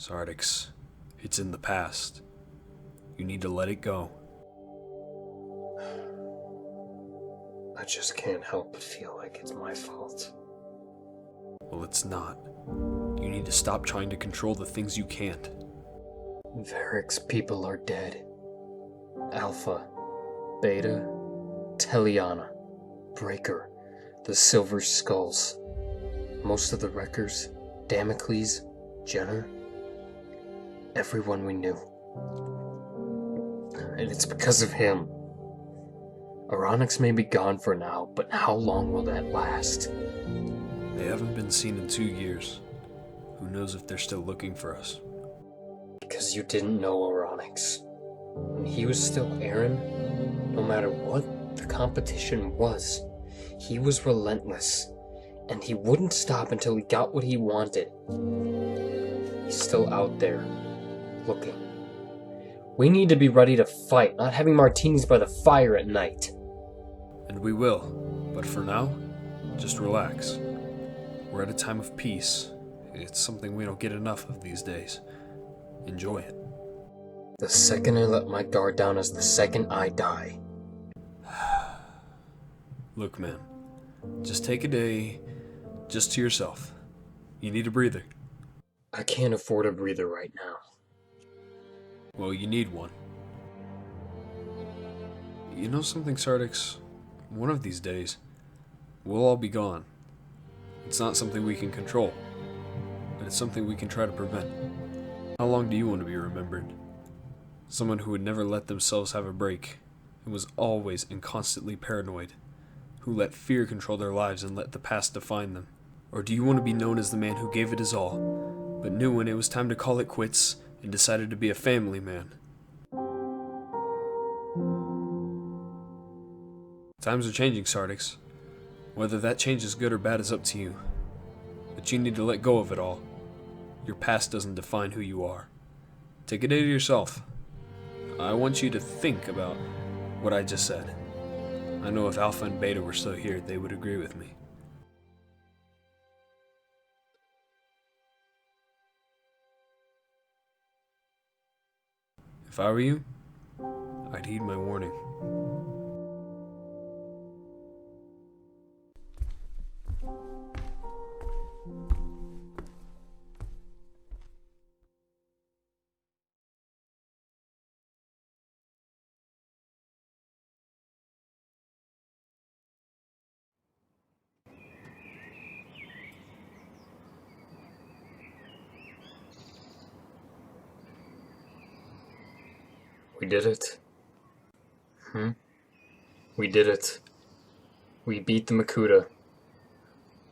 Sartix, it's in the past. You need to let it go. I just can't help but feel like it's my fault. Well, it's not. You need to stop trying to control the things you can't. Varix people are dead. Alpha, Beta, Teliana, Breaker, the Silver Skulls. Most of the Wreckers, Damocles, Jenner, everyone we knew. And it's because of him. Aronix may be gone for now, but how long will that last? They haven't been seen in 2 years. Who knows if they're still looking for us? Because you didn't know Aronix. When he was still Aaron, no matter what the competition was, he was relentless. And he wouldn't stop until he got what he wanted. He's still out there, looking. We need to be ready to fight, not having martinis by the fire at night. And we will, but for now, just relax. We're at a time of peace. It's something we don't get enough of these days. Enjoy it. The second I let my guard down is the second I die. Look, man, just take a day just to yourself. You need a breather. I can't afford a breather right now. Well, you need one. You know something, Sartix? One of these days, we'll all be gone. It's not something we can control, but it's something we can try to prevent. How long do you want to be remembered? Someone who would never let themselves have a break, and was always and constantly paranoid, who let fear control their lives and let the past define them? Or do you want to be known as the man who gave it his all, but knew when it was time to call it quits and decided to be a family man? Times are changing, Sartix. Whether that change is good or bad is up to you. But you need to let go of it all. Your past doesn't define who you are. Take a day to yourself. I want you to think about what I just said. I know if Alpha and Beta were still here, they would agree with me. If I were you, I'd heed my warning. We did it. We did it. We beat the Makuta.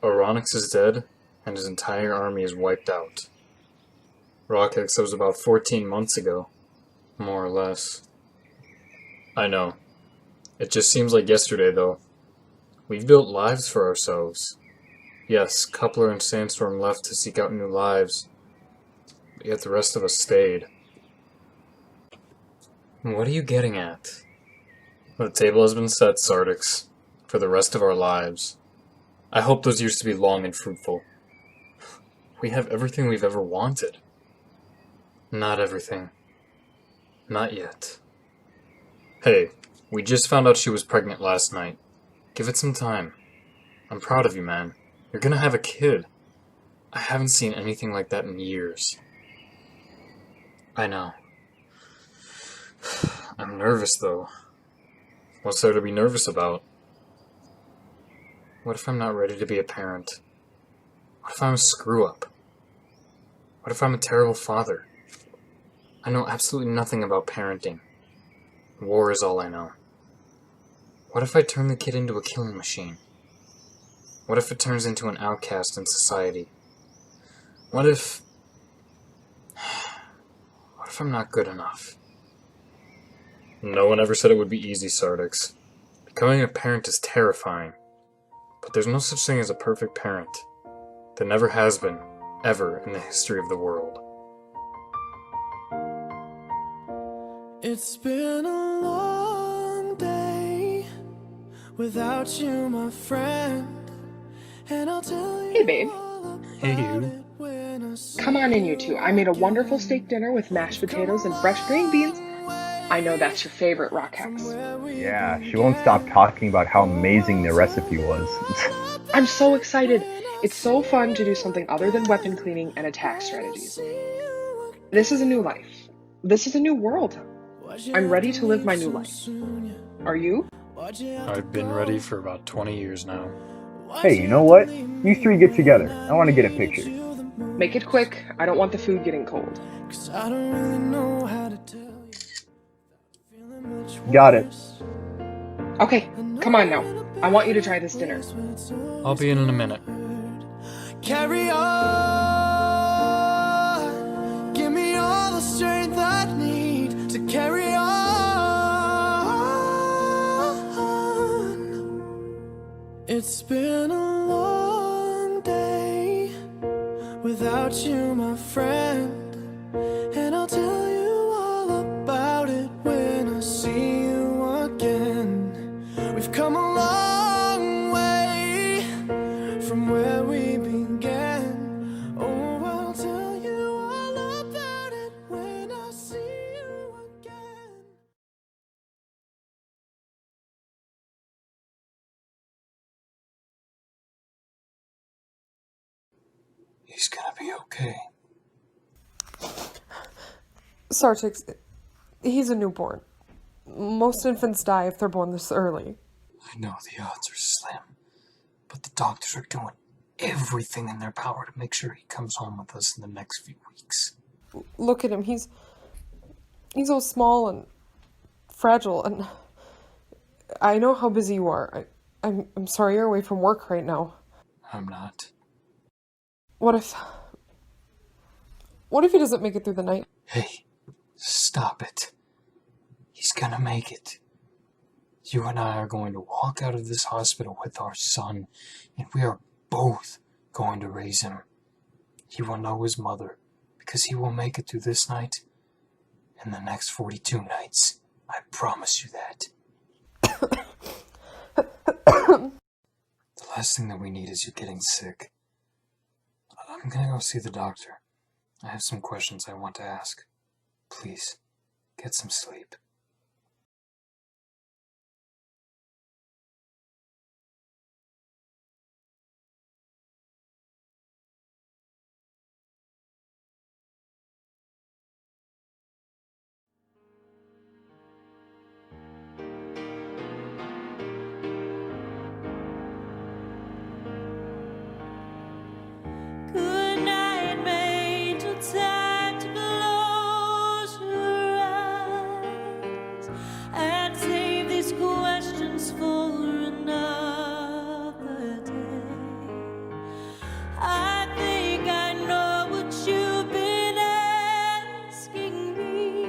Oronix is dead, and his entire army is wiped out. Rockix, that was about 14 months ago. More or less. I know. It just seems like yesterday, though. We've built lives for ourselves. Yes, Coupler and Sandstorm left to seek out new lives, but yet the rest of us stayed. What are you getting at? The table has been set, Sartix, for the rest of our lives. I hope those years to be long and fruitful. We have everything we've ever wanted. Not everything. Not yet. Hey, we just found out she was pregnant last night. Give it some time. I'm proud of you, man. You're gonna have a kid. I haven't seen anything like that in years. I know. I'm nervous, though. What's there to be nervous about? What if I'm not ready to be a parent? What if I'm a screw-up? What if I'm a terrible father? I know absolutely nothing about parenting. War is all I know. What if I turn the kid into a killing machine? What if it turns into an outcast in society? What if I'm not good enough? No one ever said it would be easy, Sartix. Becoming a parent is terrifying. But there's no such thing as a perfect parent. There never has been, ever, in the history of the world. It's been a long day without you, my friend. And I'll tell you. Hey, babe. Hey, you. Come on in, you two. I made a wonderful steak dinner with mashed potatoes and fresh green beans. I know that's your favorite, Rockhex. Yeah, she won't stop talking about how amazing the recipe was. I'm so excited. It's so fun to do something other than weapon cleaning and attack strategies. This is a new life. This is a new world. I'm ready to live my new life. Are you? I've been ready for about 20 years now. Hey, you know what? You three get together. I want to get a picture. Make it quick. I don't want the food getting cold. Got it. Okay, come on now. I want you to try this dinner. I'll be in a minute. Carry on. Give me all the strength I need to carry on. It's been a long day without you, my friend. And I'll tell you all about it when I see you again. We've come a long way from where we began. Oh, I'll tell you all about it when I see you again. He's gonna be okay. Sartix, he's a newborn. Most infants die if they're born this early. I know the odds are slim, but the doctors are doing everything in their power to make sure he comes home with us in the next few weeks. Look at him, he's so small and fragile, and I know how busy you are. I'm sorry you're away from work right now. I'm not. What if he doesn't make it through the night? Hey, stop it. He's gonna make it. You and I are going to walk out of this hospital with our son, and we are both going to raise him. He will know his mother, because he will make it through this night and the next 42 nights. I promise you that. The last thing that we need is you getting sick. I'm gonna go see the doctor. I have some questions I want to ask. Please, Get some sleep. Good night, mate. It's time to close your eyes and save these questions for another day. I think I know what you've been asking me.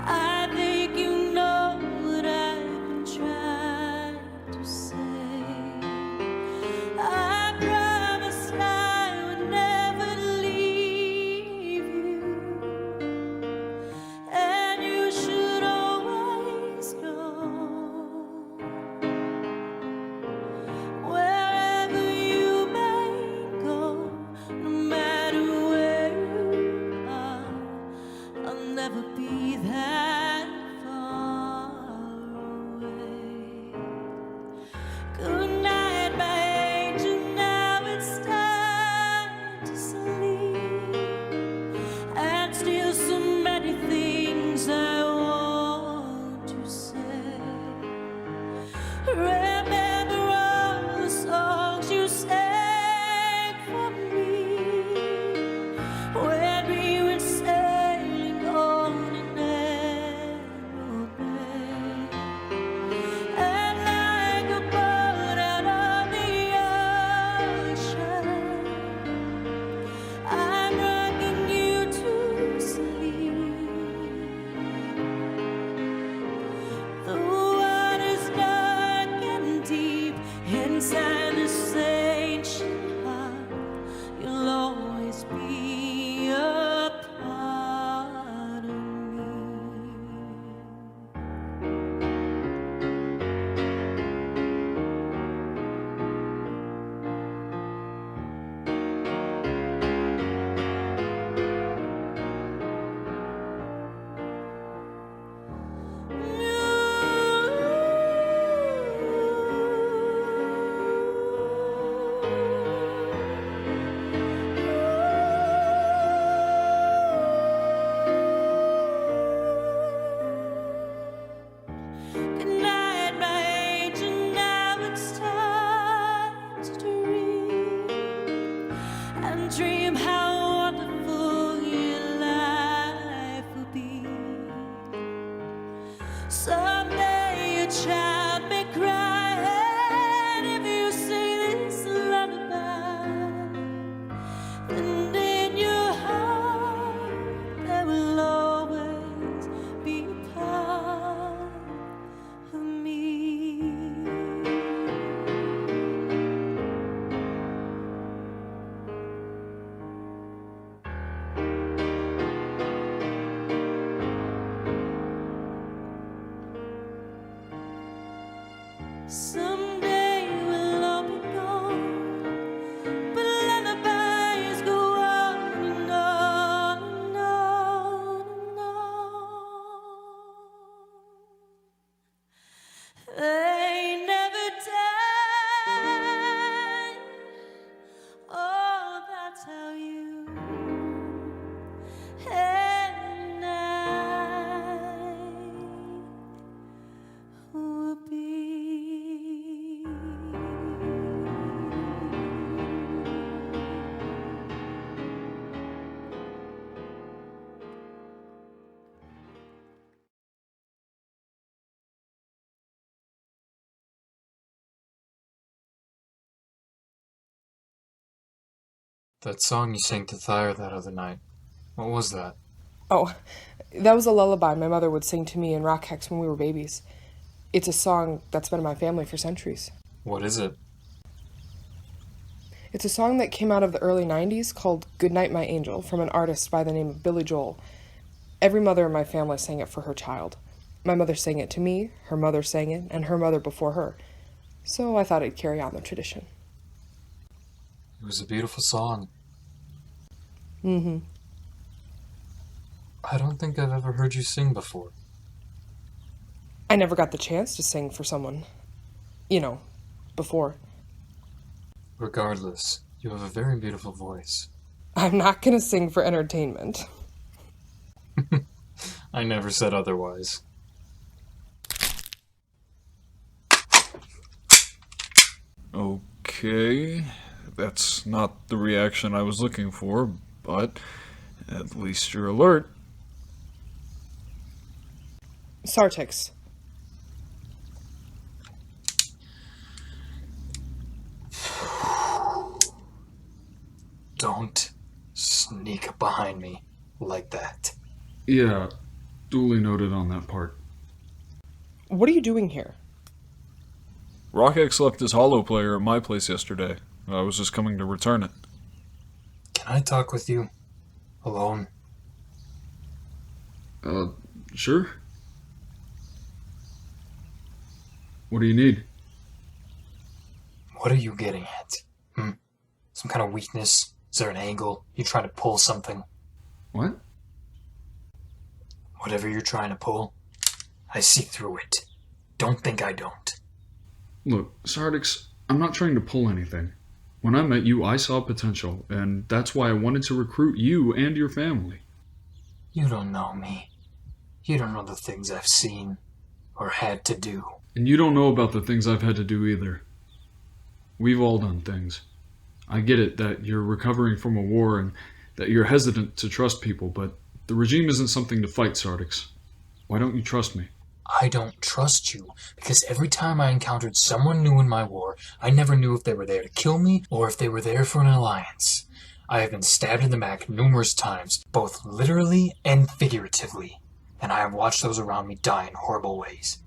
I think you know what I've been trying to say. I promised I would never leave you, and you should always know, wherever you may go, no matter where you are, I'll never be that far away. Good night, my angel. Now it's time to sleep, and still so many things I want to say. Remember all the songs you sang for me when we were sailing on an emerald bay. And like a boat out on the ocean, I'm rocking you to sleep. The water's dark and deep inside this ancient heart. You'll always be a part of me. Good night, my angel. Now it's time to dream, and dream how wonderful your life will be. Someday your child may cry, and if you sing this lullaby, then in your heart there will always be a part of me. Someday we'll all be gone, but lullabies go on and on and on and on. They never die. Oh, that's how you and I will be. That song you sang to Thyre that other night, what was that? Oh, that was a lullaby my mother would sing to me and Rock Hex when we were babies. It's a song that's been in my family for centuries. What is it? It's a song that came out of the early 90s called Goodnight My Angel from an artist by the name of Billy Joel. Every mother in my family sang it for her child. My mother sang it to me, her mother sang it, and her mother before her. So I thought I'd carry on the tradition. It was a beautiful song. Mm-hmm. I don't think I've ever heard you sing before. I never got the chance to sing for someone. You know, before. Regardless, you have a very beautiful voice. I'm not gonna sing for entertainment. I never said otherwise. Okay, that's not the reaction I was looking for, but at least you're alert. Sartix. Don't sneak up behind me like that. Yeah, duly noted on that part. What are you doing here? Rockex left his holo player at my place yesterday. I was just coming to return it. Can I talk with you? Alone? Sure. What do you need? What are you getting at? Some kind of weakness? Is there an angle? You trying to pull something? What? Whatever you're trying to pull, I see through it. Don't think I don't. Look, Sartix, I'm not trying to pull anything. When I met you, I saw potential, and that's why I wanted to recruit you and your family. You don't know me. You don't know the things I've seen or had to do. And you don't know about the things I've had to do either. We've all done things. I get it that you're recovering from a war and that you're hesitant to trust people, but the regime isn't something to fight, Sartix. Why don't you trust me? I don't trust you, because every time I encountered someone new in my war, I never knew if they were there to kill me or if they were there for an alliance. I have been stabbed in the back numerous times, both literally and figuratively, and I have watched those around me die in horrible ways.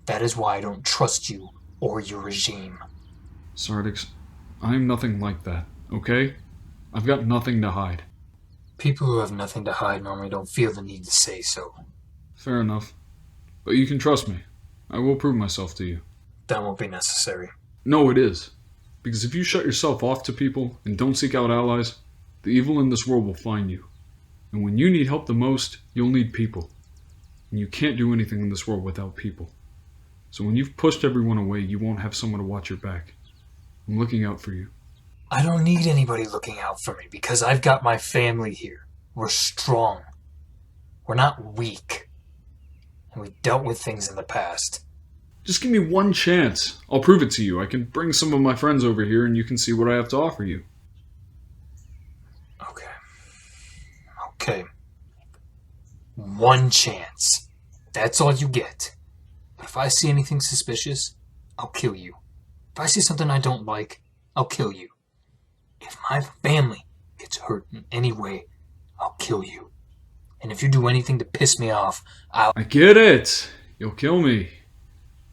That is why I don't trust you or your regime. Sartix, I'm nothing like that, okay? I've got nothing to hide. People who have nothing to hide normally don't feel the need to say so. Fair enough. But you can trust me. I will prove myself to you. That won't be necessary. No, it is. Because if you shut yourself off to people and don't seek out allies, the evil in this world will find you. And when you need help the most, you'll need people. And you can't do anything in this world without people. So when you've pushed everyone away, you won't have someone to watch your back. I'm looking out for you. I don't need anybody looking out for me because I've got my family here. We're strong. We're not weak. And we dealt with things in the past. Just give me one chance. I'll prove it to you. I can bring some of my friends over here and you can see what I have to offer you. Okay. One chance. That's all you get. But if I see anything suspicious, I'll kill you. If I see something I don't like, I'll kill you. If my family gets hurt in any way, I'll kill you. And if you do anything to piss me off, I get it. You'll kill me.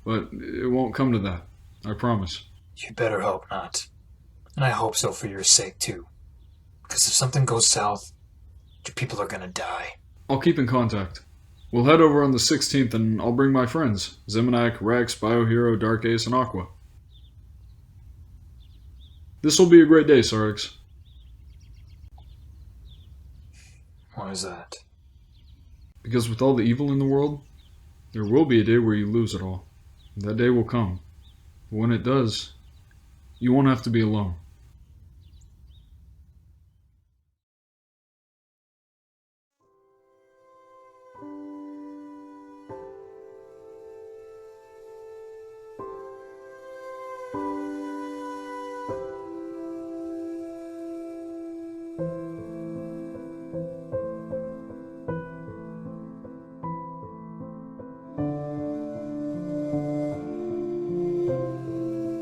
But it won't come to that. I promise. You better hope not. And I hope so for your sake, too. Because if something goes south, your people are gonna die. I'll keep in contact. We'll head over on the 16th and I'll bring my friends. Zemanak, Rex, Biohero, Dark Ace, and Aqua. This will be a great day, Sartix. Why is that? Because with all the evil in the world, there will be a day where you lose it all. That day will come. But when it does, you won't have to be alone.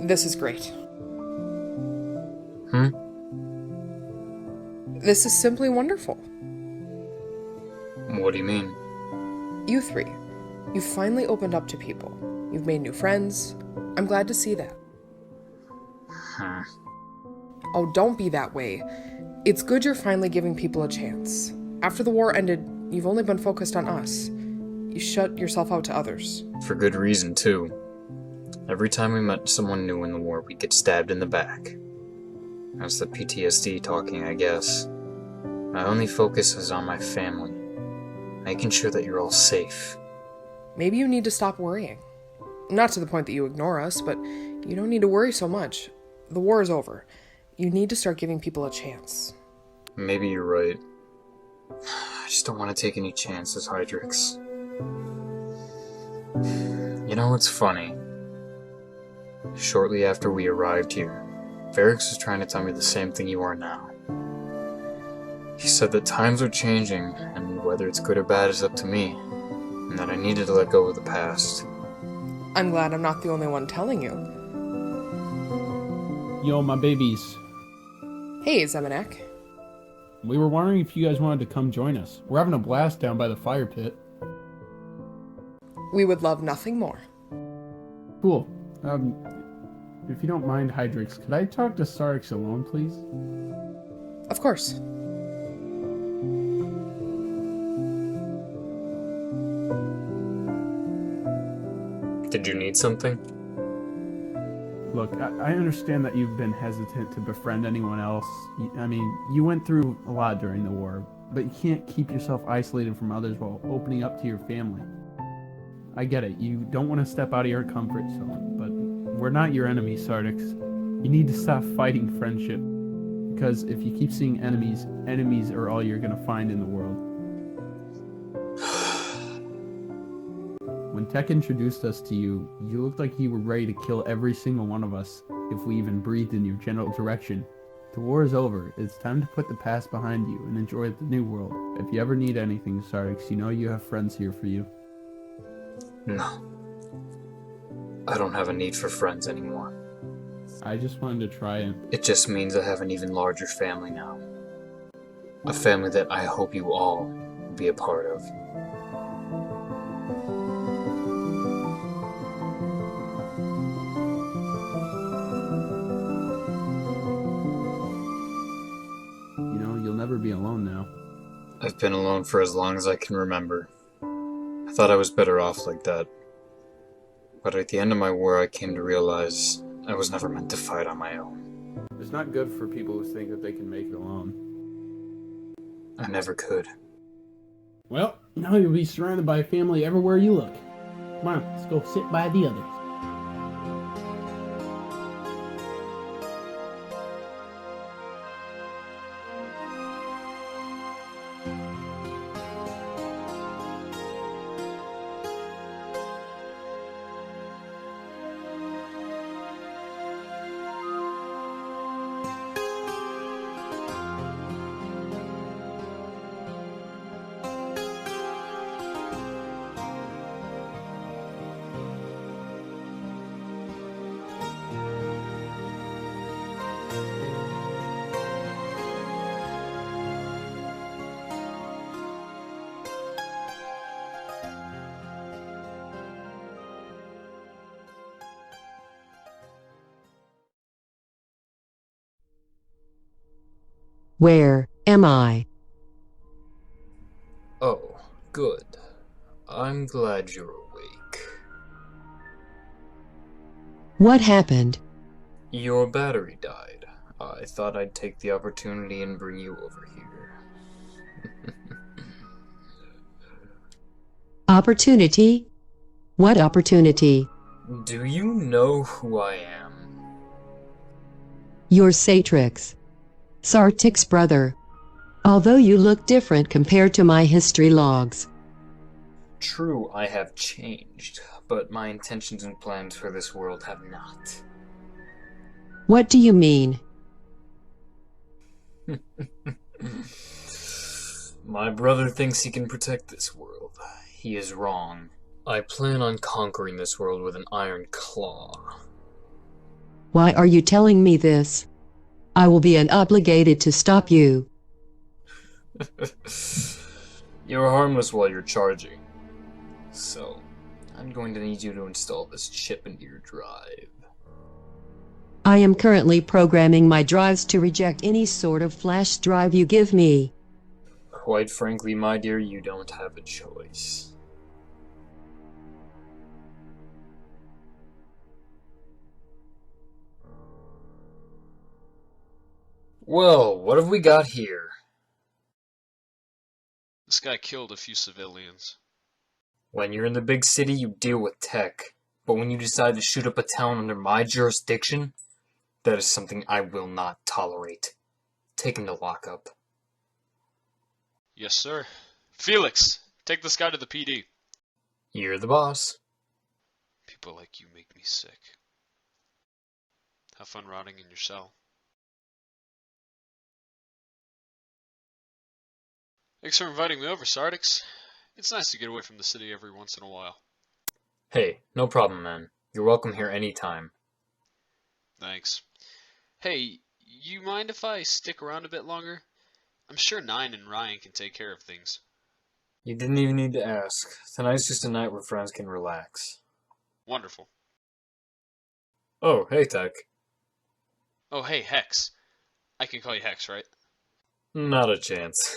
This is great. This is simply wonderful. What do you mean? You three. You've finally opened up to people. You've made new friends. I'm glad to see that. Oh, don't be that way. It's good you're finally giving people a chance. After the war ended, you've only been focused on us. You shut yourself out to others. For good reason, too. Every time we met someone new in the war, we'd get stabbed in the back. That's the PTSD talking, I guess. My only focus is on my family. making sure that you're all safe. Maybe you need to stop worrying. Not to the point that you ignore us, but you don't need to worry so much. The war is over. You need to start giving people a chance. Maybe you're right. I just don't want to take any chances, Hydrix. You know what's funny? Shortly after we arrived here, Varix was trying to tell me the same thing you are now. He said that times are changing, and whether it's good or bad is up to me, and that I needed to let go of the past. I'm glad I'm not the only one telling you. Yo, my babies. Hey, Zemanek. We were wondering if you guys wanted to come join us. We're having a blast down by the fire pit. We would love nothing more. Cool. If you don't mind, Hydrix, could I talk to Sartix alone, please? Of course. Did you need something? Look, I understand that you've been hesitant to befriend anyone else. I mean, you went through a lot during the war, but you can't keep yourself isolated from others while opening up to your family. I get it, you don't want to step out of your comfort zone, but we're not your enemies, Sartix. You need to stop fighting friendship, because if you keep seeing enemies, enemies are all you're going to find in the world. When Tech introduced us to you, you looked like you were ready to kill every single one of us if we even breathed in your general direction. The war is over. It's time to put the past behind you and enjoy the new world. If you ever need anything, Sartix, you know you have friends here for you. No. I don't have a need for friends anymore. I just wanted to try and... It just means I have an even larger family now. A family that I hope you all will be a part of. You'll never be alone now. I've been alone for as long as I can remember. I thought I was better off like that. But at the end of my war, I came to realize I was never meant to fight on my own. It's not good for people who think that they can make it alone. I never could. Well, now you'll be surrounded by family everywhere you look. Come on, let's go sit by the others. Where am I? Oh, good. I'm glad you're awake. What happened? Your battery died. I thought I'd take the opportunity and bring you over here. Opportunity? What opportunity? Do you know who I am? You're Sartix. Sartix's brother. Although you look different compared to my history logs. True, I have changed, but my intentions and plans for this world have not. What do you mean? My brother thinks he can protect this world. He is wrong. I plan on conquering this world with an iron claw. Why are you telling me this? I will be unobligated to stop you. You're harmless while you're charging. So, I'm going to need you to install this chip into your drive. I am currently programming my drives to reject any sort of flash drive you give me. Quite frankly, my dear, you don't have a choice. Well, what have we got here? this guy killed a few civilians. When you're in the big city, you deal with tech. But when you decide to shoot up a town under my jurisdiction, that is something I will not tolerate. Take him to lockup. Yes, sir. Felix, take this guy to the PD. You're the boss. People like you make me sick. Have fun rotting in your cell. Thanks for inviting me over, Sartix. It's nice to get away from the city every once in a while. Hey, no problem, man. You're welcome here anytime. Thanks. Hey, you mind if I stick around a bit longer? I'm sure Nine and Ryan can take care of things. You didn't even need to ask. Tonight's just a night where friends can relax. Wonderful. Oh, hey, Tech. Oh, hey, Hex. I can call you Hex, right? Not a chance.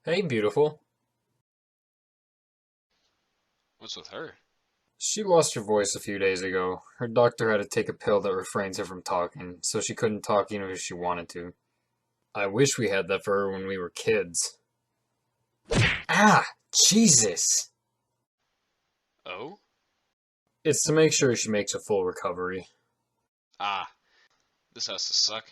Hey, beautiful. What's with her? She lost her voice a few days ago. Her doctor had to take a pill that refrains her from talking, so she couldn't talk even if she wanted to. I wish we had that for her when we were kids. Ah! Jesus! Oh? It's to make sure she makes a full recovery. Ah. This has to suck.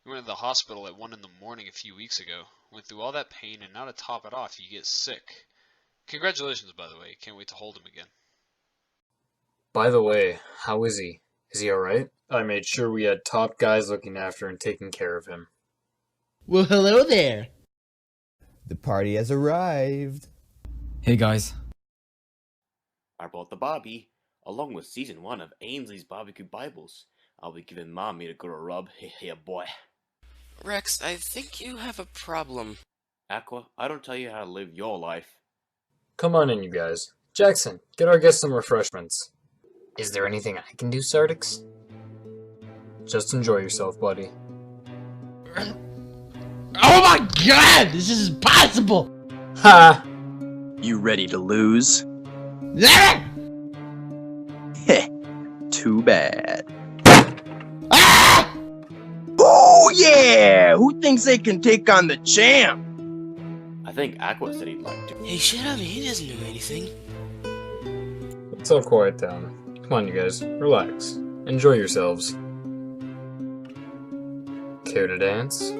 You went to the hospital at 1 in the morning a few weeks ago. Went through all that pain, and now to top it off, you get sick. Congratulations, by the way. Can't wait to hold him again. By the way, how is he? Is he alright? I made sure we had top guys looking after and taking care of him. Well, hello there. The party has arrived. Hey guys. I brought the Barbie, along with Season 1 of Ainsley's Barbecue Bibles. I'll be giving Mommy a good rub. Here, boy. Rex, I think you have a problem. Aqua, I don't tell you how to live your life. Come on in, you guys. Jackson, get our guests some refreshments. Is there anything I can do, Sartix? Just enjoy yourself, buddy. Oh my god! This is impossible! Ha! You ready to lose? Ah! Heh, too bad. Ah! Oh yeah! Who thinks they can take on the champ? I think Aqua said he'd like to. Hey, shut up, he doesn't know anything. Let's all quiet down. Come on, you guys. Relax. Enjoy yourselves. Care to dance?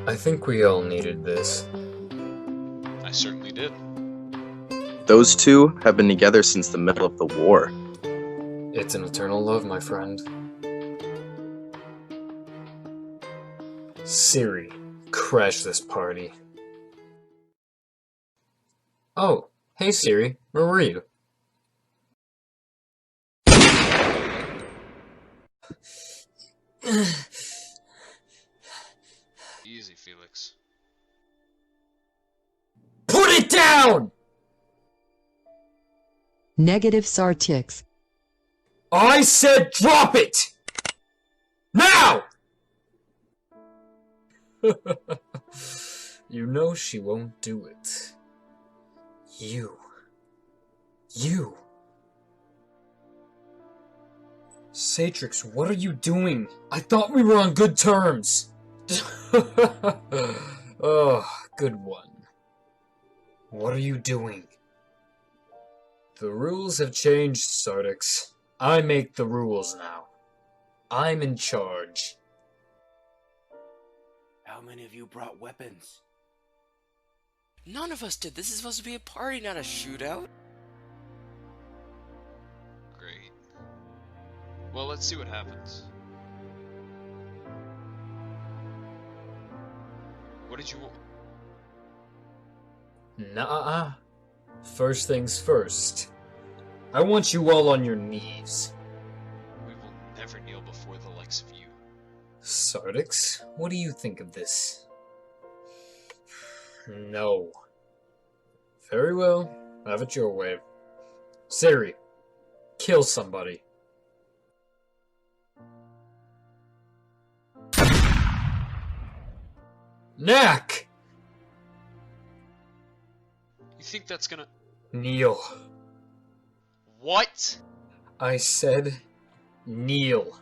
I think we all needed this. I certainly did. Those two have been together since the middle of the war. It's an eternal love, my friend. Siri, crash this party. Oh, hey Siri, where were you? Easy, Felix. Put it down! Negative Sartix. I said drop it! Now! You know she won't do it. You. Sartix, what are you doing? I thought we were on good terms. Oh, good one. What are you doing? The rules have changed, Sartix. I make the rules now. I'm in charge. How many of you brought weapons? None of us did. This is supposed to be a party, not a shootout. Great. Well, let's see what happens. What did you want? Nuh-uh. First things first. I want you all on your knees. We will never kneel before the likes of you. Sartix, what do you think of this? No. Very well, have it your way. Siri, kill somebody. Knack! You think that's gonna... Kneel. What? I said kneel.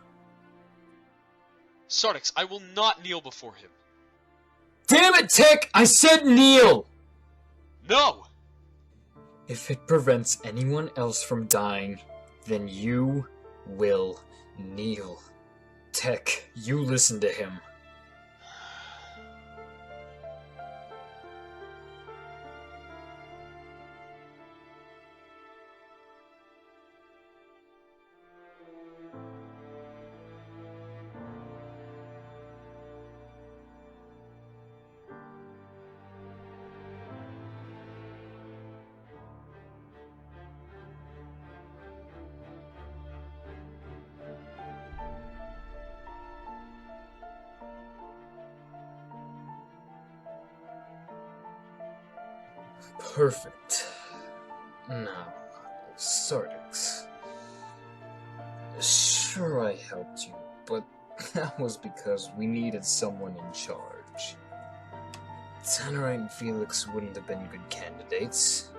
Sartix, I will not kneel before him. Damn it, Tech! I said kneel! No! If it prevents anyone else from dying, then you will kneel. Tech, you listen to him. Perfect. Now, Sartix. Sure, I helped you, but that was because we needed someone in charge. Tannerite and Felix wouldn't have been good candidates.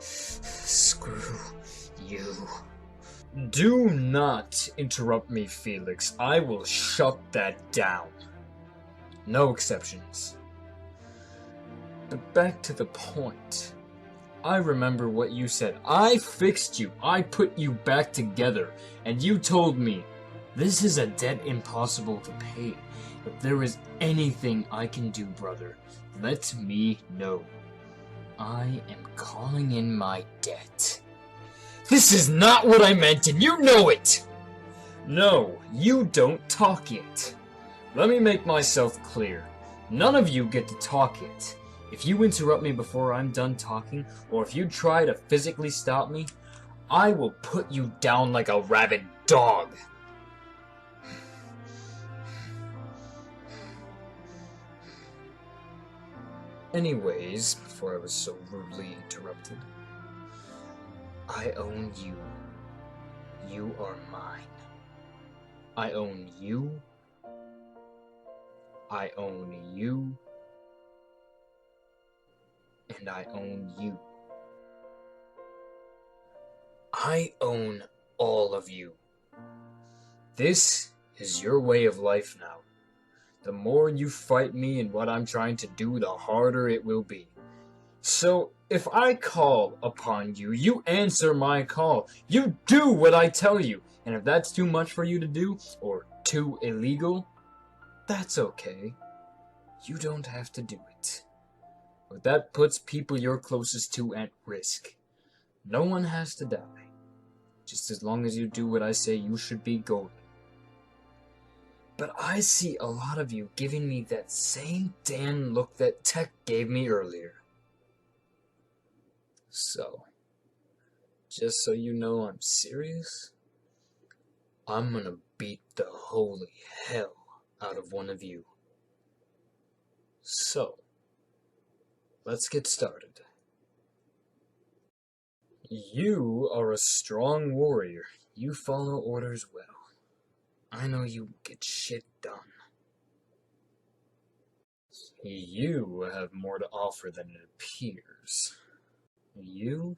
Screw you. Do not interrupt me, Felix. I will shut that down. No exceptions. But back to the point. I remember what you said. I fixed you. I put you back together. And you told me, this is a debt impossible to pay. If there is anything I can do, brother, let me know. I am calling in my debt. This is not what I meant, and you know it! No, you don't talk it. Let me make myself clear. None of you get to talk it. If you interrupt me before I'm done talking, or if you try to physically stop me, I will put you down like a rabid dog. Anyways, before I was so rudely interrupted, I own you. You are mine. I own you. I own you. And I own you. I own all of you. This is your way of life now. The more you fight me and what I'm trying to do, the harder it will be. So, if I call upon you, you answer my call. You do what I tell you. And if that's too much for you to do, or too illegal, that's okay. You don't have to do it. But that puts people you're closest to at risk. No one has to die. Just as long as you do what I say, you should be golden. But I see a lot of you giving me that same damn look that Tech gave me earlier. So, just so you know I'm serious, I'm gonna beat the holy hell out of one of you. So, let's get started. You are a strong warrior. You follow orders well. I know you get shit done. You have more to offer than it appears. You?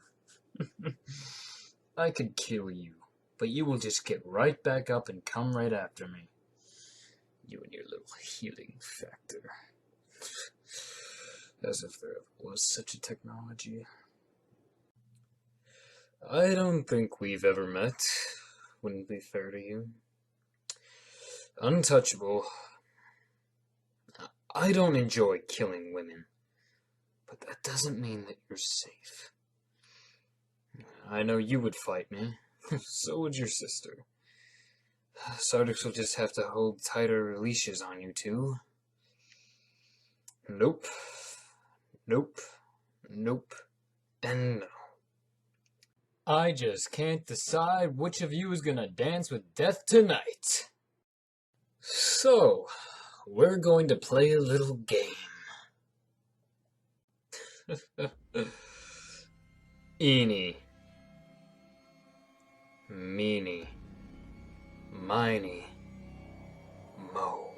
I could kill you, but you will just get right back up and come right after me. You and your little healing factor. As if there was such a technology. I don't think we've ever met. Wouldn't be fair to you. Untouchable. I don't enjoy killing women, but that doesn't mean that you're safe. I know you would fight me. So would your sister. Sartix will just have to hold tighter leashes on you two. Nope. Nope. Nope. And no. I just can't decide which of you is gonna dance with death tonight. So, we're going to play a little game. Eeny, meeny, miny, mo.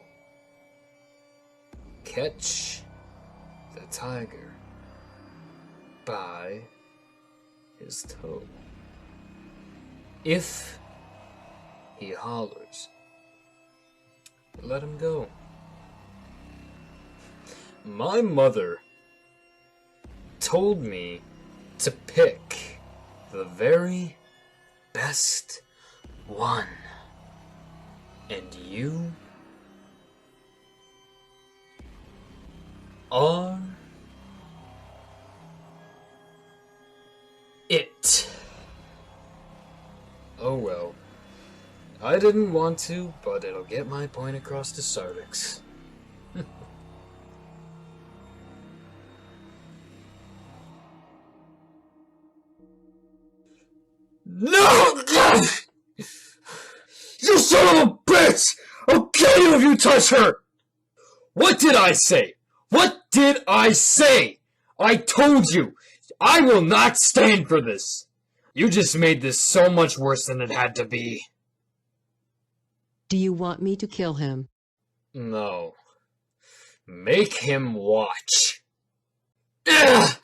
Catch the tiger by his toe. If he hollers, let him go. My mother told me to pick the very best one. And you are it. Oh well. I didn't want to, but it'll get my point across to Sartix. No! You son of a bitch! I'll kill you if you touch her! What did I say? What did I say? I told you! I will not stand for this! You just made this so much worse than it had to be. Do you want me to kill him? No. Make him watch. Ugh!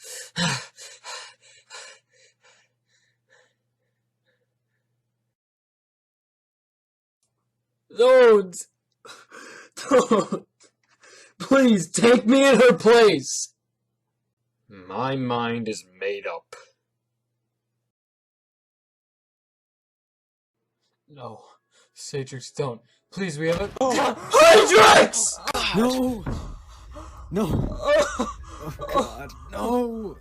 Don't! Don't! Please take me in her place! My mind is made up. No. Sartix, don't. Please, we have a... Hydrix! No! No! Oh God, no!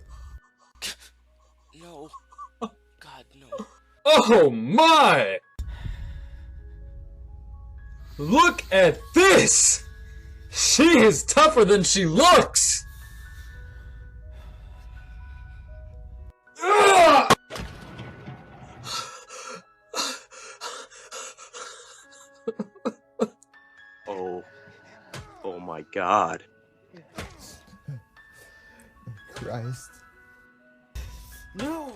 No. God, no. Oh my! Look at this! She is tougher than she looks! Ugh! Oh my God. Christ. No!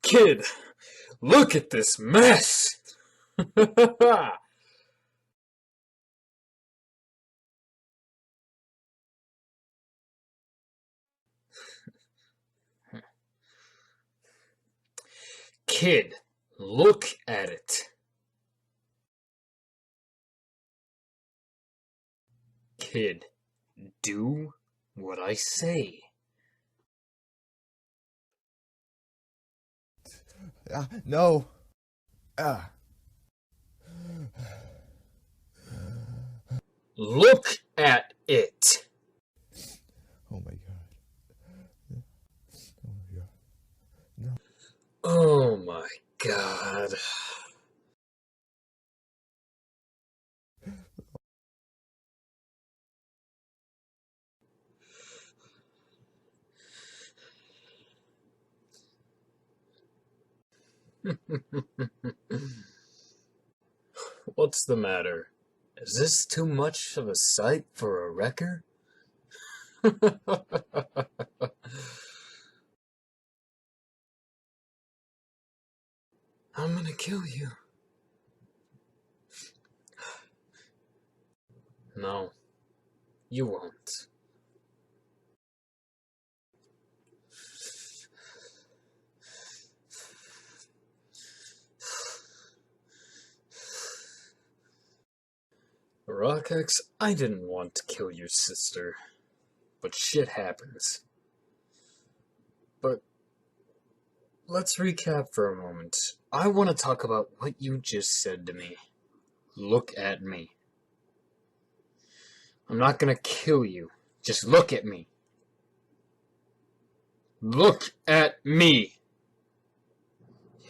Kid, look at this mess! Kid, look at it. Kid, do what I say. No. Look at it. Oh my God. Oh my God. No. Oh my God. What's the matter? Is this too much of a sight for a wrecker? I'm gonna kill you. No, you won't. Rockx, I didn't want to kill your sister, but shit happens. But let's recap for a moment. I want to talk about what you just said to me. Look at me. I'm not gonna kill you. Just look at me. Look at me!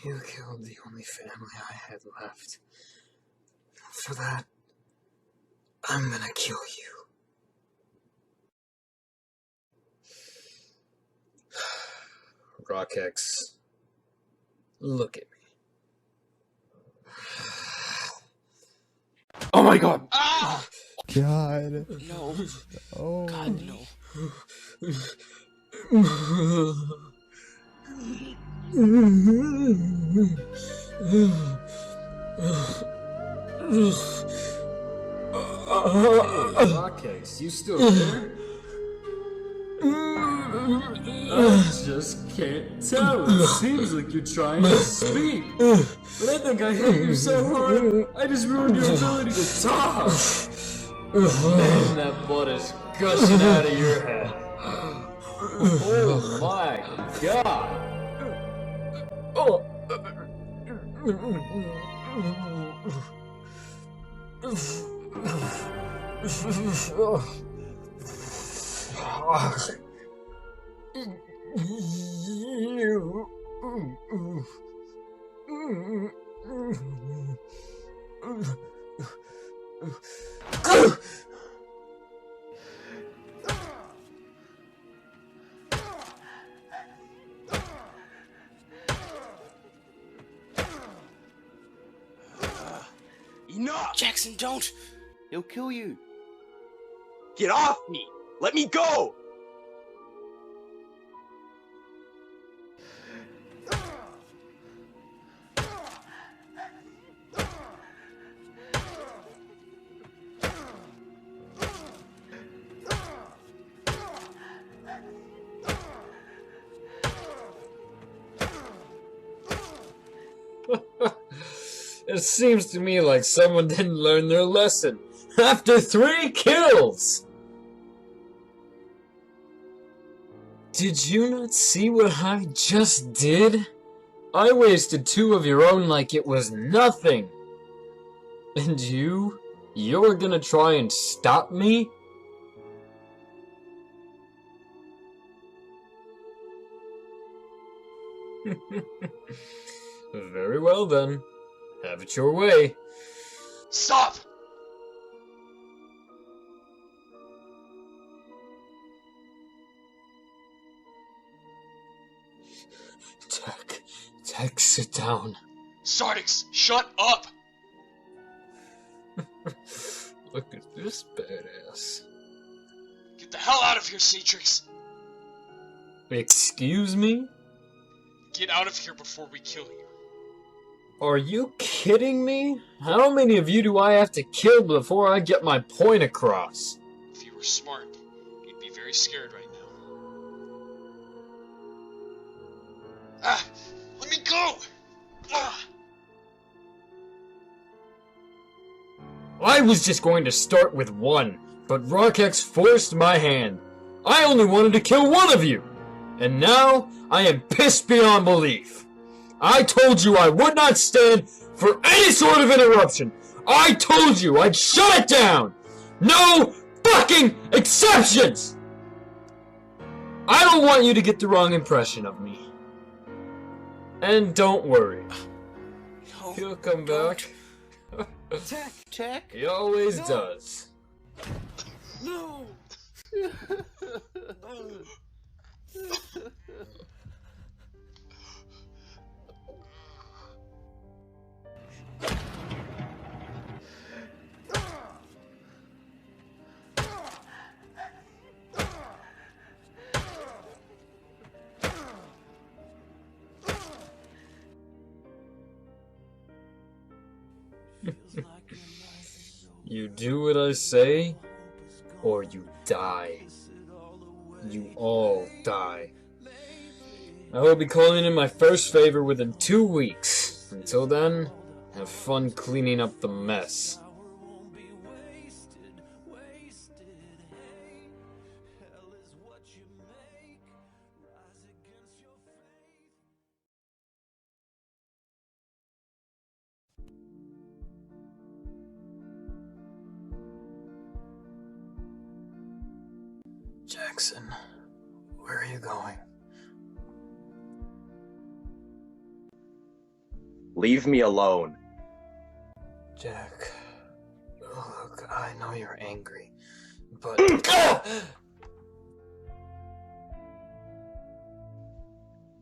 You killed the only family I had left. For that, I'm gonna kill you. Rockx, look at me. Oh my god! Ah! God. No. Oh. God, no. Rockx, you still there? I just can't tell. It seems like you're trying to speak. But I think I hit you so hard, I just ruined your ability to talk. Man, that blood is gushing out of your head. Oh my god. Oh. Enough! Jackson, don't! He'll kill you. Get off me! Let me go! It seems to me like someone didn't learn their lesson. After 3 kills! Did you not see what I just did? I wasted 2 of your own like it was nothing. And you're gonna try and stop me? Very well then. Have it your way. Stop! Tek, sit down. Sartix, shut up! Look at this badass. Get the hell out of here, Sartix! Excuse me? Get out of here before we kill you. Are you kidding me? How many of you do I have to kill before I get my point across? If you were smart, you'd be very scared right now. Ah! Let me go! Ah! I was just going to start with 1, but Rockx forced my hand. I only wanted to kill 1 of you! And now, I am pissed beyond belief. I told you I would not stand for any sort of interruption. I told you I'd shut it down. No fucking exceptions! I don't want you to get the wrong impression of me. And don't worry. No, He'll come back. Tek. He always does. No! You do what I say, or you die. You all die. I will be calling in my first favor within 2 weeks. Until then, have fun cleaning up the mess. Jackson, where are you going? Leave me alone. Jack, look, I know you're angry, but...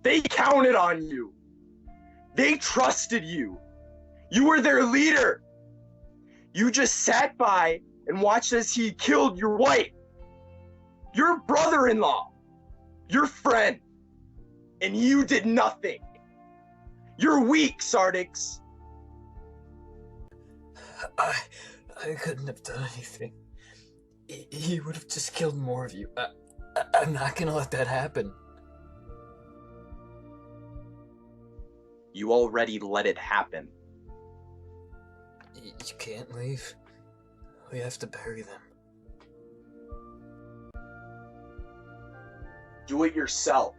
They counted on you. They trusted you. You were their leader. You just sat by and watched as he killed your wife, your brother-in-law, your friend, and you did nothing. You're weak, Sartix. I couldn't have done anything. He would have just killed more of you. I'm not gonna let that happen. You already let it happen. You can't leave. We have to bury them. Do it yourself.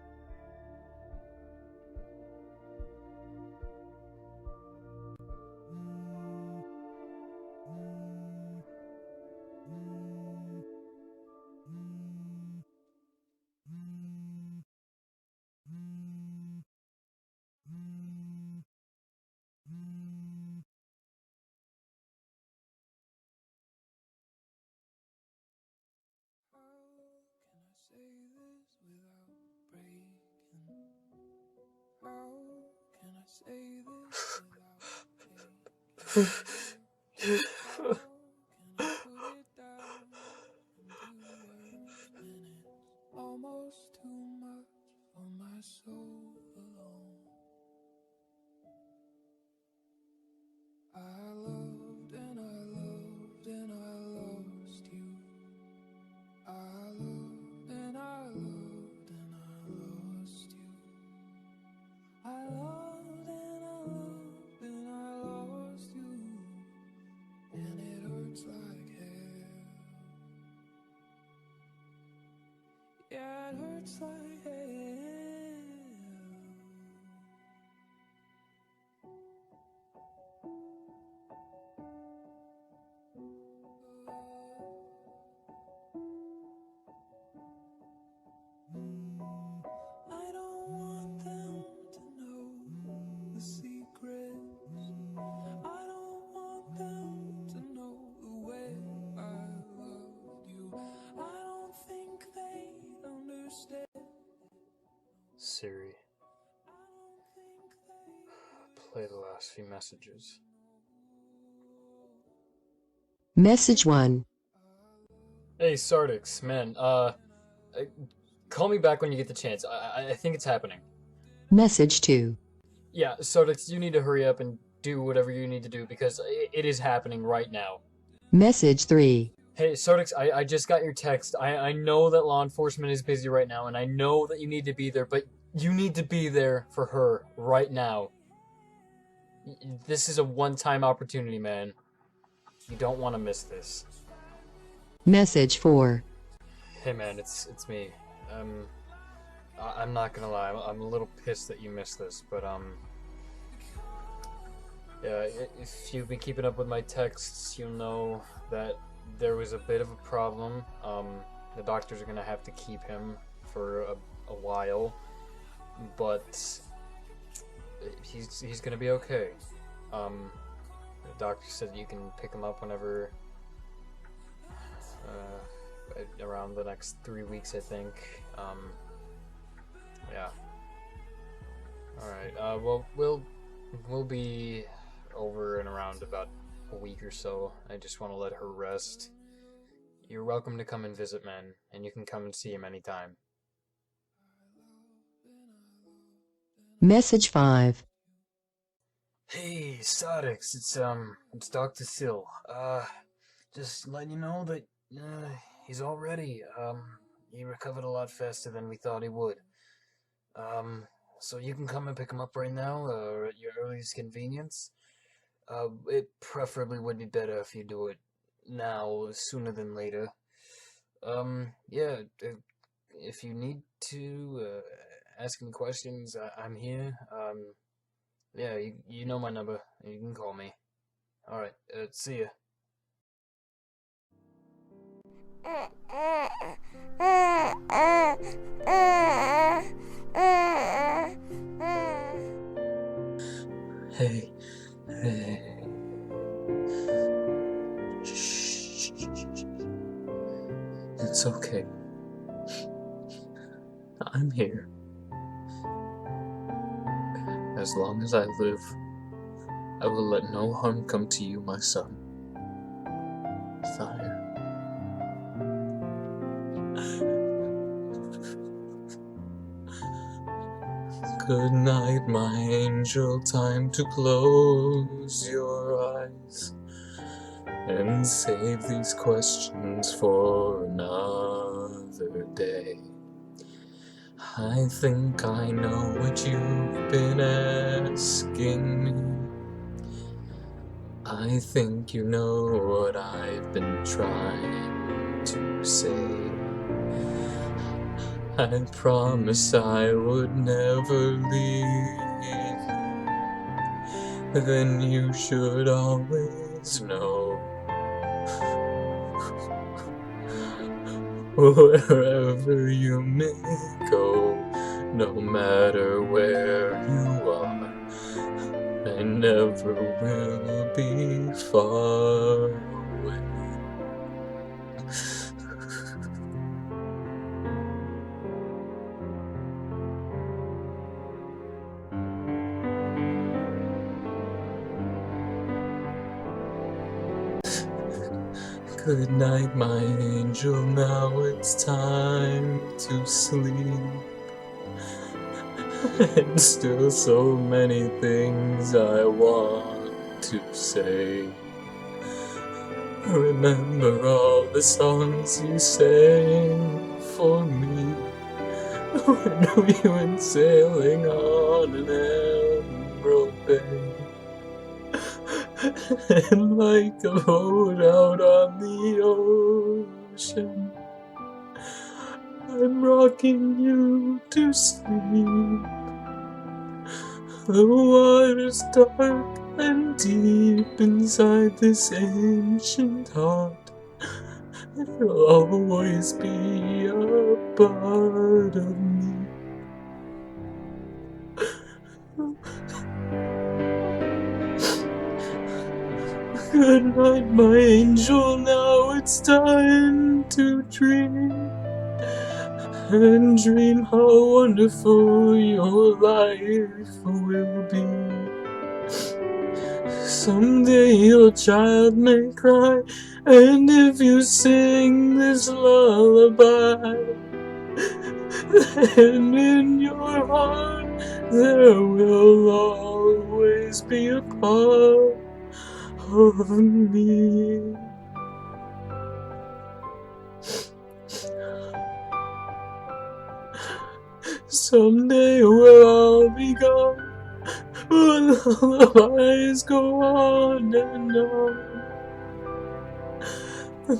Almost too much for my soul alone. I loved and I loved and I lost you. I loved and I loved and I lost you. I loved and I loved and I lost you. And it hurts like hell. Yeah, it hurts like hell. I don't want them to know the secrets. I don't want them to know the way I loved you. I don't think they understand. Siri, play the last few messages. Message 1. Hey, Sartix, man, call me back when you get the chance. I think it's happening. Message 2. Yeah, Sartix, you need to hurry up and do whatever you need to do because it is happening right now. Message 3. Hey, Sartix, I just got your text. I know that law enforcement is busy right now, and I know that you need to be there, but you need to be there for her right now. This is a one-time opportunity, man. You don't want to miss this. Message 4. Hey, man, it's me. I'm not gonna lie, I'm a little pissed that you missed this, but, yeah, if you've been keeping up with my texts, you'll know that there was a bit of a problem. The doctors are gonna have to keep him for a while, but he's gonna be okay. The doctor said you can pick him up whenever, around the next 3 weeks, I think. Yeah. Alright, well, we'll be over in around about a week or so. I just want to let her rest. You're welcome to come and visit, man, and you can come and see him anytime. Message 5. Hey, Sartix, it's Dr. Sill. Just letting you know that, he's all ready. He recovered a lot faster than we thought he would. So you can come and pick him up right now, or at your earliest convenience. It preferably would be better if you do it now, sooner than later. Yeah, if you need to, ask any questions, I'm here. Yeah, you know my number. You can call me. Alright, see ya. Hey. Hey. Shh. It's okay. I'm here. As long as I live, I will let no harm come to you, my son. Sire. Good night, my angel. Time to close your eyes and save these questions for another day. I think I know what you've been asking me. I think you know what I've been trying to say. I promise I would never leave you. Then you should always know. Wherever you may go, no matter where you are, I never will be far away. Good night, my angel, now it's time to sleep. And still so many things I want to say. Remember all the songs you sang for me when we went sailing on an emerald bay. And like a boat out on the ocean, I'm rocking you to sleep. The water's dark and deep inside this ancient heart. It'll always be a part of me. Good night, my angel, now it's time to dream. And dream how wonderful your life will be. Someday your child may cry, and if you sing this lullaby, then in your heart there will always be a part of me. Someday we'll all be gone, but lullabies go on and on.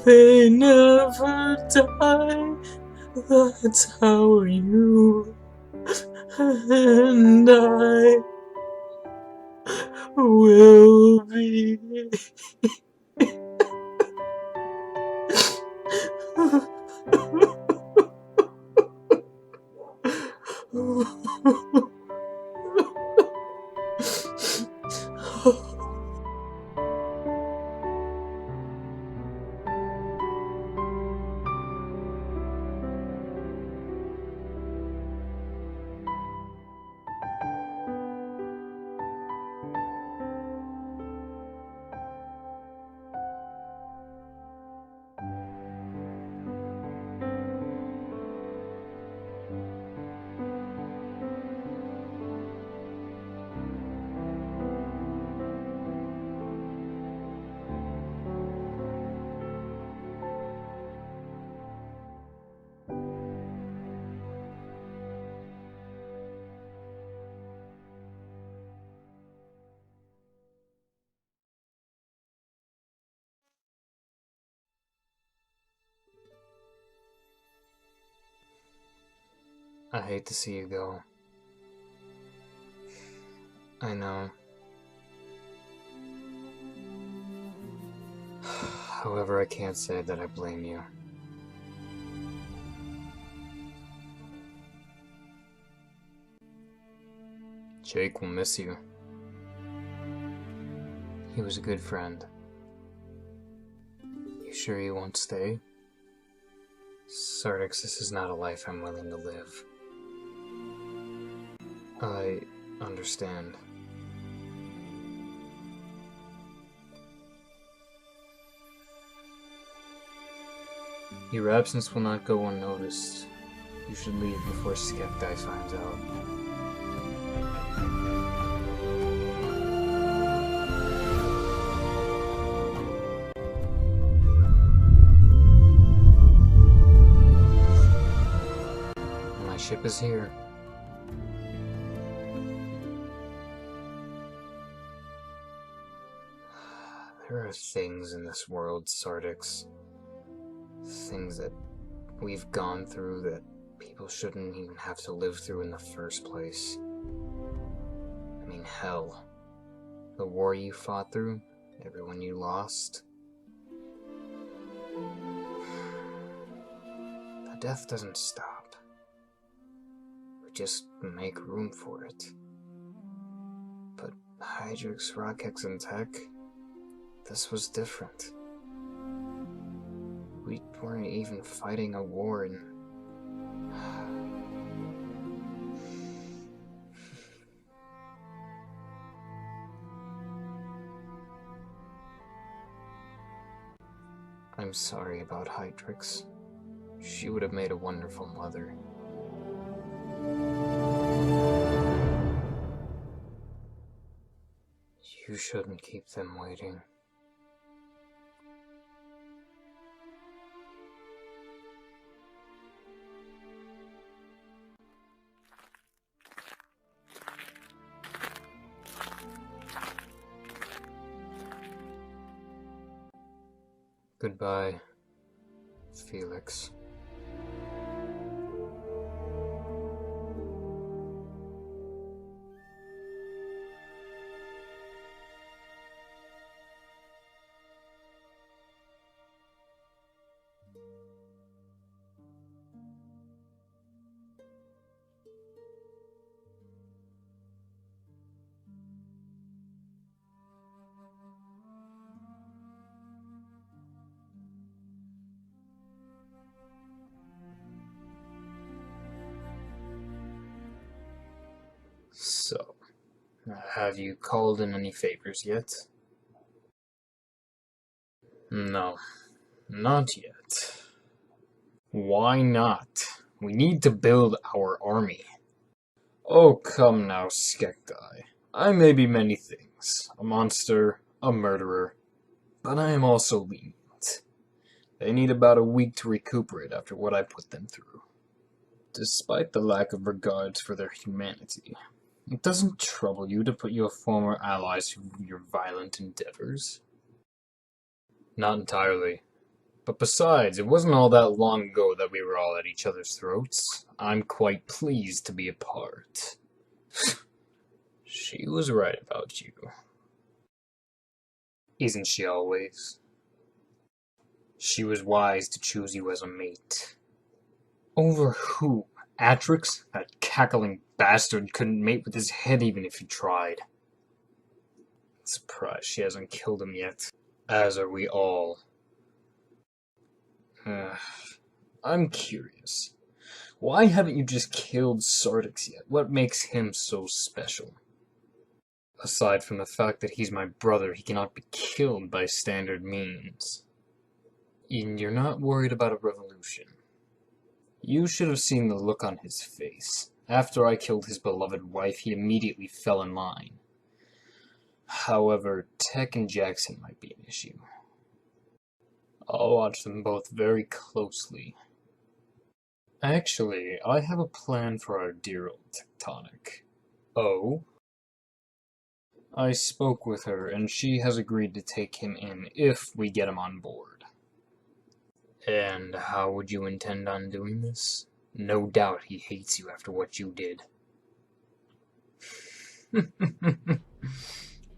They never die, that's how you and I will be. I hate to see you go. I know. However, I can't say that I blame you. Jake will miss you. He was a good friend. You sure you won't stay? Sartix, this is not a life I'm willing to live. I understand. Your absence will not go unnoticed. You should leave before Skepti finds out. My ship is here. There are things in this world, Sartix. Things that we've gone through that people shouldn't even have to live through in the first place. I mean, hell. The war you fought through, everyone you lost. The death doesn't stop. We just make room for it. But Hydrix, Rockhex, and Tech, this was different. We weren't even fighting a war and... I'm sorry about Hydrix. She would have made a wonderful mother. You shouldn't keep them waiting. Goodbye, Felix. So, have you called in any favors yet? No, not yet. Why not? We need to build our army. Oh, come now, Skekti. I may be many things. A monster, a murderer, but I am also lenient. They need about a week to recuperate after what I put them through. Despite the lack of regards for their humanity, it doesn't trouble you to put your former allies through your violent endeavors? Not entirely. But besides, it wasn't all that long ago that we were all at each other's throats. I'm quite pleased to be a part. She was right about you. Isn't she always? She was wise to choose you as a mate. Over who? Atrix? That cackling bastard couldn't mate with his head even if he tried. I'm surprised she hasn't killed him yet. As are we all. I'm curious. Why haven't you just killed Sartix yet? What makes him so special? Aside from the fact that he's my brother, he cannot be killed by standard means. And you're not worried about a revolution. You should have seen the look on his face. After I killed his beloved wife, he immediately fell in line. However, Tech and Jackson might be an issue. I'll watch them both very closely. Actually, I have a plan for our dear old Tektonic. Oh? I spoke with her, and she has agreed to take him in if we get him on board. And how would you intend on doing this? No doubt he hates you after what you did.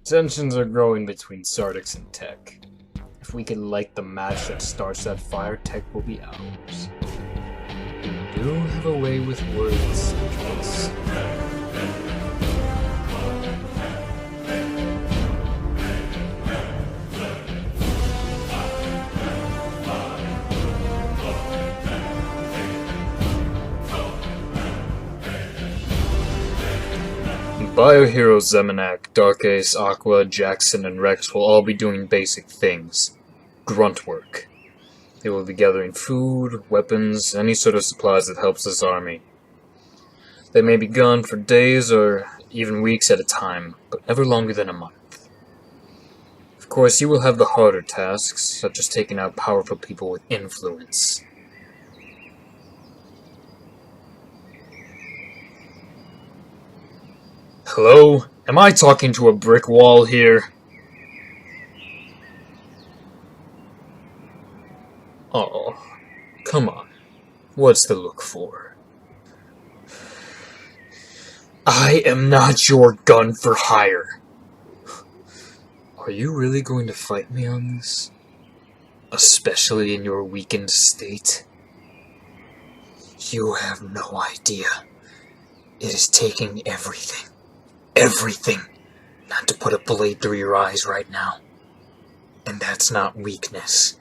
Tensions are growing between Sartix and Tech. If we can light the match that starts that fire, Tech will be ours. You do have a way with words, Sartix. Bioheroes Zemenak, Dark Ace, Aqua, Jackson, and Rex will all be doing basic things. Grunt work. They will be gathering food, weapons, any sort of supplies that helps this army. They may be gone for days or even weeks at a time, but never longer than a month. Of course, you will have the harder tasks, such as taking out powerful people with influence. Hello? Am I talking to a brick wall here? Oh, come on. What's the look for? I am not your gun for hire. Are you really going to fight me on this? Especially in your weakened state? You have no idea. It is taking everything. Everything. Not to put a blade through your eyes right now. And that's not weakness.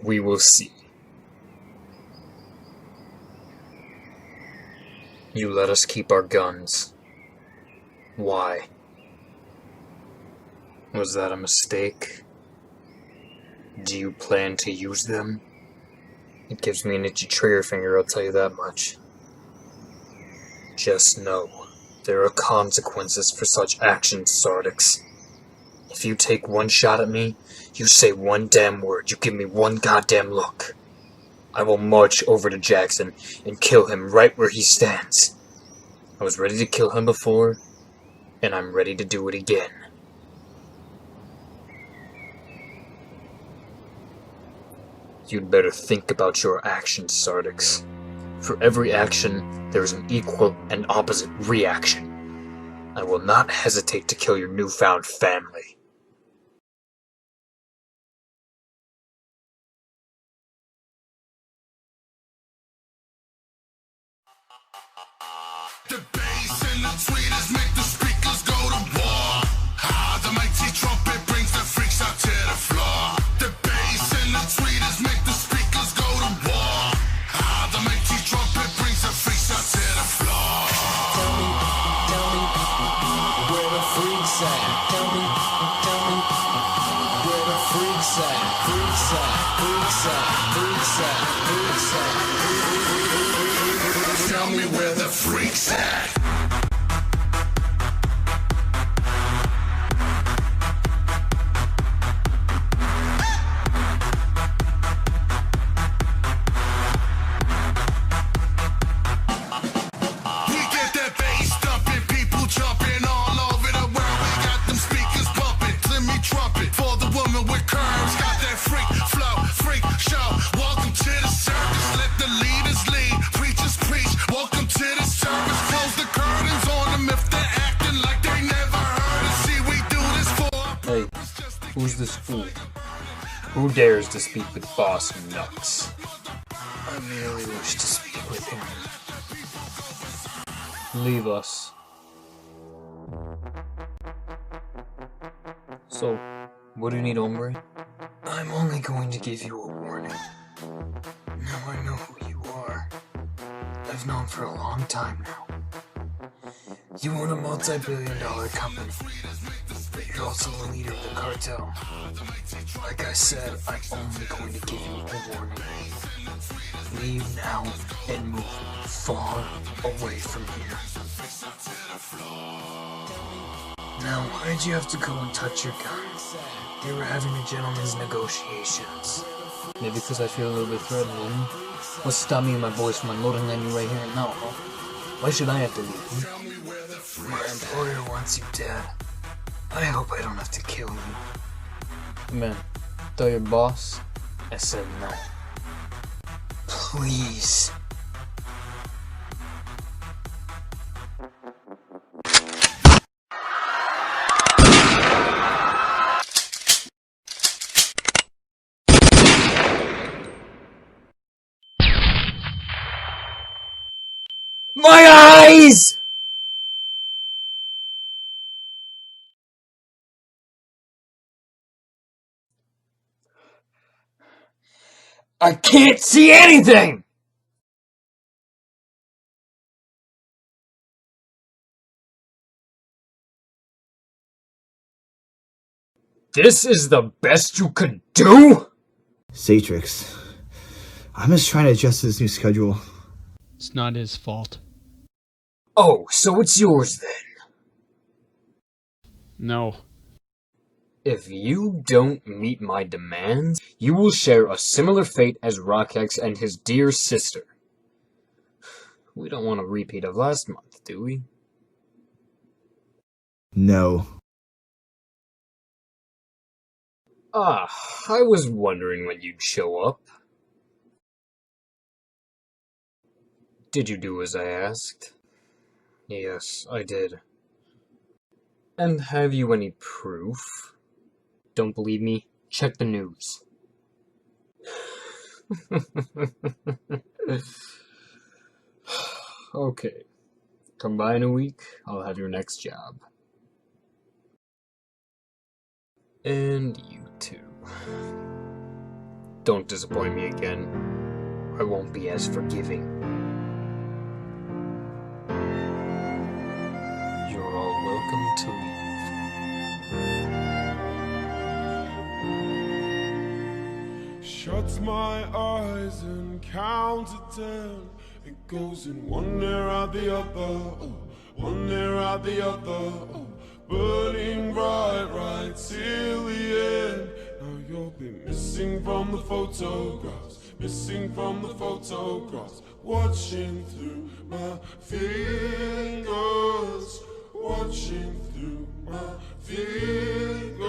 We will see. You let us keep our guns. Why? Was that a mistake? Do you plan to use them? It gives me an itchy trigger finger, I'll tell you that much. Just know, there are consequences for such actions, Sartix. If you take one shot at me, you say one damn word, you give me one goddamn look, I will march over to Jackson and kill him right where he stands. I was ready to kill him before, and I'm ready to do it again. You'd better think about your actions, Sartix. For every action, there is an equal and opposite reaction. I will not hesitate to kill your newfound family. The bass and the tweeters make the speakers go to war. Ah, the mighty trumpet brings the freaks out to the floor. The bass and the tweeters make the speakers go to war. Ah, the mighty trumpet brings the freaks out to the floor. Tell me, where the freaks at? Tell me, where the freaks at? Freaks at, freaks at, freaks at, freaks at. Tell me where the freaks at. Who's this fool? Who dares to speak with Boss Nuts? I merely wish to speak with him. Leave us. So, what do you need, hombre? I'm only going to give you a warning. Now I know who you are. I've known for a long time now. You own a multi-billion-dollar company, but you're also the leader of the cartel. Like I said, I'm only going to give you a warning. Leave now and move far away from here. Now, why'd you have to go and touch your gun? They were having a gentleman's negotiations. Maybe because I feel a little bit threatened. What's stopping me and my boys from unloading on you right here and now, huh? Why should I have to leave? My employer wants you dead. I hope I don't have to kill you. Man, tell your boss I said no. Please. My eyes! I can't see anything! This is the best you could do? Sartix, I'm just trying to adjust to this new schedule. It's not his fault. Oh, so it's yours then? No. If you don't meet my demands, you will share a similar fate as Rockex and his dear sister. We don't want a repeat of last month, do we? No. Ah, I was wondering when you'd show up. Did you do as I asked? Yes, I did. And have you any proof? Don't believe me? Check the news. Okay. Come by in a week, I'll have your next job. And you too. Don't disappoint me again. I won't be as forgiving. You're all welcome to leave. Shut my eyes and count to 10. It goes in one ear out the other, oh, one ear out the other, oh, burning bright right till the end. Now you'll be missing from the photographs, missing from the photographs, watching through my fingers, watching through my fingers.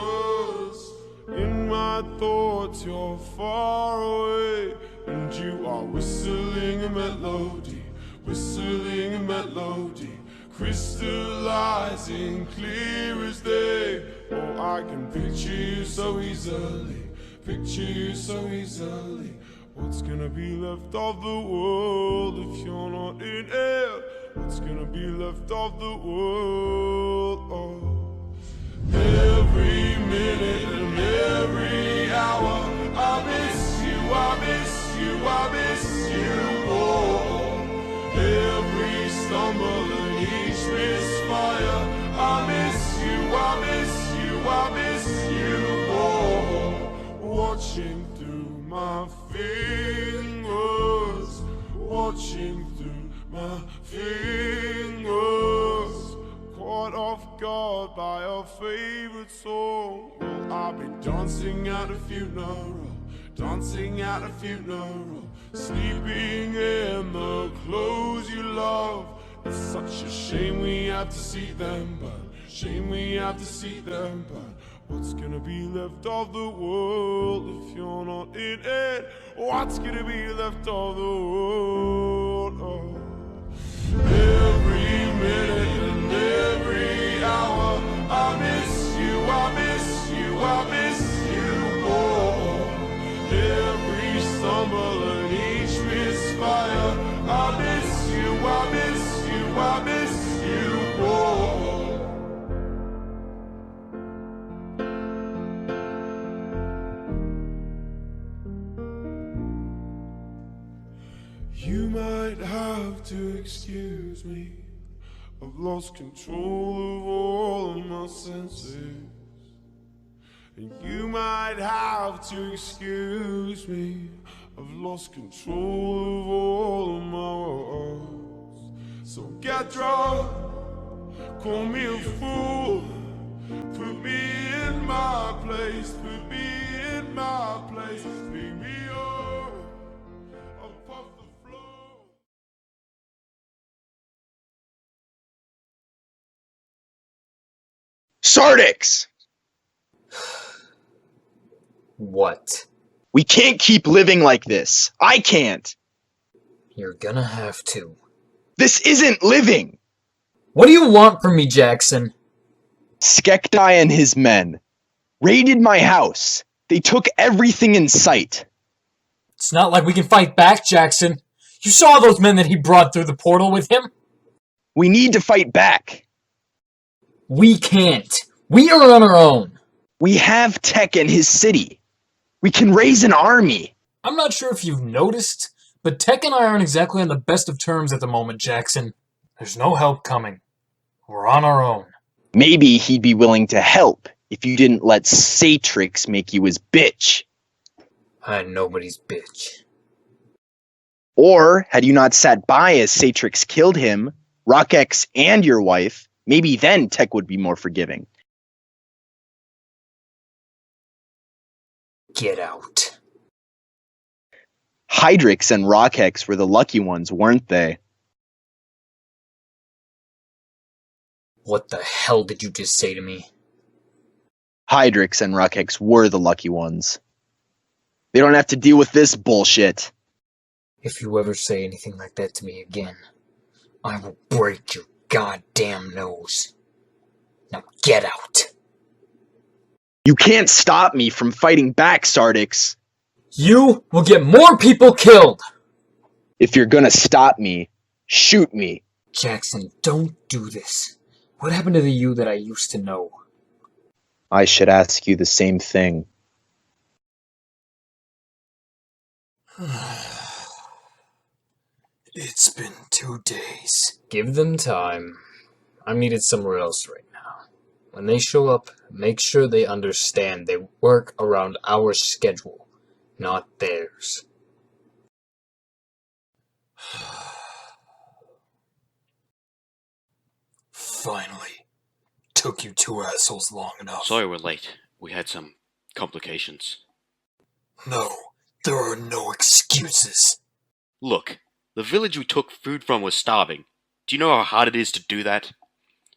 In my thoughts you're far away, and you are whistling a melody, whistling a melody, crystallizing clear as day. Oh, I can picture you so easily, picture you so easily. What's gonna be left of the world if you're not in it? What's gonna be left of the world? Oh. Every minute and every hour, I miss you, I miss you, I miss you more. Every stumble and each misfire, I miss you, I miss you, I miss you more. Watching through my fingers, watching through my fingers. Caught off guard by our favorite song. Well, I'll be dancing at a funeral, dancing at a funeral, sleeping in the clothes you love. It's such a shame we have to see them, but shame we have to see them, but what's gonna be left of the world if you're not in it? What's gonna be left of the world? Oh. Every minute and every hour, I miss you, I miss you, I miss you more. Every stumble and each misfire, I miss you, I miss you, I miss you more. You might have to excuse me, I've lost control of all of my senses. And you might have to excuse me, I've lost control of all of my words. So get drunk, call me a fool, put me in my place, put me in my place, pick me up, above the floor. Sartix! What? We can't keep living like this. I can't. You're gonna have to. This isn't living! What do you want from me, Jackson? Skekdai and his men raided my house. They took everything in sight. It's not like we can fight back, Jackson. You saw those men that he brought through the portal with him? We need to fight back. We can't. We are on our own. We have Tek in his city. We can raise an army. I'm not sure if you've noticed, but Tek and I aren't exactly on the best of terms at the moment, Jackson. There's no help coming. We're on our own. Maybe he'd be willing to help if you didn't let Sartix make you his bitch. I'm nobody's bitch. Or, had you not sat by as Sartix killed him, Rockex and your wife, maybe then Tech would be more forgiving. Get out. Hydrix and Rockex were the lucky ones, weren't they? What the hell did you just say to me? Hydrix and Rockex were the lucky ones. They don't have to deal with this bullshit. If you ever say anything like that to me again, I will break your goddamn nose. Now get out. You can't stop me from fighting back, Sartix. You will get more people killed! If you're gonna stop me, shoot me. Jackson, don't do this. What happened to the you that I used to know? I should ask you the same thing. It's been 2 days. Give them time. I'm needed somewhere else right now. When they show up, make sure they understand they work around our schedule, not theirs. Finally. Took you two assholes long enough. Sorry we're late. We had some complications. No, there are no excuses. Look, the village we took food from was starving. Do you know how hard it is to do that?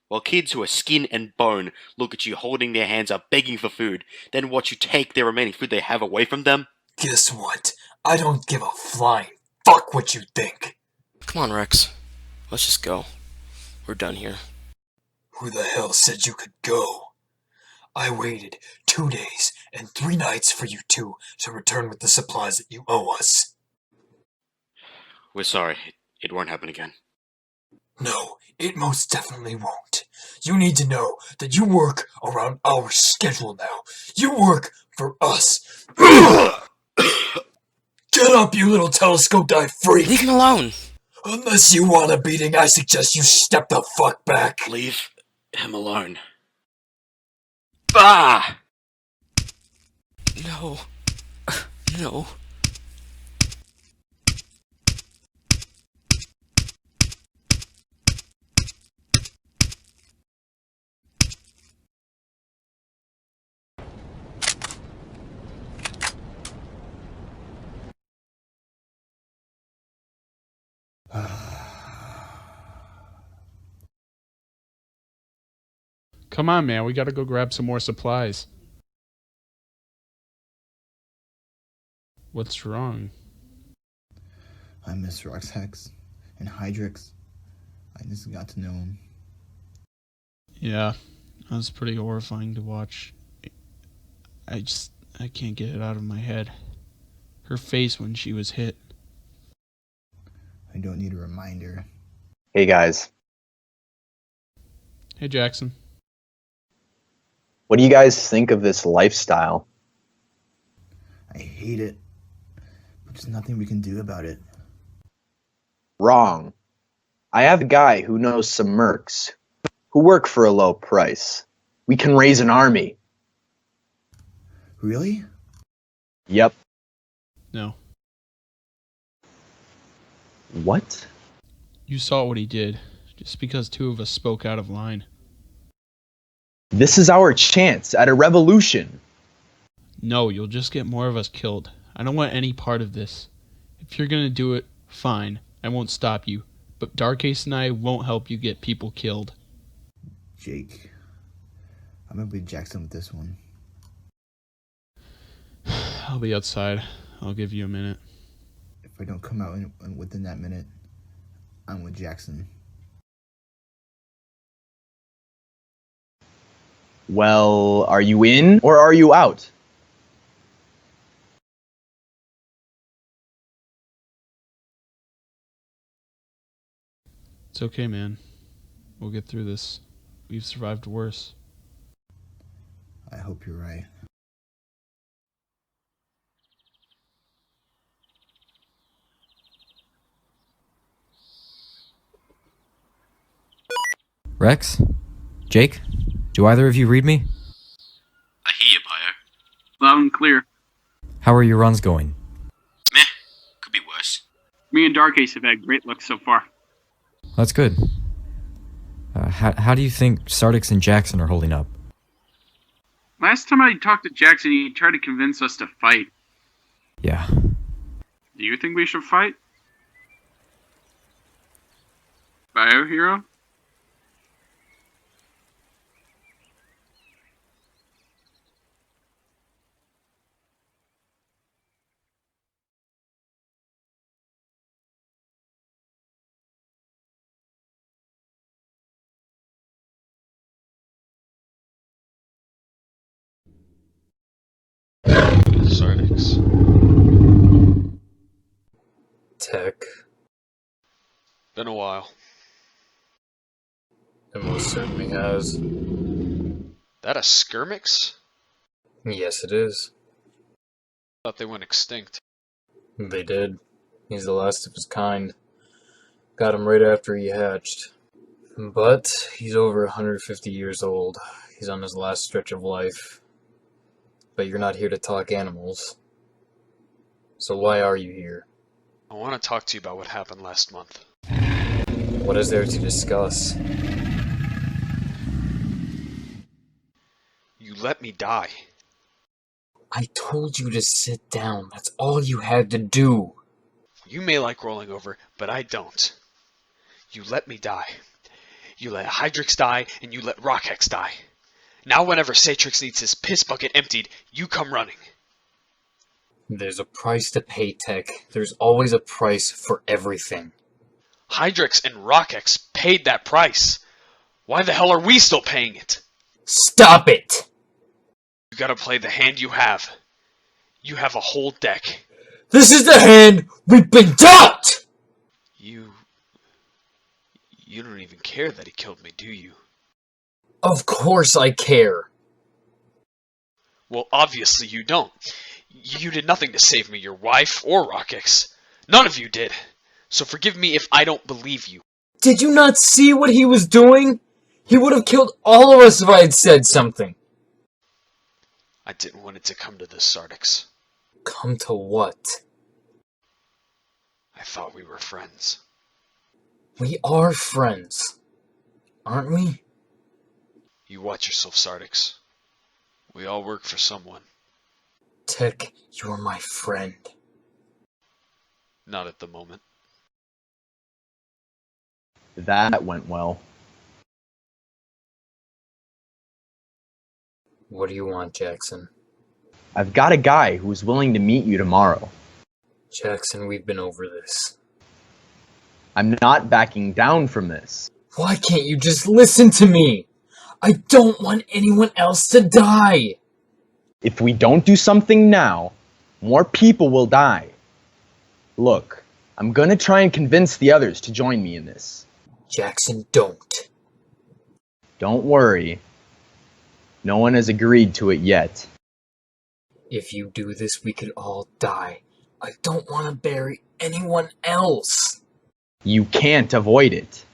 While kids who are skin and bone look at you holding their hands up begging for food, then watch you take their remaining food they have away from them? Guess what? I don't give a flying fuck what you think. Come on, Rex. Let's just go. We're done here. Who the hell said you could go? I waited 2 days and 3 nights for you two to return with the supplies that you owe us. We're sorry. It won't happen again. No, it most definitely won't. You need to know that you work around our schedule now. You work for us. Get up, you little telescope-eyed freak! Leave him alone! Unless you want a beating, I suggest you step the fuck back. Leave him alone. Ah! No. No. Come on, man. We gotta go grab some more supplies. What's wrong? I miss Rockex and Hydrix. I just got to know him. Yeah, that was pretty horrifying to watch. I can't get it out of my head. Her face when she was hit. I don't need a reminder. Hey guys, Hey, Jackson. what do you guys think of this lifestyle? I hate it, but there's nothing we can do about it. Wrong. I have a guy who knows some mercs who work for a low price. We can raise an army. Really? Yep. No. What? You saw what he did, just because 2 of us spoke out of line. This is our chance at a revolution. No, you'll just get more of us killed. I don't want any part of this. If you're gonna do it, fine. I won't stop you. But Darkace and I won't help you get people killed. Jake, I'm gonna be Jackson with this one. I'll be outside. I'll give you a minute. If I don't come out within that minute, I'm with Jackson. Well, are you in or are you out? It's okay, man. We'll get through this. We've survived worse. I hope you're right. Rex? Jake? Do either of you read me? Loud and clear. How are your runs going? Meh. Could be worse. Me and Dark Ace have had great luck so far. That's good. How do you think Sartix and Jackson are holding up? Last time I talked to Jackson, he tried to convince us to fight. Yeah. Do you think we should fight? Biohero? Sartix. Tech. Been a while. It most certainly has. That a skirmix? Yes, it is. Thought they went extinct. They did. He's the last of his kind. Got him right after he hatched. But he's over 150 years old. He's on his last stretch of life. But you're not here to talk animals. So why are you here? I want to talk to you about what happened last month. What is there to discuss? You let me die. I told you to sit down. That's all you had to do. You may like rolling over, but I don't. You let me die. You let Hydrix die, and you let Rockex die. Now whenever Satrix needs his piss bucket emptied, you come running. There's a price to pay, Tech. There's always a price for everything. Hydrix and Rockex paid that price. Why the hell are we still paying it? Stop it! You gotta play the hand you have. You have a whole deck. This is the hand we've been dealt! You don't even care that he killed me, do you? Of course I care. Well, obviously you don't. You did nothing to save me, your wife, or Rockex. None of you did. So forgive me if I don't believe you. Did you not see what he was doing? He would have killed all of us if I had said something. I didn't want it to come to this, Sartix. Come to what? I thought we were friends. We are friends. Aren't we? You watch yourself, Sartix. We all work for someone. Tech, you're my friend. Not at the moment. That went well. What do you want, Jackson? I've got a guy who's willing to meet you tomorrow. Jackson, we've been over this. I'm not backing down from this. Why can't you just listen to me? I don't want anyone else to die. If we don't do something now, more people will die. Look, I'm gonna try and convince the others to join me in this. Jackson, don't. Don't worry. No one has agreed to it yet. If you do this, we could all die. I don't want to bury anyone else. You can't avoid it.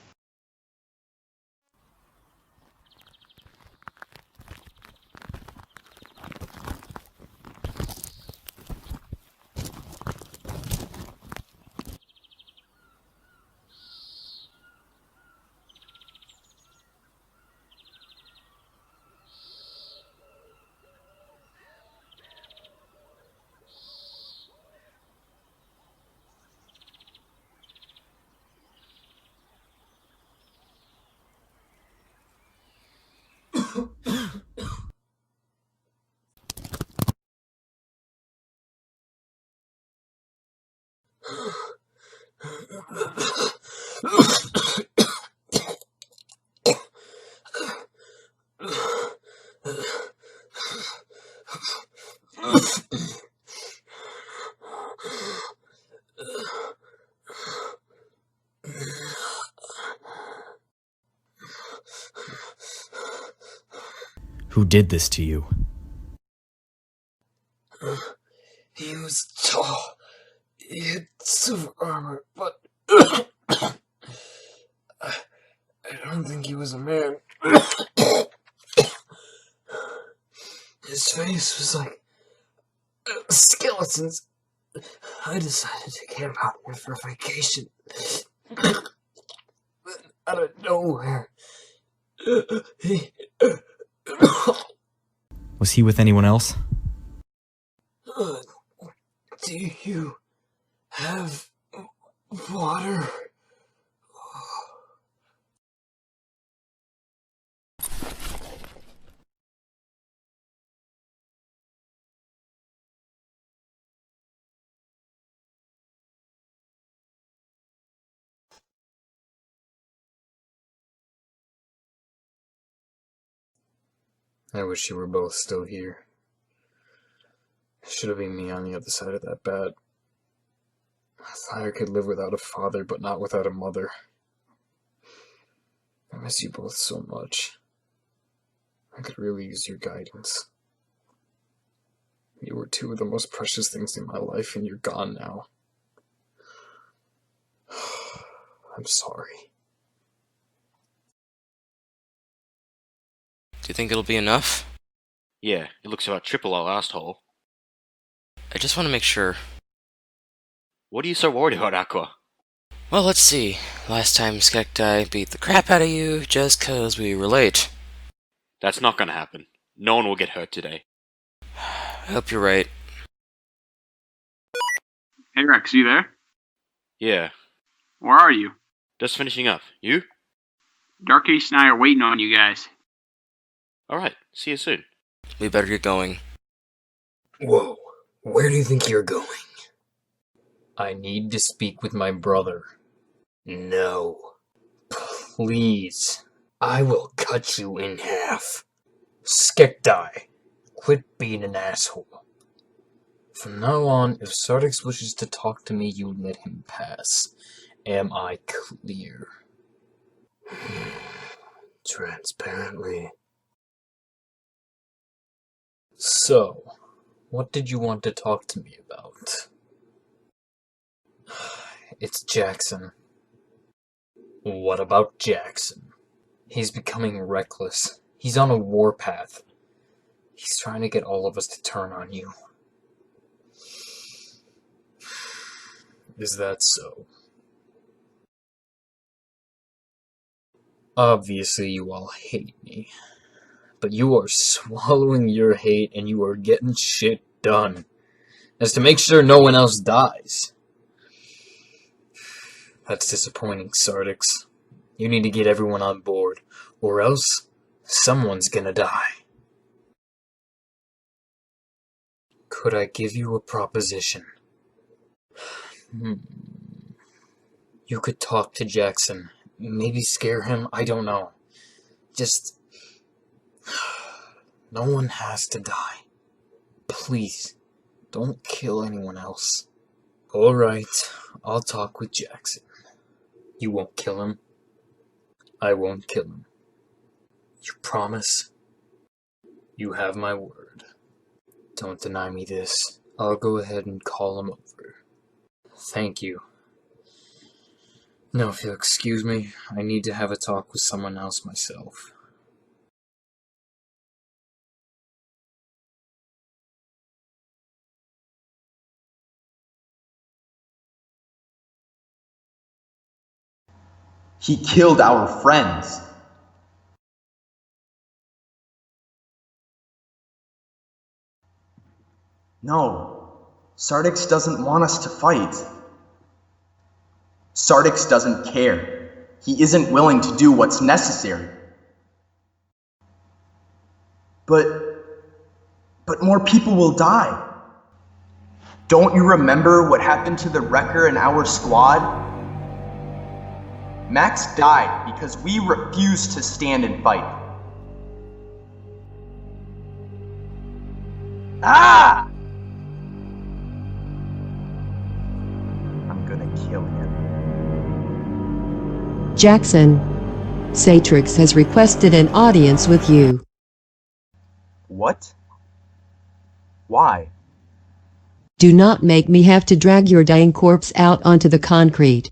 Who did this to you? He was tall. He had silver armor, but I don't think he was a man. His face was like Skeletons. I decided to camp out here for vacation. Out of nowhere. Was he with anyone else? Do you have water? I wish you were both still here. It should have been me on the other side of that bed. I thought I could live without a father, but not without a mother. I miss you both so much. I could really use your guidance. You were two of the most precious things in my life, and you're gone now. I'm sorry. Do you think it'll be enough? Yeah, it looks about triple our last haul. I just want to make sure. What are you so worried about, Aqua? Well, let's see. Last time Skektai beat the crap out of you just 'cause we were late. That's not gonna happen. No one will get hurt today. I hope you're right. Hey Rex, you there? Yeah. Where are you? Just finishing up. You? Dark Ace and I are waiting on you guys. Alright, see you soon. We better get going. Whoa, where do you think you're going? I need to speak with my brother. No. Please. I will cut you in half. Skektai, quit being an asshole. From now on, if Sartix wishes to talk to me, you let him pass. Am I clear? Transparently. So, what did you want to talk to me about? It's Jackson. What about Jackson? He's becoming reckless. He's on a warpath. He's trying to get all of us to turn on you. Is that so? Obviously, you all hate me. But you are swallowing your hate and you are getting shit done. As to make sure no one else dies. That's disappointing, Sartix. You need to get everyone on board, or else someone's gonna die. Could I give you a proposition? You could talk to Jackson. Maybe scare him, I don't know. Just... no one has to die. Please, don't kill anyone else. Alright, I'll talk with Jackson. You won't kill him? I won't kill him. You promise? You have my word. Don't deny me this. I'll go ahead and call him over. Thank you. Now, if you'll excuse me, I need to have a talk with someone else myself. He killed our friends. No, Sartix doesn't want us to fight. Sartix doesn't care. He isn't willing to do what's necessary. But more people will die. Don't you remember what happened to the Wrecker and our squad? Max died because we refused to stand and fight. Ah! I'm gonna kill him. Jackson, Sartix has requested an audience with you. What? Why? Do not make me have to drag your dying corpse out onto the concrete.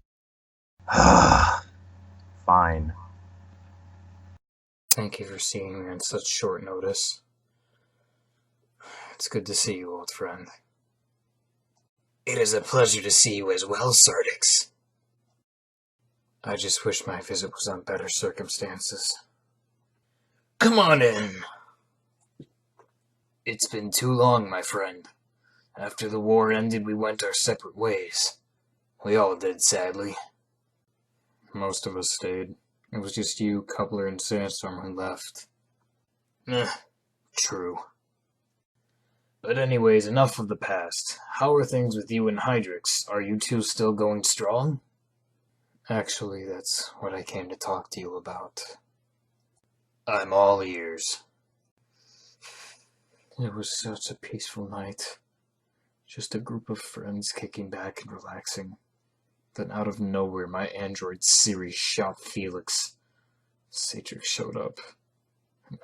Fine. Thank you for seeing me on such short notice. It's good to see you, old friend. It is a pleasure to see you as well, Sartix. I just wish my visit was on better circumstances. Come on in. It's been too long, my friend. After the war ended, we went our separate ways. We all did, sadly. Most of us stayed. It was just you, Coupler, and Sandstorm who left. True. But anyways, enough of the past. How are things with you and Hydrix? Are you two still going strong? Actually, that's what I came to talk to you about. I'm all ears. It was such a peaceful night. Just a group of friends kicking back and relaxing. Then out of nowhere, my android Siri shot Felix. Satrix showed up.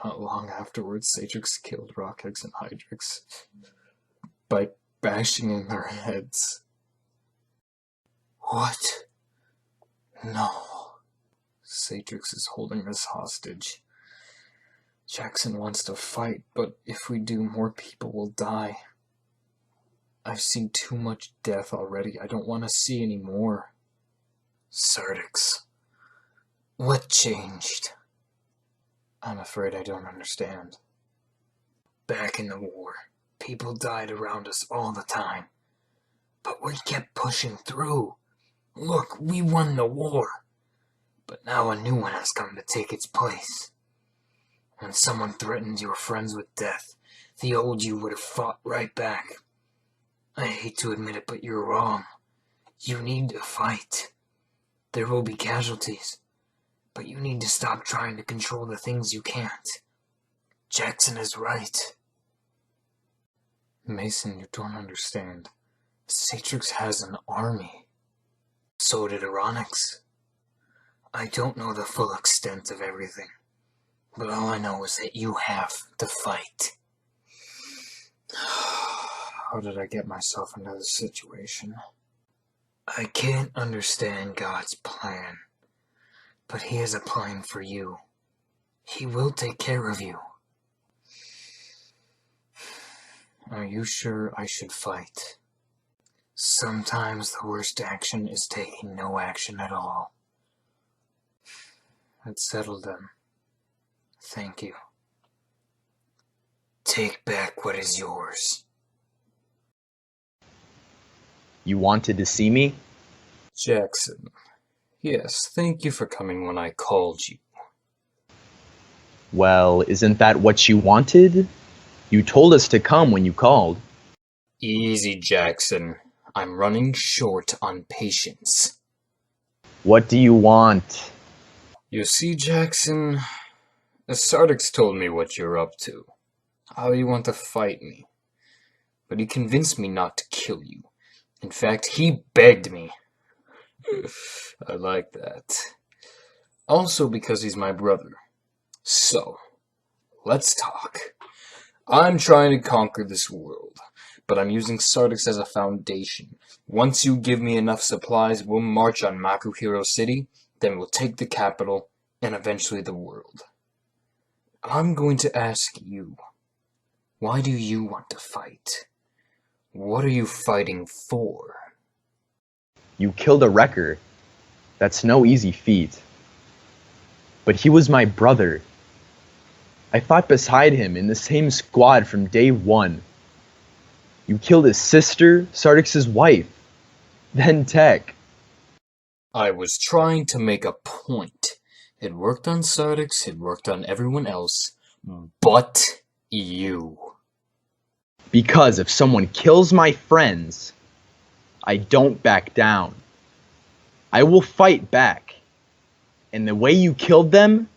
Not long afterwards, Satrix killed Rockex and Hydrix by bashing in their heads. What? No. Satrix is holding us hostage. Jackson wants to fight, but if we do, more people will die. I've seen too much death already. I don't want to see any more. Sartix, what changed? I'm afraid I don't understand. Back in the war, people died around us all the time. But we kept pushing through. Look, we won the war. But now a new one has come to take its place. When someone threatens your friends with death, the old you would have fought right back. I hate to admit it, but you're wrong. You need to fight. There will be casualties, but you need to stop trying to control the things you can't. Jackson is right. Mason, you don't understand. Satrix has an army. So did Aronix. I don't know the full extent of everything, but all I know is that you have to fight. How did I get myself into this situation? I can't understand God's plan, but He has a plan for you. He will take care of you. Are you sure I should fight? Sometimes the worst action is taking no action at all. It's settled then. Thank you. Take back what is yours. You wanted to see me? Jackson. Yes, thank you for coming when I called you. Well, isn't that what you wanted? You told us to come when you called. Easy, Jackson. I'm running short on patience. What do you want? You see, Jackson, Sartix told me what you're up to. How you want to fight me. But he convinced me not to kill you. In fact, he begged me. I like that. Also because he's my brother. So, let's talk. I'm trying to conquer this world, but I'm using Sartix as a foundation. Once you give me enough supplies, we'll march on Makuhiro City, then we'll take the capital, and eventually the world. I'm going to ask you, why do you want to fight? What are you fighting for? You killed a wrecker. That's no easy feat. But he was my brother. I fought beside him in the same squad from day one. You killed his sister, Sartix's wife, then Tech. I was trying to make a point. It worked on Sartix, it worked on everyone else, but you. Because if someone kills my friends, I don't back down. I will fight back. And the way you killed them,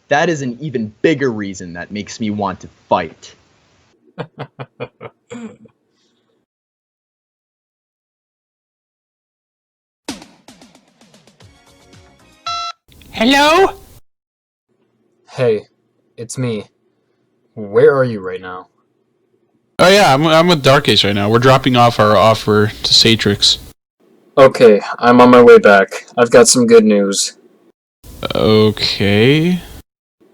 that is an even bigger reason that makes me want to fight. Hello? Hey, it's me. Where are you right now? Oh yeah, I'm with Dark Ace right now. We're dropping off our offer to Satrix. Okay, I'm on my way back. I've got some good news. Okay.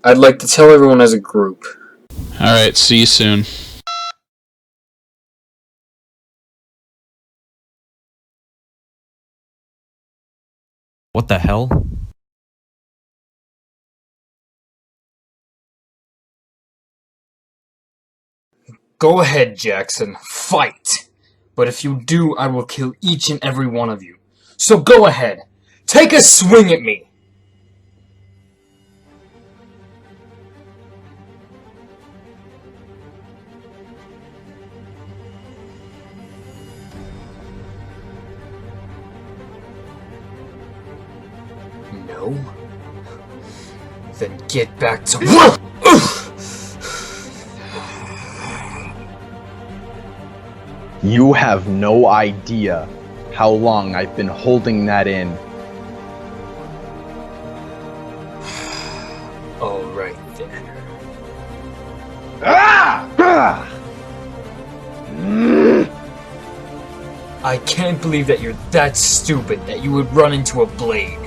I'd like to tell everyone as a group. Alright, see you soon. What the hell? Go ahead, Jackson. Fight! But if you do, I will kill each and every one of you. So go ahead. Take a swing at me! No? Then get back to work! You have no idea how long I've been holding that in. Alright then. I can't believe that you're that stupid that you would run into a blade.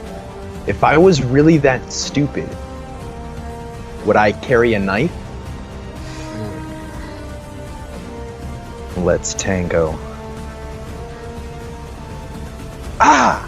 If I was really that stupid, would I carry a knife? Let's tango. Ah!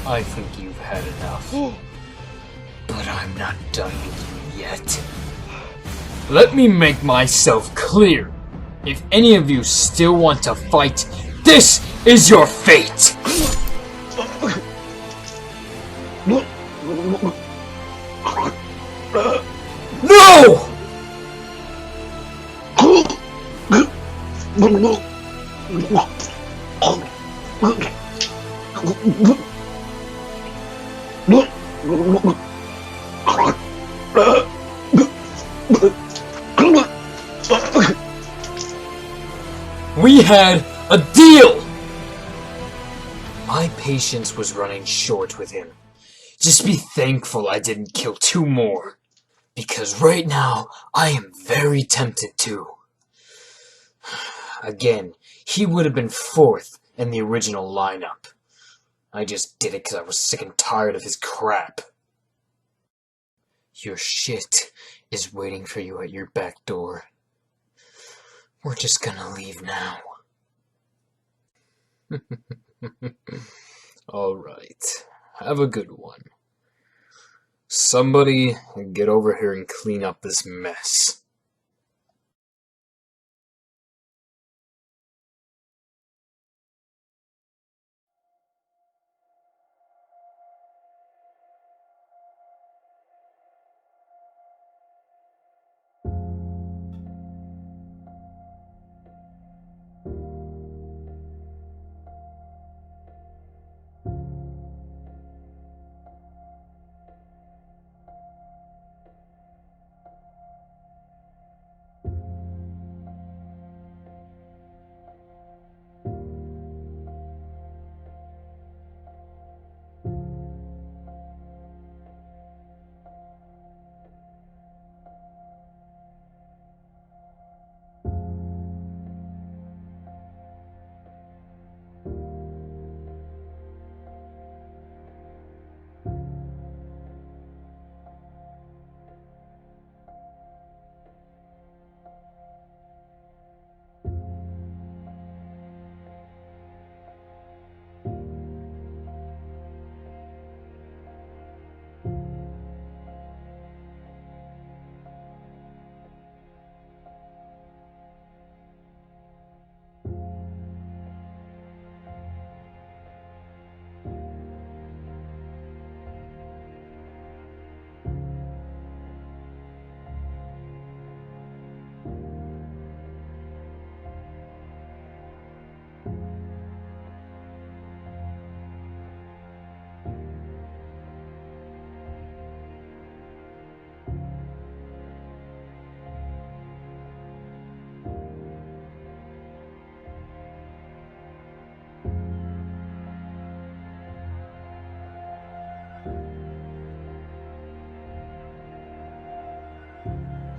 I think you've had enough. But I'm not done with you yet. Let me make myself clear. If any of you still want to fight, this is your fate! No! We had a deal! My patience was running short with him. Just be thankful I didn't kill 2 more. Because right now, I am very tempted to. Again, he would have been 4th in the original lineup. I just did it because I was sick and tired of his crap. Your shit is waiting for you at your back door. We're just gonna leave now. Alright, have a good one. Somebody get over here and clean up this mess.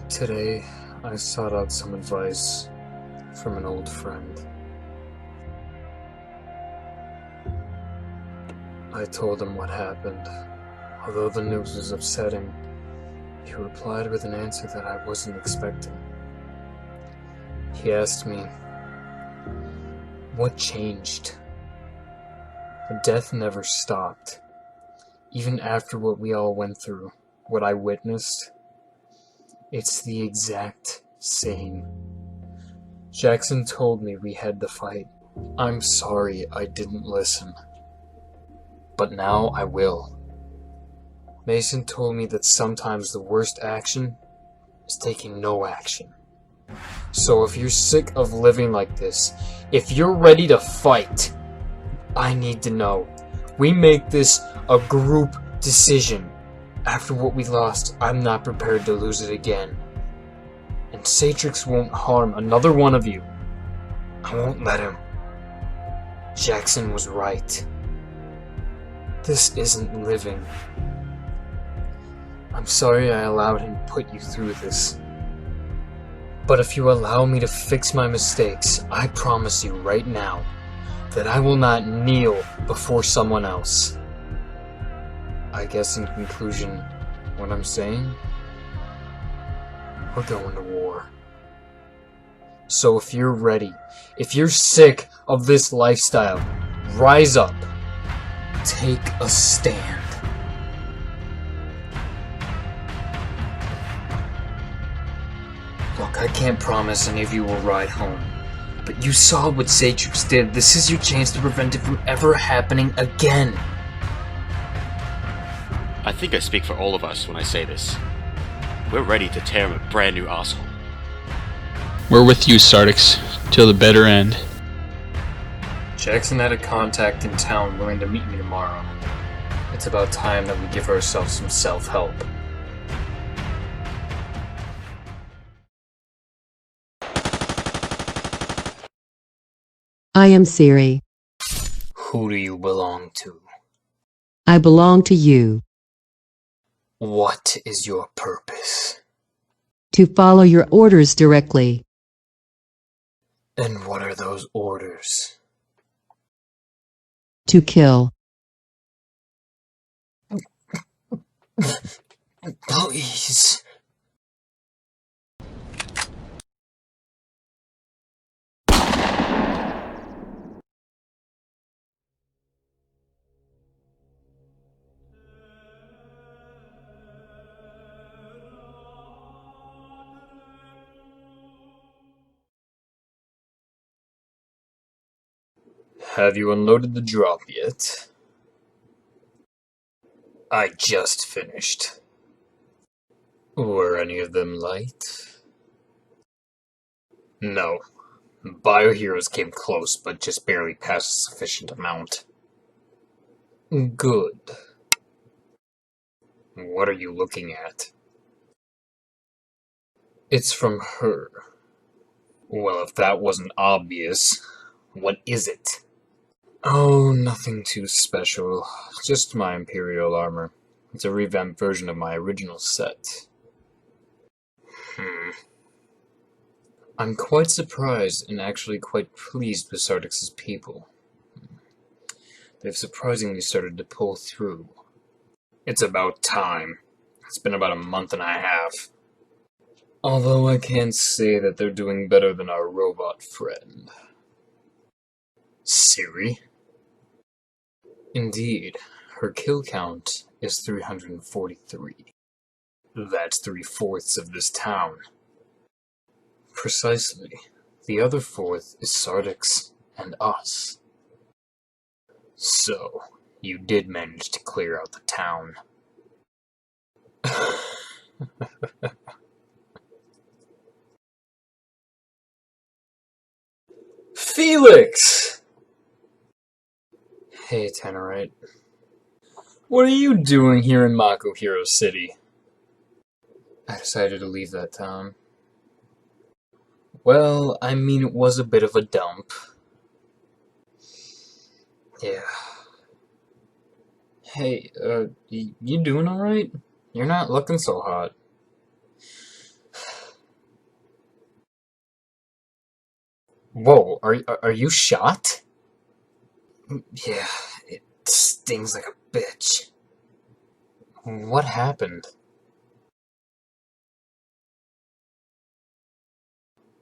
Today, I sought out some advice from an old friend. I told him what happened. Although the news was upsetting, he replied with an answer that I wasn't expecting. He asked me, what changed? The death never stopped. Even after what we all went through, what I witnessed, it's the exact same. Jackson told me we had to fight. I'm sorry I didn't listen. But now I will. Mason told me that sometimes the worst action is taking no action. So if you're sick of living like this, if you're ready to fight, I need to know. We make this a group decision. After what we lost, I'm not prepared to lose it again. And Sartix won't harm another one of you. I won't let him. Jackson was right. This isn't living. I'm sorry I allowed him to put you through this. But if you allow me to fix my mistakes, I promise you right now that I will not kneel before someone else. I guess in conclusion, what I'm saying? We're going to war. So if you're ready, if you're sick of this lifestyle, rise up. Take a stand. Look, I can't promise any of you will ride home. But you saw what Sartix did. This is your chance to prevent it from ever happening again. I think I speak for all of us when I say this. We're ready to tear him a brand new asshole. We're with you, Sartix, till the bitter end. Jackson had a contact in town willing to meet me tomorrow. It's about time that we give ourselves some self-help. I am Siri. Who do you belong to? I belong to you. What is your purpose? To follow your orders directly. And what are those orders? To kill. Please. Have you unloaded the drop yet? I just finished. Were any of them light? No. Bioheroes came close, but just barely passed a sufficient amount. Good. What are you looking at? It's from her. Well, if that wasn't obvious, what is it? Oh, nothing too special. Just my Imperial armor. It's a revamped version of my original set. I'm quite surprised and actually quite pleased with Sartix's people. They've surprisingly started to pull through. It's about time. It's been about a month and a half. Although I can't say that they're doing better than our robot friend. Siri? Indeed, her kill count is 343. That's 3/4 of this town. Precisely. The other fourth is Sartix and us. So, you did manage to clear out the town. Felix! Hey, Tenorite. What are you doing here in Mako Hero City? I decided to leave that town. Well, I mean, it was a bit of a dump. Yeah. Hey, you doing alright? You're not looking so hot. Whoa, are you shot? Yeah, it stings like a bitch. What happened?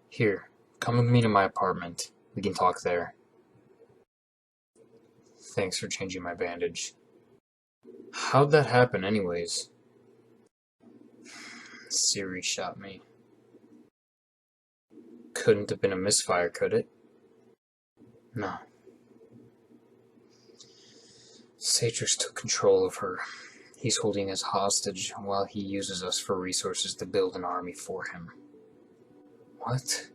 Here, come with me to my apartment. We can talk there. Thanks for changing my bandage. How'd that happen anyways? Siri shot me. Couldn't have been a misfire, could it? No. Sartix took control of her. He's holding us hostage while he uses us for resources to build an army for him. What?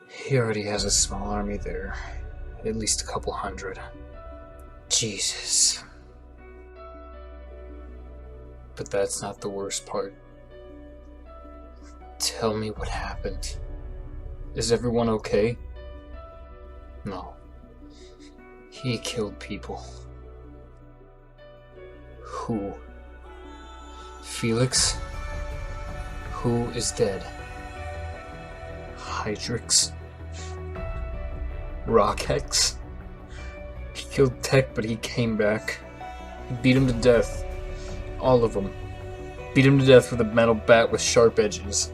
He already has a small army there. At least a couple hundred. Jesus. But that's not the worst part. Tell me what happened. Is everyone okay? No. He killed people. Who? Felix? Who is dead? Hydrix? Rockhex? He killed Tech, but he came back. He beat him to death. All of them. Beat him to death with a metal bat with sharp edges.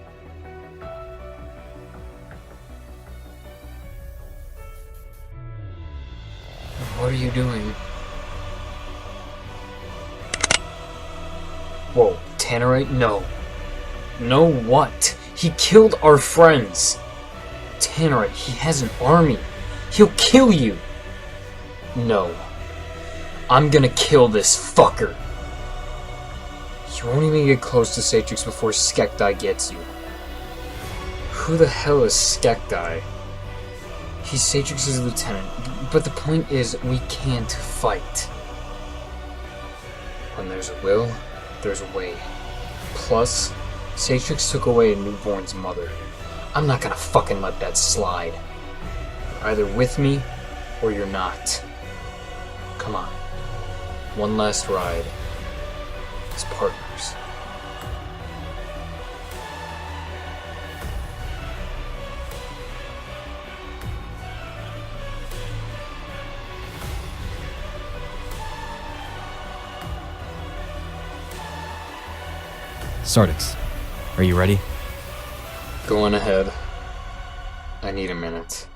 What are you doing? Whoa, Tannerite? No. No what? He killed our friends. Tannerite, he has an army. He'll kill you. No. I'm gonna kill this fucker. You won't even get close to Sartix before Skekdai gets you. Who the hell is Skekdai? He's Sartix's lieutenant, but the point is, we can't fight. When there's a will, there's a way. Plus, Sartix took away a newborn's mother. I'm not gonna fucking let that slide. You're either with me, or you're not. Come on. One last ride. As partners. Sartix, are you ready? Go on ahead. I need a minute.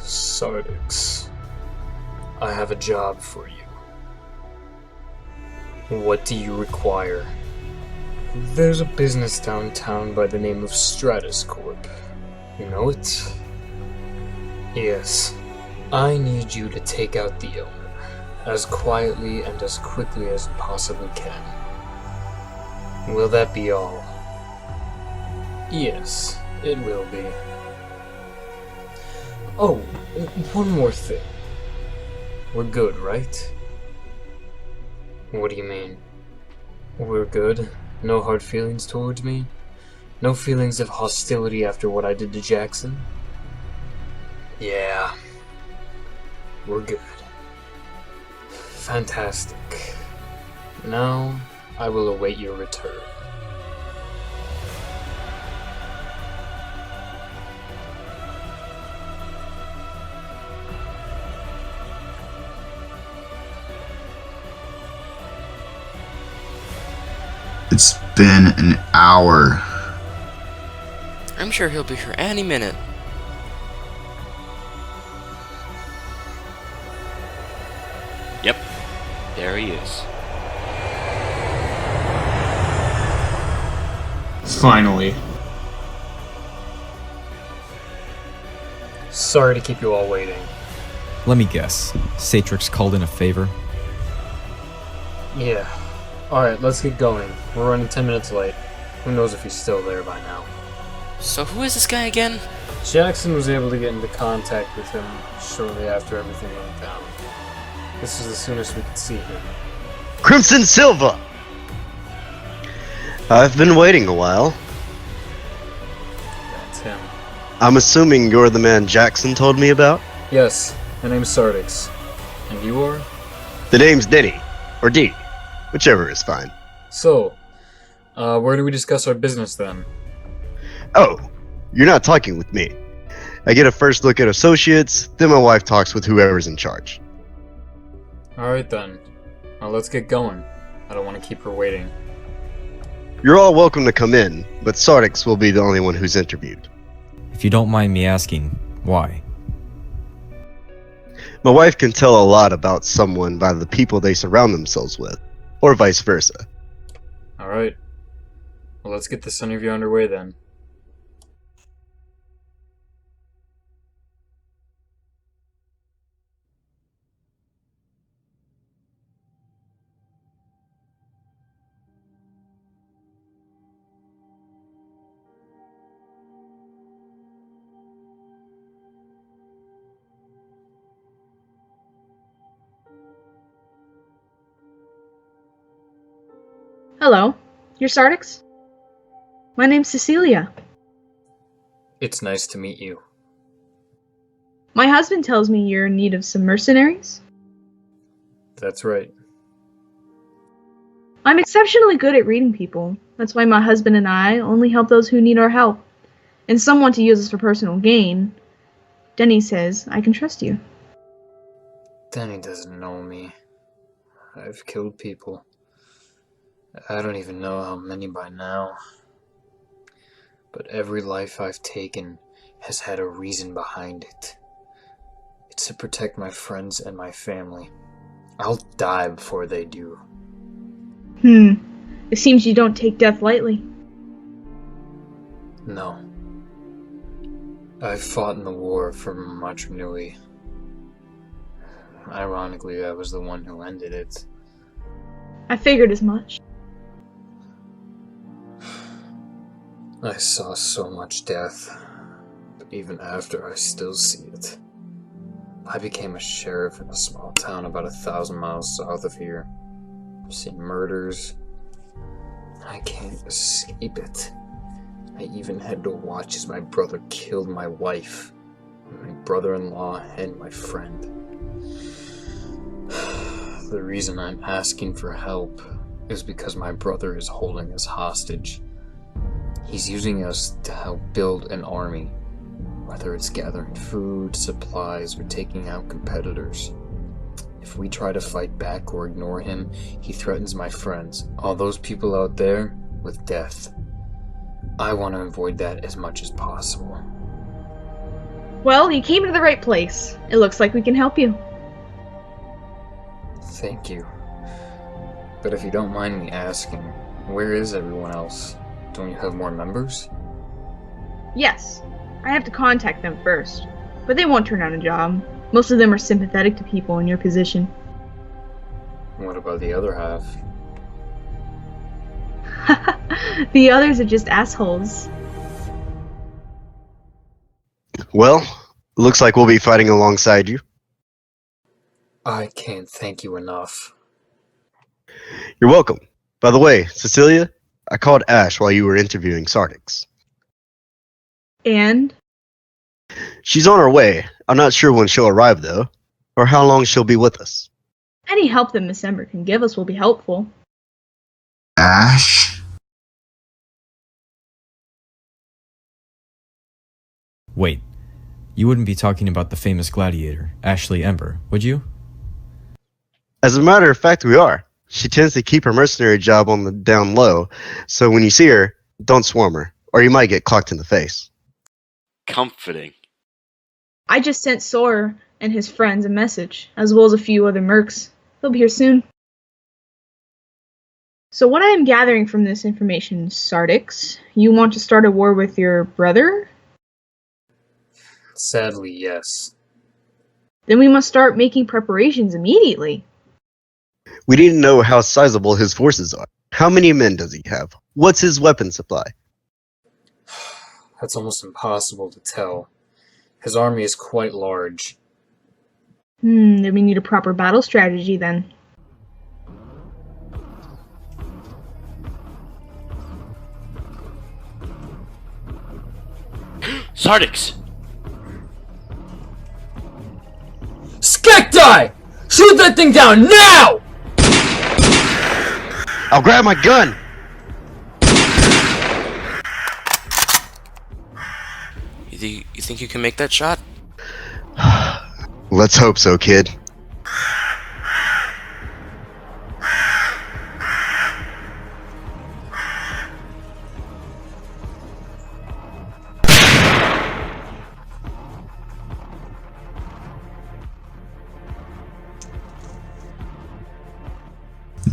Sartix, I have a job for you. What do you require? There's a business downtown by the name of Stratus Corp. You know it? Yes. I need you to take out the owner, as quietly and as quickly as you possibly can. Will that be all? Yes, it will be. Oh, one more thing. We're good, right? What do you mean? We're good? No hard feelings towards me? No feelings of hostility after what I did to Jackson? Yeah. We're good. Fantastic. Now, I will await your return. It's been an hour. I'm sure he'll be here any minute. Yep, there he is. Finally. Sorry to keep you all waiting. Let me guess. Sartix called in a favor? Yeah. Alright, let's get going. We're running 10 minutes late. Who knows if he's still there by now. So who is this guy again? Jackson was able to get into contact with him shortly after everything went down. This is the soonest we could see him. Crimson Silva! I've been waiting a while. That's him. I'm assuming you're the man Jackson told me about? Yes, my name's Sartix. And you are? The name's Denny. Or D. Whichever is fine. So, where do we discuss our business then? Oh, you're not talking with me. I get a first look at associates, then my wife talks with whoever's in charge. Alright then. Now let's get going. I don't want to keep her waiting. You're all welcome to come in, but Sartix will be the only one who's interviewed. If you don't mind me asking, why? My wife can tell a lot about someone by the people they surround themselves with, or vice versa. Alright. Well, let's get this interview underway then. Hello, you're Sartix? My name's Cecilia. It's nice to meet you. My husband tells me you're in need of some mercenaries. That's right. I'm exceptionally good at reading people. That's why my husband and I only help those who need our help. And some want to use us for personal gain. Denny says I can trust you. Denny doesn't know me. I've killed people. I don't even know how many by now. But every life I've taken has had a reason behind it. It's to protect my friends and my family. I'll die before they do. It seems you don't take death lightly. No. I fought in the war for Maternui. Ironically, I was the one who ended it. I figured as much. I saw so much death, but even after I still see it. I became a sheriff in a small town about 1,000 miles south of here. I've seen murders. I can't escape it. I even had to watch as my brother killed my wife, my brother-in-law, and my friend. The reason I'm asking for help is because my brother is holding us hostage. He's using us to help build an army, whether it's gathering food, supplies, or taking out competitors. If we try to fight back or ignore him, he threatens my friends, all those people out there, with death. I want to avoid that as much as possible. Well, you came to the right place. It looks like we can help you. Thank you. But if you don't mind me asking, where is everyone else? Don't you have more members? Yes, I have to contact them first, but they won't turn down a job. Most of them are sympathetic to people in your position. What about the other half? The others are just assholes. Well, looks like we'll be fighting alongside you. I can't thank you enough. You're welcome. By the way, Cecilia, I called Ash while you were interviewing Sartix. And? She's on her way. I'm not sure when she'll arrive, though, or how long she'll be with us. Any help that Miss Ember can give us will be helpful. Ash? Wait, you wouldn't be talking about the famous gladiator, Ashley Ember, would you? As a matter of fact, we are. She tends to keep her mercenary job on the down low, so when you see her, don't swarm her, or you might get clocked in the face. Comforting. I just sent Sora and his friends a message, as well as a few other mercs. They'll be here soon. So what I am gathering from this information, Sartix, you want to start a war with your brother? Sadly, yes. Then we must start making preparations immediately. We need to know how sizable his forces are. How many men does he have? What's his weapon supply? That's almost impossible to tell. His army is quite large. Then we need a proper battle strategy then. Sartix! Skektai! Shoot that thing down now! I'll grab my gun! You think you can make that shot? Let's hope so, kid.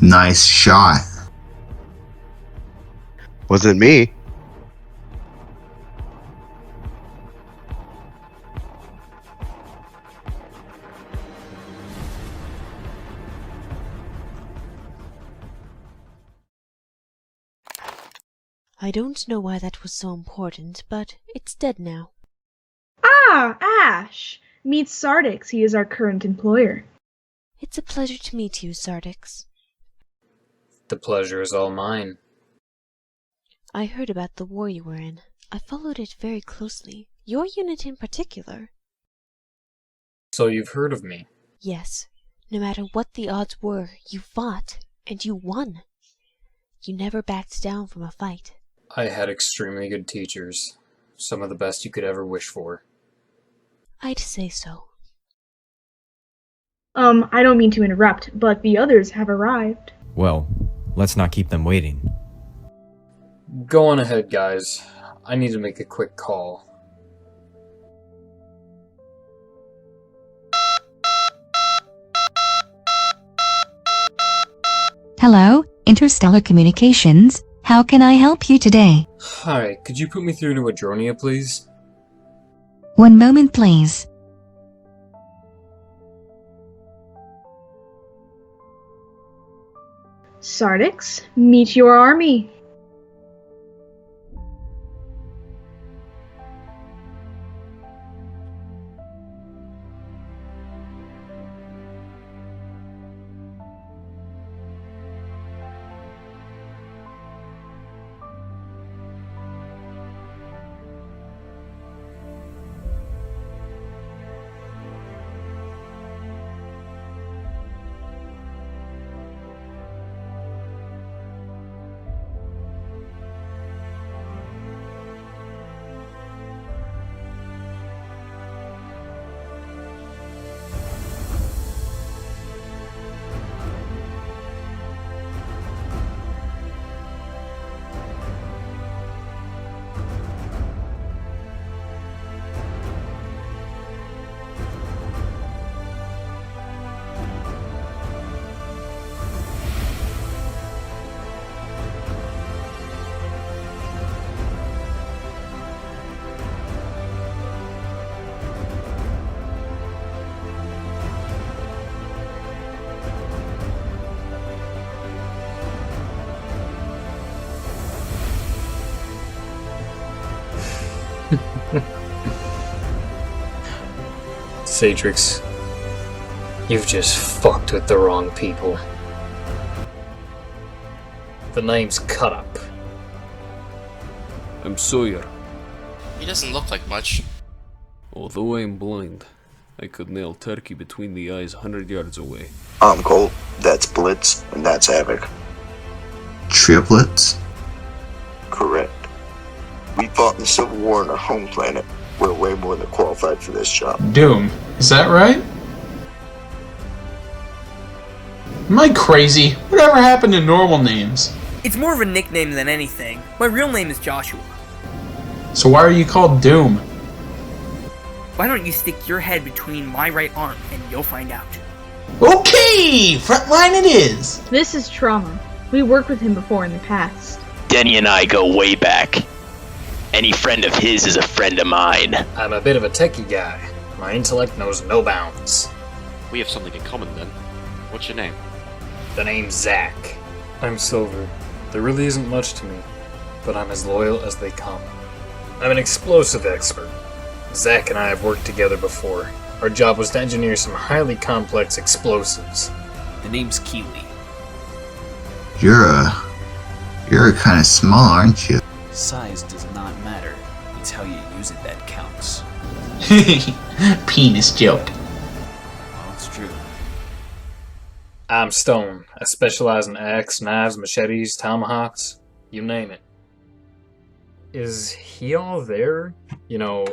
Nice shot. Wasn't me. I don't know why that was so important, but it's dead now. Ah, Ash! Meet Sartix. He is our current employer. It's a pleasure to meet you, Sartix. The pleasure is all mine. I heard about the war you were in. I followed it very closely. Your unit in particular. So you've heard of me? Yes. No matter what the odds were, you fought, and you won. You never backed down from a fight. I had extremely good teachers. Some of the best you could ever wish for. I'd say so. I don't mean to interrupt, but the others have arrived. Well, let's not keep them waiting. Go on ahead, guys. I need to make a quick call. Hello, Interstellar Communications. How can I help you today? Hi, could you put me through to Adronia, please? One moment, please. Sartix, meet your army. Sartix, you've just fucked with the wrong people. The name's Cut Up. I'm Sawyer. He doesn't look like much. Although I'm blind, I could nail Turkey between the eyes 100 yards away. I'm Colt, that's Blitz, and that's Havoc. Triplets? Correct. We fought in the Civil War on our home planet. We're way more than qualified for this job. Doom, is that right? Am I crazy? Whatever happened to normal names? It's more of a nickname than anything. My real name is Joshua. So why are you called Doom? Why don't you stick your head between my right arm and you'll find out. Okay, frontline it is. This is Trauma. We worked with him before in the past. Denny and I go way back. Any friend of his is a friend of mine. I'm a bit of a techie guy. My intellect knows no bounds. We have something in common then. What's your name? The name's Zach. I'm Silver. There really isn't much to me, but I'm as loyal as they come. I'm an explosive expert. Zach and I have worked together before. Our job was to engineer some highly complex explosives. The name's Keeley. You're kind of small, aren't you? Size does not matter. It's how you use it that counts. Penis joke. Well, it's true. I'm Stone. I specialize in axe, knives, machetes, tomahawks, you name it. Is he all there? You know,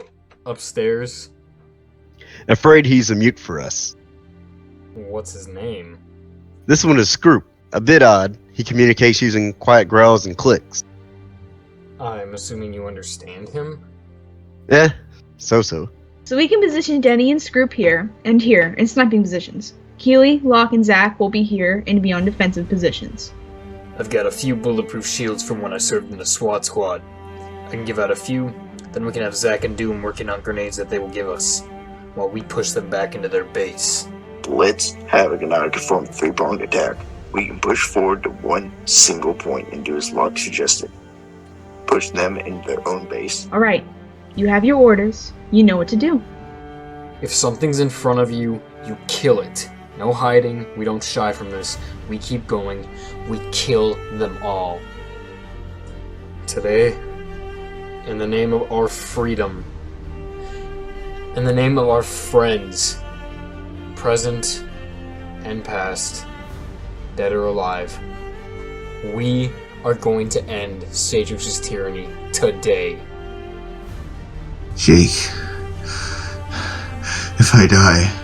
upstairs? Afraid he's a mute for us. What's his name? This one is Scroop. A bit odd. He communicates using quiet growls and clicks. I'm assuming you understand him? Eh, so. So we can position Denny and Scroop here, and here, in sniping positions. Keely, Locke, and Zack will be here and be on defensive positions. I've got a few bulletproof shields from when I served in the SWAT squad. I can give out a few, then we can have Zack and Doom working on grenades that they will give us, while we push them back into their base. Blitz, Havoc, and I can form a three-pronged attack. We can push forward to one single point and do as Locke suggested. Push them into their own base. Alright, you have your orders. You know what to do. If something's in front of you, you kill it. No hiding, we don't shy from this. We keep going. We kill them all. Today, in the name of our freedom, in the name of our friends, present and past, dead or alive, we are going to end Sartix's tyranny today. Jake, if I die,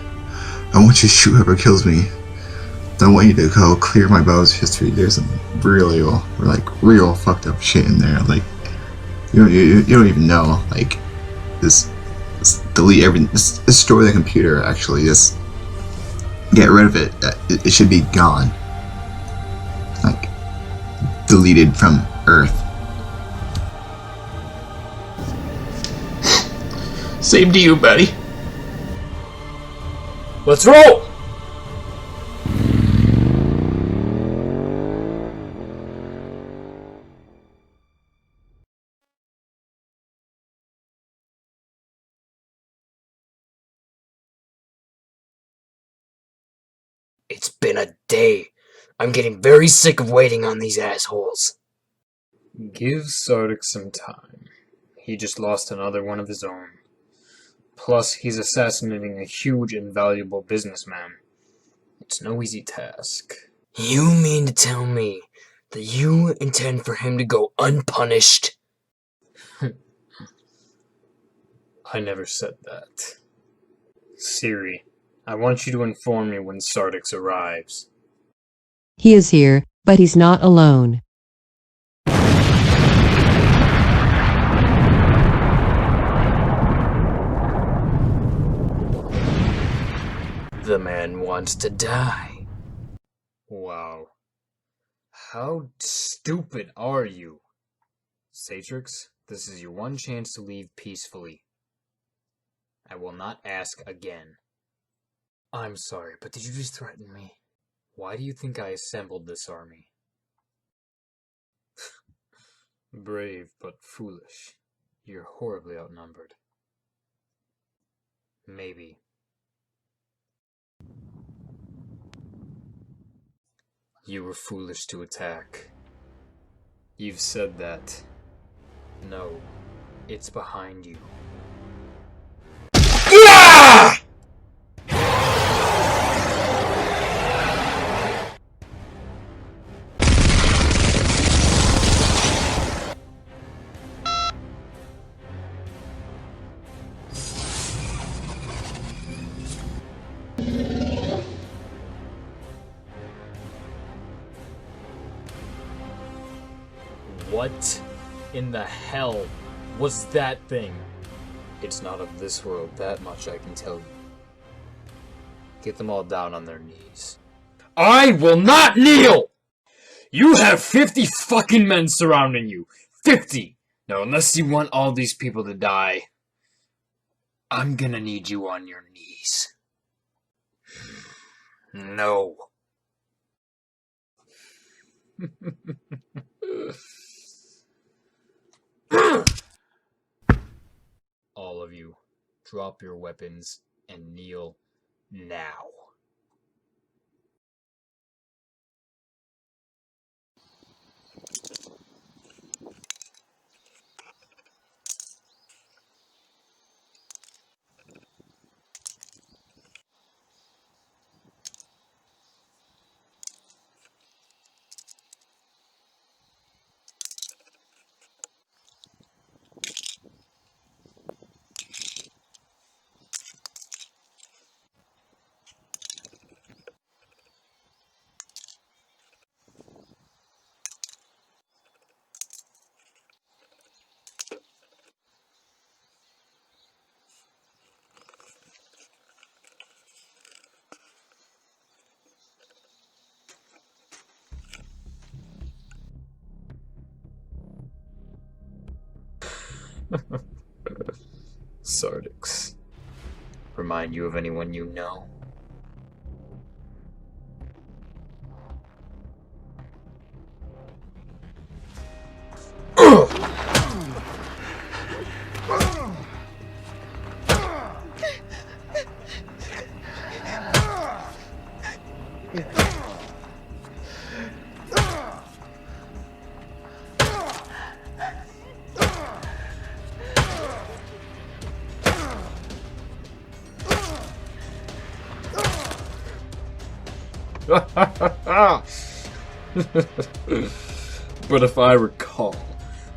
I want you to shoot whoever kills me. I want you to go clear my browser history. There's some real fucked up shit in there. Like, you don't even know. Like, just delete everything. Just destroy the computer. Actually, just get rid of it. It should be gone. Like, deleted from Earth. Same to you, buddy. Let's roll! It's been a day. I'm getting very sick of waiting on these assholes. Give Sartix some time. He just lost another one of his own. Plus, he's assassinating a huge and valuable businessman. It's no easy task. You mean to tell me that you intend for him to go unpunished? I never said that. Siri, I want you to inform me when Sartix arrives. He is here, but he's not alone. The man wants to die. Wow. How stupid are you? Sartix, this is your one chance to leave peacefully. I will not ask again. I'm sorry, but did you just threaten me? Why do you think I assembled this army? Brave, but foolish. You're horribly outnumbered. Maybe. You were foolish to attack. You've said that. No, it's behind you. What in the hell was that thing? It's not of this world, that much I can tell you. Get them all down on their knees. I will not kneel! You have 50 fucking men surrounding you. 50! Now, unless you want all these people to die, I'm gonna need you on your knees. No. All of you, drop your weapons and kneel now. Sartix. Remind you of anyone you know? But if I recall,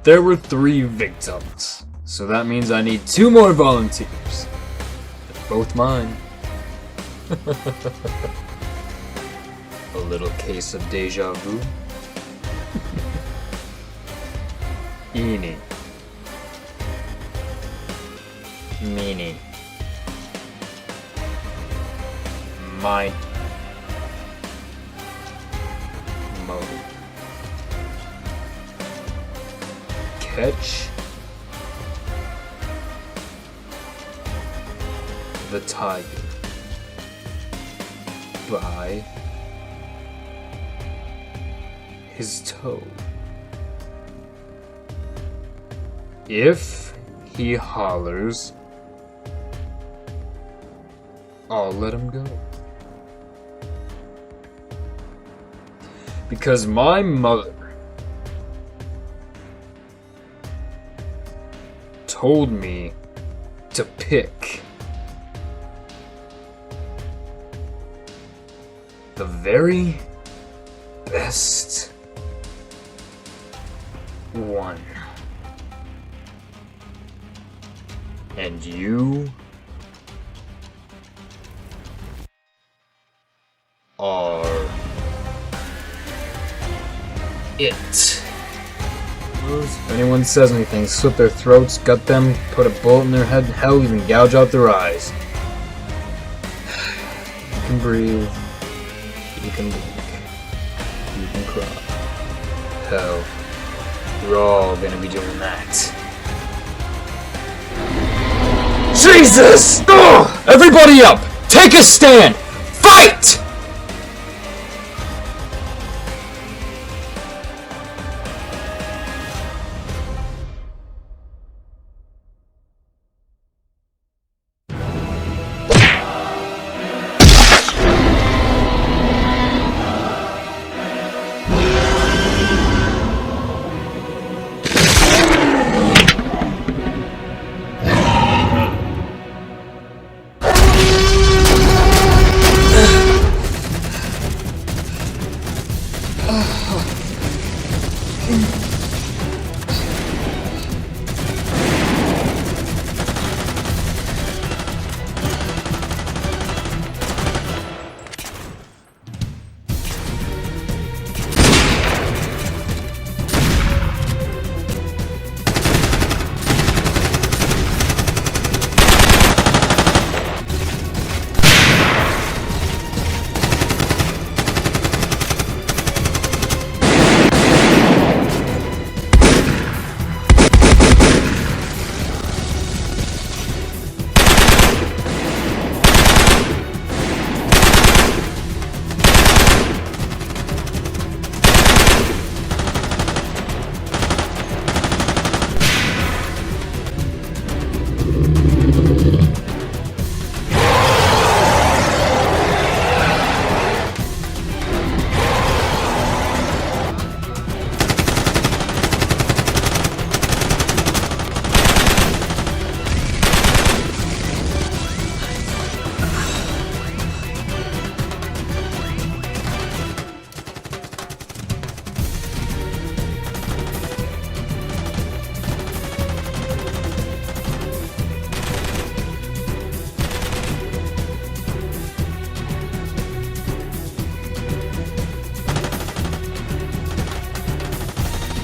there were 3 victims, so that means I need 2 more volunteers. They're both mine. A little case of deja vu. Eeny. Meeny. Mine. Mo. Catch the tiger by his toe. If he hollers, I'll let him go. Because my mother told me to pick the very best one. And you are it. If anyone says anything, slit their throats, gut them, put a bullet in their head, hell, even gouge out their eyes. You can breathe. You can blink. You can cry. Hell, we're all gonna be doing that. Jesus! Ugh! Everybody up! Take a stand! Fight!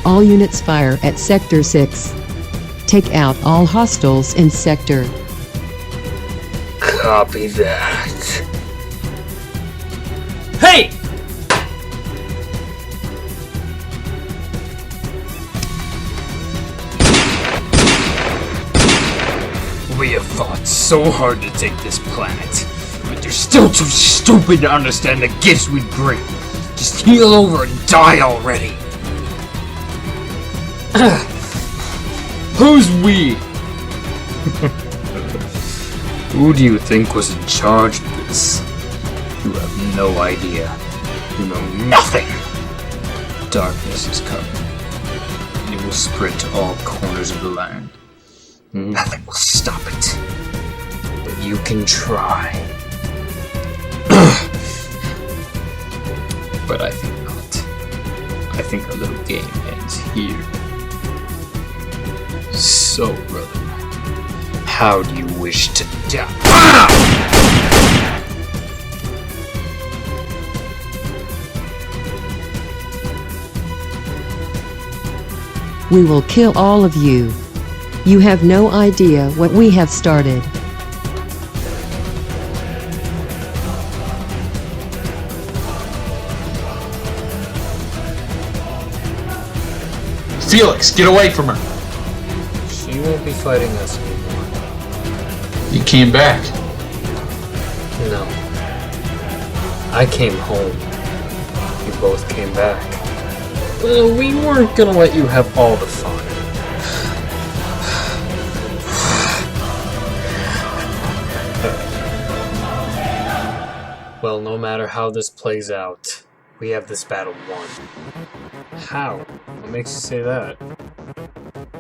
All units fire at Sector 6. Take out all hostiles in Sector. Copy that. Hey! We have fought so hard to take this planet, but you're still too stupid to understand the gifts we bring. Just heal over and die already. Who's we? Who do you think was in charge of this? You have no idea. You know nothing. Darkness is coming. It will spread to all corners of the land. Nothing will stop it. But you can try. But I think not. I think our little game ends here. So, brother, how do you wish to die? We will kill all of you. You have no idea what we have started. Felix, get away from her! She won't be fighting us anymore. You came back. No. I came home. You both came back. Well, we weren't gonna let you have all the fun. Well, no matter how this plays out, we have this battle won. How? What makes you say that?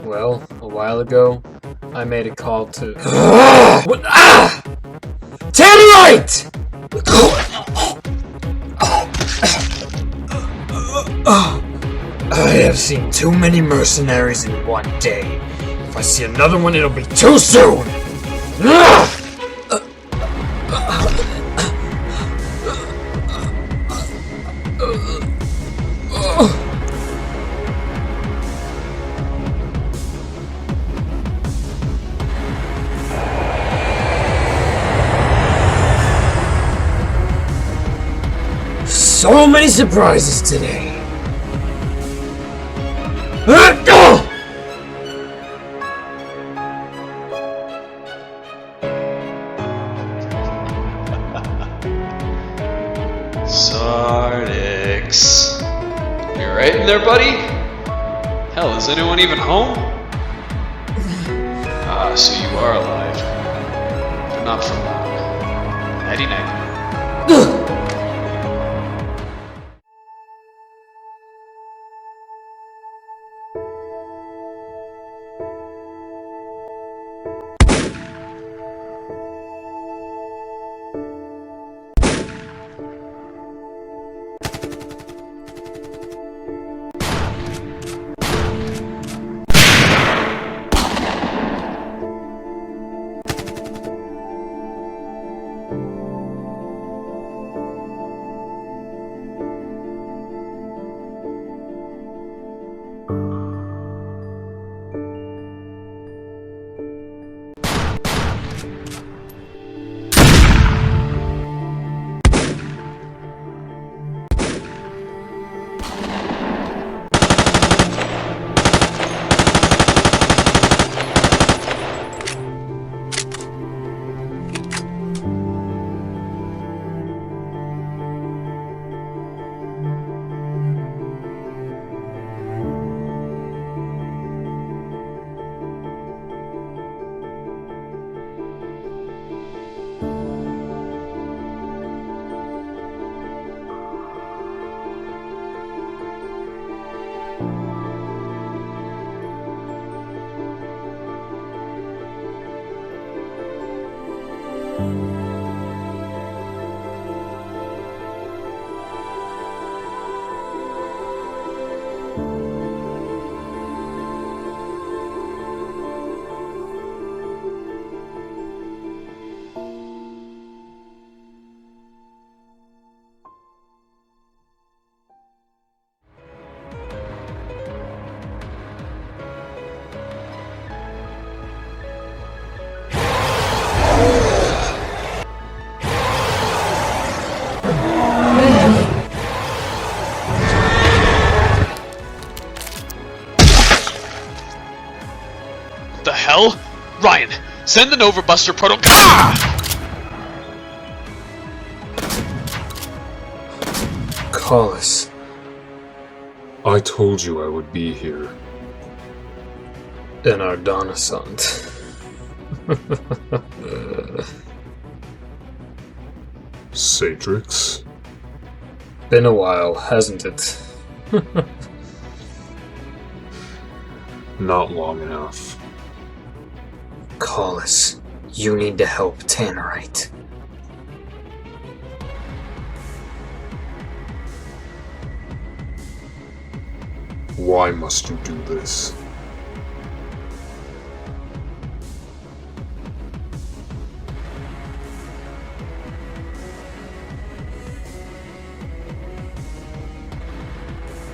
Well, a while ago, I made a call to... What? Ah! Tannerite! I have seen too many mercenaries in one day. If I see another one, it'll be too soon! So many surprises today! Sartix. You right in there, buddy? Hell, is anyone even home? Ah, so you are alive. But not for long. Nighty-night. The hell? Ryan, Send the Nova Buster Proto. Collis. I told you I would be here. In our Donasant. Sartix? Been a while, hasn't it? Not long enough. Collis, you need to help Tannerite. Why must you do this?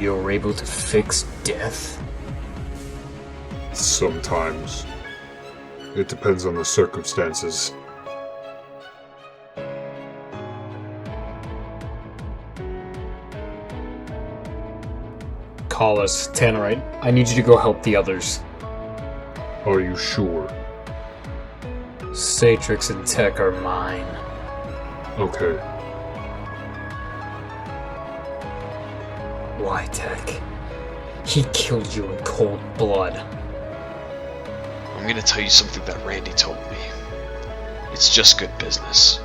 You're able to fix death? Sometimes. It depends on the circumstances. Collis, Tannerite, I need you to go help the others. Are you sure? Sartix and Tech are mine. Okay. Why, Tech? He killed you in cold blood. I'm gonna tell you something that Randy told me. It's just good business.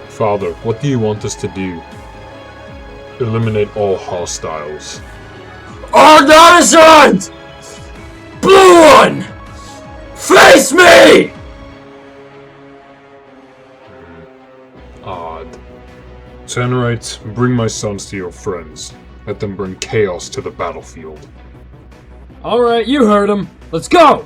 Father, what do you want us to do? Eliminate all hostiles. Argonisant! Blue one! Face me! Odd. Tannerite, bring my sons to your friends. Let them bring chaos to the battlefield. Alright, you heard him. Let's go!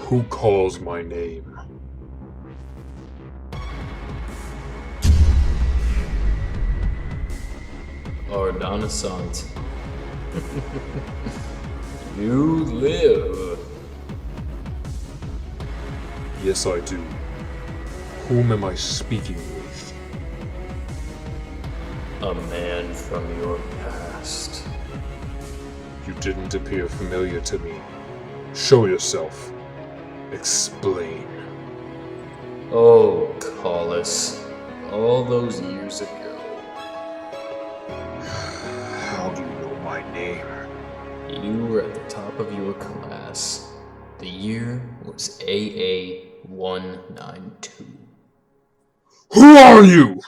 Who calls my name? Argonisant. You live. Yes, I do. Whom am I speaking with? A man from your past. You didn't appear familiar to me. Show yourself. Explain. Oh, Collis. All those years ago. How do you know my name? You were at the top of your class. The year was AA192. Who are you?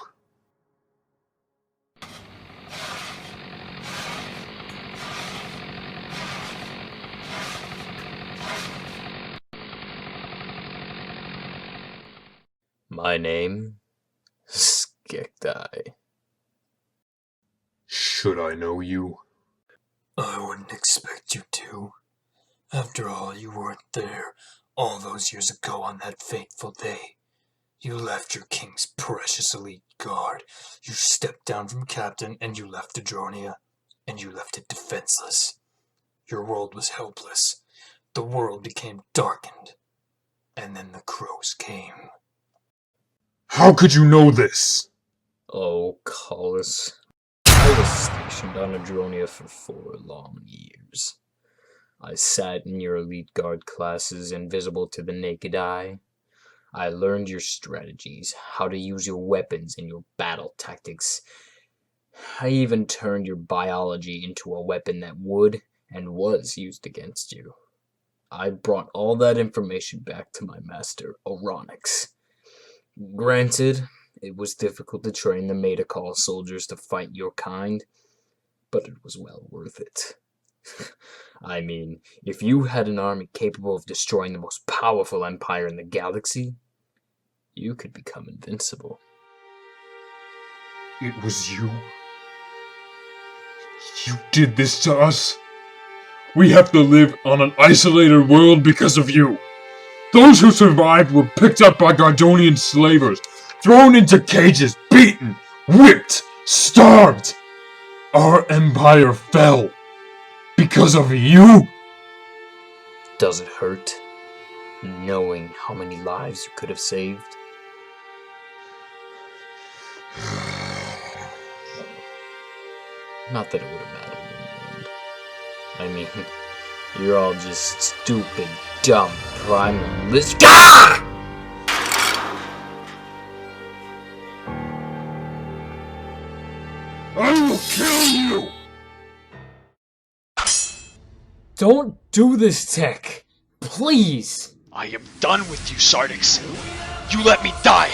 My name? Skektai. Should I know you? I wouldn't expect you to. After all, you weren't there all those years ago on that fateful day. You left your king's precious elite guard. You stepped down from captain and you left Adronia. And you left it defenseless. Your world was helpless. The world became darkened. And then the crows came. How could you know this? Oh, Collis. I was stationed on Adronia for 4 long years. I sat in your elite guard classes invisible to the naked eye. I learned your strategies, how to use your weapons and your battle tactics. I even turned your biology into a weapon that would and was used against you. I brought all that information back to my master, Oronix. Granted, it was difficult to train the Metacall soldiers to fight your kind, but it was well worth it. I mean, if you had an army capable of destroying the most powerful empire in the galaxy, you could become invincible. It was you? You did this to us? We have to live on an isolated world because of you. Those who survived were picked up by Gardonian slavers, thrown into cages, beaten, whipped, starved. Our empire fell. Because of you? Does it hurt, knowing how many lives you could have saved? Not that it would have mattered in the end. I mean, you're all just stupid, dumb, primalist. Ah! I will kill you! Don't do this, Tech. Please! I am done with you, Sartix. You let me die!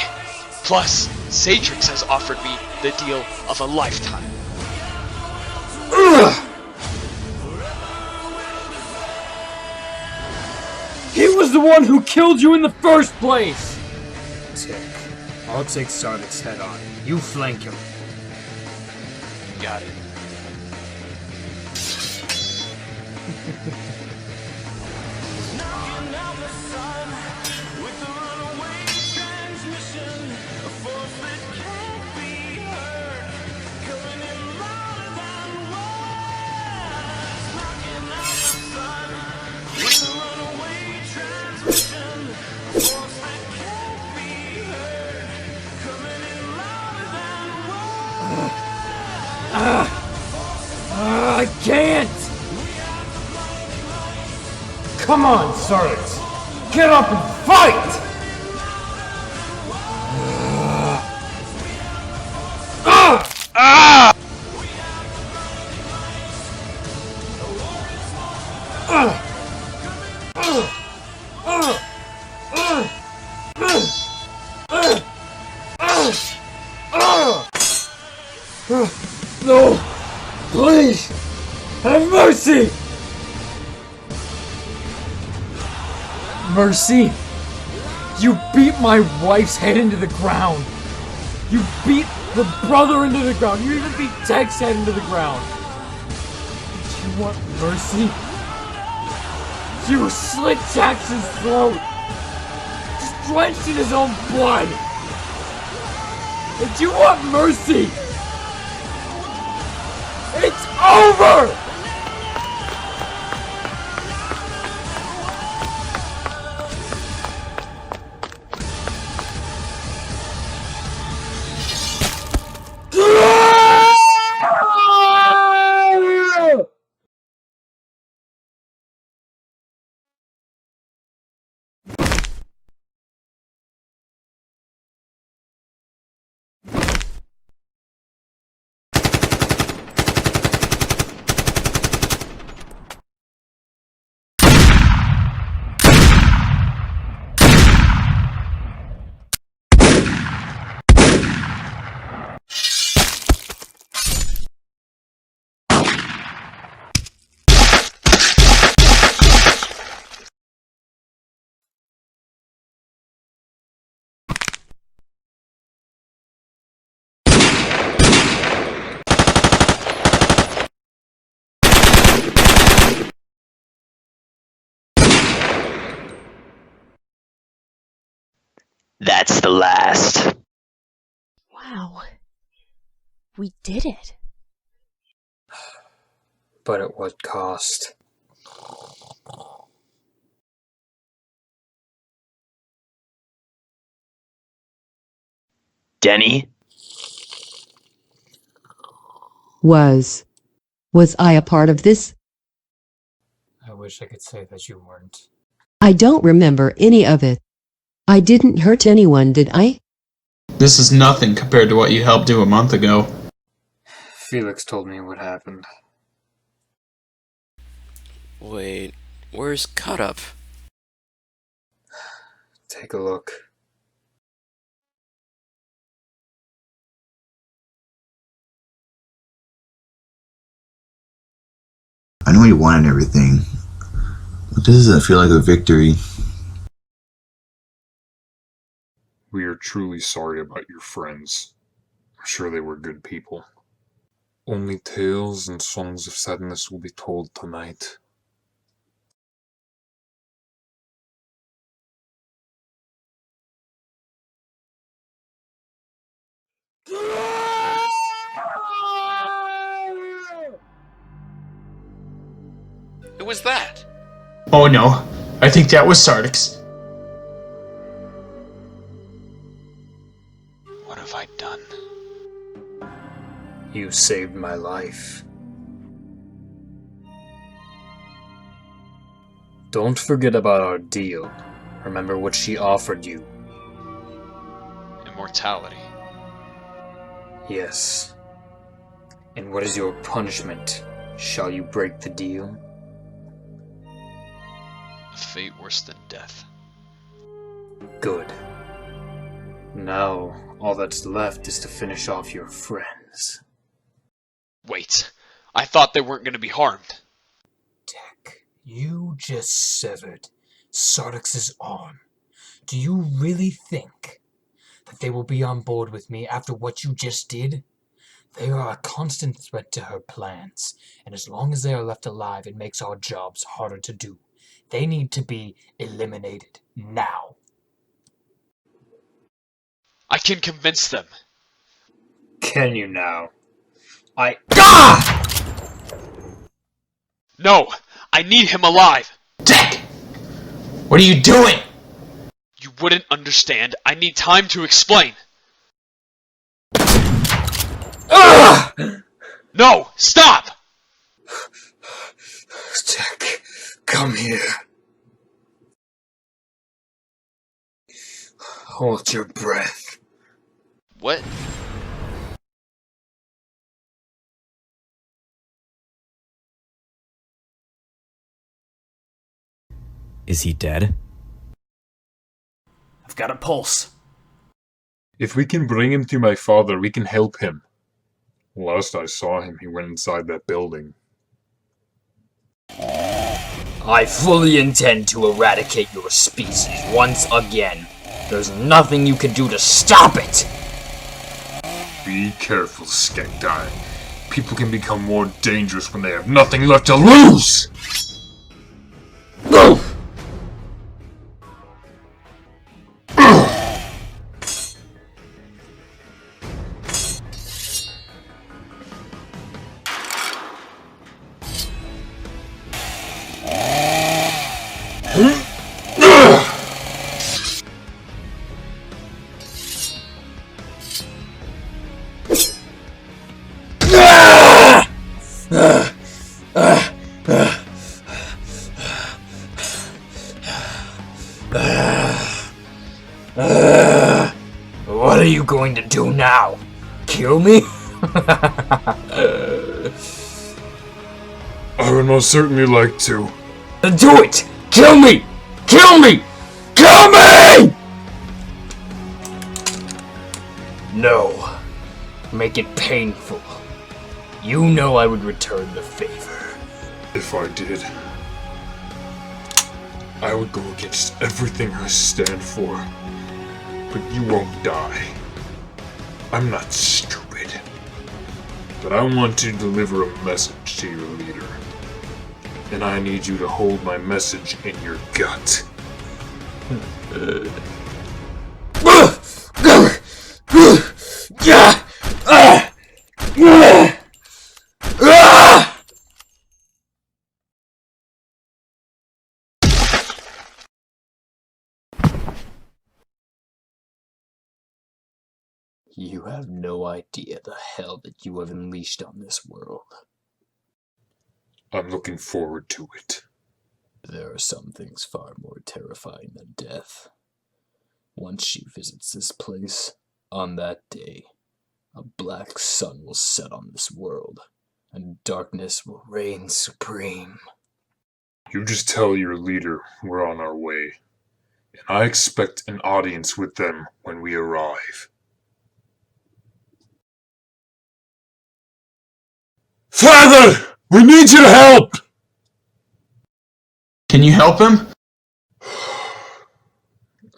Plus, Sartix has offered me the deal of a lifetime. Ugh! He was the one who killed you in the first place! Tech, I'll take Sartix head on. You flank him. Got it. I can't! Come on, Sartix! Get up and fight! No! Please! Have mercy! Mercy? You beat my wife's head into the ground! You beat the brother into the ground! You even beat Tech's head into the ground! Do you want mercy? You slit Jackson's throat! Just drenched in his own blood! And you want mercy? It's over! That's the last. Wow. We did it. But at what cost? Denny? Was I a part of this? I wish I could say that you weren't. I don't remember any of it. I didn't hurt anyone, did I? This is nothing compared to what you helped do a month ago. Felix told me what happened. Wait, where's Cut Up? Take a look. I know you wanted everything, but this doesn't feel like a victory. We are truly sorry about your friends. I'm sure they were good people. Only tales and songs of sadness will be told tonight. Who was that? Oh no, I think that was Sartix. What have I done? You saved my life. Don't forget about our deal. Remember what she offered you. Immortality. Yes. And what is your punishment? Shall you break the deal? A fate worse than death. Good. Now, all that's left is to finish off your friends. Wait, I thought they weren't going to be harmed. You just severed Sartix's arm. Do you really think that they will be on board with me after what you just did? They are a constant threat to her plans, and as long as they are left alive, it makes our jobs harder to do. They need to be eliminated now. I can convince them. Can you now? No! I need him alive! Jack! What are you doing? You wouldn't understand. I need time to explain. No! Stop! Jack, come here. Hold your breath. What? Is he dead? I've got a pulse. If we can bring him to my father, we can help him. Last I saw him, he went inside that building. I fully intend to eradicate your species once again. There's nothing you can do to stop it! Be careful, Skektai. People can become more dangerous when they have nothing left to lose! What are you going to do now? Kill me? I would most certainly like to. Then do it! Kill me! Kill me! Kill me! No. Make it painful. You know I would return the favor. If I did, I would go against everything I stand for. But you won't die. I'm not stupid. But I want to deliver a message to your leader. And I need you to hold my message in your gut. You have no idea the hell that you have unleashed on this world. I'm looking forward to it. There are some things far more terrifying than death. Once she visits this place, on that day, a black sun will set on this world, and darkness will reign supreme. You just tell your leader we're on our way. And I expect an audience with them when we arrive. Father! We need your help! Can you help him?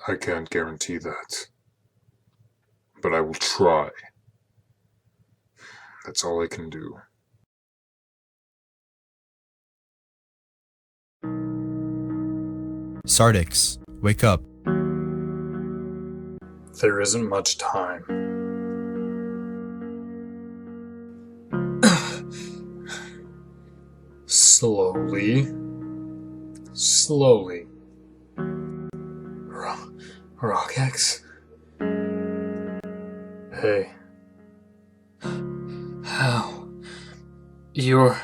I can't guarantee that. But I will try. That's all I can do. Sartix, wake up. There isn't much time. Slowly. Slowly. Rockex? Hey. How? You're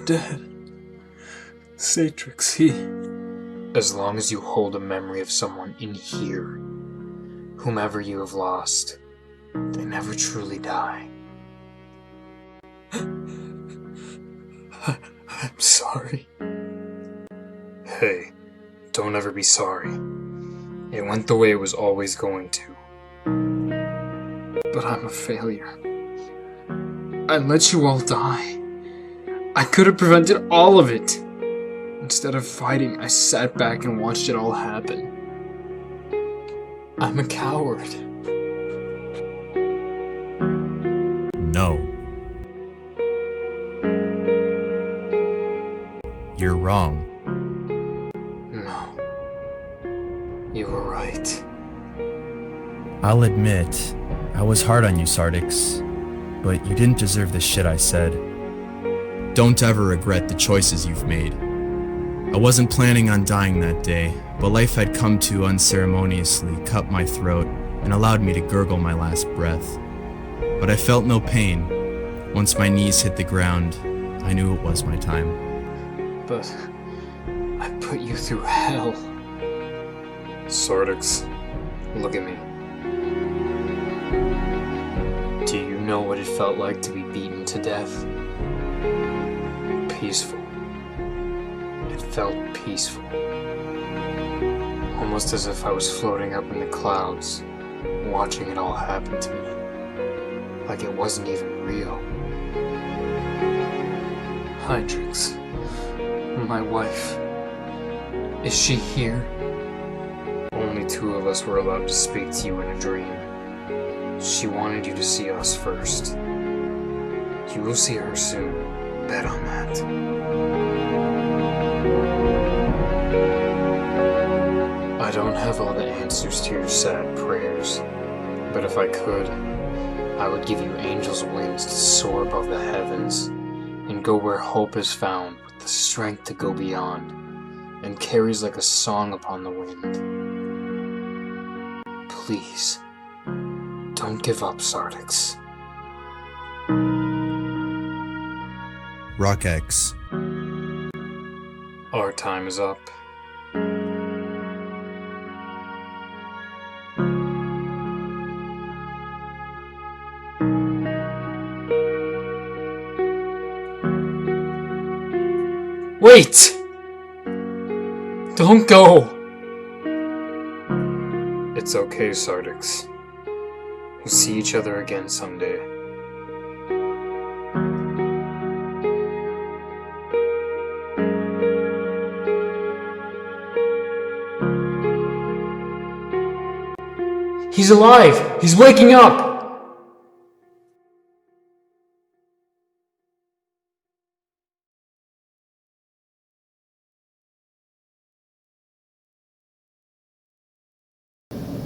dead. Sartix, As long as you hold a memory of someone in here, whomever you have lost, they never truly die. I'm sorry. Hey, don't ever be sorry. It went the way it was always going to. But I'm a failure. I let you all die. I could have prevented all of it. Instead of fighting, I sat back and watched it all happen. I'm a coward. No. You're wrong. No. You were right. I'll admit, I was hard on you, Sartix, but you didn't deserve the shit I said. Don't ever regret the choices you've made. I wasn't planning on dying that day, but life had come to unceremoniously cut my throat and allowed me to gurgle my last breath. But I felt no pain. Once my knees hit the ground, I knew it was my time. But I put you through hell. Sartix, look at me. Do you know what it felt like to be beaten to death? Peaceful. It felt peaceful. Almost as if I was floating up in the clouds, watching it all happen to me. Like it wasn't even real. Hydrix, my wife, is she here? Only two of us were allowed to speak to you in a dream. She wanted you to see us first. You will see her soon. Bet on that. I don't have all the answers to your sad prayers, but if I could, I would give you angels' wings to soar above the heavens and go where hope is found with the strength to go beyond and carries like a song upon the wind. Please, don't give up, Sartix. Rockex. Our time is up. Wait! Don't go! It's okay, Sartix. We'll see each other again someday. He's alive! He's waking up!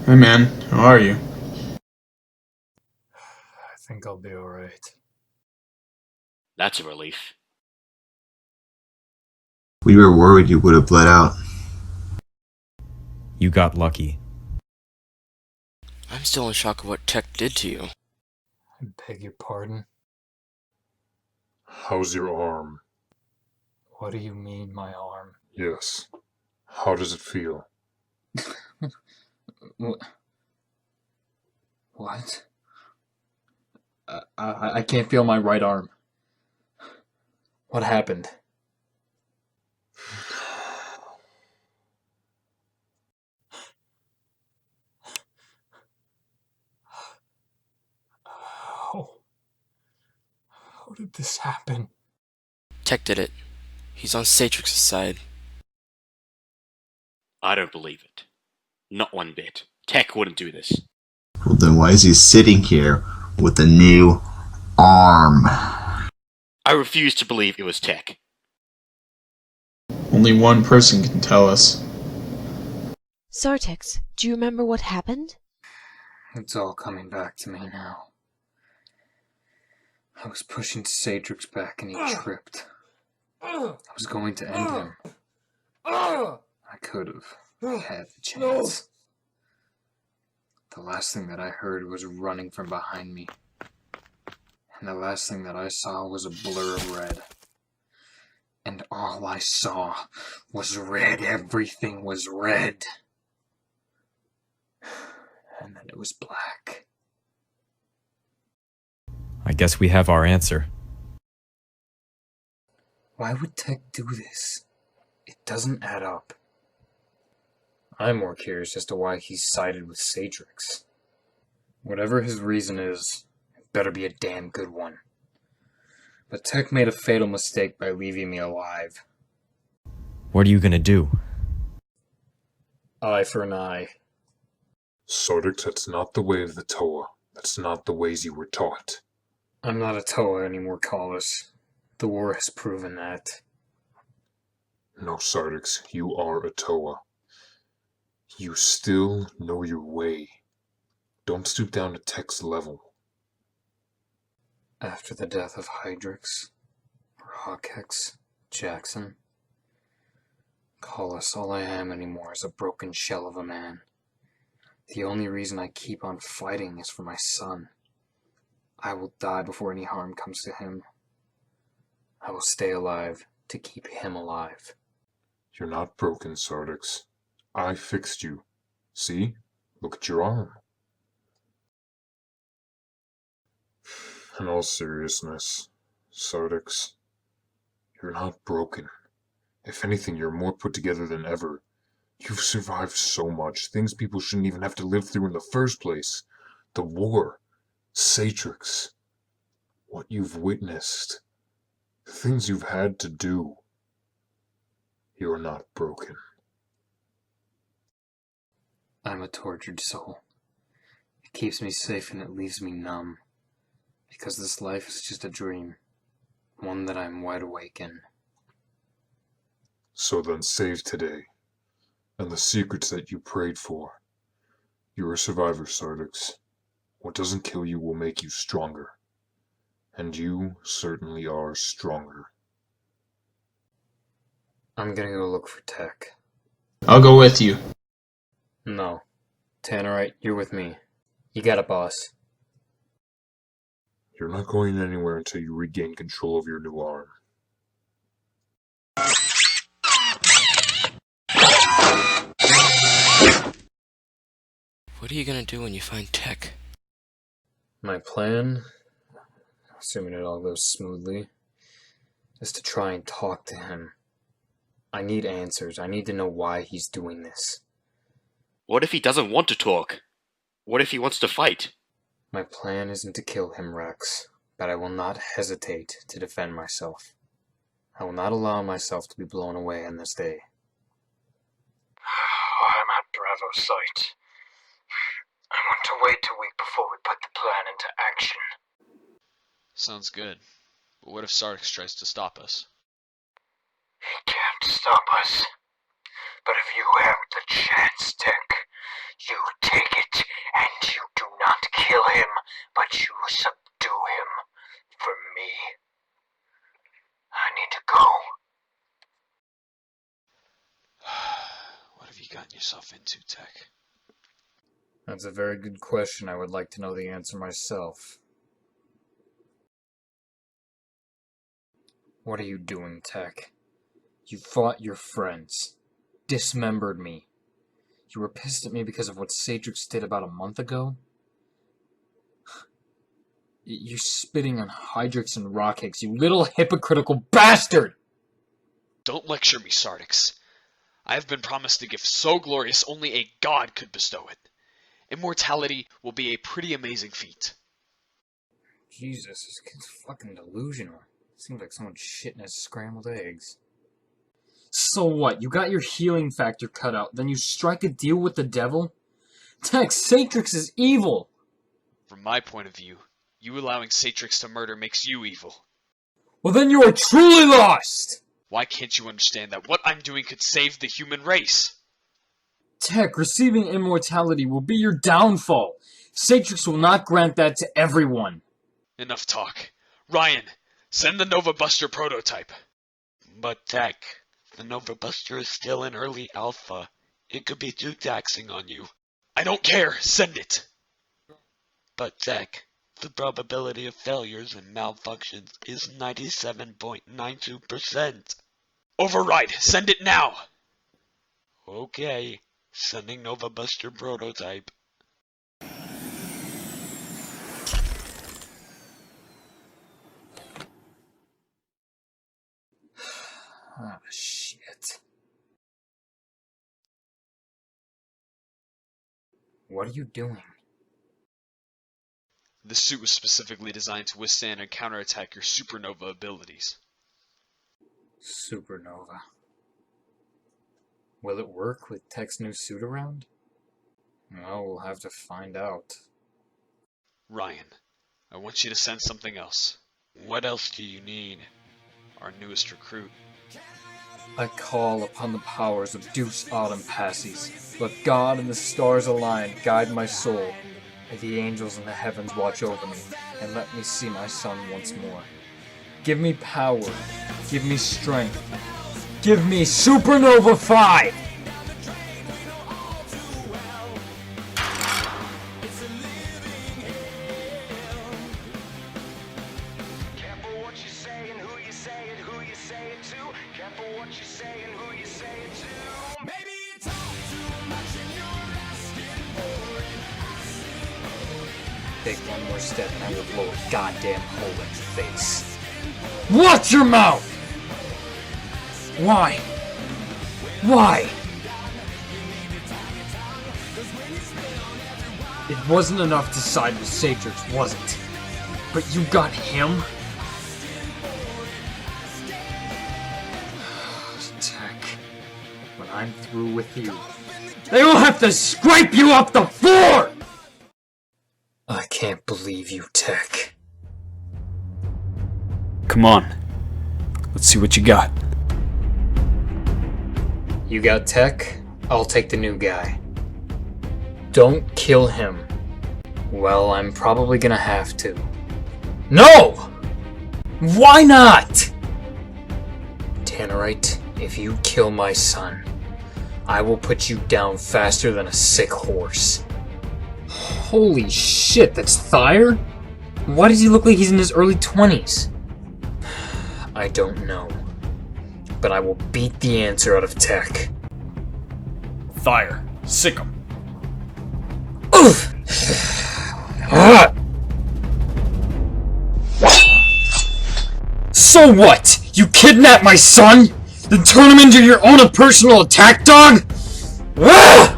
Hey man, how are you? I think I'll be alright. That's a relief. We were worried you would have bled out. You got lucky. I'm still in shock of what Tech did to you. I beg your pardon? How's your arm? What do you mean, my arm? Yes. How does it feel? What? I can't feel my right arm. What happened? How did this happen? Tech did it. He's on Sartix's side. I don't believe it. Not one bit. Tech wouldn't do this. Well, then why is he sitting here with a new arm? I refuse to believe it was Tech. Only one person can tell us. Sartix, do you remember what happened? It's all coming back to me now. I was pushing Sartix back and he tripped. I was going to end him. I could have. I had the chance. The last thing that I heard was running from behind me. And the last thing that I saw was a blur of red. And all I saw was red. Everything was red. And then it was black. I guess we have our answer. Why would Tek do this? It doesn't add up. I'm more curious as to why he's sided with Sartix. Whatever his reason is, it better be a damn good one. But Tek made a fatal mistake by leaving me alive. What are you gonna do? Eye for an eye. Sartix, that's not the way of the Toa. That's not the ways you were taught. I'm not a Toa anymore, Collis. The war has proven that. No, Sartix, you are a Toa. You still know your way. Don't stoop down to Tek's level. After the death of Hydrix, or Hawkex, Jackson, Collis, all I am anymore is a broken shell of a man. The only reason I keep on fighting is for my son. I will die before any harm comes to him. I will stay alive to keep him alive. You're not broken, Sartix. I fixed you. See? Look at your arm. In all seriousness, Sartix, you're not broken. If anything, you're more put together than ever. You've survived so much, things people shouldn't even have to live through in the first place. The war, Sartix, what you've witnessed, the things you've had to do. You're not broken. I'm a tortured soul. It keeps me safe and it leaves me numb. Because this life is just a dream. One that I'm wide awake in. So then save today. And the secrets that you prayed for. You're a survivor, Sartix. What doesn't kill you will make you stronger. And you certainly are stronger. I'm gonna go look for Tek. I'll go with you. No. Tannerite, you're with me. You got it, boss. You're not going anywhere until you regain control of your new arm. What are you gonna do when you find Tek? My plan, assuming it all goes smoothly, is to try and talk to him. I need answers. I need to know why he's doing this. What if he doesn't want to talk? What if he wants to fight? My plan isn't to kill him, Rex, but I will not hesitate to defend myself. I will not allow myself to be blown away on this day. I'm at Bravo's site. I want to wait a week before we put the plan into action. Sounds good. But what if Sartix tries to stop us? He can't stop us. But if you have the chance, Tek, you take it, and you do not kill him, but you subdue him for me. I need to go. What have you gotten yourself into, Tek? That's a very good question. I would like to know the answer myself. What are you doing, Tek? You fought your friends. Dismembered me. You were pissed at me because of what Sartix did about a month ago? You're spitting on Hydrix and Rockix, you little hypocritical bastard! Don't lecture me, Sartix. I have been promised a gift so glorious only a god could bestow it. Immortality will be a pretty amazing feat. Jesus, this kid's fucking delusional. Seems like someone shitting his scrambled eggs. So what? You got your healing factor cut out, then you strike a deal with the devil? Tek, Sartix is evil! From my point of view, you allowing Sartix to murder makes you evil. Well then you are truly lost! Why can't you understand that what I'm doing could save the human race? Tek, receiving immortality will be your downfall. Sartix will not grant that to everyone. Enough talk. Ryan, send the Nova Buster prototype. But Tech, the Nova Buster is still in early alpha. It could be too taxing on you. I don't care, send it. But Tech, the probability of failures and malfunctions is 97.92%. Override, send it now. Okay, sending Nova Buster prototype. Ah, shit. What are you doing? This suit was specifically designed to withstand and counterattack your supernova abilities. Supernova. Will it work with Tech's new suit around? Well, we'll have to find out. Ryan, I want you to send something else. What else do you need? Our newest recruit. I call upon the powers of Deuce Autumn Passies. Let God and the stars align, guide my soul. May the angels in the heavens watch over me, and let me see my son once more. Give me power. Give me strength. Give me Supernova 5! Take one more step and I will blow a goddamn hole in your face. Watch your mouth! Why? Why? It wasn't enough to side with Sartix, was it? But you got him? Tech, when I'm through with you, they will have to scrape you off the floor! I can't believe you, Tech. Come on. Let's see what you got. You got Tech? I'll take the new guy. Don't kill him. Well, I'm probably gonna have to. No! Why not? Tannerite, if you kill my son, I will put you down faster than a sick horse. Holy shit, that's Thyre? Why does he look like he's in his early 20s? I don't know. But I will beat the answer out of Tech. Thyre, sick him. Oof! So what? You kidnapped my son? Then turn him into your own personal attack dog? Ah!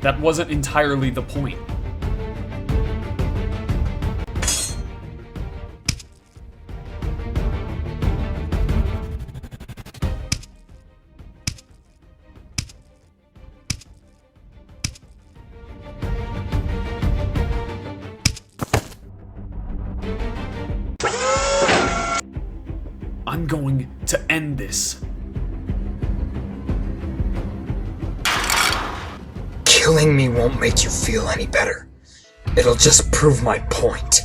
That wasn't entirely the point. I'm going to end this. Killing me won't make you feel any better. It'll just prove my point.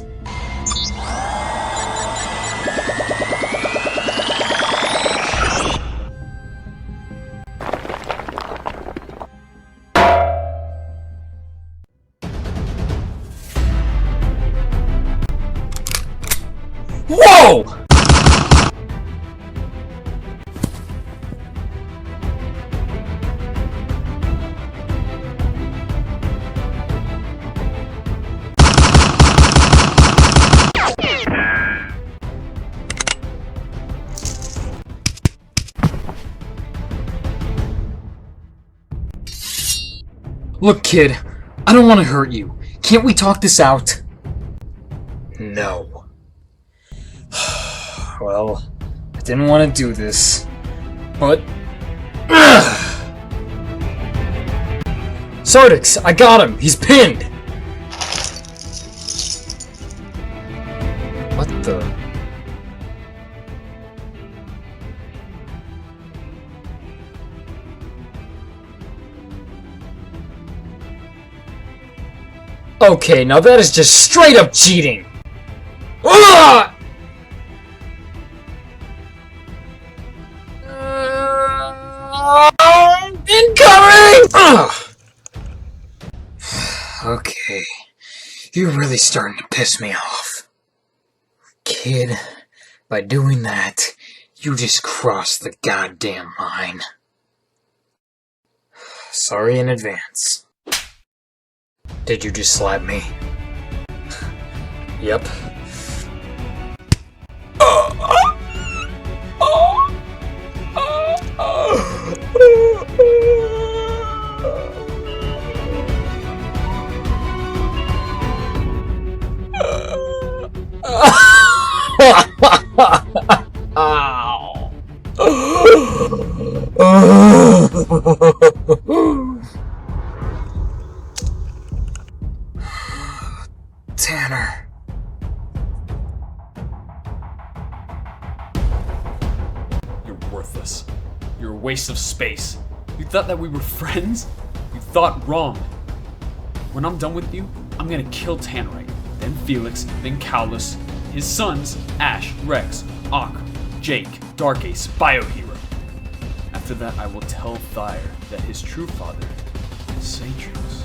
Whoa! Look, kid, I don't want to hurt you. Can't we talk this out? No. Well, I didn't want to do this, but... Sartix, I got him! He's pinned! What the... Okay, now that is just straight up cheating! Ah! Incoming! Ugh. Okay, you're really starting to piss me off. Kid, by doing that, you just crossed the goddamn line. Sorry in advance. Did you just slap me? Yep. Ow. Tanner. You're worthless. You're a waste of space. You thought that we were friends? You thought wrong. When I'm done with you, I'm gonna kill Tannerite, then Felix, then Cowlus, his sons, Ash, Rex, Ak, Jake, Dark Ace, Biohero. After that, I will tell Thyre that his true father is Sartix.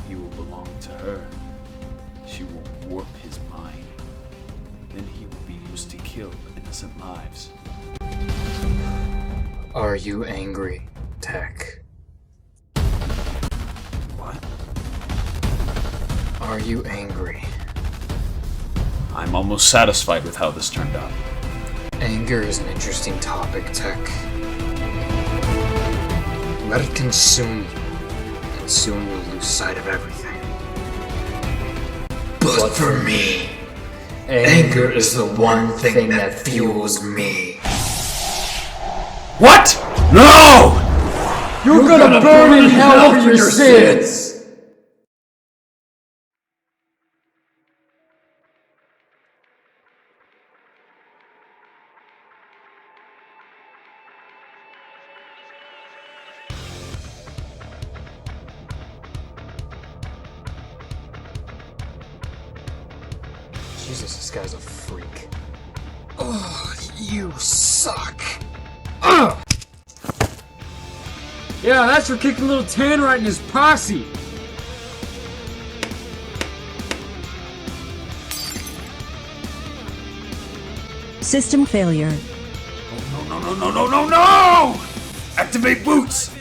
He will belong to her. She will warp his mind. Then he will be used to kill innocent lives. Are you angry, Tek? What? Are you angry? I'm almost satisfied with how this turned out. Anger is an interesting topic, Tek. Let it consume you, and soon you'll lose sight of everything. But for me, anger is the one thing that fuels me. What? No! You're gonna burn in hell for your sins! Jesus, this guy's a freak. Oh, you suck. Ugh! Yeah, that's for kicking little Tannerite and his posse. System failure. Oh, no, no, no, no, no, no, no! Activate boots!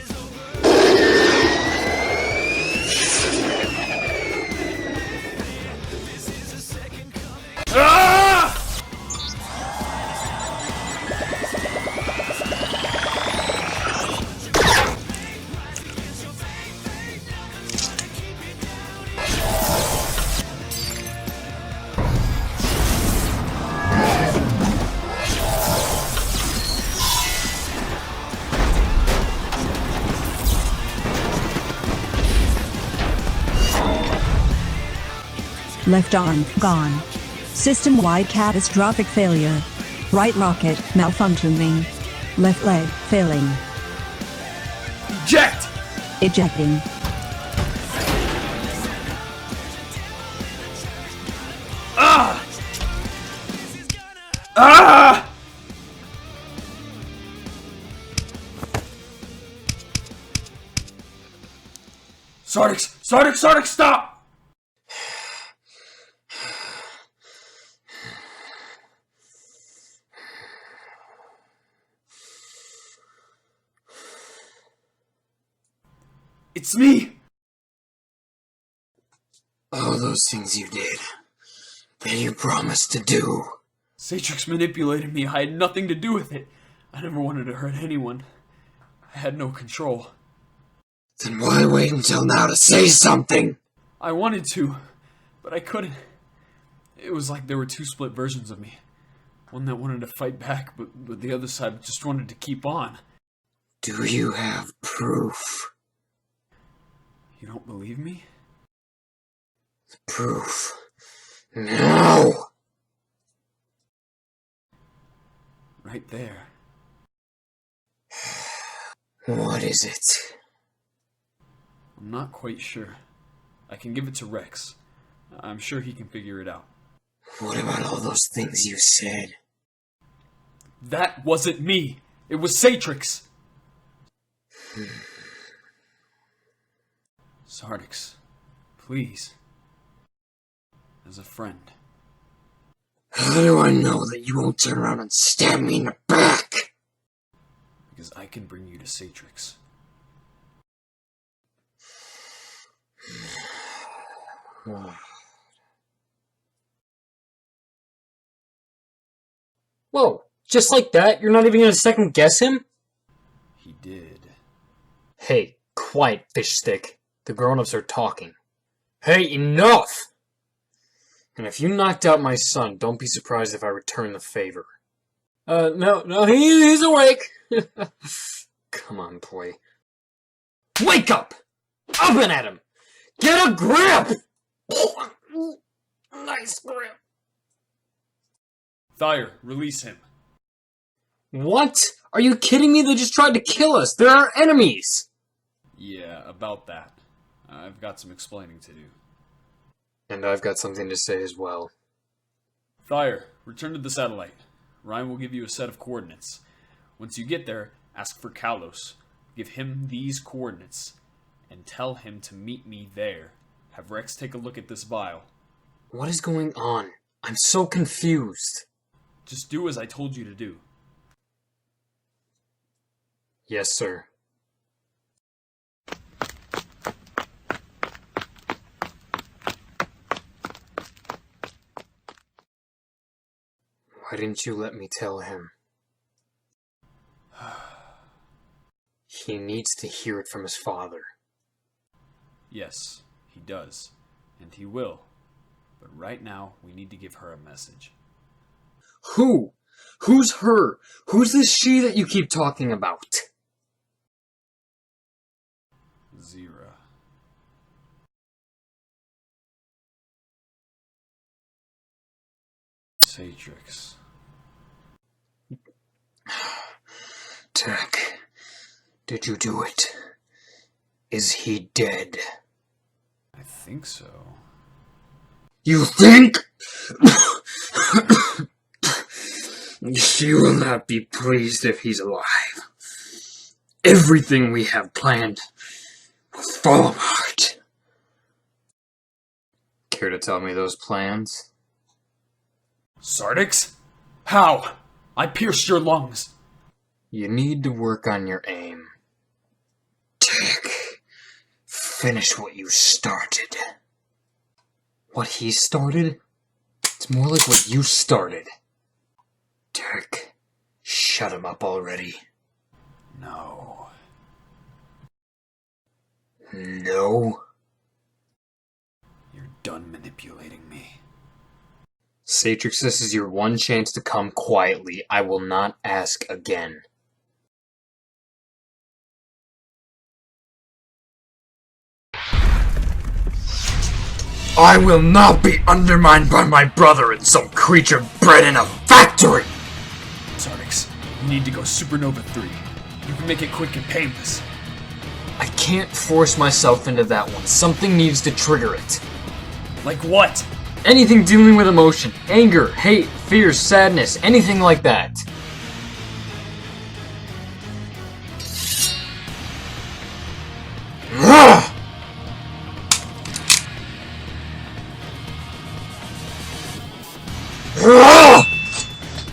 Ah! Left arm, gone. System-wide catastrophic failure. Right rocket, malfunctioning. Left leg, failing. Eject! Ejecting. Ah! Ah! Sartix, stop! It's me! All those things you did, that you promised to do. Sartix manipulated me. I had nothing to do with it. I never wanted to hurt anyone. I had no control. Then why wait until now to say something? I wanted to, but I couldn't. It was like there were two split versions of me. One that wanted to fight back, but the other side just wanted to keep on. Do you have proof? You don't believe me? Proof. No! Right there. What is it? I'm not quite sure. I can give it to Rex. I'm sure he can figure it out. What about all those things you said? That wasn't me! It was Sartix! Sartix, please. As a friend. How do I know that you won't turn around and stab me in the back? Because I can bring you to Sartix. Whoa, just like that? You're not even gonna second guess him? He did. Hey, quiet, fish stick. The grown-ups are talking. Hey, enough! And if you knocked out my son, don't be surprised if I return the favor. No, he's awake! Come on, boy. Wake up! Up and at him! Get a grip! Nice grip! Thayer, release him. What? Are you kidding me? They just tried to kill us! They're our enemies! Yeah, about that. I've got some explaining to do. And I've got something to say as well. Thayer, return to the satellite. Ryan will give you a set of coordinates. Once you get there, ask for Kalos. Give him these coordinates, and tell him to meet me there. Have Rex take a look at this vial. What is going on? I'm so confused. Just do as I told you to do. Yes, sir. Why didn't you let me tell him? He needs to hear it from his father. Yes, he does. And he will. But right now, we need to give her a message. Who? Who's her? Who's this she that you keep talking about? Zira. Sartix. Tek, did you do it? Is he dead? I think so. You think? She will not be pleased if he's alive. Everything we have planned will fall apart. Care to tell me those plans? Sartix? How? I pierced your lungs. You need to work on your aim. Tek, finish what you started. What he started? It's more like what you started. Tek, shut him up already. No. No? You're done manipulating me. Sartix, this is your one chance to come quietly. I will not ask again. I will not be undermined by my brother and some creature bred in a factory! Sartix, you need to go Supernova 3. You can make it quick and painless. I can't force myself into that one. Something needs to trigger it. Like what? Anything dealing with emotion. Anger, hate, fear, sadness, anything like that.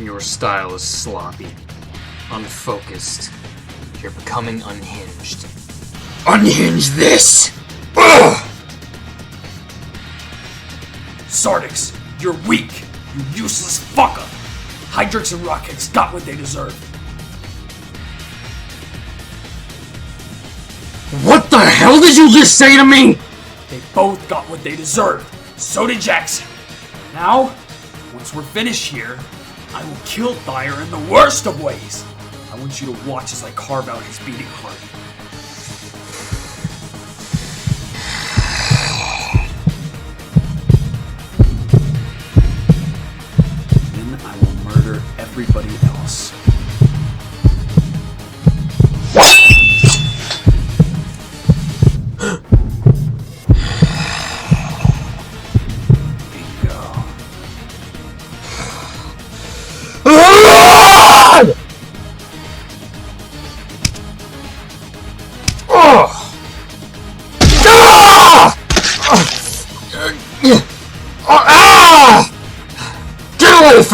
Your style is sloppy, unfocused. You're becoming unhinged. Unhinge this! Sartix, you're weak. You useless fucker. Hydrix and Rockets got what they deserve. What the hell did you just say to me? They both got what they deserved. So did Jackson. Now, once we're finished here, I will kill Thayer in the worst of ways. I want you to watch as I carve out his beating heart. Then I will murder everybody else.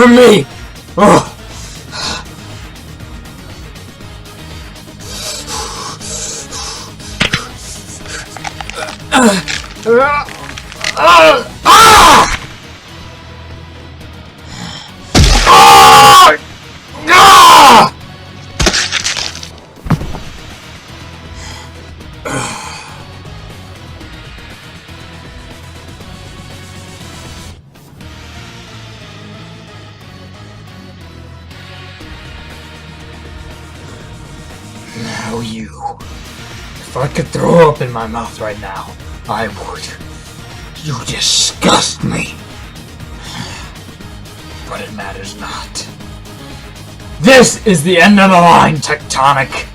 from me! Oh. Now you. If I could throw up in my mouth right now, I would. You disgust me. But it matters not. This is the end of the line, Tektonic.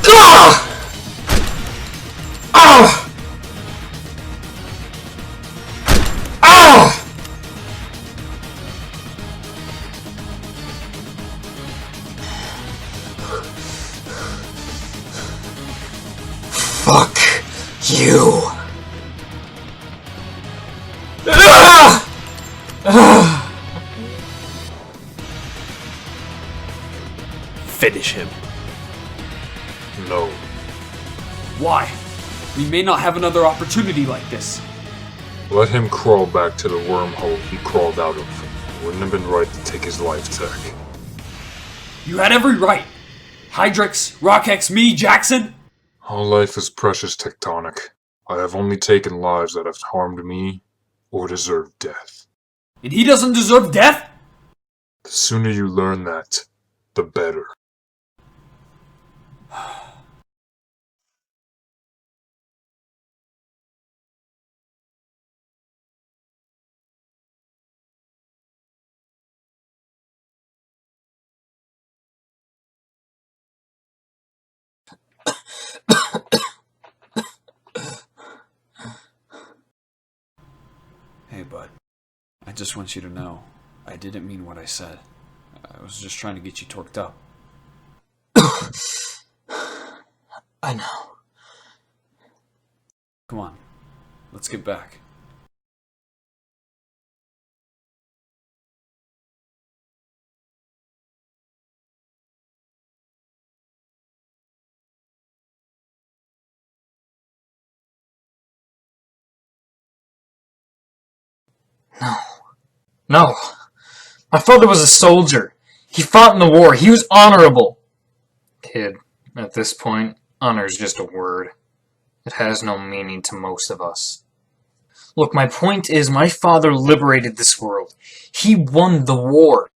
Ah! Ah! Ah! Fuck you. Ah! Ah! Finish him. No. Why? We may not have another opportunity like this. Let him crawl back to the wormhole he crawled out of. It wouldn't have been right to take his life, Tech. You had every right. Hydrix, Rockex, me, Jackson. All life is precious, Tektonic. I have only taken lives that have harmed me or deserved death. And he doesn't deserve death? The sooner you learn that, the better. Hey, bud. I just want you to know, I didn't mean what I said. I was just trying to get you torqued up. I know. Come on, let's get back. No. No. My father was a soldier. He fought in the war. He was honorable. Kid, at this point, honor is just a word. It has no meaning to most of us. Look, my point is my father liberated this world. He won the war.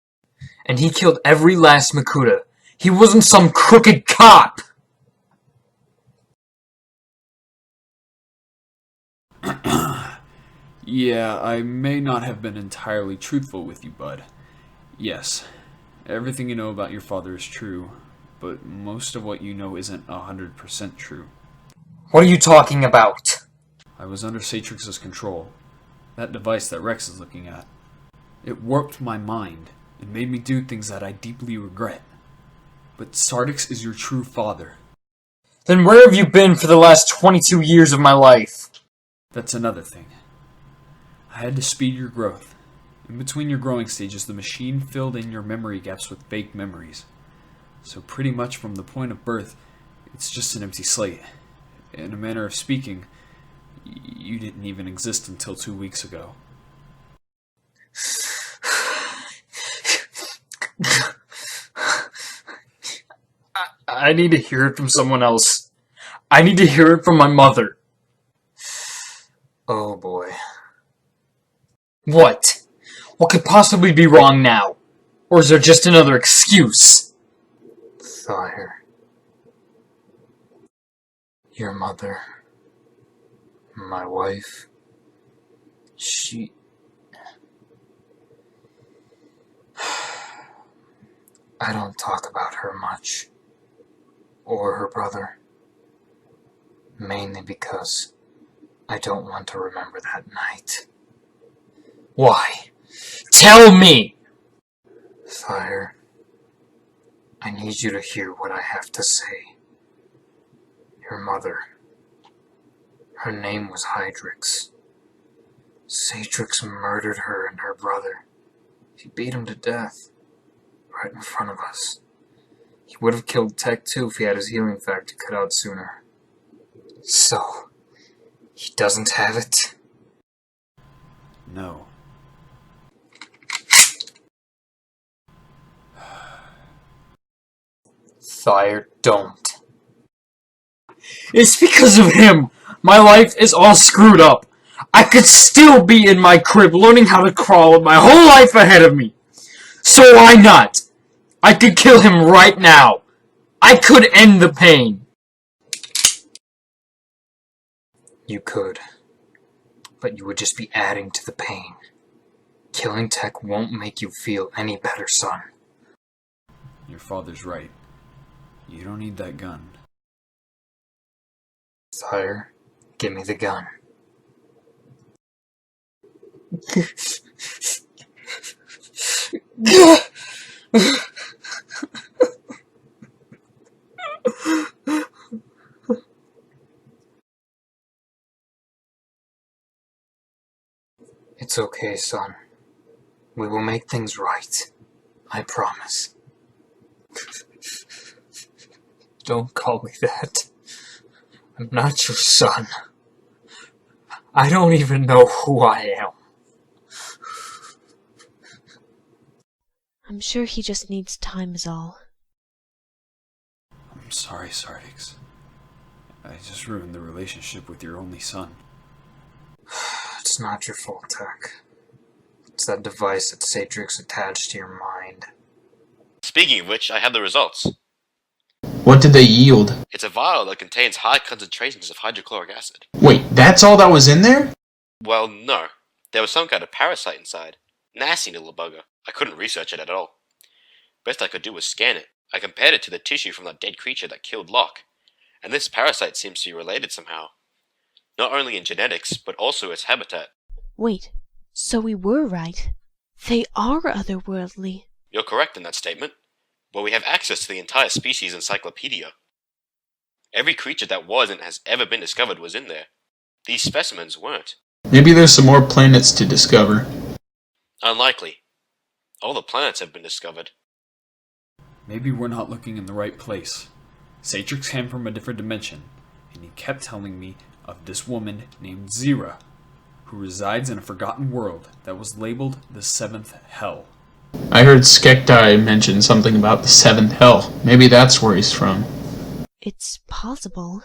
And he killed every last Makuta. He wasn't some crooked cop! Yeah, I may not have been entirely truthful with you, bud. Yes, everything you know about your father is true, but most of what you know isn't 100% true. What are you talking about? I was under Sartix's control. That device that Rex is looking at. It warped my mind and made me do things that I deeply regret. But Sartix is your true father. Then where have you been for the last 22 years of my life? That's another thing. I had to speed your growth. In between your growing stages, the machine filled in your memory gaps with fake memories. So pretty much from the point of birth, it's just an empty slate. In a manner of speaking, you didn't even exist until 2 weeks ago. I need to hear it from someone else. I need to hear it from my mother. Oh boy. What? What could possibly be wrong now? Or is there just another excuse? Sire. Your mother. My wife. She... I don't talk about her much. Or her brother. Mainly because I don't want to remember that night. Why? Tell me! Sire, I need you to hear what I have to say. Your mother. Her name was Hydrix. Sartix murdered her and her brother. He beat him to death. Right in front of us. He would have killed Tech too if he had his healing factor cut out sooner. So, he doesn't have it? No. Sire, don't. It's because of him! My life is all screwed up! I could still be in my crib learning how to crawl with my whole life ahead of me! So why not? I could kill him right now! I could end the pain! You could. But you would just be adding to the pain. Killing Tech won't make you feel any better, son. Your father's right. You don't need that gun. Sire, give me the gun. It's okay, son. We will make things right. I promise. Don't call me that. I'm not your son. I don't even know who I am. I'm sure he just needs time is all. I'm sorry, Sartix. I just ruined the relationship with your only son. It's not your fault, Tech. It's that device that Sartix attached to your mind. Speaking of which, I have the results. What did they yield? It's a vial that contains high concentrations of hydrochloric acid. Wait, that's all that was in there? Well, no. There was some kind of parasite inside. Nasty little bugger. I couldn't research it at all. Best I could do was scan it. I compared it to the tissue from that dead creature that killed Locke. And this parasite seems to be related somehow. Not only in genetics, but also its habitat. Wait, so we were right. They are otherworldly. You're correct in that statement. But we have access to the entire species encyclopedia. Every creature that was and has ever been discovered was in there. These specimens weren't. Maybe there's some more planets to discover. Unlikely. All the planets have been discovered. Maybe we're not looking in the right place. Sartix came from a different dimension, and he kept telling me of this woman named Zira, who resides in a forgotten world that was labeled the Seventh Hell. I heard Skektai mention something about the Seventh Hell. Maybe that's where he's from. It's possible.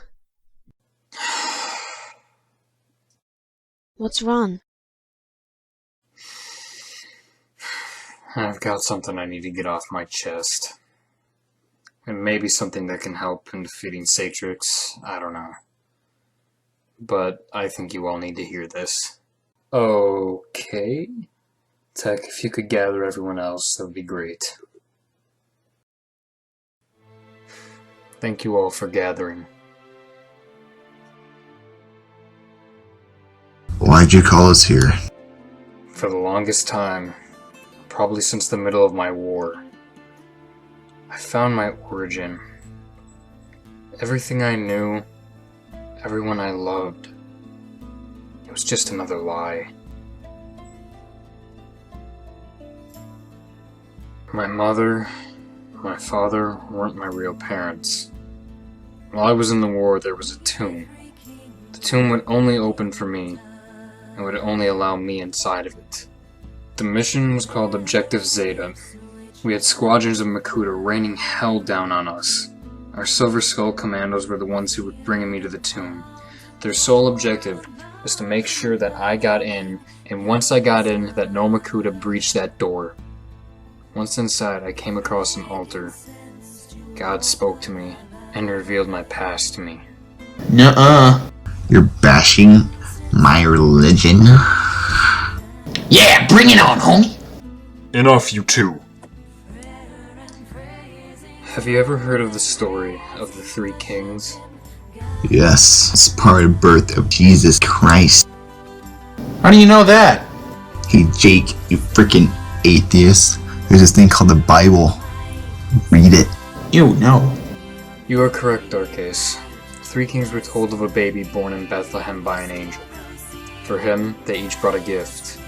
What's wrong? I've got something I need to get off my chest. And maybe something that can help in defeating Sartix. I don't know. But I think you all need to hear this. Okay. Tech, if you could gather everyone else, that would be great. Thank you all for gathering. Why'd you call us here? For the longest time, probably since the middle of my war, I found my origin. Everything I knew, everyone I loved, it was just another lie. My mother, my father weren't my real parents. While I was in the war, there was a tomb. The tomb would only open for me, and would only allow me inside of it. The mission was called Objective Zeta. We had squadrons of Makuta raining hell down on us. Our Silver Skull commandos were the ones who would bring me to the tomb. Their sole objective was to make sure that I got in, and once I got in, that no Makuta breached that door. Once inside, I came across an altar. God spoke to me, and revealed my past to me. Nuh-uh. You're bashing my religion? Yeah, bring it on, homie! Enough, you two. Have you ever heard of the story of the Three Kings? Yes, it's part of the birth of Jesus Christ. How do you know that? Hey Jake, you freaking atheist. There's this thing called the Bible. Read it. You know. You are correct, Darkace. Three kings were told of a baby born in Bethlehem by an angel. For him, they each brought a gift.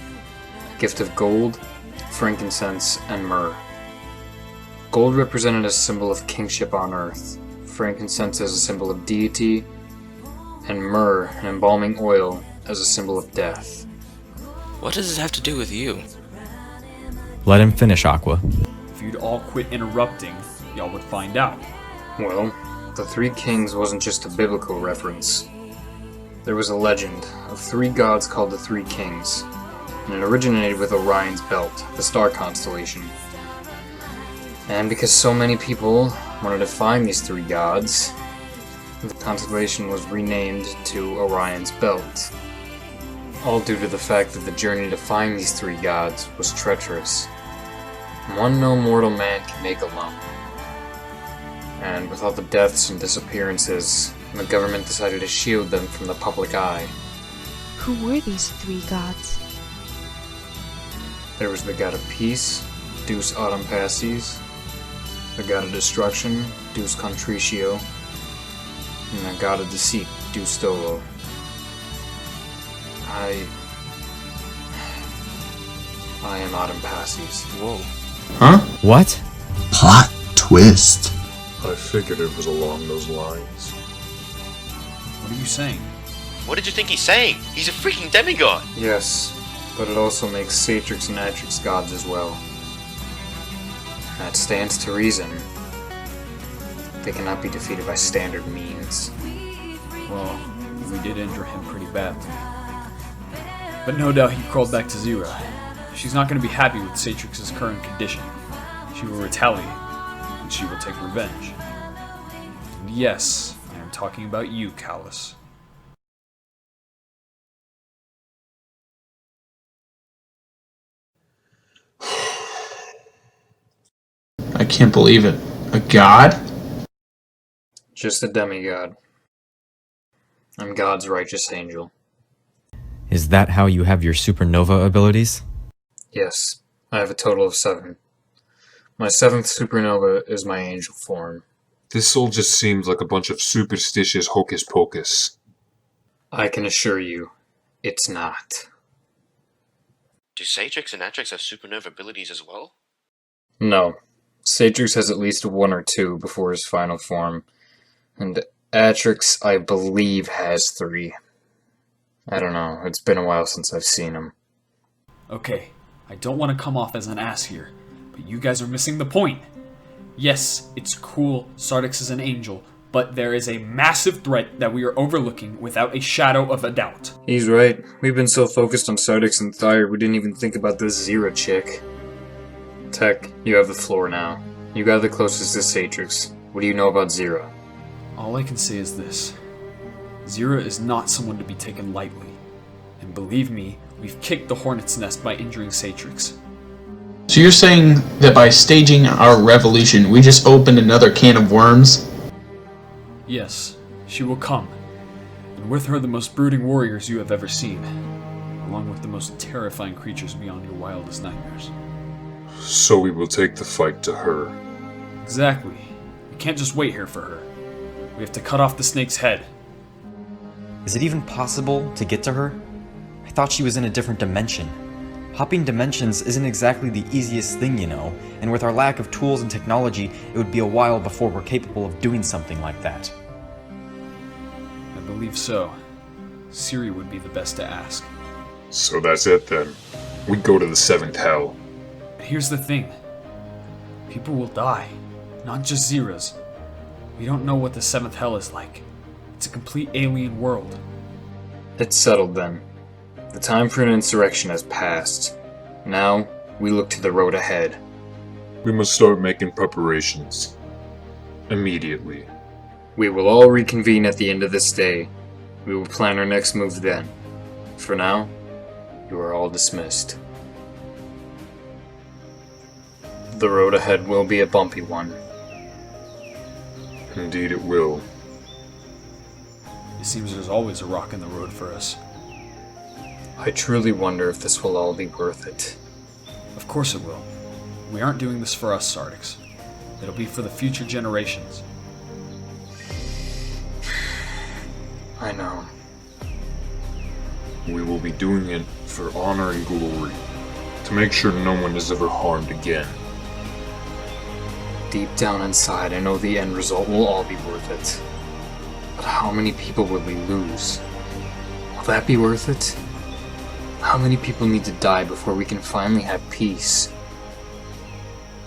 A gift of gold, frankincense, and myrrh. Gold represented a symbol of kingship on earth, frankincense as a symbol of deity, and myrrh, an embalming oil, as a symbol of death. What does this have to do with you? Let him finish, Aqua. If you'd all quit interrupting, y'all would find out. Well, the Three Kings wasn't just a biblical reference. There was a legend of three gods called the Three Kings, and it originated with Orion's Belt, the star constellation. And because so many people wanted to find these three gods, the constellation was renamed to Orion's Belt. All due to the fact that the journey to find these three gods was treacherous. One no mortal man can make alone. And with all the deaths and disappearances, the government decided to shield them from the public eye. Who were these three gods? There was the god of peace, Deus Autumn Passes, the god of destruction, Deus Contritio, and the god of deceit, Deus Dolo. I am Autumn Passes. Whoa. Huh? What? Plot twist. I figured it was along those lines. What are you saying? What did you think he's saying? He's a freaking demigod! Yes, but it also makes Sartix and Atrix gods as well. That stands to reason. They cannot be defeated by standard means. Well, we did injure him pretty badly. But no doubt he crawled back to Zira. She's not going to be happy with Sartix's current condition. She will retaliate, and she will take revenge. And yes, I am talking about you, Callus. I can't believe it. A god? Just a demigod. I'm God's righteous angel. Is that how you have your supernova abilities? Yes, I have a total of 7. My 7th supernova is my angel form. This all just seems like a bunch of superstitious hocus pocus. I can assure you, it's not. Do Sartix and Atrix have supernova abilities as well? No. Sartix has at least 1 or 2 before his final form, and Atrix, I believe, has 3. I don't know, it's been a while since I've seen him. Okay, I don't want to come off as an ass here, but you guys are missing the point. Yes, it's cool, Sartix is an angel, but there is a massive threat that we are overlooking without a shadow of a doubt. He's right. We've been so focused on Sartix and Thyre, we didn't even think about this Zira chick. Tech, you have the floor now. You got the closest to Sartix. What do you know about Zira? All I can say is this. Zira is not someone to be taken lightly. And believe me, we've kicked the hornet's nest by injuring Sartix. So you're saying that by staging our revolution, we just opened another can of worms? Yes, she will come. And with her the most brooding warriors you have ever seen. Along with the most terrifying creatures beyond your wildest nightmares. So we will take the fight to her. Exactly. We can't just wait here for her. We have to cut off the snake's head. Is it even possible to get to her? I thought she was in a different dimension. Hopping dimensions isn't exactly the easiest thing, you know, and with our lack of tools and technology, it would be a while before we're capable of doing something like that. I believe so. Ciri would be the best to ask. So that's it then. We go to the 7th hell. But here's the thing. People will die. Not just Zira's. We don't know what the 7th hell is like. It's a complete alien world. It's settled then. The time for an insurrection has passed. Now, we look to the road ahead. We must start making preparations. Immediately. We will all reconvene at the end of this day. We will plan our next move then. For now, you are all dismissed. The road ahead will be a bumpy one. Indeed it will. It seems there's always a rock in the road for us. I truly wonder if this will all be worth it. Of course it will. We aren't doing this for us, Sartix. It'll be for the future generations. I know. We will be doing it for honor and glory. to make sure no one is ever harmed again. Deep down inside, I know the end result will all be worth it. But how many people will we lose? Will that be worth it? How many people need to die before we can finally have peace?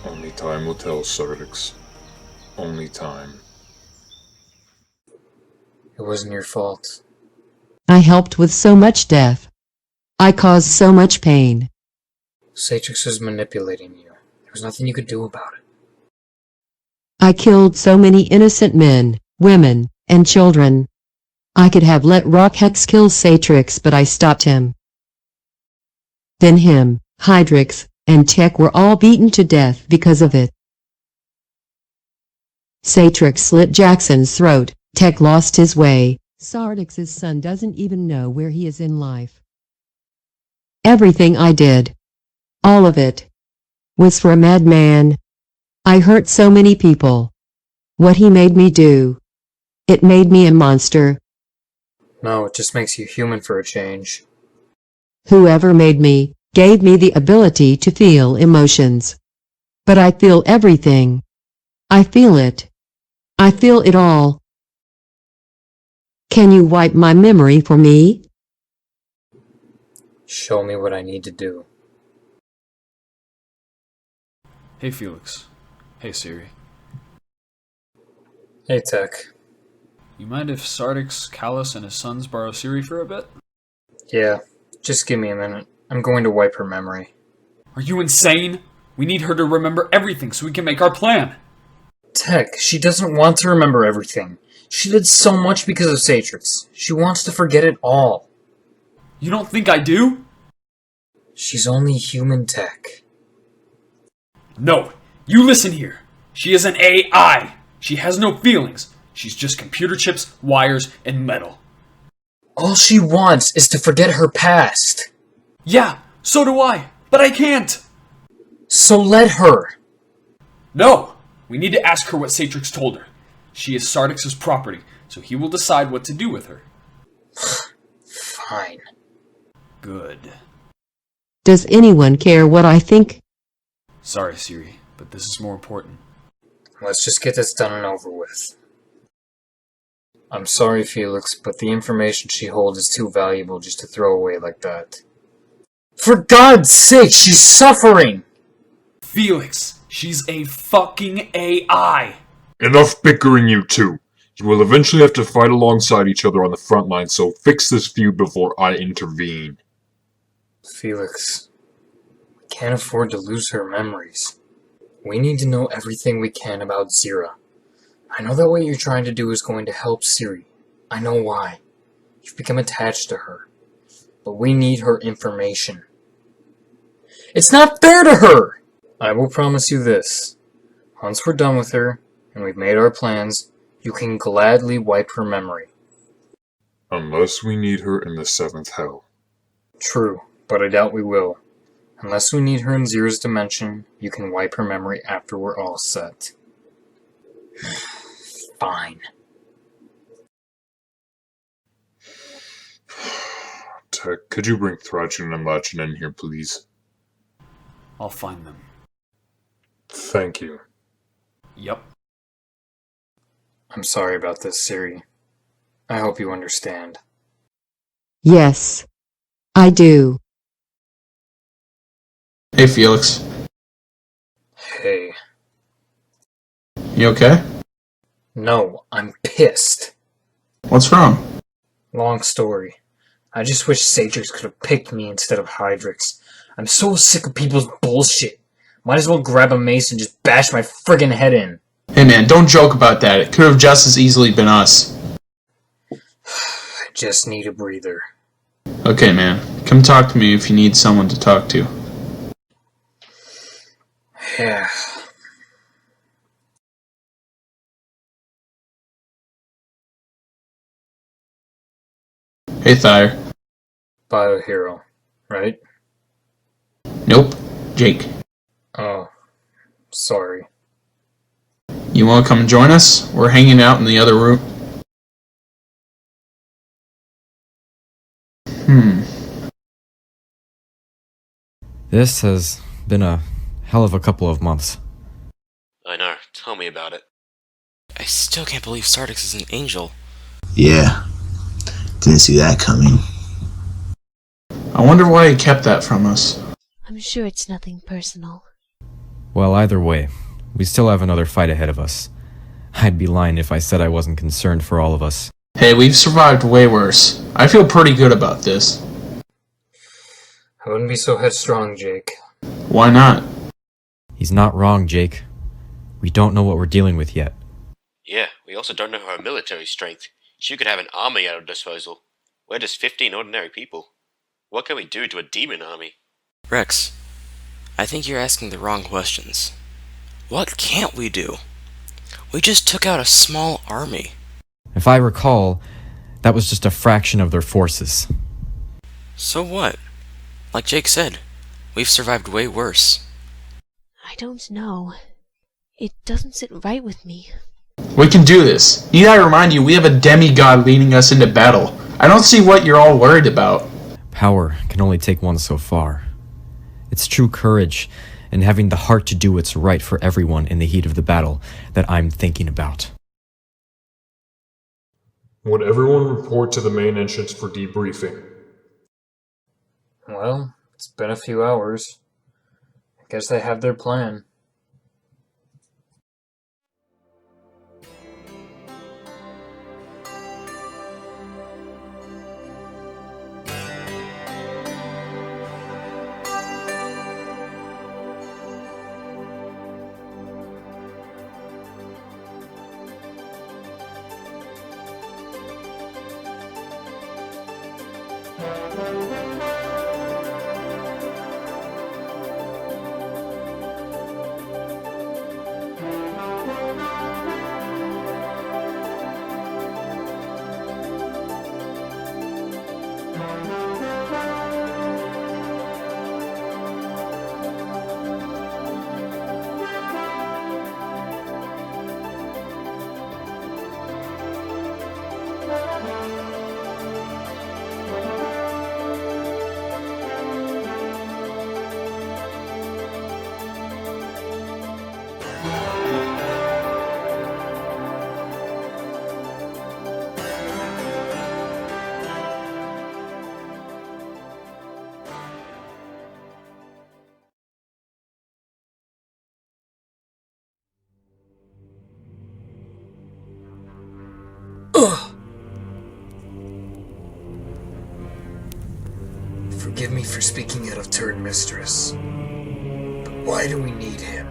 Only time will tell, Sartix. Only time. It wasn't your fault. I helped with so much death. I caused so much pain. Sartix was manipulating you. There was nothing you could do about it. I killed so many innocent men, women, and children. I could have let Rockhex kill Sartix, but I stopped him. Then him, Hydrix, and Tech were all beaten to death because of it. Sartix slit Jackson's throat, Tech lost his way. Sartix's son doesn't even know where he is in life. Everything I did, all of it, was for a madman. I hurt so many people. What he made me do, it made me a monster. No, it just makes you human for a change. Whoever made me, gave me the ability to feel emotions. But I feel everything. I feel it. I feel it all. Can you wipe my memory for me? Show me what I need to do. Hey Felix. Hey Siri. Hey Tech. You mind if Sartix, Callus, and his sons borrow Siri for a bit? Yeah, just give me a minute. I'm going to wipe her memory. Are you insane? We need her to remember everything so we can make our plan. Tech, she doesn't want to remember everything. She did so much because of Sartix. She wants to forget it all. You don't think I do? She's only human, Tech. No, you listen here. She is an AI. She has no feelings. She's just computer chips, wires, and metal. All she wants is to forget her past. Yeah, so do I, but I can't. So let her. No, we need to ask her what Sartix told her. She is Sartix's property, so he will decide what to do with her. Fine. Good. Does anyone care what I think? Sorry, Siri, but this is more important. Let's just get this done and over with. I'm sorry, Felix, but the information she holds is too valuable just to throw away like that. For God's sake, she's suffering! Felix, she's a fucking AI! Enough bickering, you two. You will eventually have to fight alongside each other on the front line, so fix this feud before I intervene. Felix, we can't afford to lose her memories. We need to know everything we can about Zira. I know that what you're trying to do is going to help Siri. I know why. You've become attached to her. But we need her information. It's not fair to her! I will promise you this. Once we're done with her, and we've made our plans, you can gladly wipe her memory. Unless we need her in the 7th hell. True, but I doubt we will. Unless we need her in Zira's dimension, you can wipe her memory after we're all set. Fine. Tech, could you bring Thrachin and Lachin in here, please? I'll find them. Thank you. Yep. I'm sorry about this, Siri. I hope you understand. Yes, I do. Hey, Felix. Hey. You okay? No, I'm pissed. What's wrong? Long story. I just wish Sartix could have picked me instead of Hydrix. I'm so sick of people's bullshit. Might as well grab a mace and just bash my friggin' head in. Hey man, don't joke about that. It could have just as easily been us. I just need a breather. Okay man, come talk to me if you need someone to talk to. Yeah. Hey Thyre. Biohero, right? Nope. Jake. Oh, sorry. You wanna come join us? We're hanging out in the other room. This has been a hell of a couple of months. I know, tell me about it. I still can't believe Sartix is an angel. Yeah, didn't see that coming. I wonder why he kept that from us. I'm sure it's nothing personal. Well, either way, we still have another fight ahead of us. I'd be lying if I said I wasn't concerned for all of us. Hey, we've survived way worse. I feel pretty good about this. I wouldn't be so headstrong, Jake. Why not? He's not wrong, Jake. We don't know what we're dealing with yet. Yeah, we also don't know her military strength. She could have an army at her disposal. We're just 15 ordinary people. What can we do to a demon army? Rex, I think you're asking the wrong questions. What can't we do? We just took out a small army. If I recall, that was just a fraction of their forces. So what? Like Jake said, we've survived way worse. I don't know. It doesn't sit right with me. We can do this. Need I remind you, we have a demigod leading us into battle. I don't see what you're all worried about. Power can only take one so far. It's true courage and having the heart to do what's right for everyone in the heat of the battle that I'm thinking about. Would everyone report to the main entrance for debriefing? Well, it's been a few hours. I guess they have their plan. Forgive me for speaking out of turn, mistress. But why do we need him?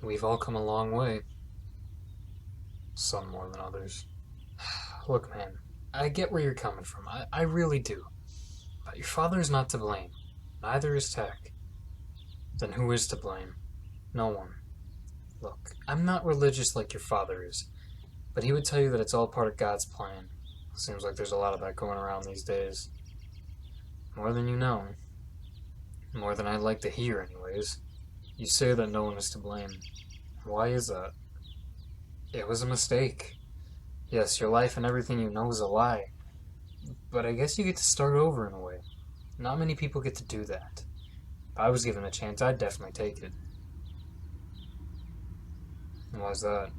We've all come a long way. Some more than others. Look, man, I get where you're coming from. I really do. But your father is not to blame. Neither is Tech. Then who is to blame? No one. Look, I'm not religious like your father is, but he would tell you that it's all part of God's plan. Seems like there's a lot of that going around these days. More than you know. More than I'd like to hear, anyways. You say that no one is to blame. Why is that? It was a mistake. Yes, your life and everything you know is a lie. But I guess you get to start over in a way. Not many people get to do that. If I was given a chance, I'd definitely take it. And why's that?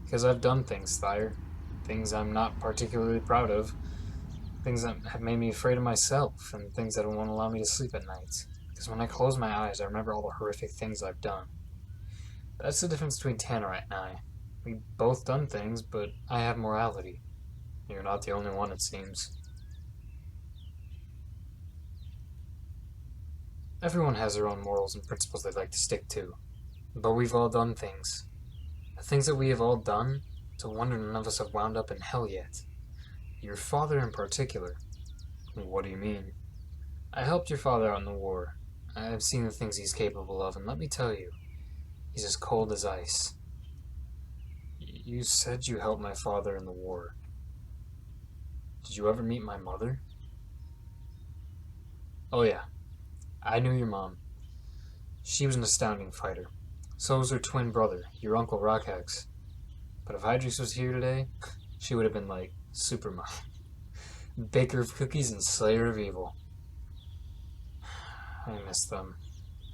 Because I've done things, Thyre. Things I'm not particularly proud of. Things that have made me afraid of myself, and things that won't allow me to sleep at night. Because when I close my eyes, I remember all the horrific things I've done. That's the difference between Tannerite and I. We've both done things, but I have morality. You're not the only one, it seems. Everyone has their own morals and principles they'd like to stick to. But we've all done things. The things that we have all done, it's a wonder none of us have wound up in hell yet. Your father in particular. What do you mean? I helped your father out in the war. I've seen the things he's capable of, and let me tell you, he's as cold as ice. You said you helped my father in the war. Did you ever meet my mother? Oh yeah, I knew your mom. She was an astounding fighter. So was her twin brother, your Uncle Rockhex. But if Hydrix was here today, she would have been like Supermom. Baker of cookies and slayer of evil. I miss them.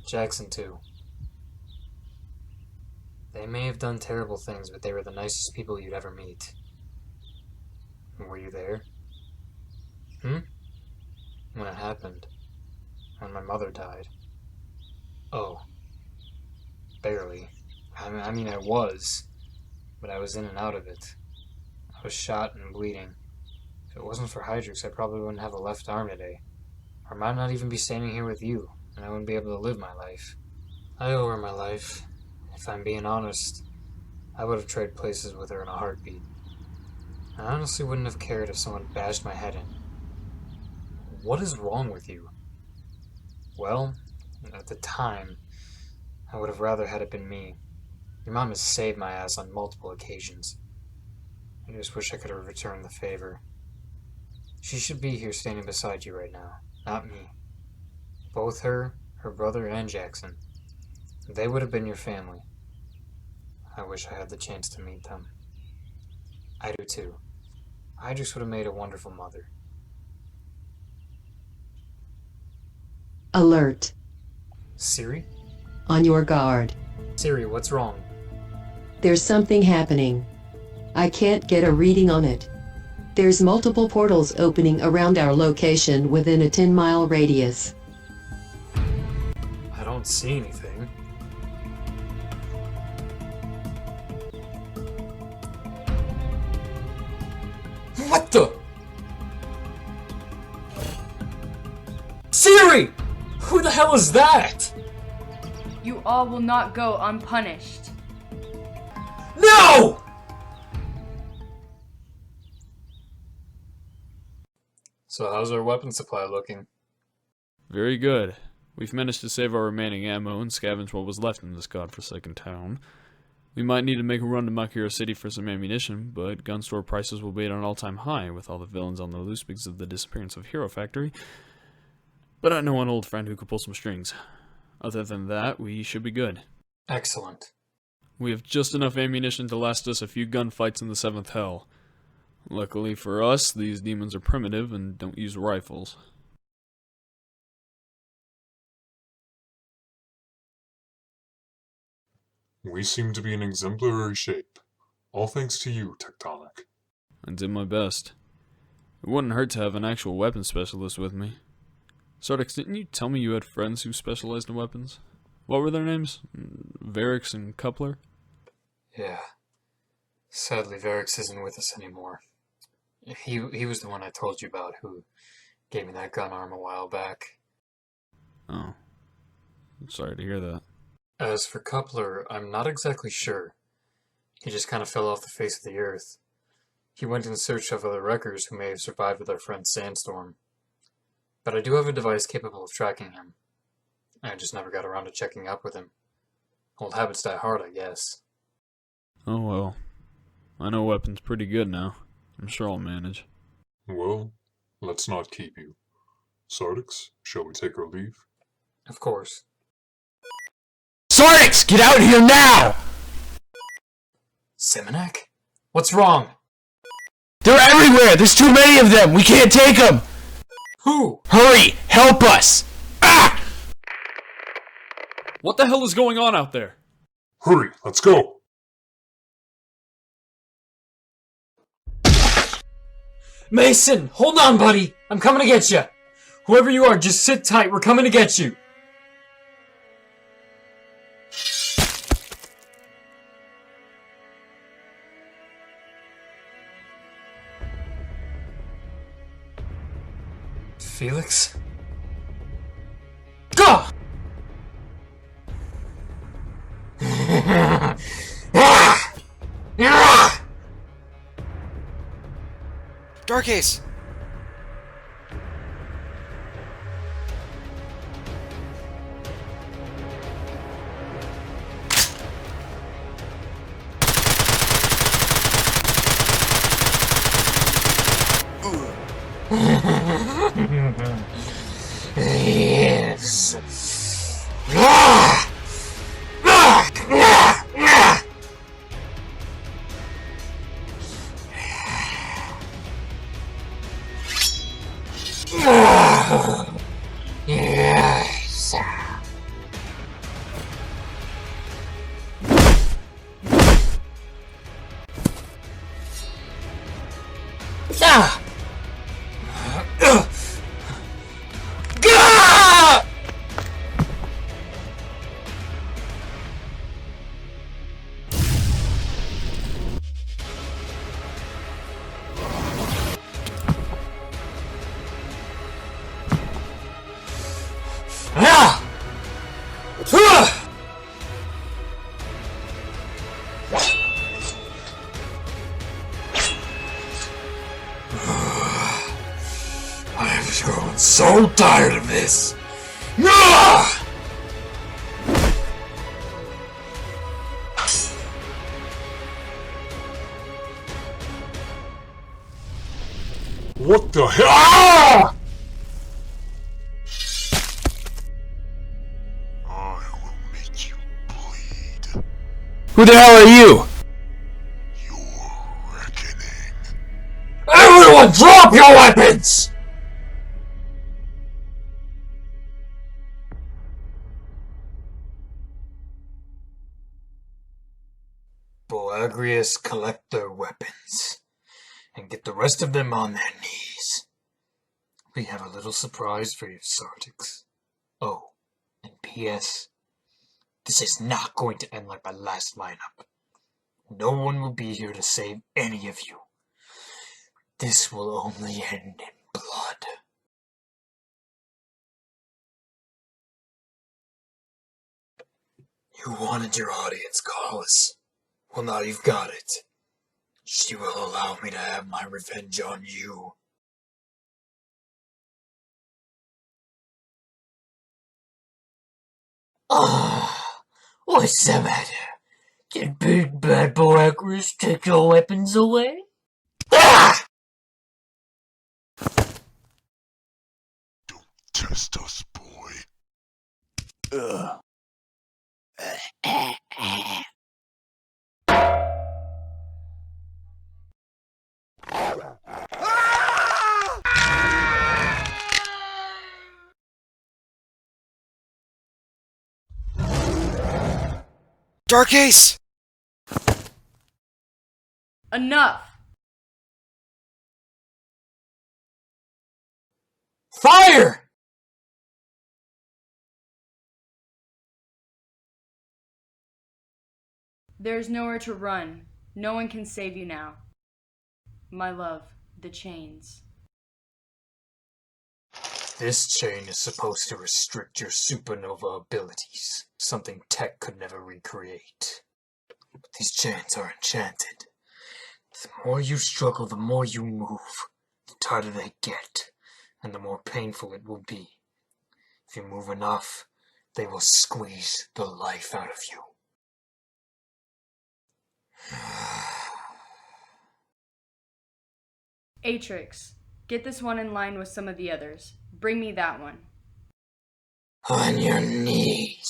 Jackson too. They may have done terrible things, but they were the nicest people you'd ever meet. Were you there? When it happened. When my mother died. Oh. Barely. I mean, I was. But I was in and out of it. I was shot and bleeding. If it wasn't for Hydrix, I probably wouldn't have a left arm today. Or I might not even be standing here with you, and I wouldn't be able to live my life. I owe her my life. If I'm being honest, I would have traded places with her in a heartbeat. I honestly wouldn't have cared if someone bashed my head in. What is wrong with you? Well, at the time, I would have rather had it been me. Your mom has saved my ass on multiple occasions. I just wish I could have returned the favor. She should be here standing beside you right now, not me. Both her brother, and Jackson. They would have been your family. I wish I had the chance to meet them. I do too. Hydrix would have made a wonderful mother. Alert. Siri? On your guard. Siri, what's wrong? There's something happening. I can't get a reading on it. There's multiple portals opening around our location within a 10-mile radius. I don't see anything. What the? Siri! Who the hell is that? You all will not go unpunished. No! So how's our weapon supply looking? Very good. We've managed to save our remaining ammo and scavenge what was left in this godforsaken town. We might need to make a run to Makiro City for some ammunition, but gun store prices will be at an all-time high with all the villains on the loose because of the disappearance of Hero Factory. But I know an old friend who could pull some strings. Other than that, we should be good. Excellent. We have just enough ammunition to last us a few gunfights in the 7th Hell. Luckily for us, these demons are primitive and don't use rifles. We seem to be in exemplary shape. All thanks to you, Tectonic. I did my best. It wouldn't hurt to have an actual weapons specialist with me. Sartix, didn't you tell me you had friends who specialized in weapons? What were their names? Varix and Coupler? Yeah. Sadly, Varix isn't with us anymore. He was the one I told you about who gave me that gun arm a while back. Oh. I'm sorry to hear that. As for Coupler, I'm not exactly sure. He just kind of fell off the face of the earth. He went in search of other wreckers who may have survived with our friend Sandstorm. But I do have a device capable of tracking him. I just never got around to checking up with him. Old habits die hard, I guess. Oh well. I know weapons pretty good now. I'm sure I'll manage. Well, let's not keep you. Sartix, shall we take our leave? Of course. Sartix, get out here now! Simonak? What's wrong? They're everywhere! There's too many of them! We can't take them! Who? Hurry! Help us! Ah! What the hell is going on out there? Hurry, let's go! Mason! Hold on, buddy! I'm coming to get you! Whoever you are, just sit tight. We're coming to get you! Felix? Go! Dark Ace! Yes. Yes. Ah! I'm growing so tired of this. What the hell? Ah! Who the hell are you? Everyone drop your weapons! Boagrius, collect their weapons and get the rest of them on their knees. We have a little surprise for you, Sartix. Oh, and P.S. This is not going to end like my last lineup. No one will be here to save any of you. This will only end in blood. You wanted your audience, Carlos. Well, now you've got it. She will allow me to have my revenge on you. Ah, what's the matter? Did big bad boy Aquarius take your weapons away? Ah! Test us, boy. Ugh. Dark Ace! Enough! Fire! There's nowhere to run. No one can save you now. My love, the chains. This chain is supposed to restrict your supernova abilities, something tech could never recreate. But these chains are enchanted. The more you struggle, the more you move, the tighter they get, and the more painful it will be. If you move enough, they will squeeze the life out of you. Atrix, get this one in line with some of the others. Bring me that one. On your knees.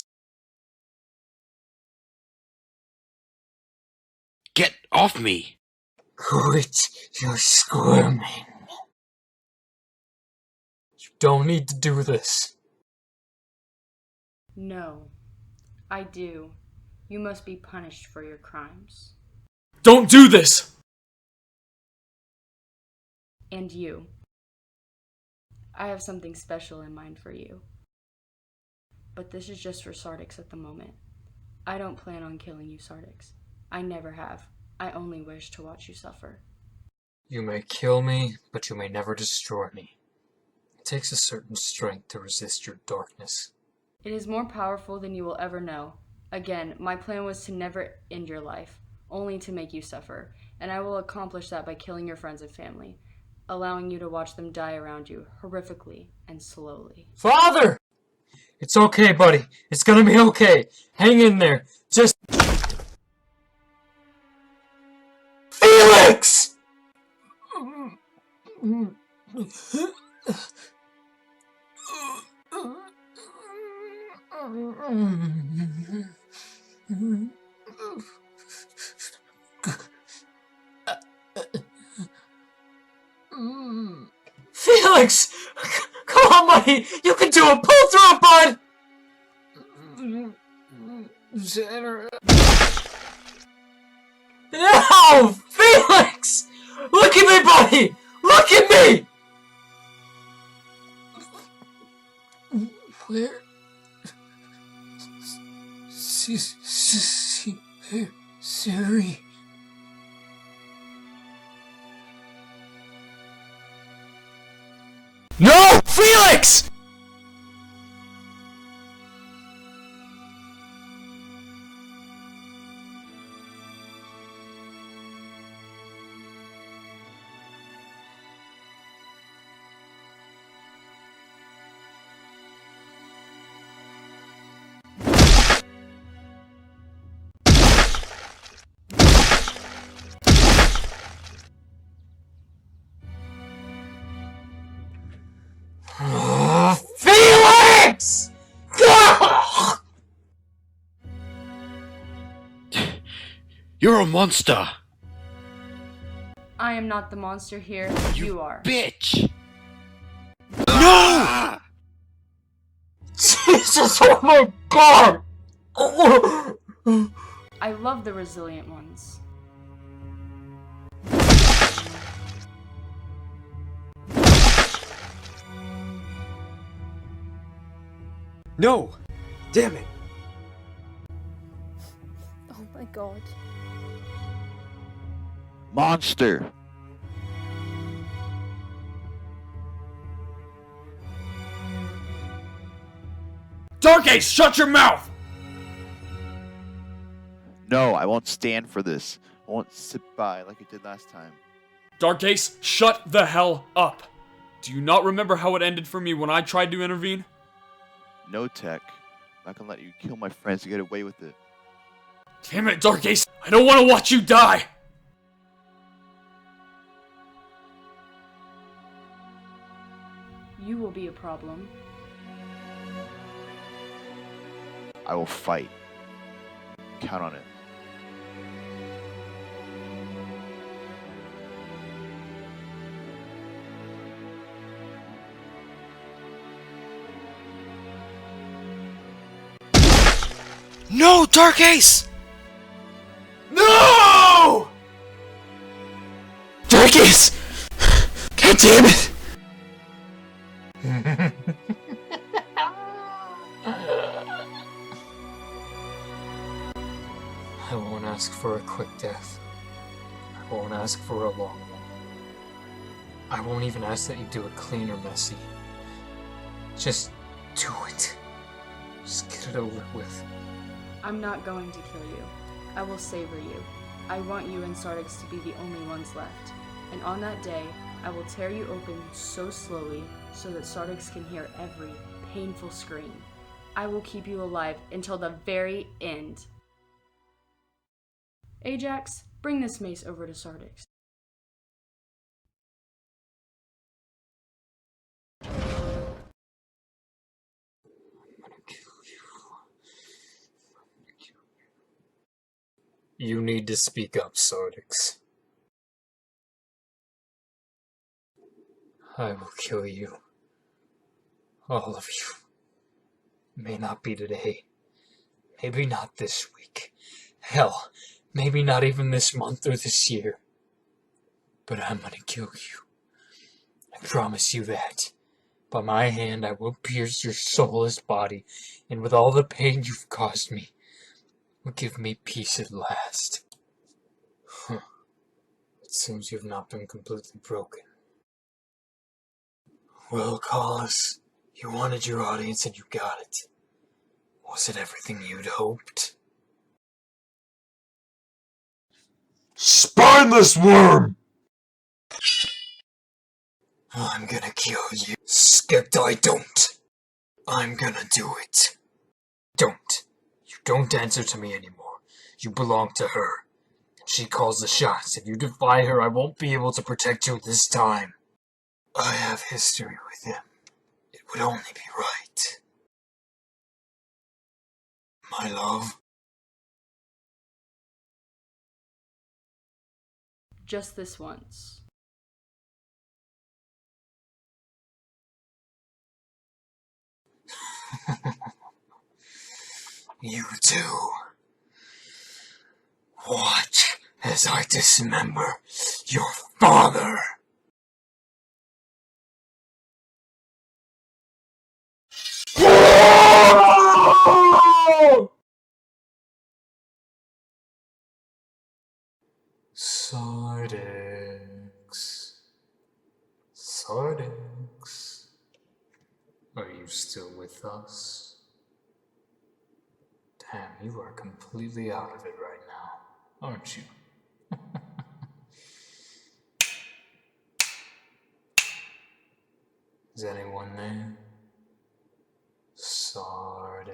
Get off me! Quit your squirming. You don't need to do this. No, I do. You must be punished for your crimes. Don't do this! And you. I have something special in mind for you. But this is just for Sartix at the moment. I don't plan on killing you, Sartix. I never have. I only wish to watch you suffer. You may kill me, but you may never destroy me. It takes a certain strength to resist your darkness. It is more powerful than you will ever know. Again, my plan was to never end your life, only to make you suffer, and I will accomplish that by killing your friends and family, allowing you to watch them die around you, horrifically and slowly. Father! It's okay, buddy. It's gonna be okay. Hang in there. Just... Felix! Felix! Come on, buddy! You can do it! Pull through it, bud! No! Felix! Look at me, buddy! Look at me! Where? Siri. No! Felix! Felix! You're a monster! I am not the monster here. You are. Bitch! No! Jesus, oh my god! I love the resilient ones. No! Damn it! Oh my god. Monster! Dark Ace, shut your mouth! No, I won't stand for this. I won't sit by like I did last time. Dark Ace, shut the hell up! Do you not remember how it ended for me when I tried to intervene? No, Tech. I'm not gonna let you kill my friends to get away with it. Damn it, Dark Ace! I don't want to watch you die! You will be a problem. I will fight. Count on it. No, Dark Ace! No! Dark Ace! God damn it! I won't ask for a quick death. I won't ask for a long one. I won't even ask that you do it clean or messy. Just do it. Just get it over with. I'm not going to kill you. I will savor you. I want you and Sartix to be the only ones left. And on that day, I will tear you open so slowly so that Sartix can hear every painful scream. I will keep you alive until the very end. Ajax, bring this mace over to Sartix. You need to speak up, Sartix. I will kill you. All of you. May not be today. Maybe not this week. Hell, maybe not even this month or this year. But I'm gonna kill you. I promise you that. By my hand I will pierce your soulless body, and with all the pain you've caused me, will give me peace at last. It seems you've not been completely broken. Well, Collis, you wanted your audience and you got it. Was it everything you'd hoped? Spineless worm! I'm gonna kill you. Skepti, don't! I'm gonna do it. Don't. You don't answer to me anymore. You belong to her. She calls the shots. If you defy her, I won't be able to protect you this time. I have history with him. It would only be right. My love. Just this once. You too. Watch as I dismember your father. Sartix. Sartix. Are you still with us? Damn, you are completely out of it right now, aren't you? Is anyone there? Sartix.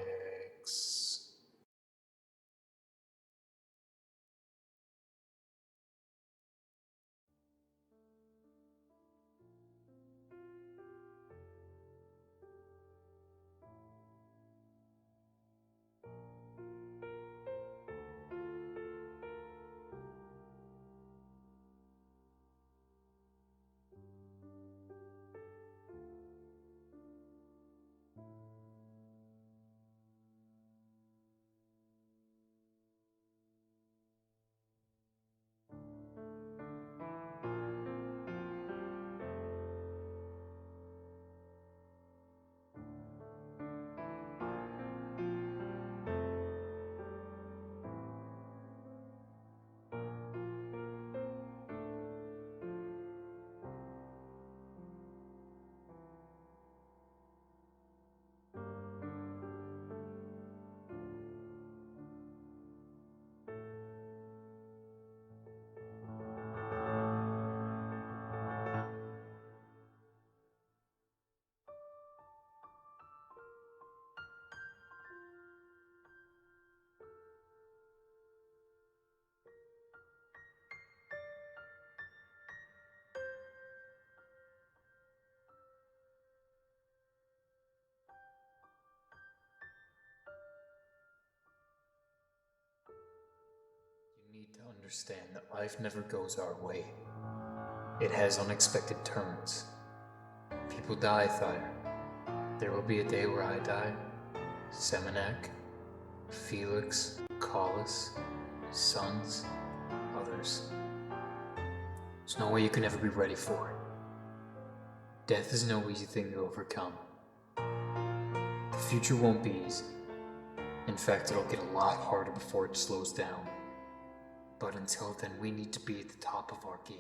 You need to understand that life never goes our way. It has unexpected turns. People die, Thyre. There will be a day where I die. Semenak, Felix, Collis, sons, others. There's no way you can ever be ready for it. Death is no easy thing to overcome. The future won't be easy. In fact, it'll get a lot harder before it slows down. But until then, we need to be at the top of our game.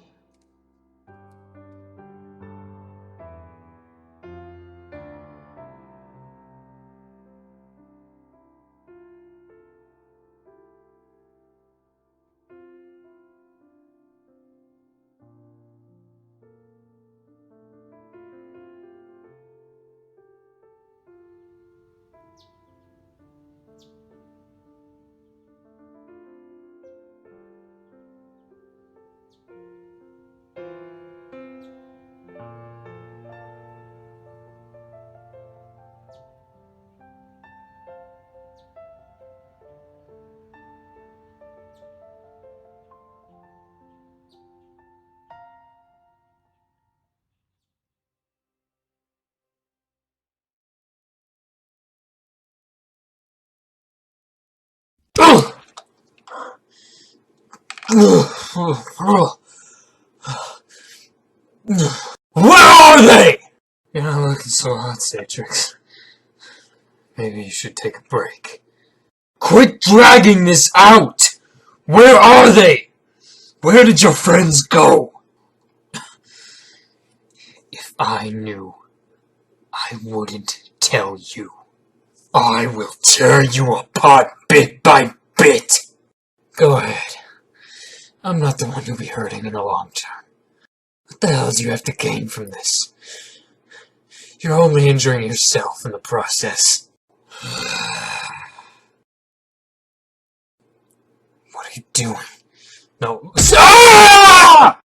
Where are they? You're not looking so hot, Sartix. Maybe you should take a break. Quit dragging this out! Where are they? Where did your friends go? If I knew, I wouldn't tell you. I will tear you apart bit by bit. Go ahead. I'm not the one you'll be hurting in the long term. What the hell do you have to gain from this? You're only injuring yourself in the process. What are you doing? No. Ah!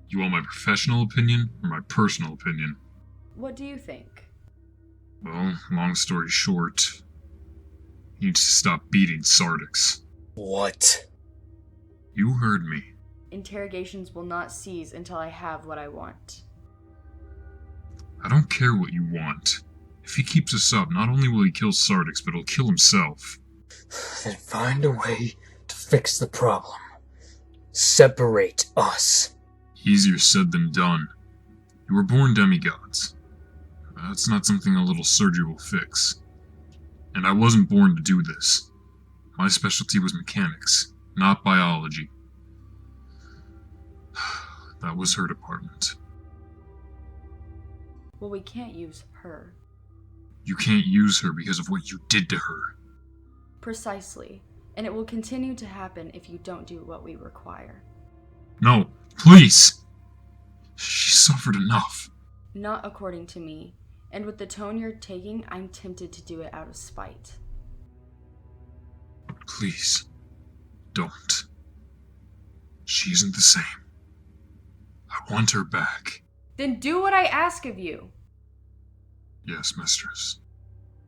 You want my professional opinion or my personal opinion? What do you think? Well, long story short, he needs to stop beating Sartix. What? You heard me. Interrogations will not cease until I have what I want. I don't care what you want. If he keeps us up, not only will he kill Sartix, but he'll kill himself. Then find a way to fix the problem. Separate us. Easier said than done. You were born demigods. That's not something a little surgery will fix. And I wasn't born to do this. My specialty was mechanics, not biology. That was her department. Well, we can't use her. You can't use her because of what you did to her. Precisely. And it will continue to happen if you don't do what we require. No, please! She suffered enough. Not according to me. And with the tone you're taking, I'm tempted to do it out of spite. Please, don't. She isn't the same. I want her back. Then do what I ask of you. Yes, mistress.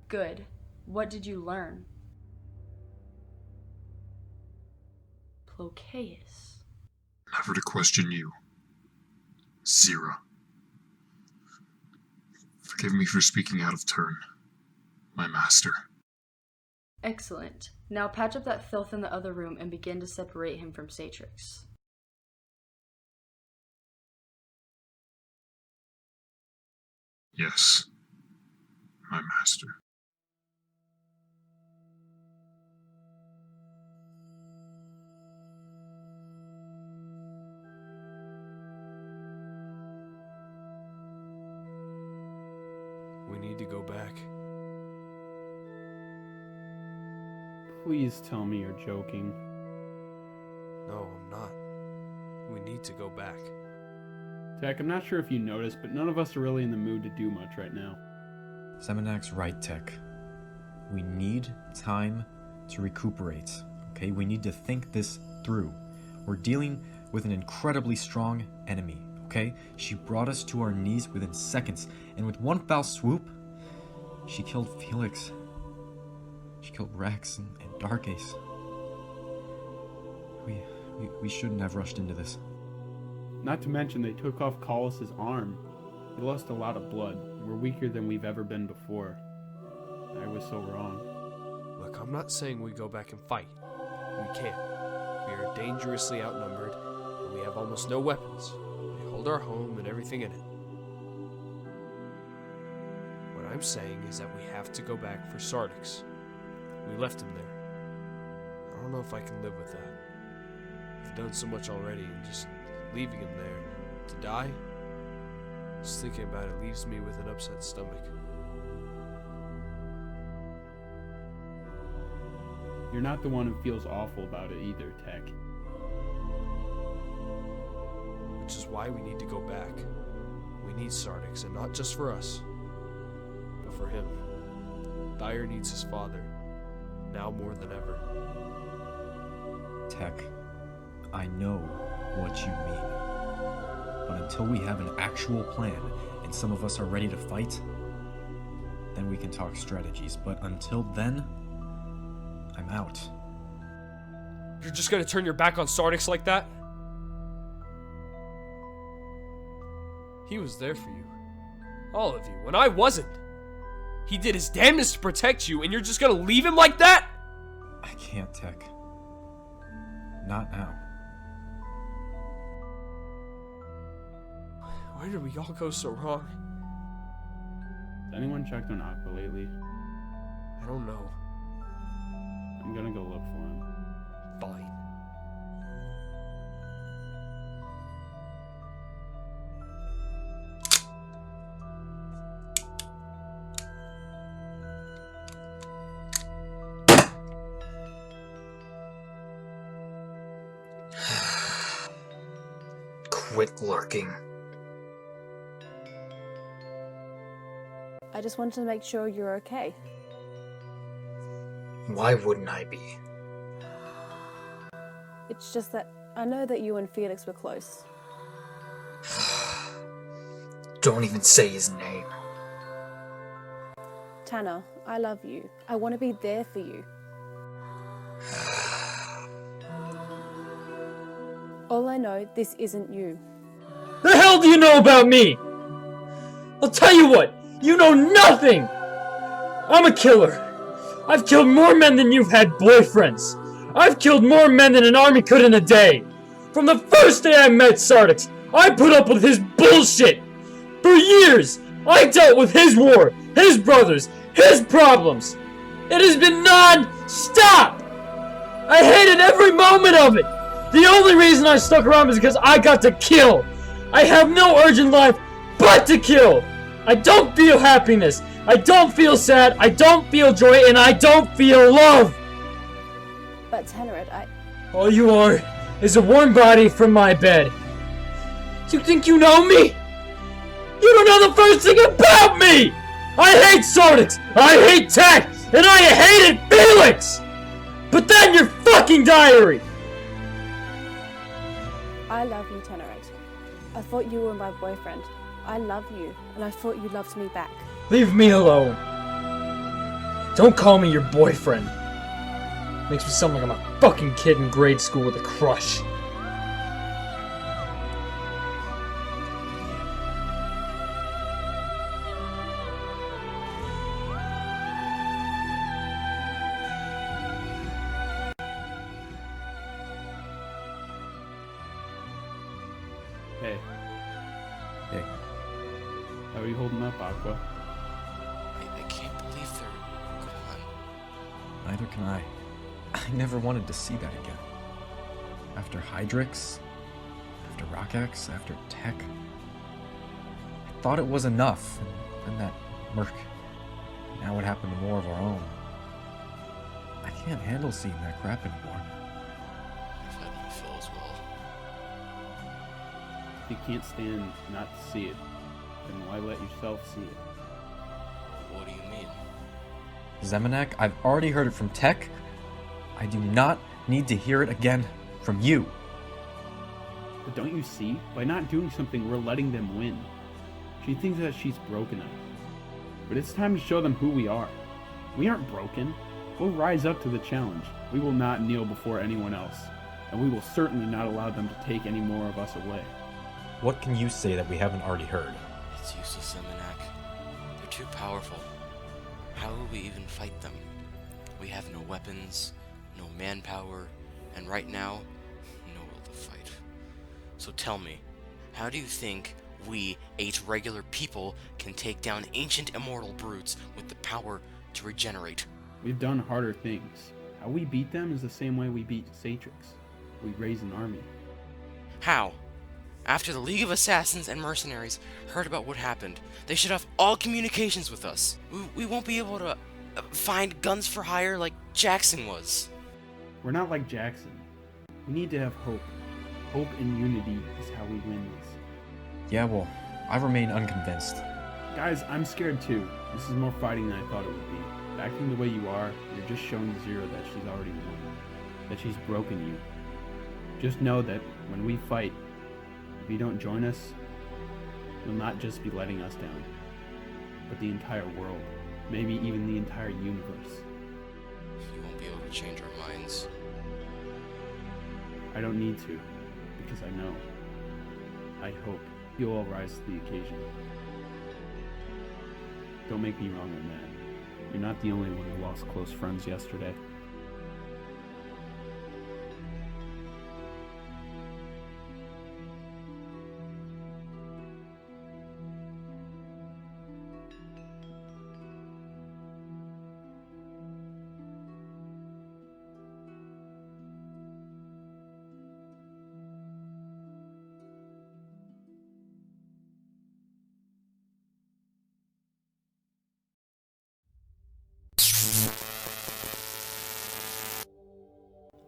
Good. What did you learn? Plocaeus. Never to question you. Zero. Forgive me for speaking out of turn, my master. Excellent. Now patch up that filth in the other room and begin to separate him from Sartix. Yes, my master. We need to go back. Please tell me you're joking. No, I'm not. We need to go back. Tech, I'm not sure if you noticed, but none of us are really in the mood to do much right now. Seminak's right, Tech. We need time to recuperate, okay? We need to think this through. We're dealing with an incredibly strong enemy, okay? She brought us to our knees within seconds, and with one foul swoop, she killed Felix. She killed Rex and Dark Ace. We shouldn't have rushed into this. Not to mention they took off Colos's arm. He lost a lot of blood. We're weaker than we've ever been before. I was so wrong. Look, I'm not saying we go back and fight. We can't. We are dangerously outnumbered, and we have almost no weapons. We hold our home and everything in it. What I'm saying is that we have to go back for Sartix. We left him there. I don't know if I can live with that. I've done so much already, and just leaving him there to die, just thinking about it leaves me with an upset stomach. You're not the one who feels awful about it either, Tech. Which is why we need to go back. We need Sartix, and not just for us, but for him. Dyer needs his father, now more than ever. Tech, I know what you mean. But until we have an actual plan and some of us are ready to fight, then we can talk strategies. But until then, I'm out. You're just gonna turn your back on Sartix like that? He was there for you. All of you, when I wasn't. He did his damnedest to protect you, and you're just gonna leave him like that? I can't, Tech. Not now. Where did we all go so wrong? Has anyone checked on Aqua lately? I don't know. I'm gonna go look for him. Fine. Quit lurking. I just wanted to make sure you're okay. Why wouldn't I be? It's just that I know that you and Felix were close. Don't even say his name. Tanner, I love you. I want to be there for you. All I know, this isn't you. The hell do you know about me? I'll tell you what, you know nothing! I'm a killer. I've killed more men than you've had boyfriends. I've killed more men than an army could in a day. From the first day I met Sartix, I put up with his bullshit. For years, I dealt with his war, his brothers, his problems. It has been non-stop. I hated every moment of it. The only reason I stuck around is because I got to kill. I have no urge in life but to kill. I don't feel happiness. I don't feel sad. I don't feel joy. And I don't feel love. But Tanner, All you are is a warm body from my bed. You think you know me? You don't know the first thing about me! I hate Sartix, I hate Tech, and I hated Felix! But then your fucking diary! I love you, Tanner. I thought you were my boyfriend. I love you, and I thought you loved me back. Leave me alone. Don't call me your boyfriend. Makes me sound like I'm a fucking kid in grade school with a crush. Hey. Hey. How are you holding up, Aqua? I can't believe they're gone. Neither can I. I never wanted to see that again. After Hydrix, after Rockax, after Tech. I thought it was enough, and then that Merc. Now it happened to more of our own. I can't handle seeing that crap anymore. I've had my fill as well. If you can't stand not to see it, then why let yourself see it? What do you mean? Zemonac, I've already heard it from Tech. I do not need to hear it again from you. But don't you see? By not doing something, we're letting them win. She thinks that she's broken us. But it's time to show them who we are. We aren't broken. We'll rise up to the challenge. We will not kneel before anyone else. And we will certainly not allow them to take any more of us away. What can you say that we haven't already heard? It's useless, Zemonac. They're too powerful. How will we even fight them? We have no weapons, no manpower, and right now, no will to fight. So tell me, how do you think we, 8 regular people, can take down ancient immortal brutes with the power to regenerate? We've done harder things. How we beat them is the same way we beat Sartix. We raise an army. How? After the League of Assassins and Mercenaries heard about what happened, they should have all communications with us. We won't be able to find guns for hire like Jackson was. We're not like Jackson. We need to have hope. Hope and unity is how we win this. Yeah, well, I remain unconvinced. Guys, I'm scared too. This is more fighting than I thought it would be. Acting the way you are, you're just showing Zero that she's already won. That she's broken you. Just know that when we fight, if you don't join us, you'll not just be letting us down, but the entire world. Maybe even the entire universe. You won't be able to change our minds. I don't need to, because I know. I hope you'll all rise to the occasion. Don't make me wrong on that. You're not the only one who lost close friends yesterday.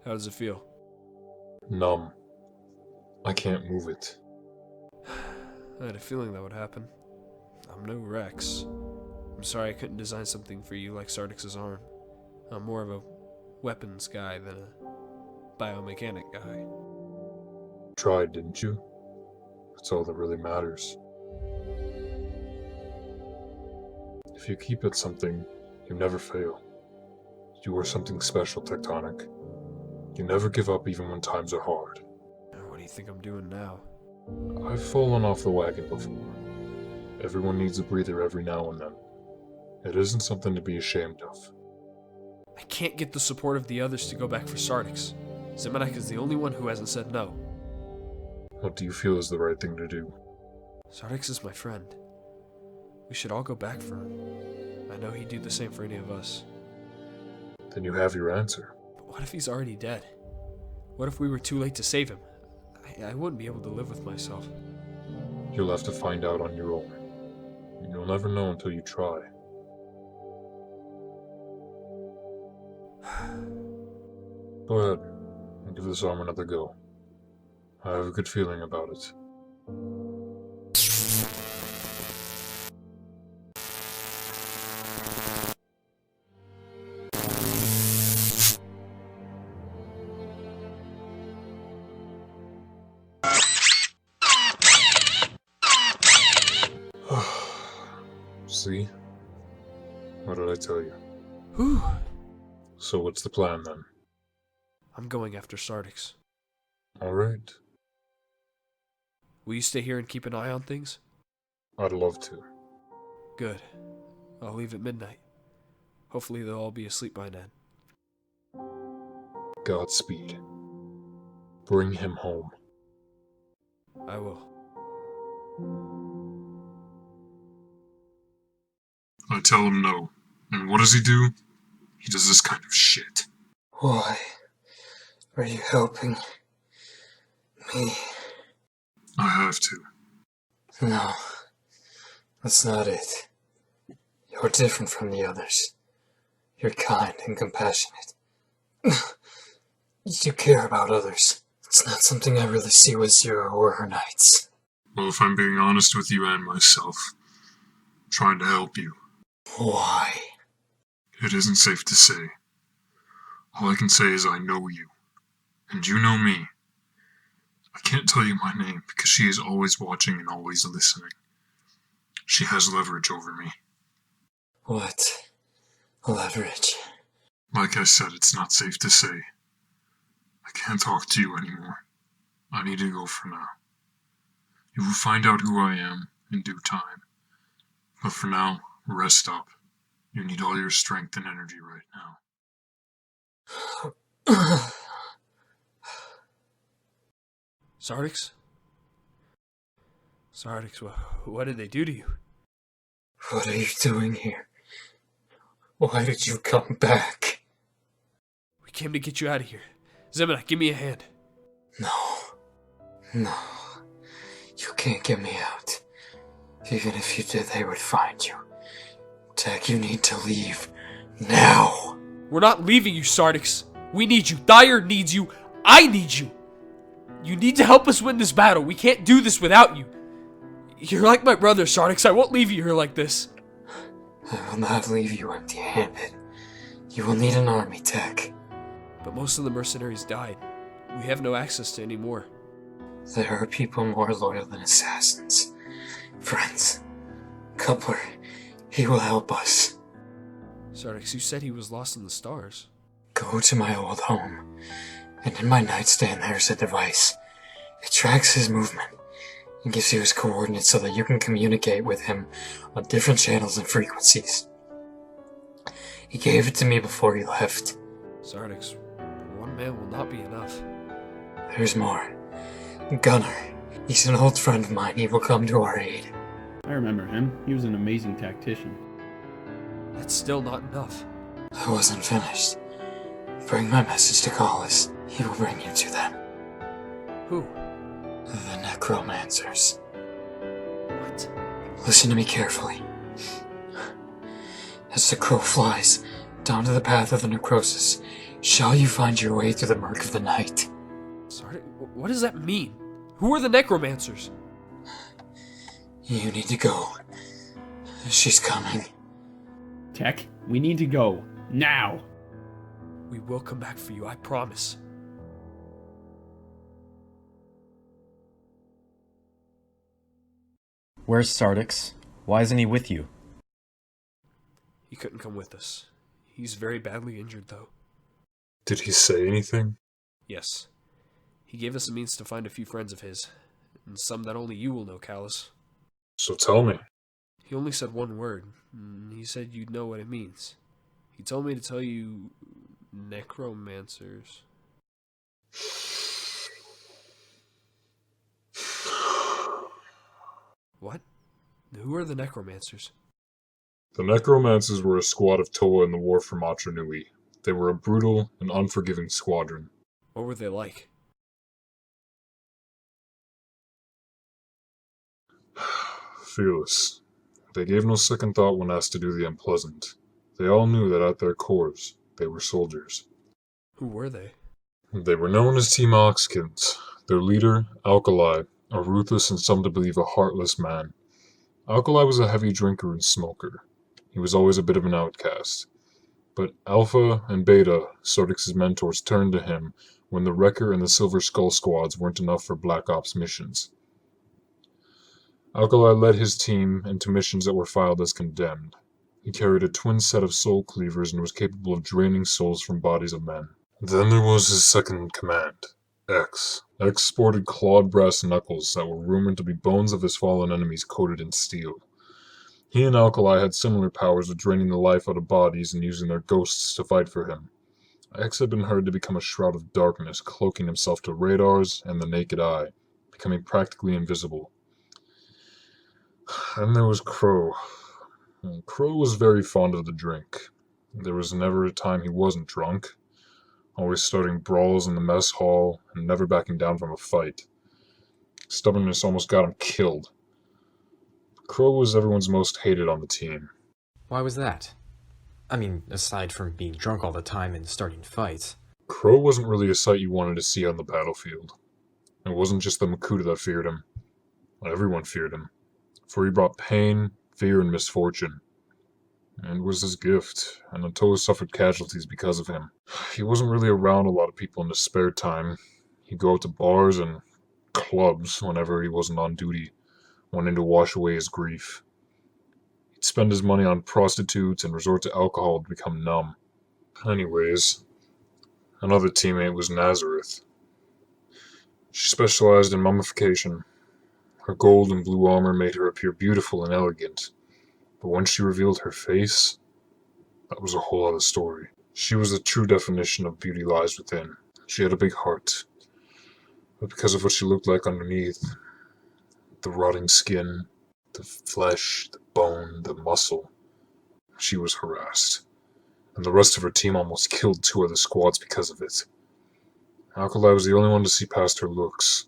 How does it feel? Numb. I can't move it. I had a feeling that would happen. I'm no Rex. I'm sorry I couldn't design something for you like Sartix's arm. I'm more of a weapons guy than a biomechanic guy. Tried, didn't you? That's all that really matters. If you keep at something, you never fail. You are something special, Tektonic. You never give up even when times are hard. What do you think I'm doing now? I've fallen off the wagon before. Everyone needs a breather every now and then. It isn't something to be ashamed of. I can't get the support of the others to go back for Sartix. Zemenak is the only one who hasn't said no. What do you feel is the right thing to do? Sartix is my friend. We should all go back for him. I know he'd do the same for any of us. Then you have your answer. But what if he's already dead? What if we were too late to save him? I wouldn't be able to live with myself. You'll have to find out on your own. You'll never know until you try. Go ahead and give this arm another go. I have a good feeling about it. See? What did I tell you? Whew. So what's the plan then? I'm going after Sartix. Alright. Will you stay here and keep an eye on things? I'd love to. Good. I'll leave at midnight. Hopefully they'll all be asleep by then. Godspeed. Bring him home. I will. I tell him no. And what does he do? He does this kind of shit. Why are you helping me? I have to. No, that's not it. You're different from the others. You're kind and compassionate. You care about others. It's not something I really see with Zero or her knights. Well, if I'm being honest with you and myself, I'm trying to help you. Why? It isn't safe to say. All I can say is I know you. And you know me. I can't tell you my name because she is always watching and always listening. She has leverage over me. What leverage? Like I said, it's not safe to say. I can't talk to you anymore. I need to go for now. You will find out who I am in due time. But for now, rest up. You need all your strength and energy right now. Sartix? Sartix, what did they do to you? What are you doing here? Why did you come back? We came to get you out of here. Zemenak, give me a hand. No. You can't get me out. Even if you did, they would find you. Tek, you need to leave. Now! We're not leaving you, Sartix. We need you. Dyer needs you. I need you. You need to help us win this battle. We can't do this without you. You're like my brother, Sartix. I won't leave you here like this. I will not leave you empty-handed. You will need an army, Tek. But most of the mercenaries died. We have no access to any more. There are people more loyal than assassins. Friends. Coupler, he will help us. Sartix, you said he was lost in the stars. Go to my old home, and in my nightstand there's a device. It tracks his movement and gives you his coordinates so that you can communicate with him on different channels and frequencies. He gave it to me before he left. Sartix, one man will not be enough. There's more. Gunnar. He's an old friend of mine. He will come to our aid. I remember him. He was an amazing tactician. That's still not enough. I wasn't finished. Bring my message to Collis. He will bring you to them. Who? The necromancers. What? Listen to me carefully. As the crow flies down to the path of the necrosis, shall you find your way through the murk of the night? Sartix, what does that mean? Who are the necromancers? You need to go. She's coming. Tech, we need to go. Now! We will come back for you, I promise. Where's Sartix? Why isn't he with you? He couldn't come with us. He's very badly injured, though. Did he say anything? Yes. He gave us a means to find a few friends of his, and some that only you will know, Callus. So tell me. He only said one word, and he said you'd know what it means. He told me to tell you... necromancers. What? Who are the necromancers? The necromancers were a squad of Toa in the war for Matra Nui. They were a brutal and unforgiving squadron. What were they like? Fearless. They gave no second thought when asked to do the unpleasant. They all knew that at their cores, they were soldiers. Who were they? They were known as Team Oxkins. Their leader, Alkali, a ruthless and some to believe a heartless man. Alkali was a heavy drinker and smoker. He was always a bit of an outcast. But Alpha and Beta, Sartix's mentors, turned to him when the Wrecker and the Silver Skull squads weren't enough for Black Ops missions. Alkali led his team into missions that were filed as condemned. He carried a twin set of soul cleavers and was capable of draining souls from bodies of men. Then there was his second in command, X. X sported clawed brass knuckles that were rumored to be bones of his fallen enemies coated in steel. He and Alkali had similar powers of draining the life out of bodies and using their ghosts to fight for him. X had been heard to become a shroud of darkness, cloaking himself to radars and the naked eye, becoming practically invisible. Then there was Crow. Crow was very fond of the drink. There was never a time he wasn't drunk, always starting brawls in the mess hall and never backing down from a fight. Stubbornness almost got him killed. Crow was everyone's most hated on the team. Why was that? I mean, aside from being drunk all the time and starting fights. Crow wasn't really a sight you wanted to see on the battlefield. It wasn't just the Makuta that feared him. Everyone feared him, for he brought pain, fear, and misfortune. And it was his gift, and Atoa suffered casualties because of him. He wasn't really around a lot of people in his spare time. He'd go out to bars and clubs whenever he wasn't on duty, wanting to wash away his grief. He'd spend his money on prostitutes and resort to alcohol to become numb. Anyways, another teammate was Nazareth. She specialized in mummification. Her gold and blue armor made her appear beautiful and elegant. But when she revealed her face, that was a whole other story. She was the true definition of beauty lies within. She had a big heart. But because of what she looked like underneath, the rotting skin, the flesh, the bone, the muscle, she was harassed. And the rest of her team almost killed 2 other squads because of it. Alkali was the only one to see past her looks.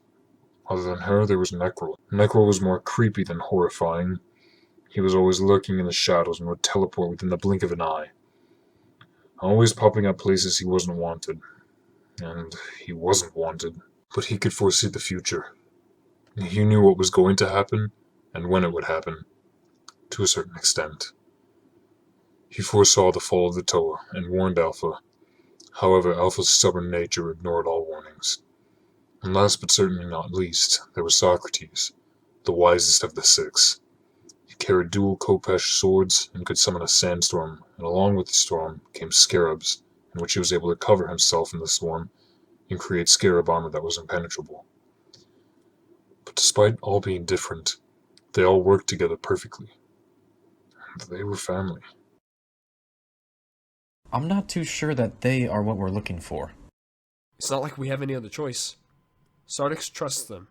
Other than her, there was Necro. Necro was more creepy than horrifying. He was always lurking in the shadows and would teleport within the blink of an eye. Always popping up places he wasn't wanted. And he wasn't wanted, but he could foresee the future. He knew what was going to happen, and when it would happen, to a certain extent. He foresaw the fall of the Toa, and warned Alpha. However, Alpha's stubborn nature ignored all warnings. And last but certainly not least, there was Socrates, the wisest of the 6. He carried dual Kopesh swords and could summon a sandstorm, and along with the storm came scarabs, in which he was able to cover himself in the storm and create scarab armor that was impenetrable. But despite all being different, they all worked together perfectly. They were family. I'm not too sure that they are what we're looking for. It's not like we have any other choice. Sartix trusts them.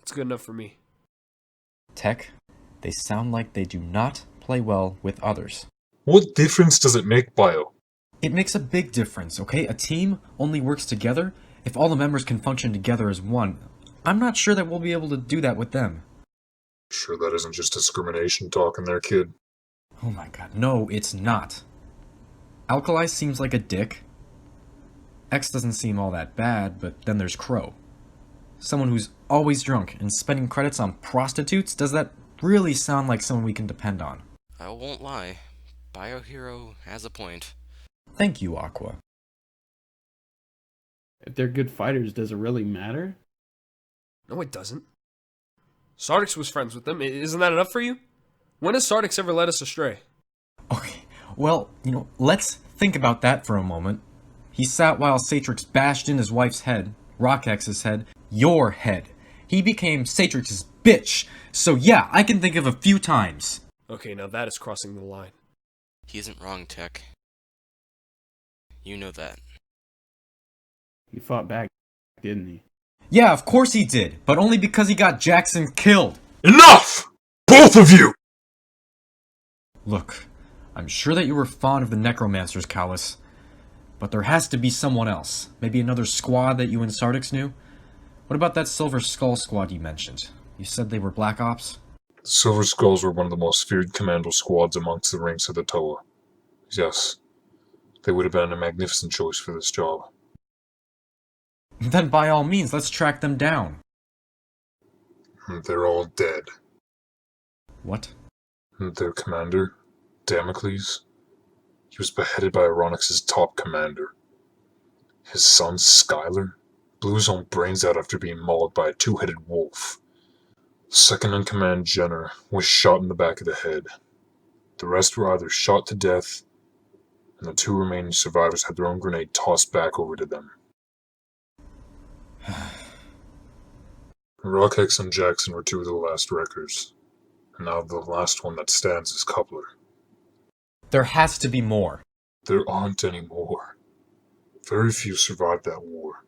It's good enough for me. Tech, they sound like they do not play well with others. What difference does it make, Bio? It makes a big difference, okay? A team only works together if all the members can function together as one. I'm not sure that we'll be able to do that with them. Sure that isn't just discrimination talking there, kid? Oh my god, no, it's not. Alkali seems like a dick. X doesn't seem all that bad, but then there's Crow. Someone who's always drunk and spending credits on prostitutes? Does that really sound like someone we can depend on? I won't lie. Biohero has a point. Thank you, Aqua. If they're good fighters, does it really matter? No, it doesn't. Sartix was friends with them. Isn't that enough for you? When has Sartix ever led us astray? Okay, well, let's think about that for a moment. He sat while Satrix bashed in his wife's head, Rockex's head, your head. He became Satrix's bitch. So yeah, I can think of a few times. Okay, now that is crossing the line. He isn't wrong, Tech. You know that. He fought back, didn't he? Yeah, of course he did, but only because he got Jackson killed. Enough! Both of you! Look, I'm sure that you were fond of the Necromancers, Callus. But there has to be someone else. Maybe another squad that you and Sartix knew? What about that Silver Skull squad you mentioned? You said they were Black Ops? The Silver Skulls were one of the most feared commando squads amongst the ranks of the Toa. Yes, they would have been a magnificent choice for this job. Then by all means, let's track them down. They're all dead. What? Their commander, Damocles, he was beheaded by Ironix's top commander. His son, Skylar, blew his own brains out after being mauled by a two-headed wolf. The second-in-command, Jenner, was shot in the back of the head. The rest were either shot to death, and the two remaining survivors had their own grenade tossed back over to them. Rockex and Jackson were two of the last wreckers, and now the last one that stands is Coupler. There has to be more. There aren't any more. Very few survived that war.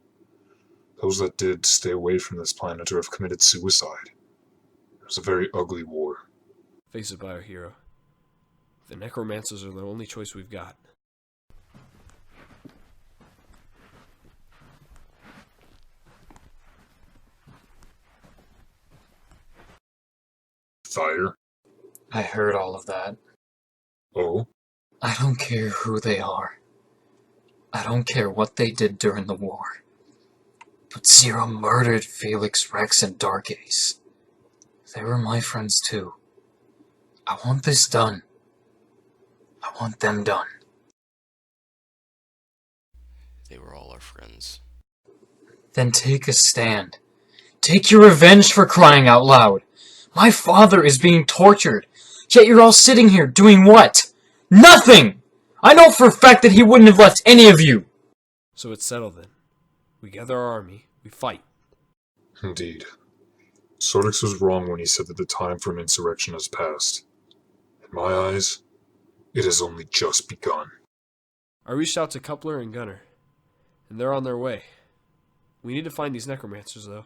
Those that did stay away from this planet or have committed suicide. It was a very ugly war. Face it, Biohero. The Necromancers are the only choice we've got. Fire? I heard all of that. Oh? I don't care who they are. I don't care what they did during the war. But Zero murdered Felix, Rex, and Dark Ace. They were my friends too. I want this done. I want them done. They were all our friends. Then take a stand. Take your revenge, for crying out loud. My father is being tortured, yet you're all sitting here doing what? Nothing! I know for a fact that he wouldn't have left any of you! So it's settled then. We gather our army, we fight. Indeed. Sartix was wrong when he said that the time for an insurrection has passed. In my eyes, it has only just begun. I reached out to Coupler and Gunner, and they're on their way. We need to find these Necromancers, though.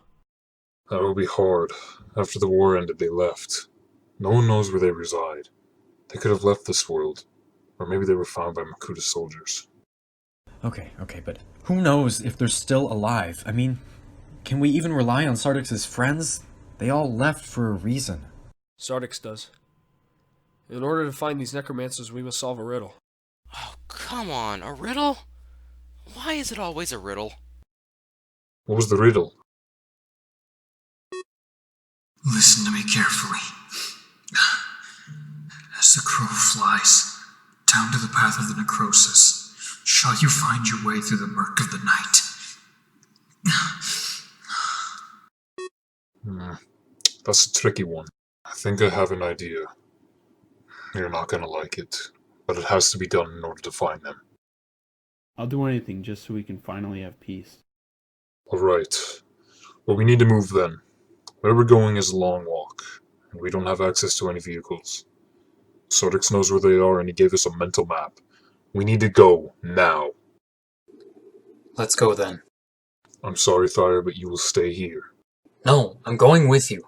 That will be hard. After the war ended, they left. No one knows where they reside. They could have left this world, or maybe they were found by Makuta's soldiers. Okay, but who knows if they're still alive? I mean, can we even rely on Sartix's friends? They all left for a reason. Sartix does. In order to find these Necromancers, we must solve a riddle. Oh, come on, a riddle? Why is it always a riddle? What was the riddle? Listen to me carefully. As the crow flies down to the path of the necrosis, shall you find your way through the murk of the night? That's a tricky one. I think I have an idea. You're not gonna like it, but it has to be done in order to find them. I'll do anything just so we can finally have peace. Alright. Well, we need to move then. Where we're going is a long walk, and we don't have access to any vehicles. Sartix knows where they are, and he gave us a mental map. We need to go, now. Let's go then. I'm sorry, Thyre, but you will stay here. No, I'm going with you.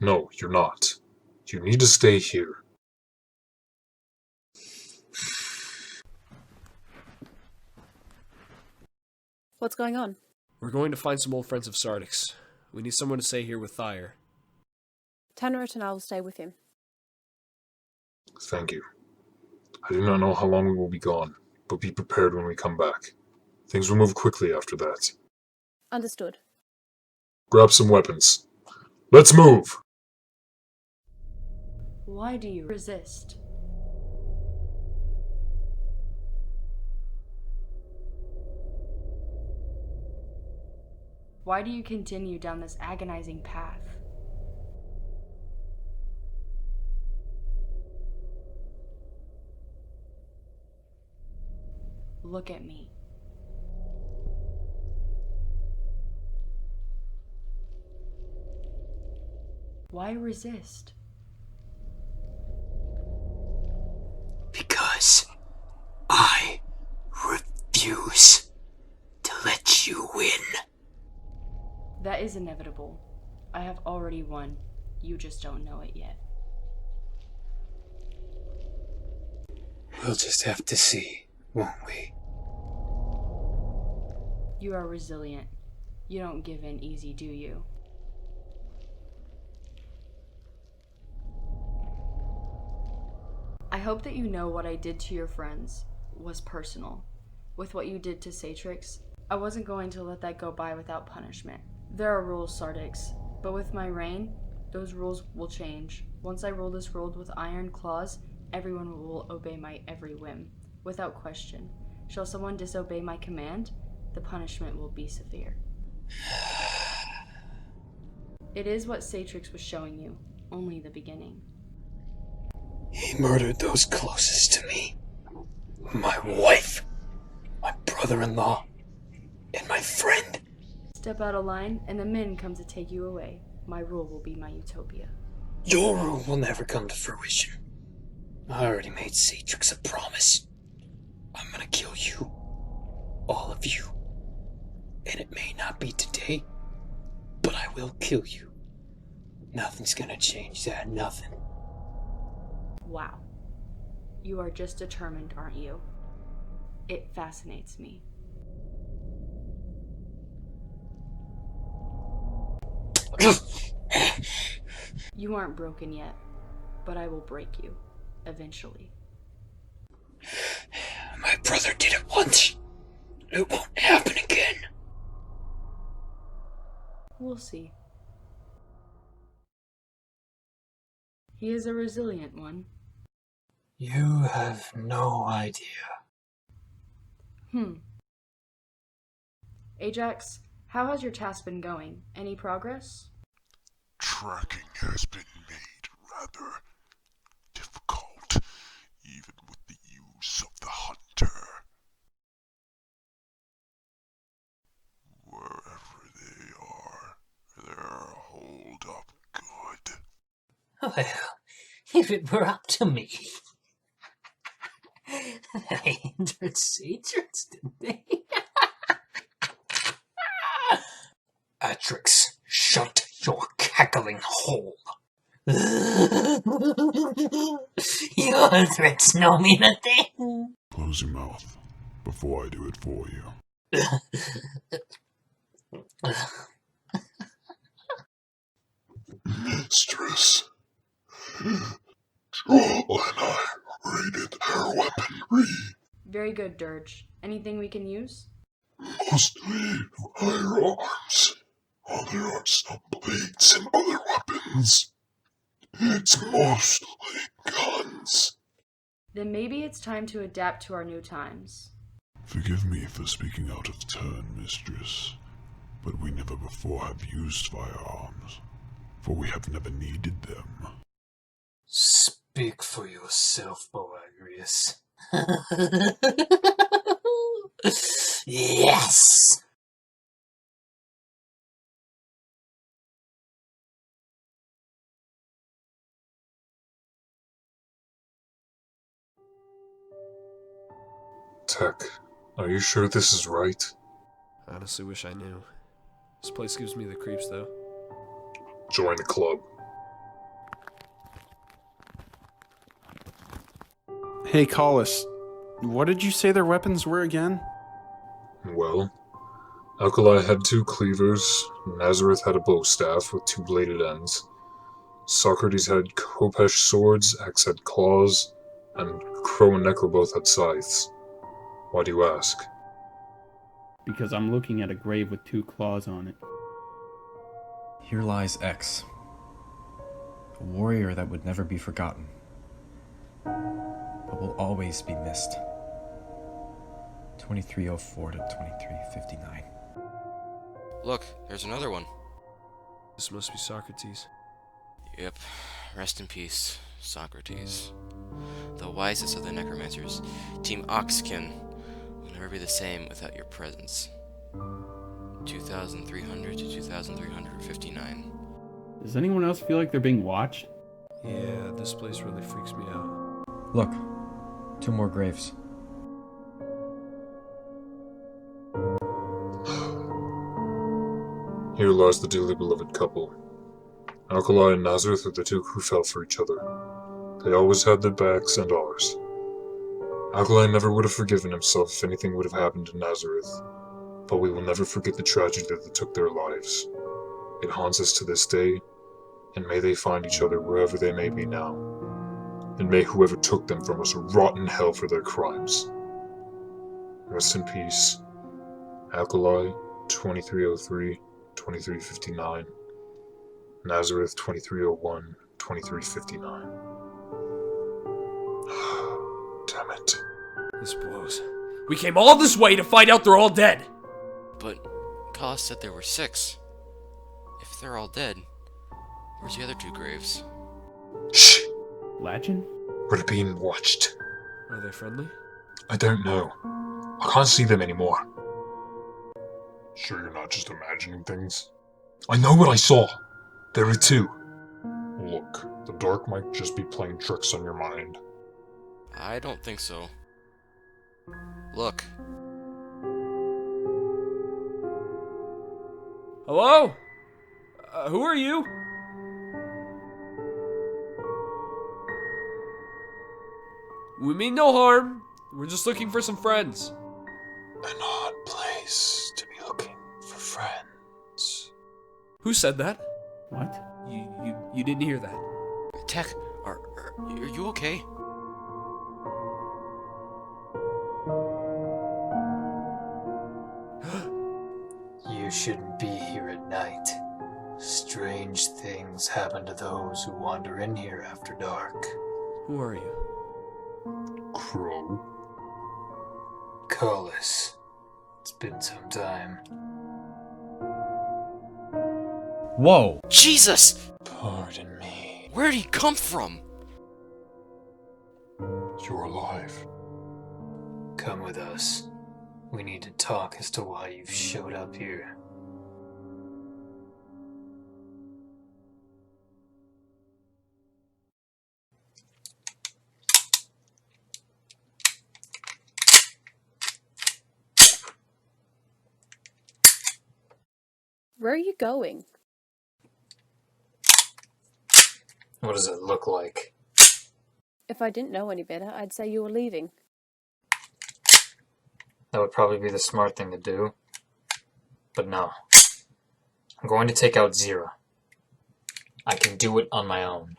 No, you're not. You need to stay here. What's going on? We're going to find some old friends of Sartix. We need someone to stay here with Thyre. Tannerit and I will stay with him. Thank you. I do not know how long we will be gone, but be prepared when we come back. Things will move quickly after that. Understood. Grab some weapons. Let's move! Why do you resist? Why do you continue down this agonizing path? Look at me. Why resist? Because I refuse to let you win. That is inevitable. I have already won. You just don't know it yet. We'll just have to see, won't we? You are resilient. You don't give in easy, do you? I hope that you know what I did to your friends was personal. With what you did to Sartix, I wasn't going to let that go by without punishment. There are rules, Sartix, but with my reign, those rules will change. Once I rule this world with iron claws, everyone will obey my every whim, without question. Shall someone disobey my command, the punishment will be severe. It is what Sartix was showing you, only the beginning. He murdered those closest to me. My wife, my brother-in-law, and my friend. Step out of line, and the men come to take you away. My rule will be my utopia. Your rule will never come to fruition. I already made Sartix a promise. I'm gonna kill you. All of you. And it may not be today, but I will kill you. Nothing's gonna change that, nothing. Wow. You are just determined, aren't you? It fascinates me. You aren't broken yet, but I will break you, eventually. My brother did it once. It won't happen again. We'll see. He is a resilient one. You have no idea. Ajax, how has your task been going? Any progress? Tracking has been made rather difficult, even with the use of the hunter. Wherever they are, they're holed up good. Well, if it were up to me. They hindered Sartix, didn't they? Atrix, shut your cackling hole. Your threats know me nothing. Close your mouth before I do it for you. Mistress, Troll and I raided her weaponry. Very good, Dirge. Anything we can use? Mostly firearms. Other are some blades and other weapons. It's mostly guns. Then maybe it's time to adapt to our new times. Forgive me for speaking out of turn, mistress, but we never before have used firearms, for we have never needed them. Speak for yourself, Boagrius. Yes! Tech, are you sure this is right? I honestly wish I knew. This place gives me the creeps, though. Join the club. Hey, Collis. What did you say their weapons were again? Well, Alkali had 2 cleavers, Nazareth had a bow staff with 2 bladed ends, Socrates had Kopesh swords, Axe had claws, and Crow and Necro both had scythes. Why do you ask? Because I'm looking at a grave with 2 claws on it. Here lies X, a warrior that would never be forgotten, but will always be missed. 2304 to 2359. Look, there's another one. This must be Socrates. Yep. Rest in peace, Socrates. The wisest of the necromancers, Team Oxkin will never be the same without your presence. 2300 to 2359. Does anyone else feel like they're being watched? Yeah, this place really freaks me out. Look, 2 more graves. Here lies the dearly beloved couple. Alkali and Nazareth are the 2 who fell for each other. They always had their backs and ours. Alkali never would have forgiven himself if anything would have happened to Nazareth, but we will never forget the tragedy that took their lives. It haunts us to this day, and may they find each other wherever they may be now. And may whoever took them from us rot in hell for their crimes. Rest in peace, Alkali, 2303, 2359, Nazareth, 2301, 2359. Damn it. This blows. We came all this way to find out they're all dead! But Collis said there were 6. If they're all dead, where's the other 2 graves? Shh! Legend? We're being watched. Are they friendly? I don't know. I can't see them anymore. Sure you're not just imagining things? I know what I saw! There are 2. Look, the dark might just be playing tricks on your mind. I don't think so. Look. Hello? Who are you? We mean no harm. We're just looking for some friends. An odd place to be looking for friends. Who said that? What? You didn't hear that. Tech, are you okay? You shouldn't be here at night. Strange things happen to those who wander in here after dark. Who are you? Crow? Collis. It's been some time. Whoa! Jesus! Pardon me. Where'd he come from? You're alive. Come with us. We need to talk as to why you've showed up here. Where are you going? What does it look like? If I didn't know any better, I'd say you were leaving. That would probably be the smart thing to do. But no. I'm going to take out Zira. I can do it on my own.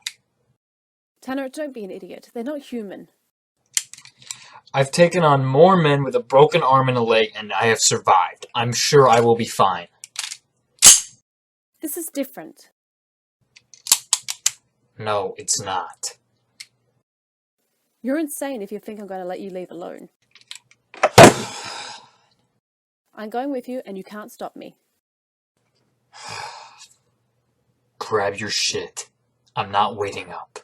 Tanner, don't be an idiot. They're not human. I've taken on more men with a broken arm and a leg, and I have survived. I'm sure I will be fine. This is different. No, it's not. You're insane if you think I'm going to let you leave alone. I'm going with you, and you can't stop me. Grab your shit. I'm not waiting up.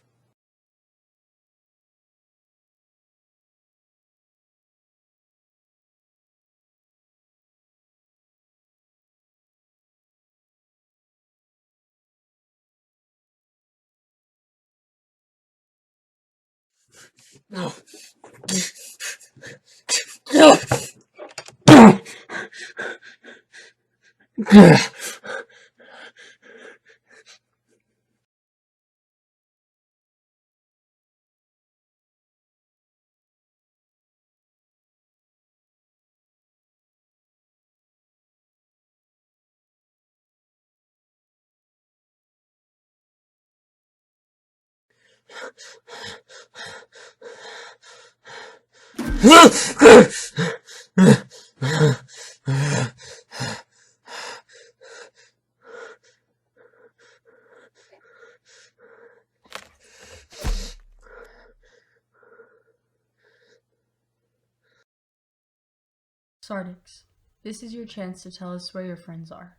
No. No. Sartix, this is your chance to tell us where your friends are.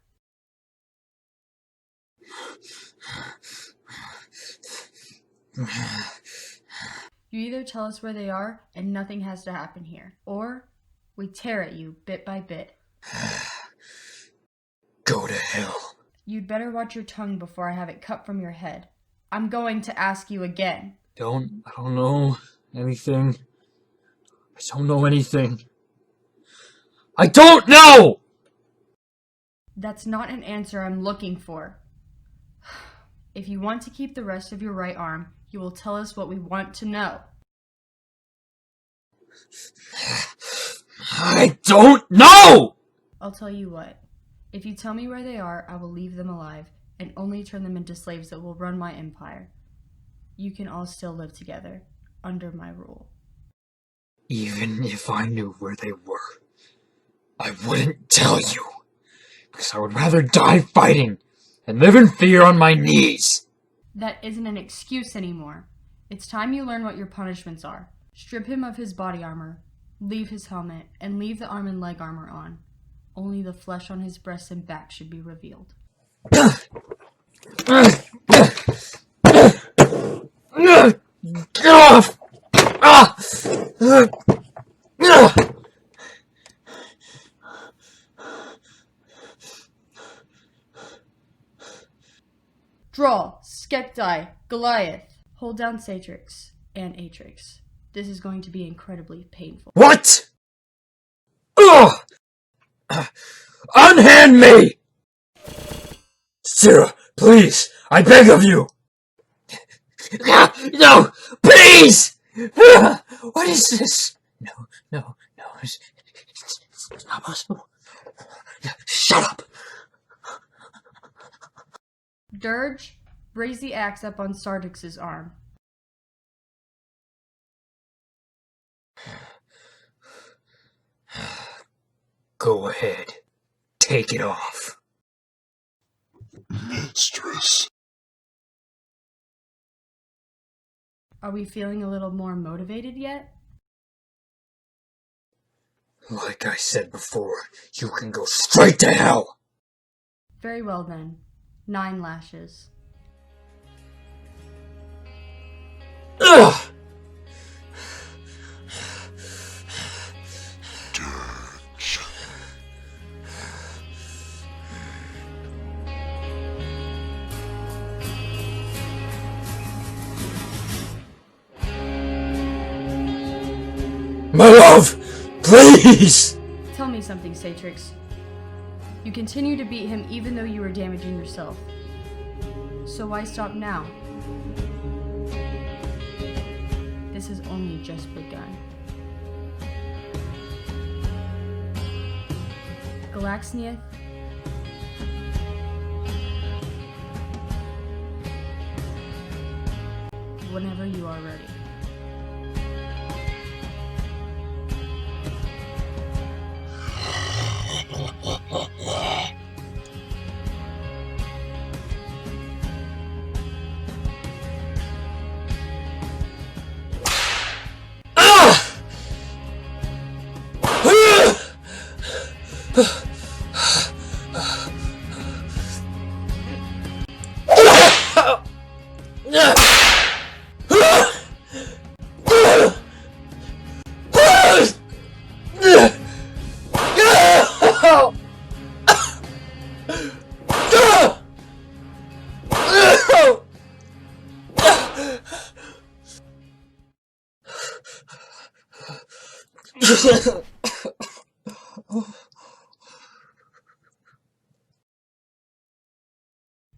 You either tell us where they are and nothing has to happen here, or we tear at you bit by bit. Go to hell. You'd better watch your tongue before I have it cut from your head. I'm going to ask you again. I don't know anything. I don't know anything. I don't know! That's not an answer I'm looking for. If you want to keep the rest of your right arm, you will tell us what we want to know. I don't know! I'll tell you what. If you tell me where they are, I will leave them alive and only turn them into slaves that will run my empire. You can all still live together, under my rule. Even if I knew where they were, I wouldn't tell you. Because I would rather die fighting and live in fear on my knees. That isn't an excuse anymore. It's time you learn what your punishments are. Strip him of his body armor, leave his helmet, and leave the arm and leg armor on. Only the flesh on his breast and back should be revealed. Get off! Draw, Skepti, Goliath. Hold down Satrix and Atrix. This is going to be incredibly painful. What? Ugh! Unhand me! Sarah, please, I beg of you! No! Please! What is this? No. It's not possible. Shut up! Dirge, raise the axe up on Sartix's arm. Go ahead. Take it off. Mistress. Are we feeling a little more motivated yet? Like I said before, you can go straight to hell! Very well then. 9 lashes. Ugh! My love! Please! Tell me something, Satrix. You continue to beat him even though you are damaging yourself. So why stop now? This has only just begun. Galaxniath, whenever you are ready.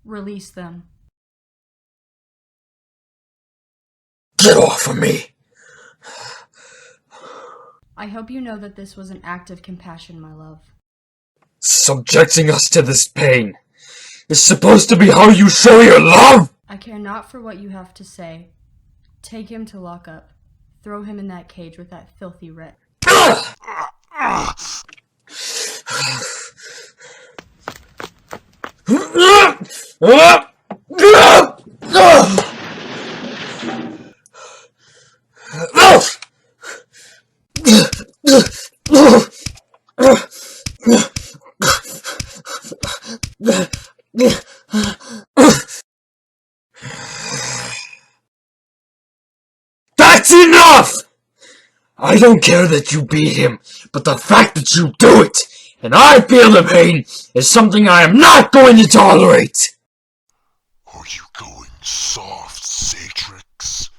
Release them. Get off of me! I hope you know that this was an act of compassion, my love. Subjecting us to this pain is supposed to be how you show your love! I care not for what you have to say. Take him to lock up. Throw him in that cage with that filthy wretch. That's enough! I don't care that you beat him, but the fact that you do it, and I feel the pain, is something I am not going to tolerate! Are you going soft, Sartix?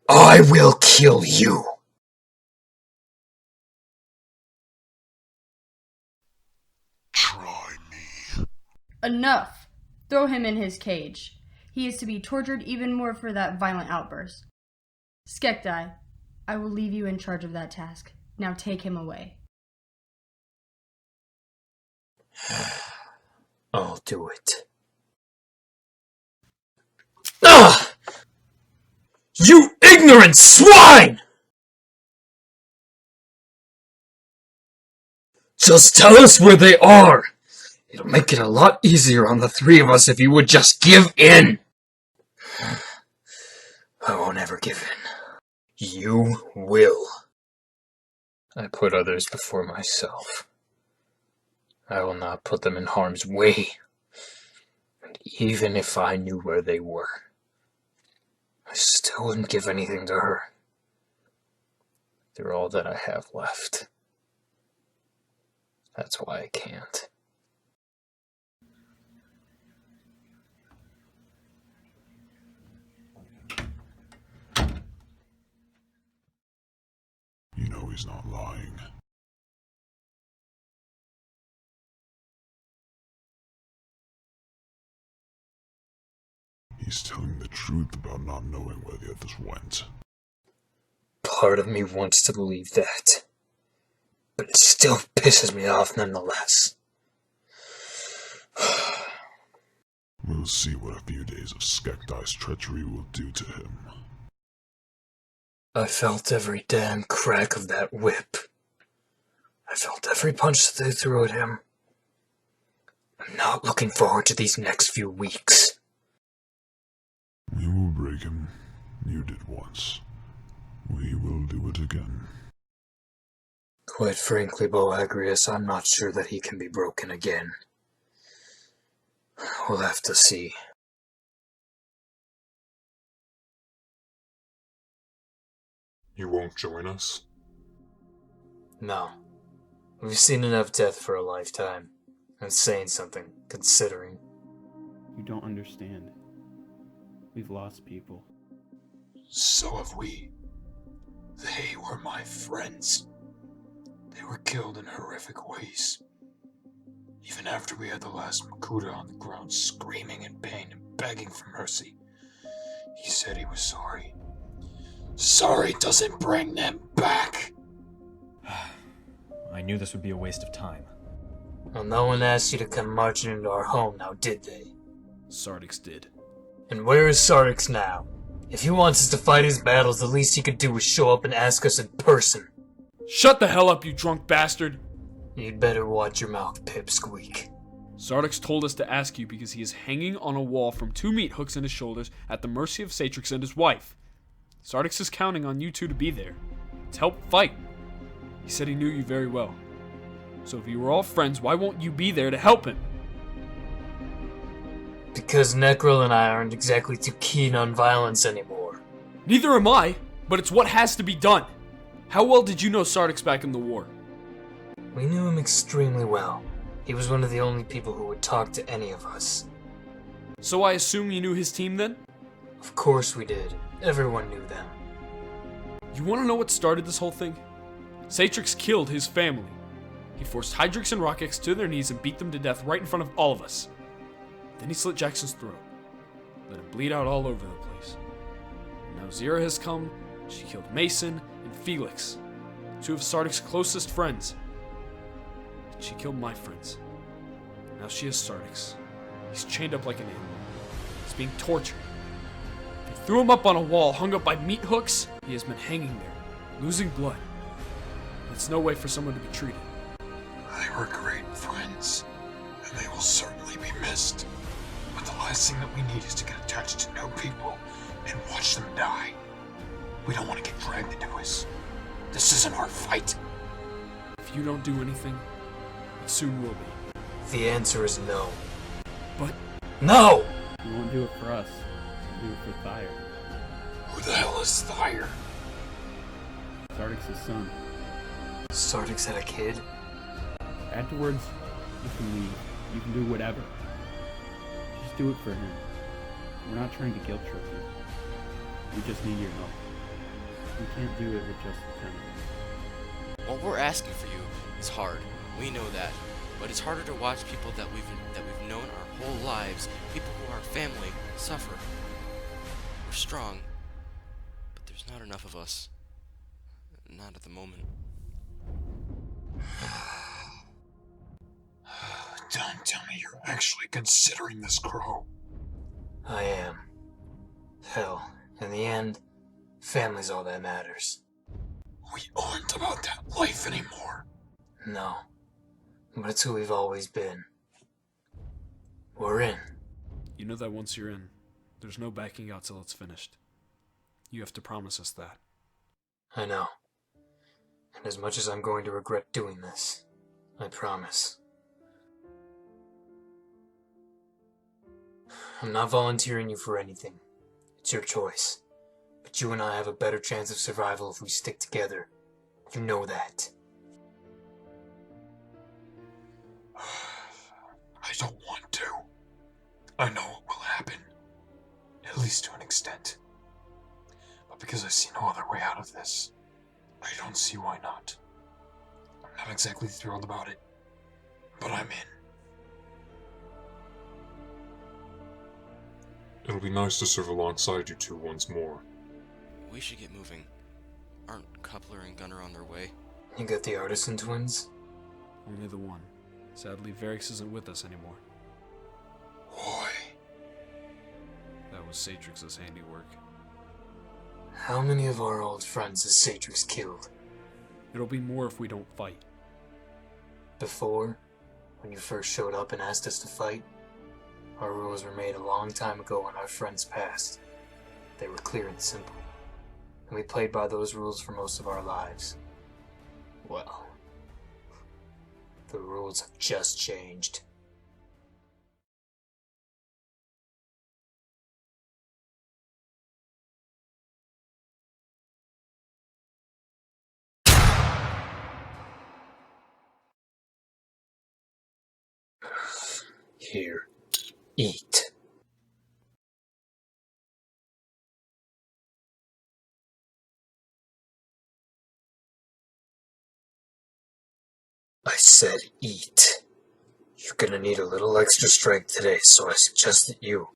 I will kill you! Try me. Enough! Throw him in his cage. He is to be tortured even more for that violent outburst. Skekdai, I will leave you in charge of that task. Now take him away. I'll do it. Ah! You ignorant swine! Just tell us where they are. It'll make it a lot easier on the three of us if you would just give in. I won't ever give in. You will. I put others before myself. I will not put them in harm's way. And even if I knew where they were, I still wouldn't give anything to her. They're all that I have left. That's why I can't. You know he's not lying. He's telling the truth about not knowing where the others went. Part of me wants to believe that, but it still pisses me off nonetheless. We'll see what a few days of Skekdai's treachery will do to him. I felt every damn crack of that whip. I felt every punch that they threw at him. I'm not looking forward to these next few weeks. We will break him. You did once. We will do it again. Quite frankly, Boagrius, I'm not sure that he can be broken again. We'll have to see. You won't join us? No. We've seen enough death for a lifetime. And saying something, considering. You don't understand. We've lost people. So have we. They were my friends. They were killed in horrific ways. Even after we had the last Makuta on the ground screaming in pain and begging for mercy, he said he was sorry. Sorry doesn't bring them back. I knew this would be a waste of time. Well, no one asked you to come marching into our home now, did they? Sartix did. And where is Sartix now? If he wants us to fight his battles, the least he could do is show up and ask us in person. Shut the hell up, you drunk bastard! You'd better watch your mouth, Pipsqueak. Sartix told us to ask you because he is hanging on a wall from 2 meat hooks in his shoulders at the mercy of Sartix and his wife. Sartix is counting on you two to be there, to help fight. He said he knew you very well. So if you were all friends, why won't you be there to help him? Because Necrol and I aren't exactly too keen on violence anymore. Neither am I, but it's what has to be done. How well did you know Sartix back in the war? We knew him extremely well. He was one of the only people who would talk to any of us. So I assume you knew his team then? Of course we did. Everyone knew them. You want to know what started this whole thing? Sartix killed his family. He forced Hydrix and Rockix to their knees and beat them to death right in front of all of us. Then he slit Jackson's throat, let him bleed out all over the place. Now Zira has come, she killed Mason and Felix, two of Sartix's closest friends. And she killed my friends. Now she has Sartix. He's chained up like an animal. He's being tortured. They threw him up on a wall, hung up by meat hooks. He has been hanging there, losing blood. It's no way for someone to be treated. They were great friends, and they will certainly be missed. But the last thing that we need is to get attached to new people and watch them die. We don't want to get dragged into this. This isn't our fight. If you don't do anything, it soon will be. The answer is no. But... No! You won't do it for us. You'll do it for Thyre. Who the hell is Thyre? Sartix's son. Sartix had a kid? Afterwards, you can leave. You can do whatever. Just do it for him. We're not trying to guilt trip you. We just need your help. We can't do it with just the tenants. What we're asking for you is hard. We know that. But it's harder to watch people that we've known our whole lives, people who are family, suffer. We're strong, but there's not enough of us. Not at the moment. Don't tell me you're actually considering this, Crow. I am. Hell, in the end, family's all that matters. We aren't about that life anymore. No. But it's who we've always been. We're in. You know that once you're in, there's no backing out till it's finished. You have to promise us that. I know. And as much as I'm going to regret doing this, I promise. I'm not volunteering you for anything. It's your choice. But you and I have a better chance of survival if we stick together. You know that. I don't want to. I know it will happen. At least to an extent. But because I see no other way out of this, I don't see why not. I'm not exactly thrilled about it, but I'm in. It'll be nice to serve alongside you two once more. We should get moving. Aren't Coupler and Gunner on their way? You got the Artisan twins? Only the one. Sadly, Varix isn't with us anymore. Why? That was Satrix's handiwork. How many of our old friends has Satrix killed? It'll be more if we don't fight. Before, when you first showed up and asked us to fight, our rules were made a long time ago when our friends passed. They were clear and simple. And we played by those rules for most of our lives. Well, the rules have just changed. Here, eat. I said eat. You're gonna need a little extra strength today, so I suggest that you...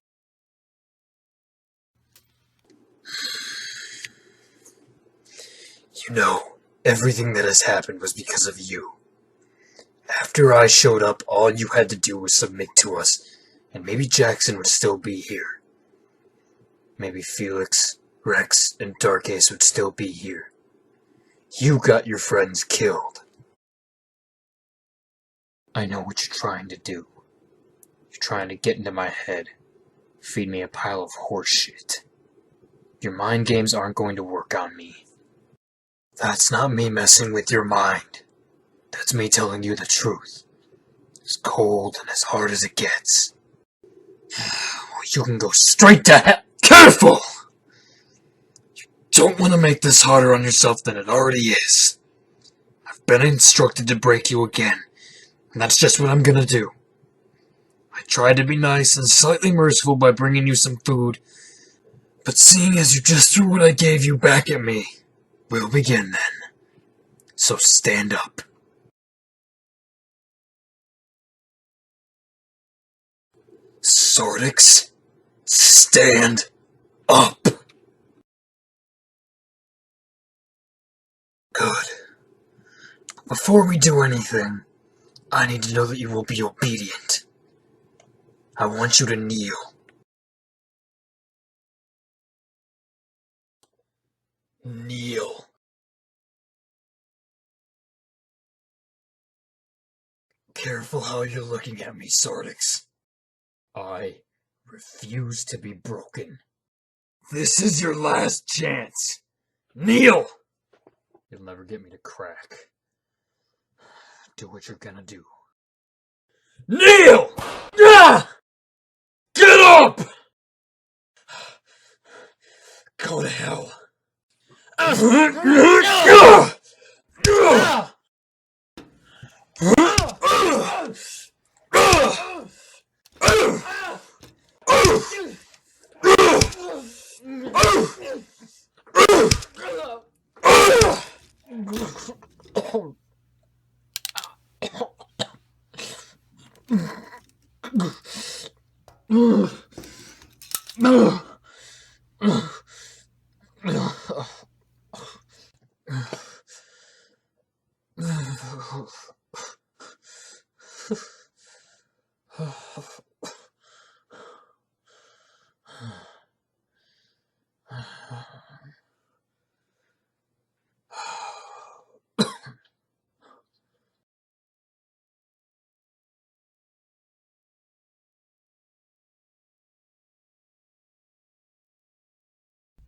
You know, everything that has happened was because of you. After I showed up, all you had to do was submit to us, and maybe Jackson would still be here. Maybe Felix, Rex, and Dark Ace would still be here. You got your friends killed. I know what you're trying to do. You're trying to get into my head. Feed me a pile of horse shit. Your mind games aren't going to work on me. That's not me messing with your mind. That's me telling you the truth. As cold and as hard as it gets. You can go straight to hell. Careful! You don't want to make this harder on yourself than it already is. I've been instructed to break you again. And that's just what I'm gonna do. I tried to be nice and slightly merciful by bringing you some food, but seeing as you just threw what I gave you back at me, we'll begin then. So stand up. Sartix, stand up! Good. Before we do anything, I need to know that you will be obedient. I want you to kneel. Kneel. Careful how you're looking at me, Sartix. I refuse to be broken. This is your last chance. Kneel! You'll never get me to crack. Do what you're gonna do. Kneel! Ah! Get up! Go to hell.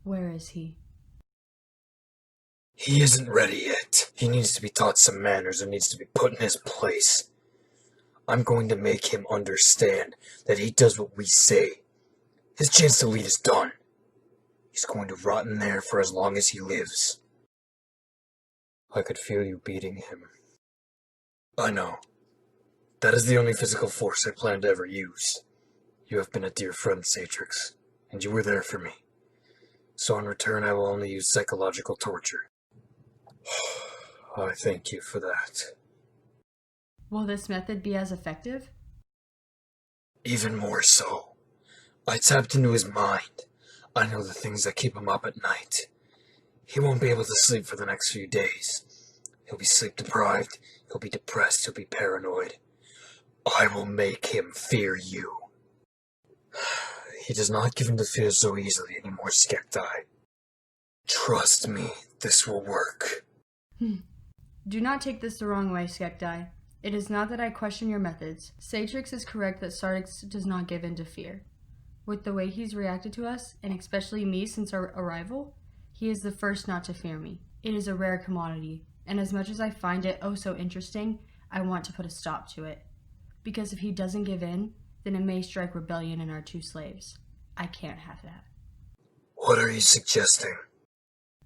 Where is he? He isn't ready yet. He needs to be taught some manners and needs to be put in his place. I'm going to make him understand that he does what we say. His chance to lead is done. He's going to rot in there for as long as he lives. I could feel you beating him. I know. That is the only physical force I plan to ever use. You have been a dear friend, Sartix, and you were there for me. So in return, I will only use psychological torture. I thank you for that. Will this method be as effective? Even more so. I tapped into his mind. I know the things that keep him up at night. He won't be able to sleep for the next few days. He'll be sleep deprived, he'll be depressed, he'll be paranoid. I will make him fear you. He does not give in to fear so easily anymore, Skektai. Trust me, this will work. Do not take this the wrong way, Skektai. It is not that I question your methods. Sartix is correct that Sartix does not give in to fear. With the way he's reacted to us, and especially me since our arrival, he is the first not to fear me. It is a rare commodity, and as much as I find it oh so interesting, I want to put a stop to it. Because if he doesn't give in, then it may strike rebellion in our two slaves. I can't have that. What are you suggesting?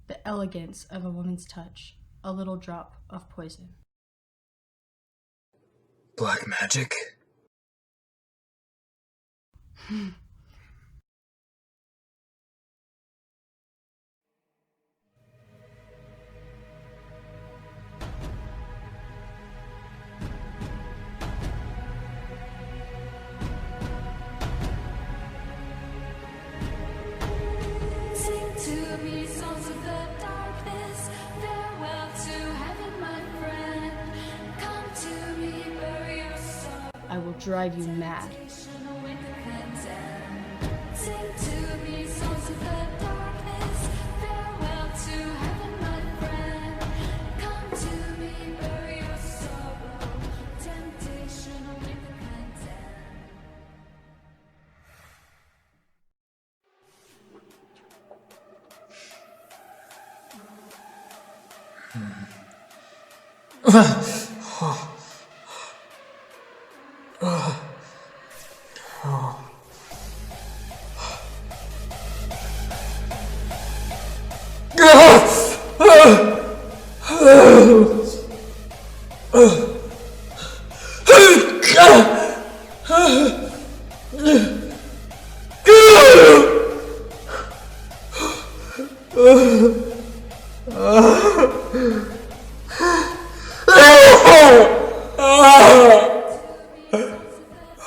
The elegance of a woman's touch. A little drop of poison. Black magic? I will drive you mad.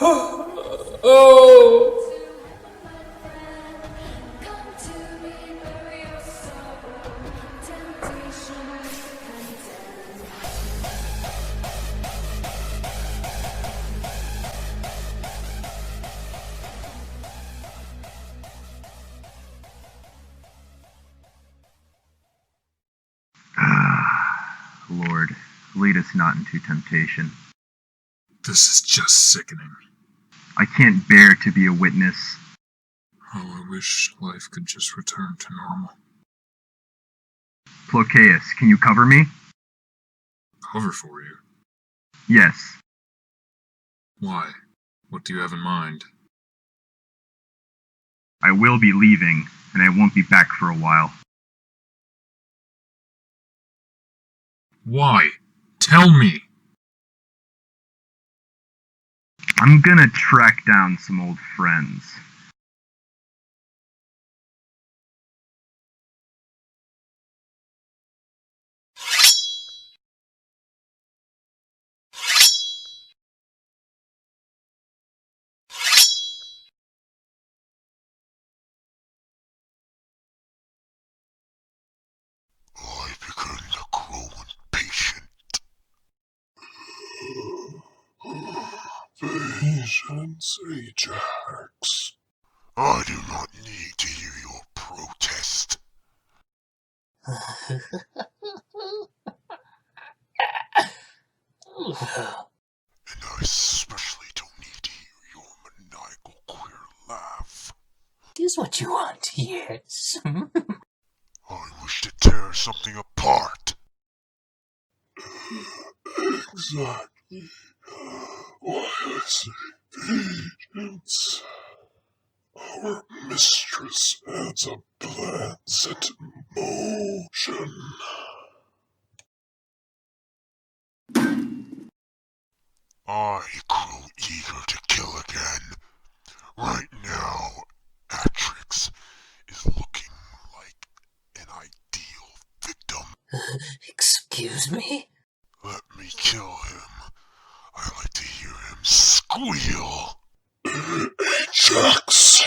Oh! Lord, lead us not into temptation. This is just sickening. I can't bear to be a witness. Oh, I wish life could just return to normal. Plocaeus, can you cover me? Cover for you? Yes. Why? What do you have in mind? I will be leaving, and I won't be back for a while. Why? Tell me! I'm gonna track down some old friends. I begin to grow impatient. Patience, Ajax. I do not need to hear your protest. And I especially don't need to hear your maniacal queer laugh. Here's what you want, yes. I wish to tear something apart. Exactly why I say patience. Our mistress adds a plan set in motion. I grow eager to kill again. Right now, Atrix is looking like an ideal victim. Excuse me? Let me kill him. I like to hear him squeal. Ajax,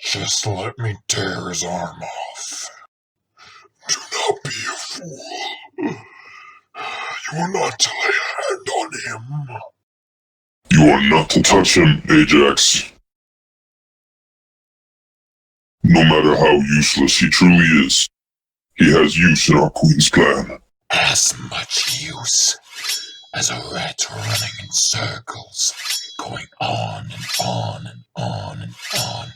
just let me tear his arm off. Do not be a fool. You are not to lay a hand on him. You are not to touch him, Ajax. No matter how useless he truly is, he has use in our queen's plan. As much use as a rat running in circles, going on and on and on and on,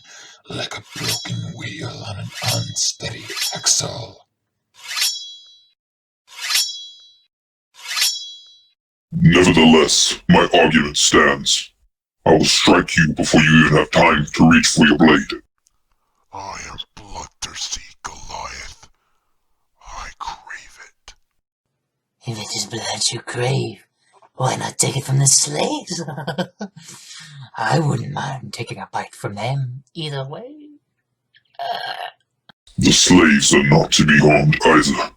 like a broken wheel on an unsteady axle. Nevertheless, my argument stands. I will strike you before you even have time to reach for your blade. I am bloodthirsty, Goliath. I crave it. If it is blood you crave, why not take it from the slaves? I wouldn't mind taking a bite from them, either way. The slaves are not to be harmed either.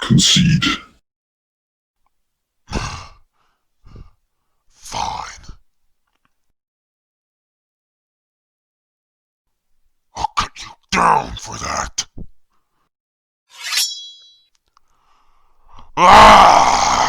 Concede. Fine. I'll cut you down for that. 啊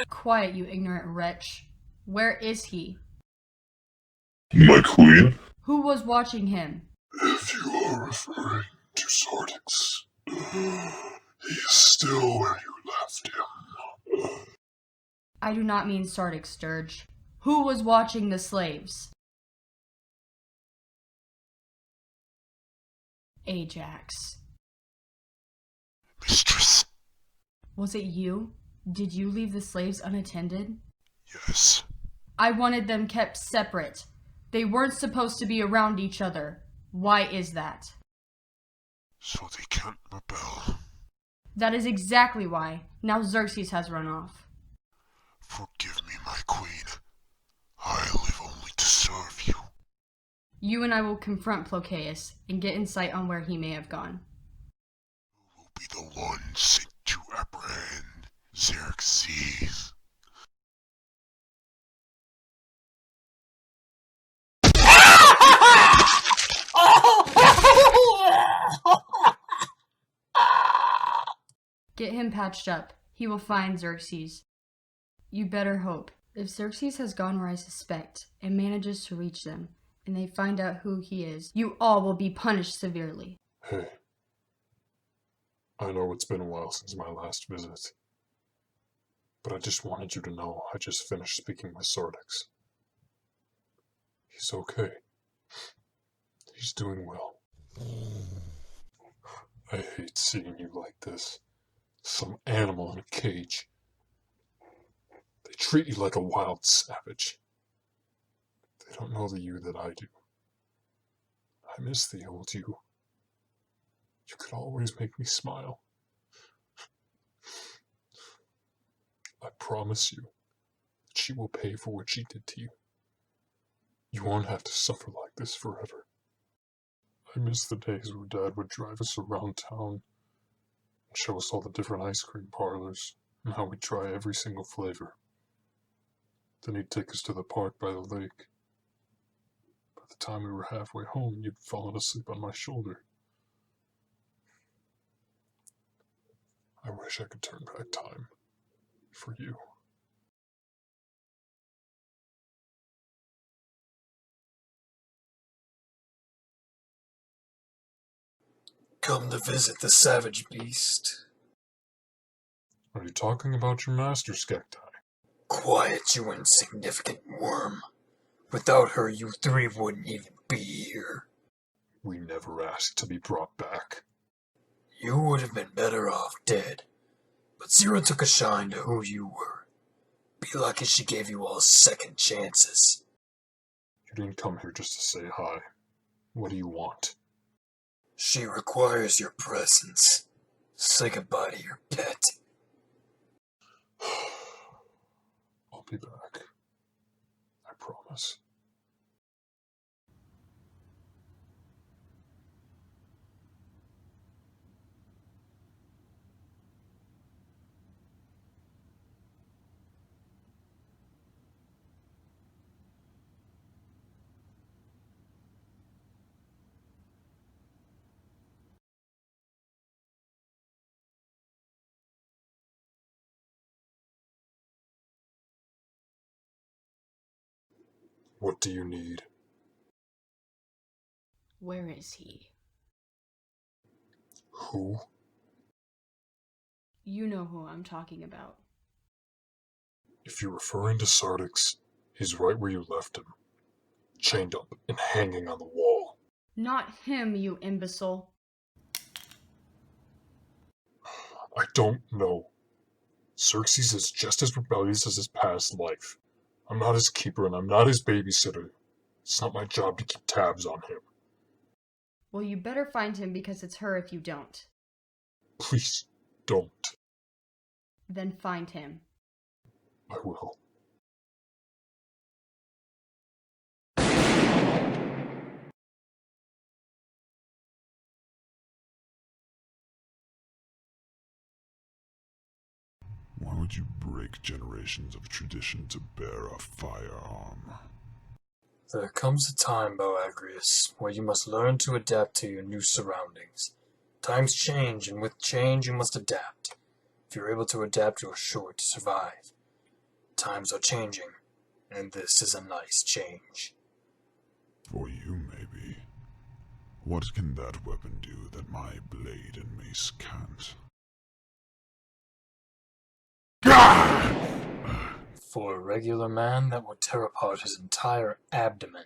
Quiet, you ignorant wretch. Where is he? My queen? Who was watching him? If you are referring to Sartix, he is still where you left him. I do not mean Sartix, Sturge. Who was watching the slaves? Ajax. Mistress. Was it you? Did you leave the slaves unattended? Yes. I wanted them kept separate. They weren't supposed to be around each other. Why is that? So they can't rebel. That is exactly why. Now Xerxes has run off. Forgive me, my queen. I live only to serve you. You and I will confront Plocaeus and get insight on where he may have gone. Who will be the one sent to apprehend Xerxes? Get him patched up. He will find Xerxes. You better hope. If Xerxes has gone where I suspect and manages to reach them, and they find out who he is, you all will be punished severely. Hey. I know it's been a while since my last visit, but I just wanted you to know I just finished speaking with Sartix. He's okay. He's doing well. I hate seeing you like this. Some animal in a cage. They treat you like a wild savage. They don't know the you that I do. I miss the old you. You could always make me smile. I promise you that she will pay for what she did to you. You won't have to suffer like this forever. I miss the days where Dad would drive us around town and show us all the different ice cream parlors and how we'd try every single flavor. Then he'd take us to the park by the lake. By the time we were halfway home, you'd fallen asleep on my shoulder. I wish I could turn back time for you. Come to visit the savage beast. Are you talking about your master, Skektai? Quiet, you insignificant worm. Without her, you three wouldn't even be here. We never asked to be brought back. You would have been better off dead. But Zero took a shine to who you were. Be lucky she gave you all second chances. You didn't come here just to say hi. What do you want? She requires your presence. Say goodbye to your pet. I'll be back. I promise. What do you need? Where is he? Who? You know who I'm talking about. If you're referring to Sartix, he's right where you left him. Chained up and hanging on the wall. Not him, you imbecile. I don't know. Xerxes is just as rebellious as his past life. I'm not his keeper and I'm not his babysitter. It's not my job to keep tabs on him. Well, you better find him because it's her if you don't. Please, don't. Then find him. I will. What would you break generations of tradition to bear a firearm? There comes a time, Boagrius, where you must learn to adapt to your new surroundings. Times change, and with change you must adapt. If you're able to adapt, you're sure to survive. Times are changing, and this is a nice change. For you, maybe. What can that weapon do that my blade and mace can't? For a regular man, that would tear apart his entire abdomen.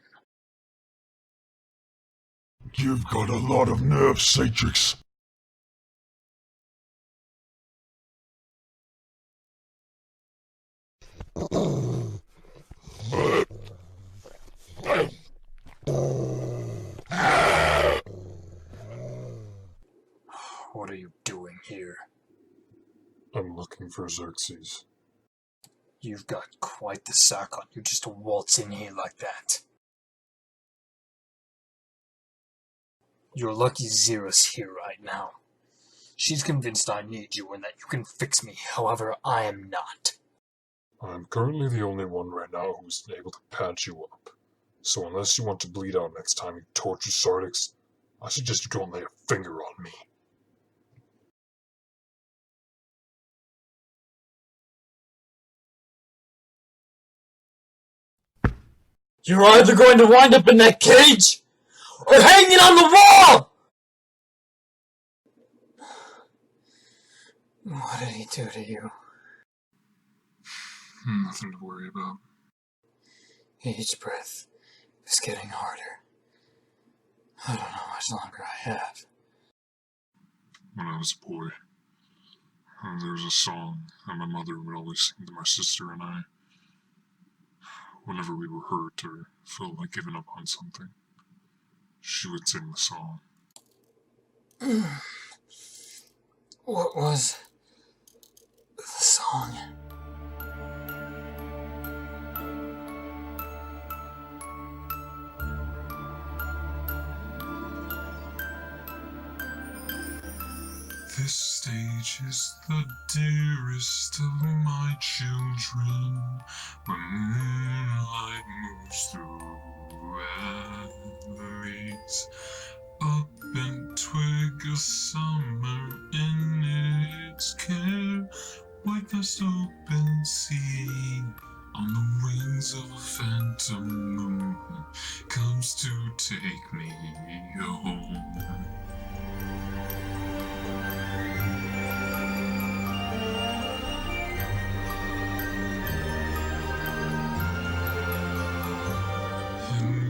You've got a lot of nerve, Sartix. What are you doing here? I'm looking for Xerxes. You've got quite the sack on you just to waltz in here like that. You're lucky Zira's here right now. She's convinced I need you and that you can fix me, however, I am not. I'm currently the only one right now who's able to patch you up. So unless you want to bleed out next time you torture Sartix, I suggest you don't lay a finger on me. You're either going to wind up in that cage, or hanging on the wall! What did he do to you? Nothing to worry about. Each breath is getting harder. I don't know how much longer I have. When I was a boy, there was a song that my mother would always sing to my sister and I. Whenever we were hurt or felt like giving up on something, she would sing the song. What was the song? This stage is the dearest of my children, when moonlight moves through valleys. A bent twig of summer in its care, white past open sea, on the wings of a phantom moon, comes to take me home.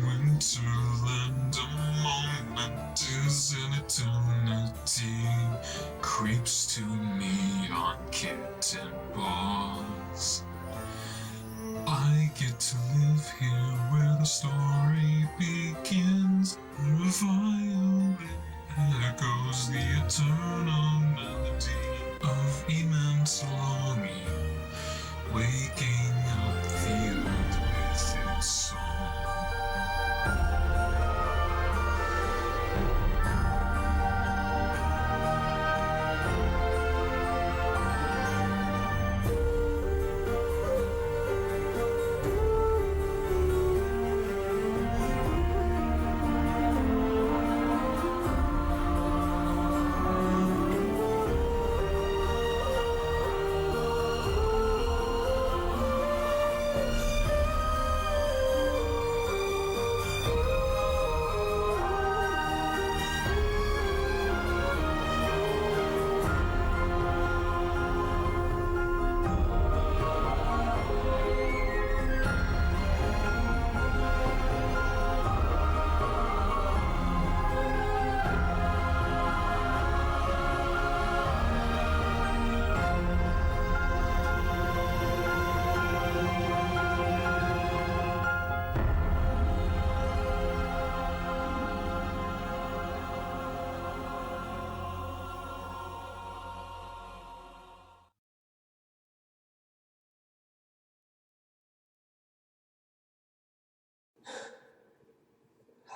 Winterland, a moment is an eternity, creeps to me on kitten paws. I get to live here where the story begins, where a violin echoes the eternal melody of immense longing, waking up the earth with its song.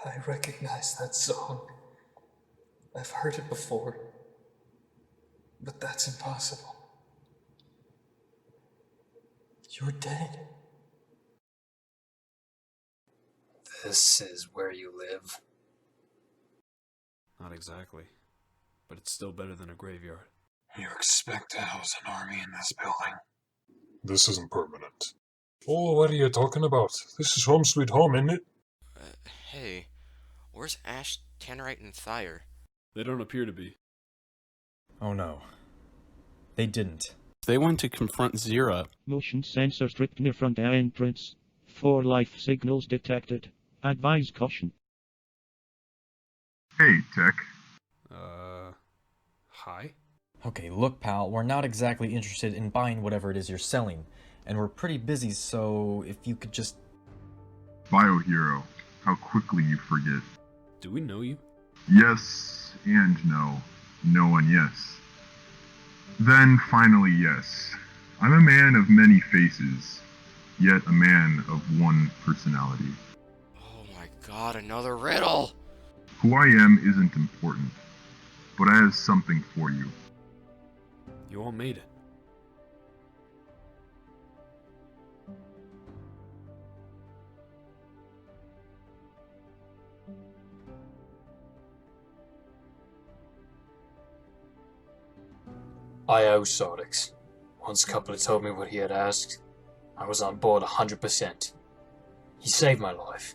I recognize that song. I've heard it before. But that's impossible. You're dead. This is where you live. Not exactly, but it's still better than a graveyard. You expect to house an army in this building? This isn't permanent. Oh, what are you talking about? This is home sweet home, isn't it? Hey, where's Ash, Tannerite, and Thyre? They don't appear to be. Oh no. They didn't. They went to confront Zira. Motion sensor stripped near front entrance. 4 life signals detected. Advise caution. Hey, Tech. Hi? Okay, look pal, we're not exactly interested in buying whatever it is you're selling. And we're pretty busy, so if you could just... Biohero. How quickly you forget. Do we know you? Yes and no. No and yes. Then finally yes. I'm a man of many faces, yet a man of one personality. Oh my god, another riddle! Who I am isn't important, but I have something for you. You all made it. I owe Sartix. Once Coupler told me what he had asked, I was on board 100%. He saved my life,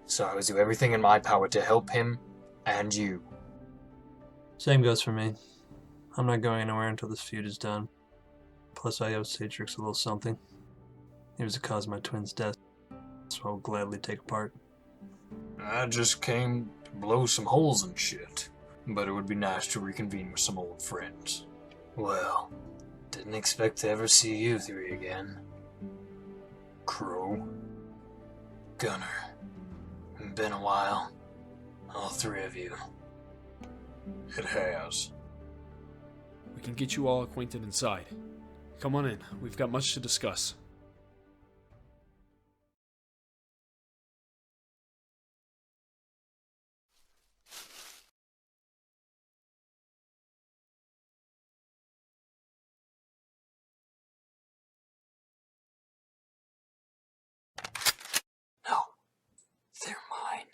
so I will do everything in my power to help him and you. Same goes for me. I'm not going anywhere until this feud is done. Plus, I owe Sartix a little something. He was the cause of my twin's death, so I will gladly take a part. I just came to blow some holes and shit, but it would be nice to reconvene with some old friends. Well, didn't expect to ever see you three again. Crow. Gunner. Been a while. All three of you. It has. We can get you all acquainted inside. Come on in, we've got much to discuss. No, they're mine.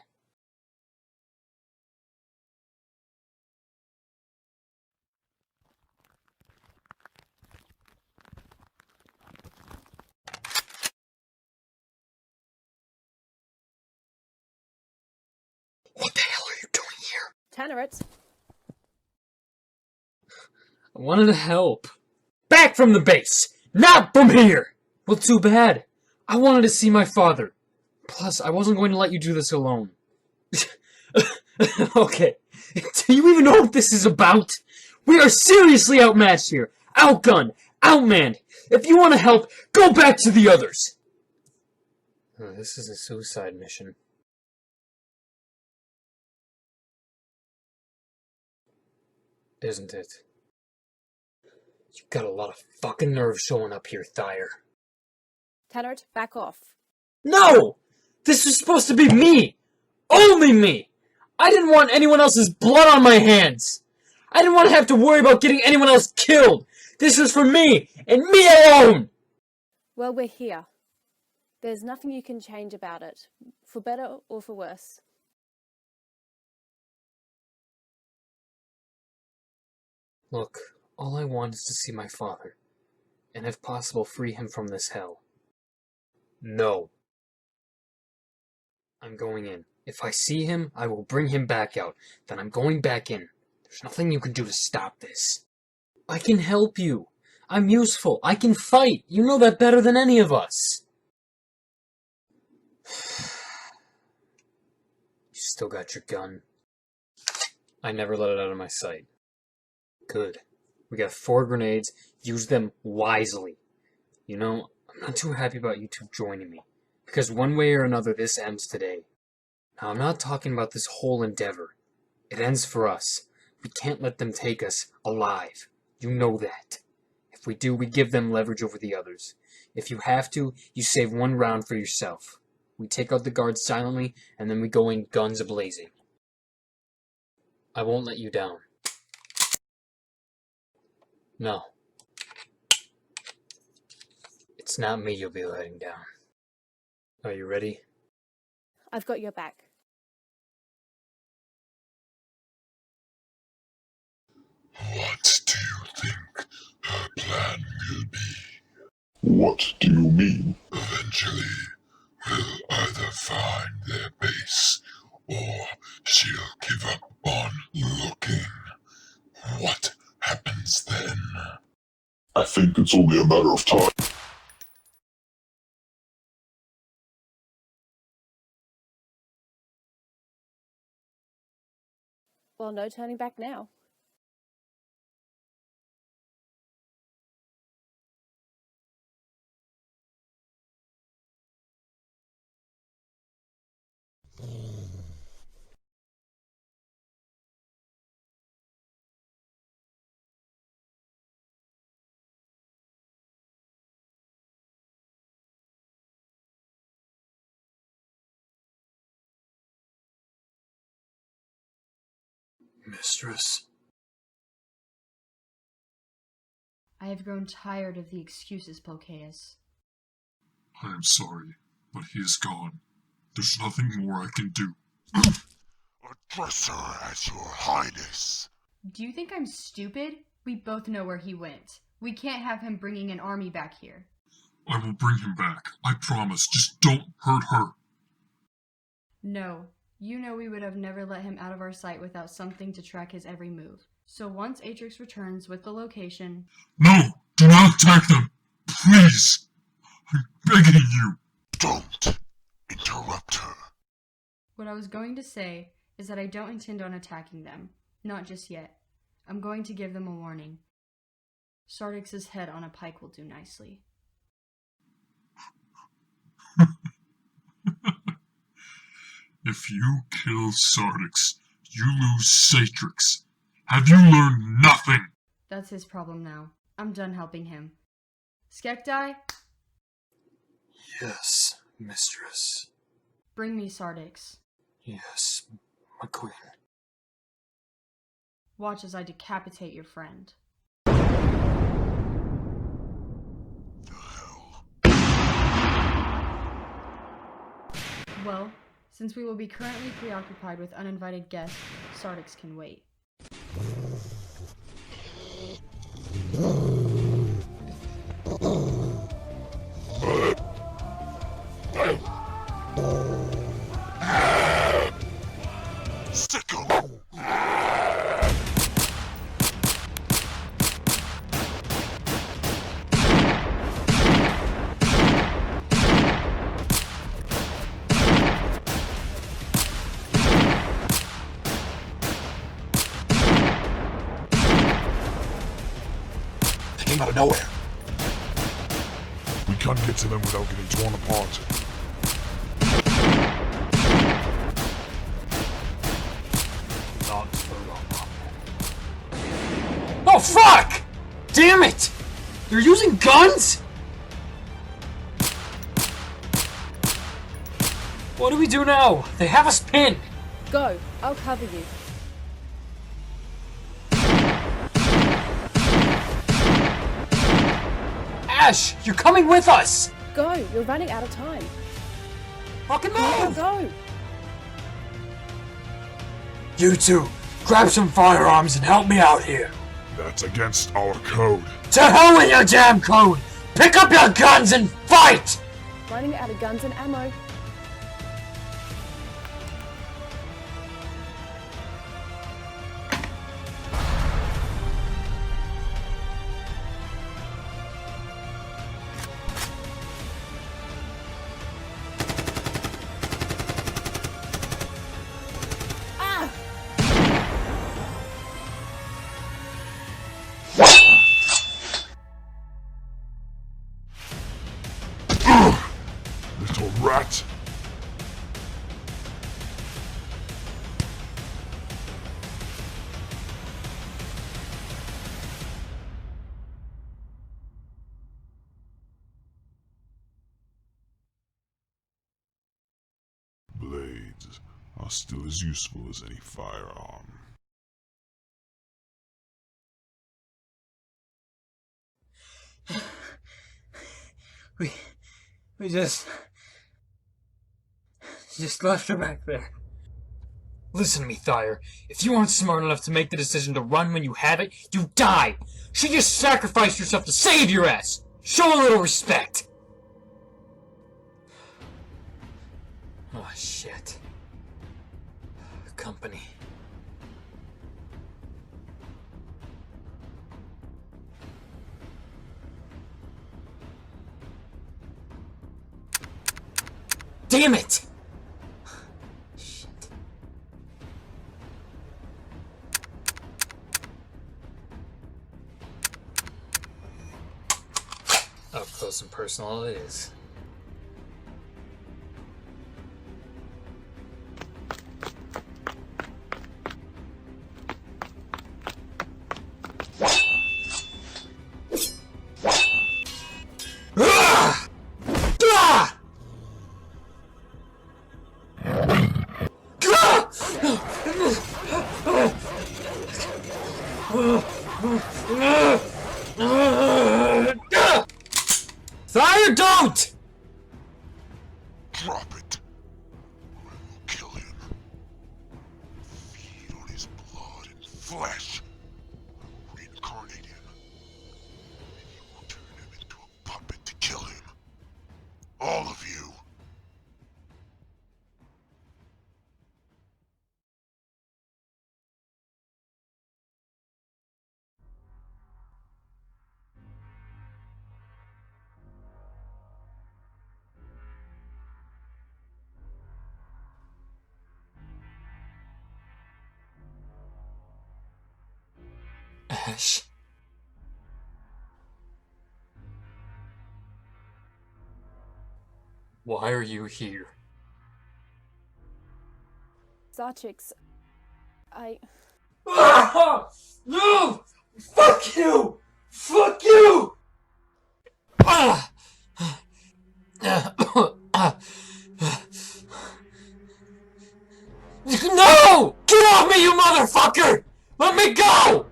What the hell are you doing here? Tannerite. I wanted to help. Back from the base! Not from here! Well, too bad. I wanted to see my father. Plus, I wasn't going to let you do this alone. Okay. Do you even know what this is about? We are seriously outmatched here. Outgunned. Outmanned. If you want to help, go back to the others. Oh, this is a suicide mission. Isn't it? You've got a lot of fucking nerve showing up here, Thyre. Tannerite, back off. No! This was supposed to be me! Only me! I didn't want anyone else's blood on my hands! I didn't want to have to worry about getting anyone else killed! This was for me, and me alone! Well, we're here. There's nothing you can change about it, for better or for worse. Look, all I want is to see my father, and if possible, free him from this hell. No. I'm going in. If I see him, I will bring him back out. Then I'm going back in. There's nothing you can do to stop this. I can help you. I'm useful. I can fight. You know that better than any of us. You still got your gun. I never let it out of my sight. Good. We got 4 grenades. Use them wisely. You know, I'm not too happy about you two joining me. Because one way or another, this ends today. Now, I'm not talking about this whole endeavor. It ends for us. We can't let them take us alive. You know that. If we do, we give them leverage over the others. If you have to, you save 1 round for yourself. We take out the guards silently, and then we go in guns a-blazing. I won't let you down. No. It's It's not me you'll be letting down. Are you ready? I've got your back. What do you think her plan will be? What do you mean? Eventually, we'll either find their base, or she'll give up on looking. What happens then? I think it's only a matter of time. Well, no turning back now. Mistress. I have grown tired of the excuses, Pokeus. I am sorry, but he is gone. There's nothing more I can do. Address her as your highness. Do you think I'm stupid? We both know where he went. We can't have him bringing an army back here. I will bring him back. I promise. Just don't hurt her. No. You know we would have never let him out of our sight without something to track his every move. So once Atrix returns with the location... No! Do not attack them! Please! I'm begging you! Don't interrupt her. What I was going to say is that I don't intend on attacking them. Not just yet. I'm going to give them a warning. Sartix's head on a pike will do nicely. If you kill Sartix, you lose Satrix. Have you learned nothing? That's his problem now. I'm done helping him. Skekdai? Yes, mistress. Bring me Sartix. Yes, my queen. Watch as I decapitate your friend. Well, since we will be currently preoccupied with uninvited guests, Sartix can wait. Sicko! They came out of nowhere. We can't get to them without getting torn apart. Oh fuck! Damn it! They're using guns? What do we do now? They have us pinned. Go. I'll cover you. Ash, you're coming with us! Go. You're running out of time. Fucking move! Go. You two, grab some firearms and help me out here. That's against our code. To hell with your damn code! Pick up your guns and fight! Running out of guns and ammo. Little rat. Blades are still as useful as any firearm. We just left her back there. Listen to me, Thayer. If you aren't smart enough to make the decision to run when you have it, you die! She just sacrificed herself to save your ass! Show a little respect! Oh, shit. Company. Damn it! Shit. Up close and personal it is. Thayer, don't! Drop it. Or I will kill him. Feed on his blood and flesh. Reincarnate him. And you will turn him into a puppet to kill him. All of you. Ash. Why are you here? Sartix, No! Fuck you! Fuck you! No! Get off me, you motherfucker! Let me go!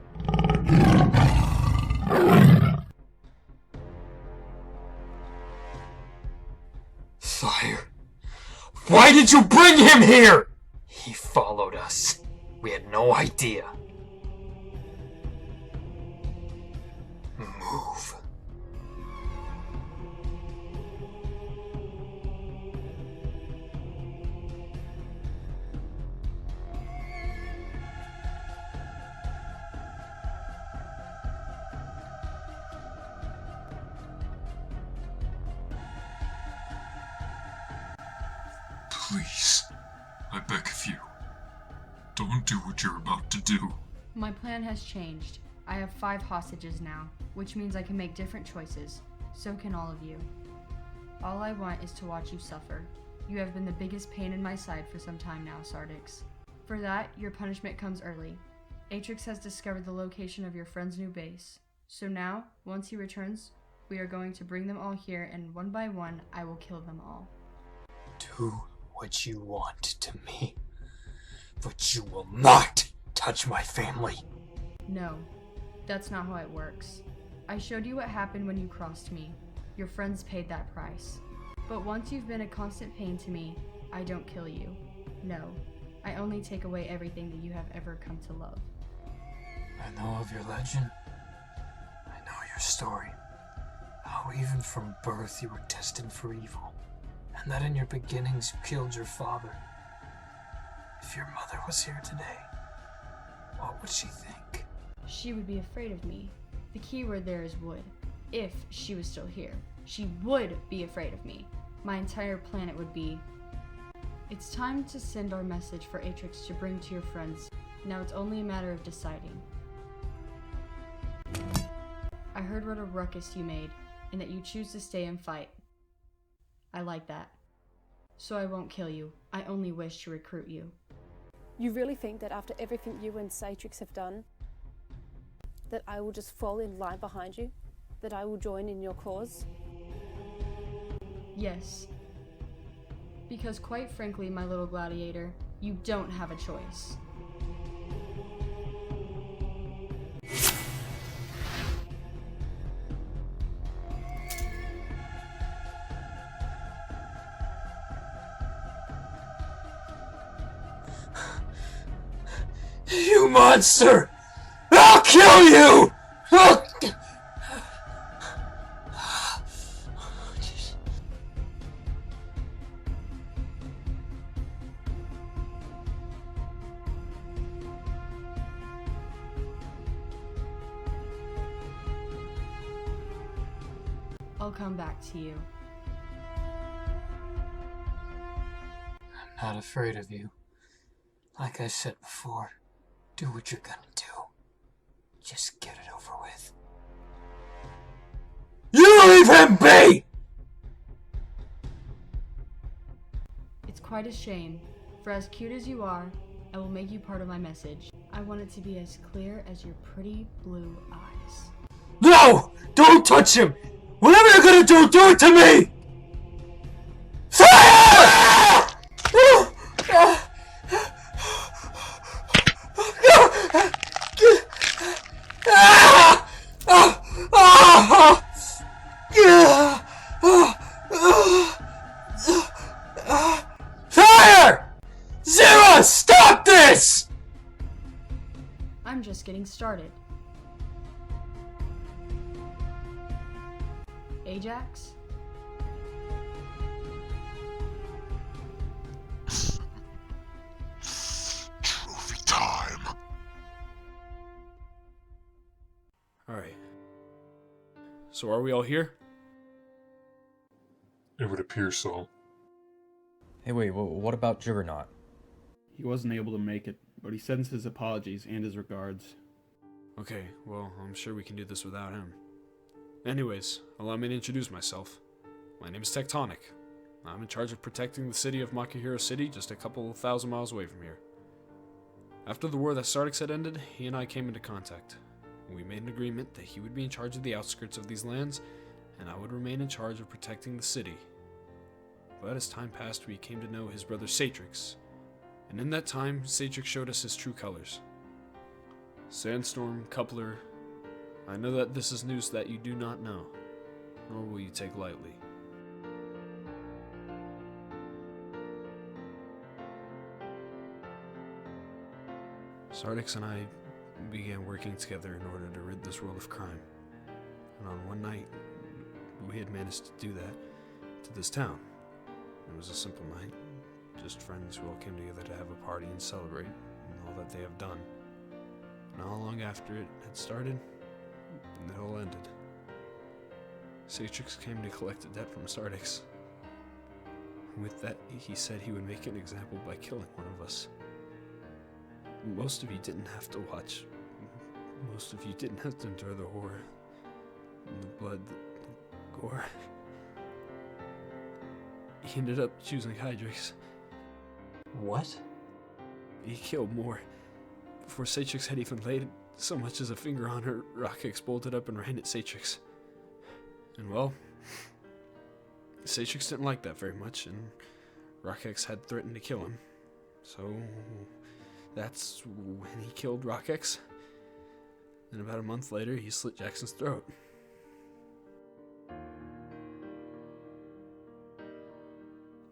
Thayer, why did you bring him here? He followed us. We had no idea. Move. Please, I beg of you, don't do what you're about to do. My plan has changed. I have 5 hostages now, which means I can make different choices. So can all of you. All I want is to watch you suffer. You have been the biggest pain in my side for some time now, Sartix. For that, your punishment comes early. Atrix has discovered the location of your friend's new base. So now, once he returns, we are going to bring them all here, and one by one, I will kill them all. Do what you want to me, but you will not touch my family. No, that's not how it works. I showed you what happened when you crossed me. Your friends paid that price. But once you've been a constant pain to me, I don't kill you. No, I only take away everything that you have ever come to love. I know of your legend. I know your story. How even from birth you were destined for evil. And that in your beginnings you killed your father. If your mother was here today, what would she think? She would be afraid of me. The key word there is would. If she was still here, she would be afraid of me. My entire planet would be... It's time to send our message for Atrix to bring to your friends. Now it's only a matter of deciding. I heard what a ruckus you made, and that you choose to stay and fight. I like that. So I won't kill you. I only wish to recruit you. You really think that after everything you and Sartix have done, that I will just fall in line behind you? That I will join in your cause? Yes. Because quite frankly, my little gladiator, you don't have a choice. You monster! I'll kill you! I'll come back to you. I'm not afraid of you. Like I said before, do what you're gonna do. Just get it over with. You leave him be! It's quite a shame. For as cute as you are, I will make you part of my message. I want it to be as clear as your pretty blue eyes. No! Don't touch him! Whatever you're gonna do, do it to me! Fire! Fire! Zero! Stop this! I'm just getting started. Ajax? Trophy time. Alright. So are we all here? It would appear so. Hey, wait, what about Juggernaut? He wasn't able to make it, but he sends his apologies and his regards. Okay, well, I'm sure we can do this without him. Anyways, allow me to introduce myself. My name is Tectonic. I'm in charge of protecting the city of Makihiro City, just a couple thousand miles away from here. After the war that Sartix had ended, he and I came into contact. We made an agreement that he would be in charge of the outskirts of these lands, and I would remain in charge of protecting the city. But as time passed, we came to know his brother Sartix, and in that time, Sartix showed us his true colors. Sandstorm, Coupler, I know that this is news that you do not know, nor will you take lightly. Sartix and I began working together in order to rid this world of crime. And on one night, we had managed to do that to this town. It was a simple night, just friends who all came together to have a party and celebrate all that they have done. Not long after it had started, it all ended. Sartix came to collect a debt from Sartix. With that, he said he would make an example by killing one of us. Most of you didn't have to watch. Most of you didn't have to endure the horror, the blood, the gore. He ended up choosing Hydrix. What? He killed more. Before Sartix had even laid so much as a finger on her, Rockix bolted up and ran at Sartix. And well, Sartix didn't like that very much, and Rockix had threatened to kill him. So that's when he killed Rockix. And about a month later, he slit Jackson's throat.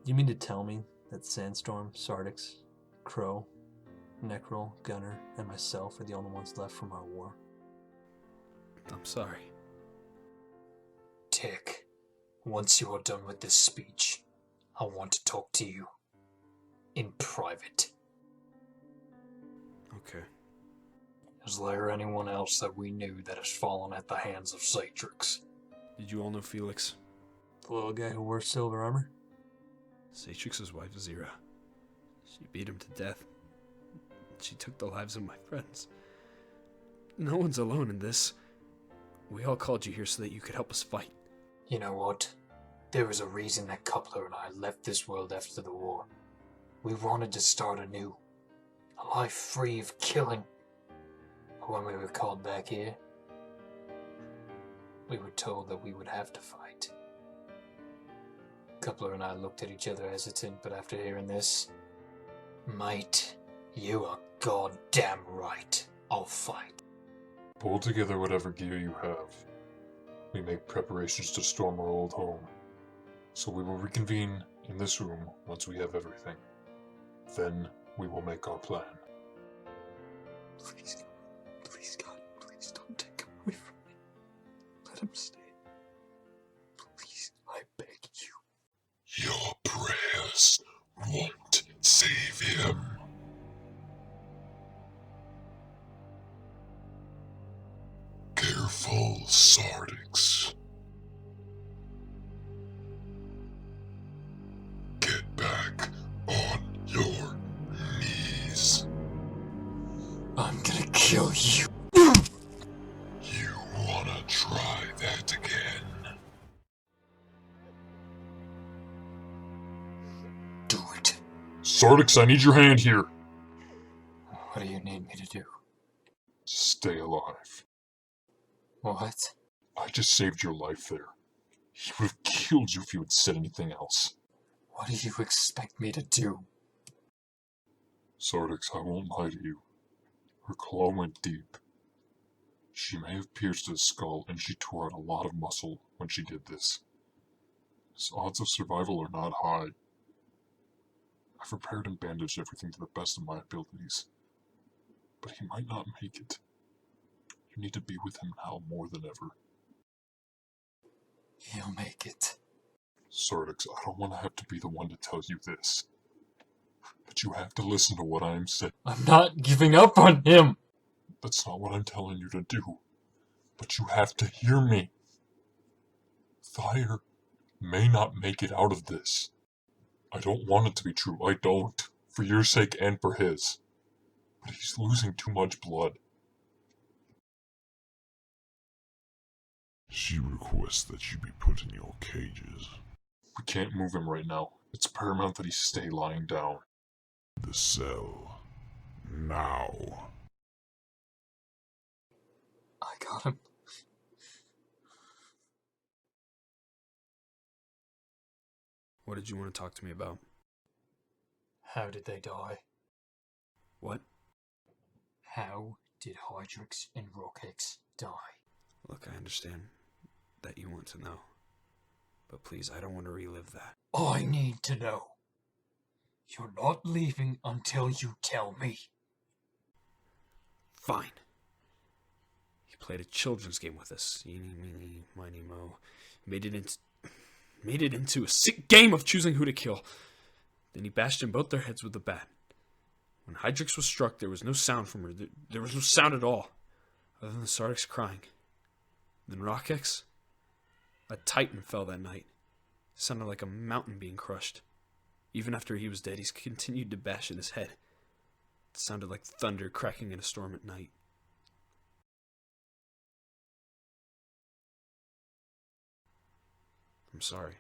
You mean to tell me that Sandstorm, Sartix, Crow, Necrol, Gunner, and myself are the only ones left from our war? I'm sorry. Tick, once you are done with this speech, I want to talk to you. In private. Okay. Is there anyone else that we knew that has fallen at the hands of Sartix? Did you all know Felix? The little guy who wore silver armor? Sartix's wife, Zira. She beat him to death. She took the lives of my friends. No one's alone in this. We all called you here so that you could help us fight. You know what? There was a reason that Coupler and I left this world after the war. We wanted to start anew. A life free of killing. But when we were called back here, we were told that we would have to fight. Coupler and I looked at each other hesitant, but after hearing this, mate, you are goddamn right. I'll fight. Pull together whatever gear you have. We make preparations to storm our old home. So we will reconvene in this room once we have everything. Then we will make our plan. Please, God, please don't take him away from me. Let him stay. Please, I beg you. Your prayers won't save him. Careful, Sartix. Get back on your knees. I'm gonna kill you. You wanna try that again? Do it. Sartix, I need your hand here. What do you need me to do? Stay alive. What? I just saved your life there. He would have killed you if you had said anything else. What do you expect me to do? Sartix, I won't lie to you. Her claw went deep. She may have pierced his skull, and she tore out a lot of muscle when she did this. His odds of survival are not high. I've repaired and bandaged everything to the best of my abilities. But he might not make it. You need to be with him now more than ever. He'll make it. Sartix, I don't want to have to be the one to tell you this. But you have to listen to what I am saying. I'm not giving up on him! That's not what I'm telling you to do. But you have to hear me. Thayer may not make it out of this. I don't want it to be true. I don't. For your sake and for his. But he's losing too much blood. She requests that you be put in your cages. We can't move him right now. It's paramount that he stay lying down. The cell. Now. I got him. What did you want to talk to me about? How did they die? What? How did Hydrix and Rockix die? Look, I understand that you want to know. But please, I don't want to relive that. I need to know. You're not leaving until you tell me. Fine. He played a children's game with us. Eeny, meeny, miny, mo. Made it into a sick game of choosing who to kill. Then he bashed in both their heads with a bat. When Hydrix was struck, there was no sound from her. There was no sound at all, other than the Sartix crying. Then Rockix? A titan fell that night. It sounded like a mountain being crushed. Even after he was dead, he continued to bash in his head. It sounded like thunder cracking in a storm at night. I'm sorry.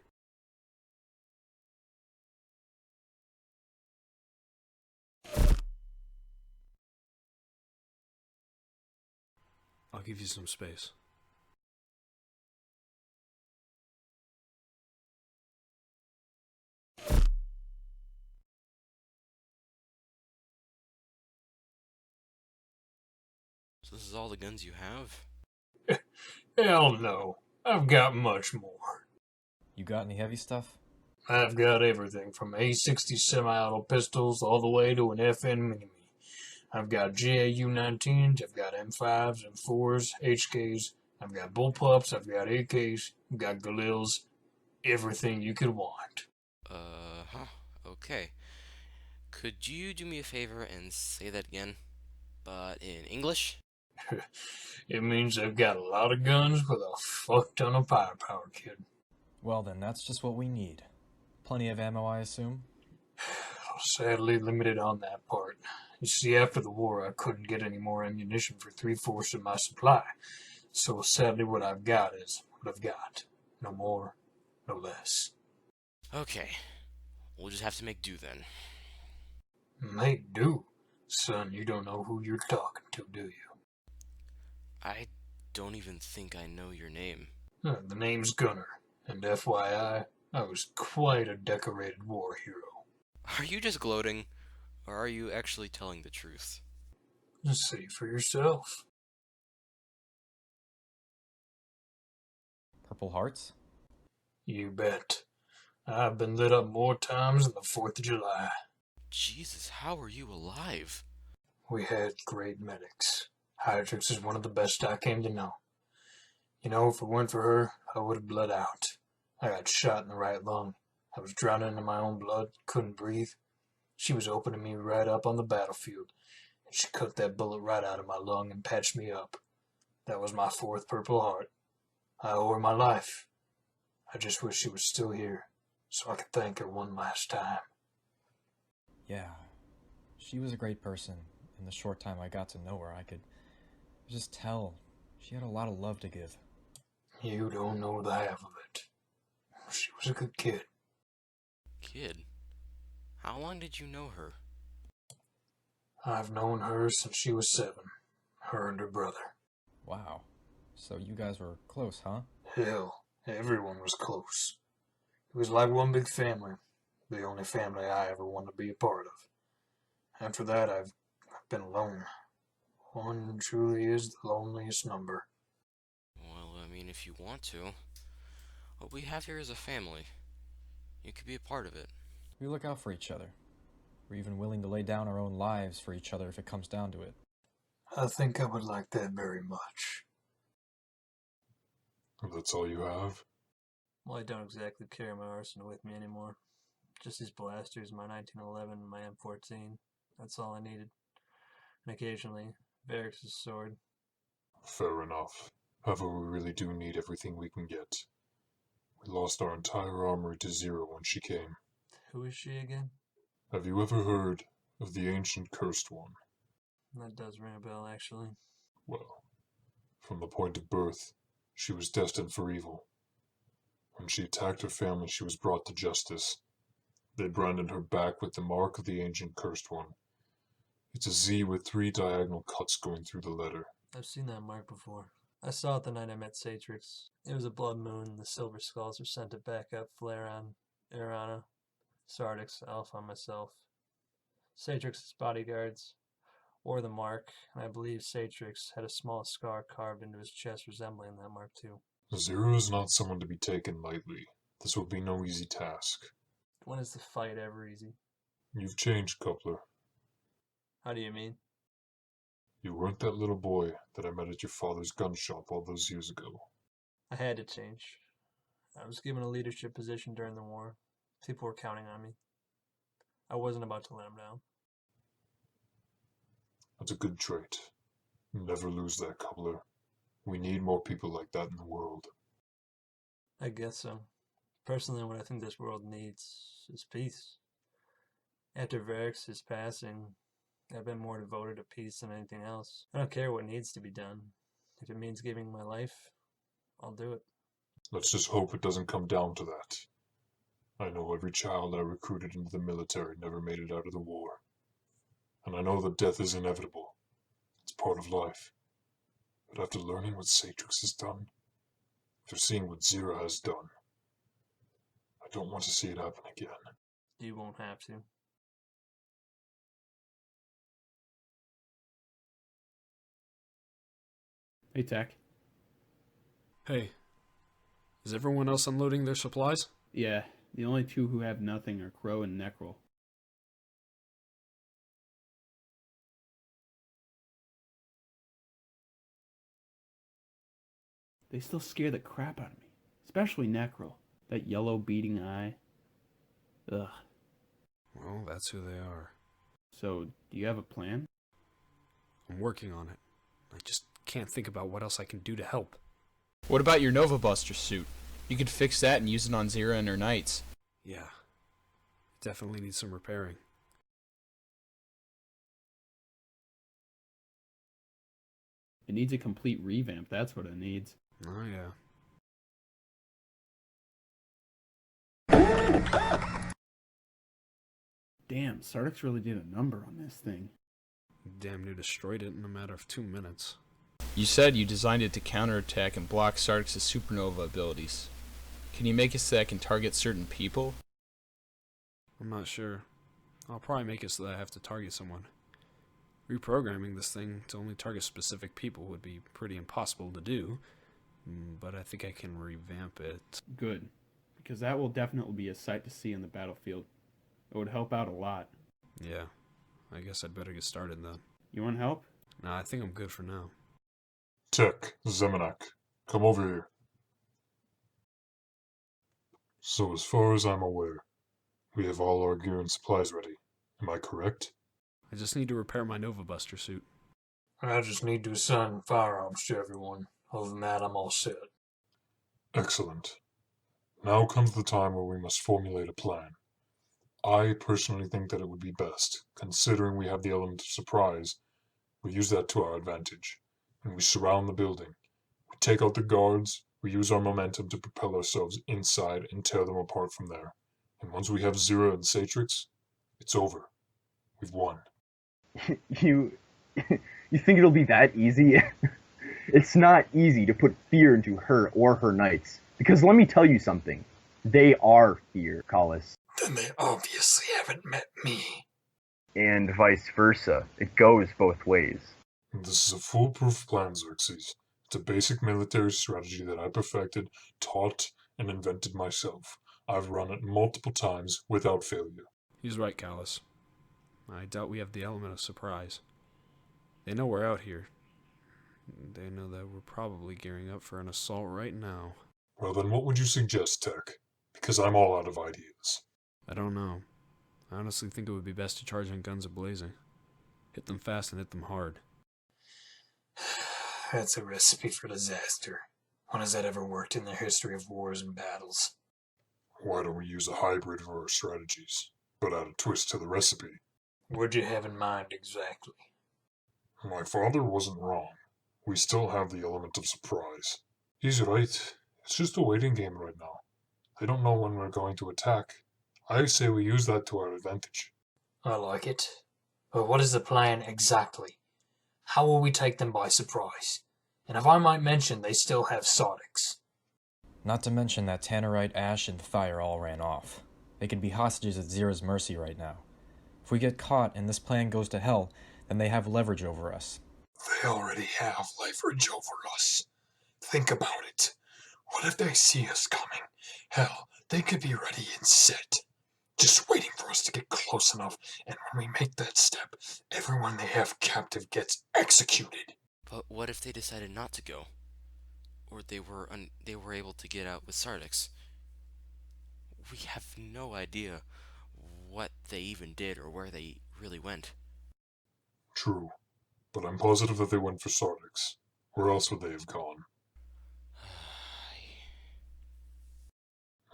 I'll give you some space. So this is all the guns you have? Hell no. I've got much more. You got any heavy stuff? I've got everything from A60 semi-auto pistols all the way to an FN Mini-Me. I've got GAU-19s, I've got M5s, M4s, HKs, I've got bullpups, I've got AKs, I've got Galils, everything you could want. Okay. Could you do me a favor and say that again, but in English? It means I've got a lot of guns with a fuck ton of firepower, kid. Well then, that's just what we need. Plenty of ammo, I assume? Sadly limited on that part. You see, after the war, I couldn't get any more ammunition for 3/4 of my supply. So sadly what I've got is what I've got. No more, no less. Okay. We'll just have to make do then. Make do? Son, you don't know who you're talking to, do you? I don't even think I know your name. The name's Gunner, and FYI, I was quite a decorated war hero. Are you just gloating, or are you actually telling the truth? See for yourself. Purple Hearts? You bet. I've been lit up more times than the 4th of July. Jesus, how are you alive? We had great medics. Hydrix is one of the best I came to know. You know, if it weren't for her, I would have bled out. I got shot in the right lung. I was drowning in my own blood, couldn't breathe. She was opening me right up on the battlefield, and she cut that bullet right out of my lung and patched me up. That was my fourth Purple Heart. I owe her my life. I just wish she was still here, so I could thank her one last time. Yeah, she was a great person. In the short time I got to know her, I could just tell she had a lot of love to give. You don't know the half of it. She was a good kid. Kid? How long did you know her? I've known her since she was 7. Her and her brother. Wow. So you guys were close, huh? Hell, everyone was close. It was like one big family. The only family I ever wanted to be a part of. After that, I've been alone. One truly is the loneliest number. Well, I mean, if you want to. What we have here is a family. You could be a part of it. We look out for each other. We're even willing to lay down our own lives for each other if it comes down to it. I think I would like that very much. That's all you have? Well, I don't exactly carry my arsenal with me anymore. Just these blasters, my 1911 and my M14. That's all I needed. And occasionally, Varix's sword. Fair enough. However, we really do need everything we can get. We lost our entire armory to zero when she came. Who is she again? Have you ever heard of the ancient cursed one? That does ring a bell, actually. Well, from the point of birth, she was destined for evil. When she attacked her family, she was brought to justice. They branded her back with the mark of the ancient cursed one. It's a Z with 3 diagonal cuts going through the letter. I've seen that mark before. I saw it the night I met Sartix. It was a blood moon, and the silver skulls were sent to back up Flareon, Arana, Sartix, Alpha, and myself. Sartrix's bodyguards wore the mark, and I believe Sartix had a small scar carved into his chest resembling that mark too. Zero is not someone to be taken lightly. This will be no easy task. When is the fight ever easy? You've changed, Coupler. How do you mean? You weren't that little boy that I met at your father's gun shop all those years ago. I had to change. I was given a leadership position during the war. People were counting on me. I wasn't about to let them down. That's a good trait. Never lose that, Coupler. We need more people like that in the world. I guess so. Personally, what I think this world needs is peace. After Varix's passing, I've been more devoted to peace than anything else. I don't care what needs to be done. If it means giving my life, I'll do it. Let's just hope it doesn't come down to that. I know every child I recruited into the military never made it out of the war. And I know that death is inevitable. It's part of life. But after learning what Sartix has done, after seeing what Zira has done, I don't want to see it happen again. You won't have to. Hey, Tech. Hey. Is everyone else unloading their supplies? Yeah, the only 2 who have nothing are Crow and Necrol. They still scare the crap out of me. Especially Necrol. That yellow beating eye. Ugh. Well, that's who they are. So, do you have a plan? I'm working on it. I just can't think about what else I can do to help. What about your Nova Buster suit? You could fix that and use it on Zira and her knights. Yeah. It definitely needs some repairing. It needs a complete revamp, that's what it needs. Oh, yeah. Damn, Sartix really did a number on this thing. Damn near destroyed it in a matter of 2 minutes. You said you designed it to counterattack and block Sartix's supernova abilities. Can you make it so that it can target certain people? I'm not sure. I'll probably make it so that I have to target someone. Reprogramming this thing to only target specific people would be pretty impossible to do, but I think I can revamp it. Good, because that will definitely be a sight to see on the battlefield. It would help out a lot. Yeah, I guess I'd better get started then. You want help? Nah, I think I'm good for now. TekToniFilms, come over here. So as far as I'm aware, we have all our gear and supplies ready. Am I correct? I just need to repair my Nova Buster suit. I just need to assign firearms to everyone. Other than that, I'm all set. Excellent. Now comes the time where we must formulate a plan. I personally think that it would be best, considering we have the element of surprise, we use that to our advantage, and we surround the building. We take out the guards, we use our momentum to propel ourselves inside and tear them apart from there. And once we have Zero and Sartix, it's over. We've won. You think it'll be that easy? It's not easy to put fear into her or her knights. Because let me tell you something. They are fear, Collis. Then they obviously haven't met me. And vice versa. It goes both ways. This is a foolproof plan, Xerxes. It's a basic military strategy that I perfected, taught, and invented myself. I've run it multiple times without failure. He's right, Callus. I doubt we have the element of surprise. They know we're out here. They know that we're probably gearing up for an assault right now. Well, then what would you suggest, Tech? Because I'm all out of ideas. I don't know. I honestly think it would be best to charge on guns a-blazing. Hit them fast and hit them hard. That's a recipe for disaster. When has that ever worked in the history of wars and battles? Why don't we use a hybrid for our strategies, but add a twist to the recipe? What'd you have in mind exactly? My father wasn't wrong. We still have the element of surprise. He's right. It's just a waiting game right now. They don't know when we're going to attack. I say we use that to our advantage. I like it. But what is the plan exactly? How will we take them by surprise? And if I might mention, they still have Sartix. Not to mention that Tannerite, Ash, and Fire all ran off. They could be hostages at Zero's mercy right now. If we get caught and this plan goes to hell, then they have leverage over us. They already have leverage over us. Think about it. What if they see us coming? Hell, they could be ready and set. Just waiting for us to get close enough, and when we make that step, everyone they have captive gets executed. But what if they decided not to go? Or they were able to get out with Sartix? We have no idea what they even did or where they really went. True, but I'm positive that they went for Sartix. Where else would they have gone?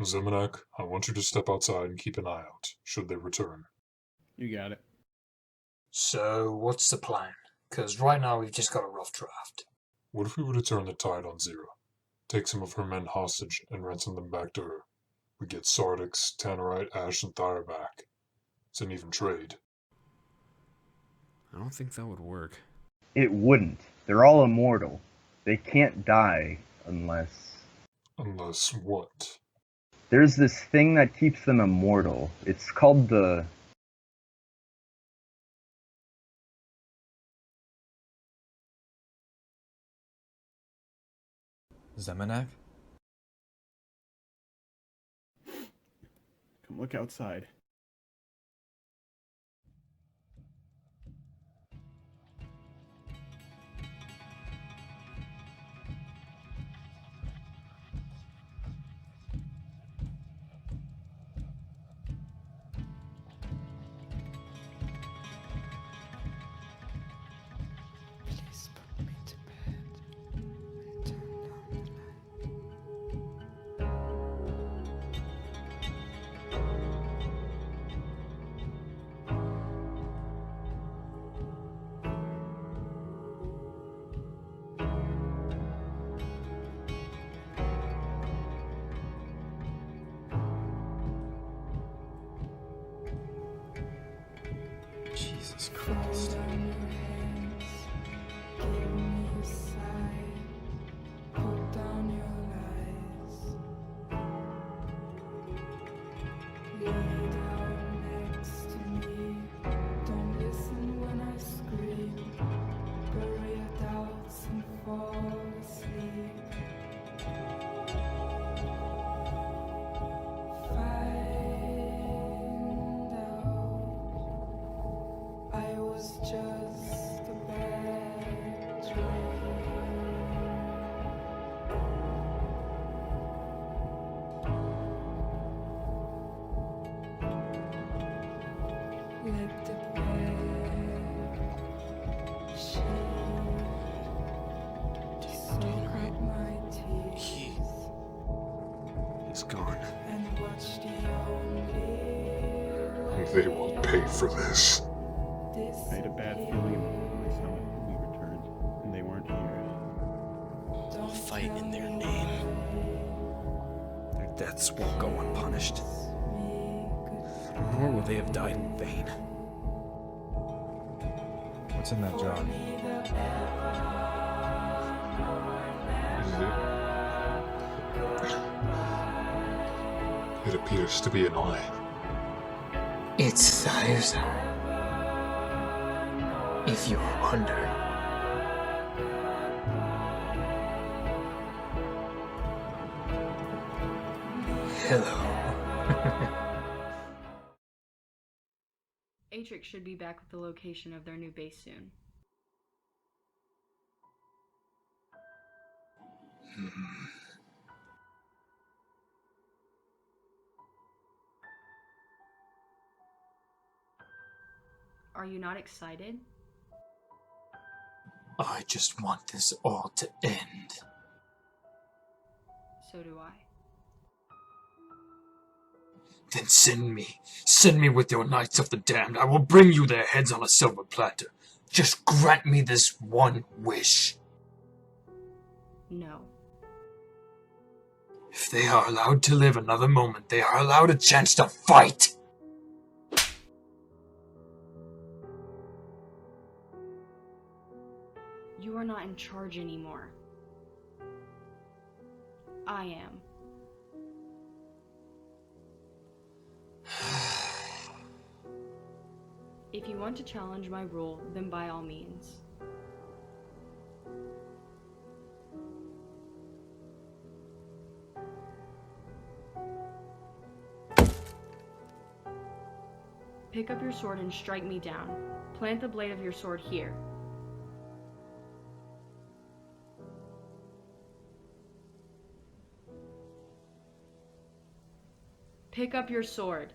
Zemenak, I want you to step outside and keep an eye out, should they return. You got it. So, what's the plan? Because right now we've just got a rough draft. What if we were to turn the tide on Zero? Take some of her men hostage and ransom them back to her. We get Sartix, Tannerite, Ash, and Thyre back. It's an even trade. I don't think that would work. It wouldn't. They're all immortal. They can't die unless... Unless what? There's this thing that keeps them immortal. It's called the... Zemenak? Come look outside. Jesus Christ. Just They will pay for this. I had a bad feeling in my stomach when we returned, and they weren't here. I'll fight in their name. Their deaths won't go unpunished. Nor will they have died in vain. What's in that jar? It appears to be an eye. It's Thyre's eye. If you were wondering. Hello. Atrix should be back with the location of their new base soon. Are you not excited? I just want this all to end. So do I. Then send me with your Knights of the Damned. I will bring you their heads on a silver platter. Just grant me this one wish. No. If they are allowed to live another moment, they are allowed a chance to fight. You are not in charge anymore. I am. If you want to challenge my rule, then by all means. Pick up your sword and strike me down. Plant the blade of your sword here. Pick up your sword.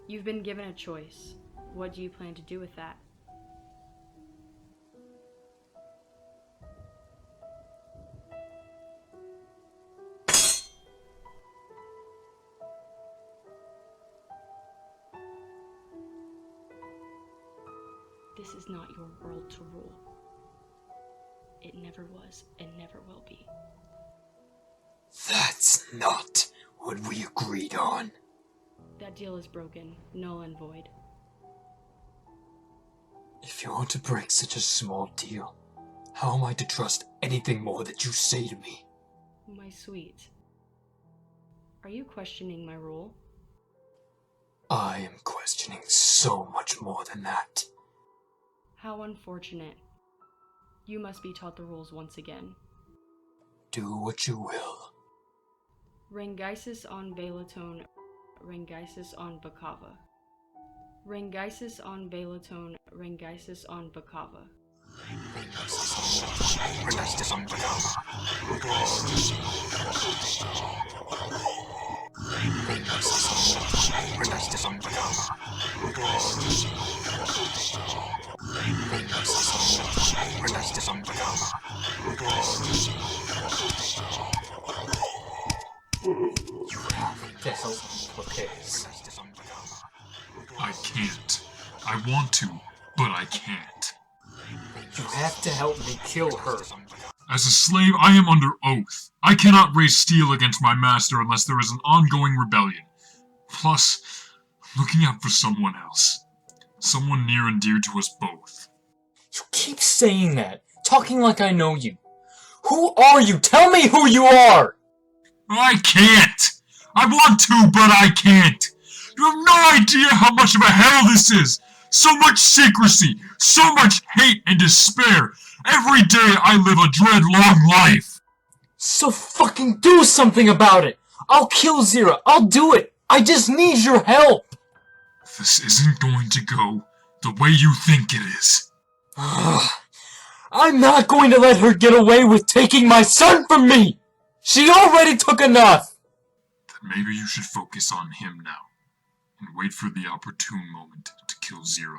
You've been given a choice. What do you plan to do with that? This is not your world to rule. It never was and never will be. That's not what we agreed on. That deal is broken, null and void. If you want to break such a small deal, how am I to trust anything more that you say to me? My sweet. Are you questioning my rule? I am questioning so much more than that. How unfortunate. You must be taught the rules once again. Do what you will. Rengaisis on Velatone, Rengaisis on Bakava. Rengaisis on Velatone, Rengaisis on Bakava. Rengaisis on Bakava. Rengaisis on Bakava. You have to help me, Cortez. I can't. I want to, but I can't. You have to help me kill her. As a slave, I am under oath. I cannot raise steel against my master unless there is an ongoing rebellion. Plus, I'm looking out for someone else. Someone near and dear to us both. You keep saying that, talking like I know you. Who are you? Tell me who you are! I can't! I want to, but I can't! You have no idea how much of a hell this is! So much secrecy, so much hate and despair. Every day I live a dread long life. So fucking do something about it! I'll kill Zira, I'll do it! I just need your help! This isn't going to go the way you think it is. I'm not going to let her get away with taking my son from me! She already took enough! Then maybe you should focus on him now, and wait for the opportune moment to kill Zero.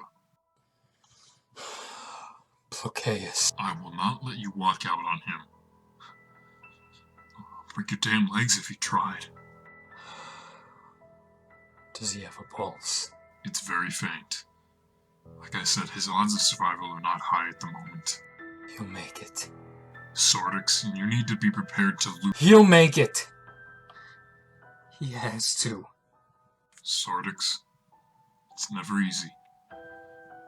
Bloqueus. I will not let you walk out on him. I'll break your damn legs if you tried. Does he have a pulse? It's very faint. Like I said, his odds of survival are not high at the moment. He'll make it. Sartix, you need to be prepared to lose. He'll make it! He has to. Sartix, it's never easy.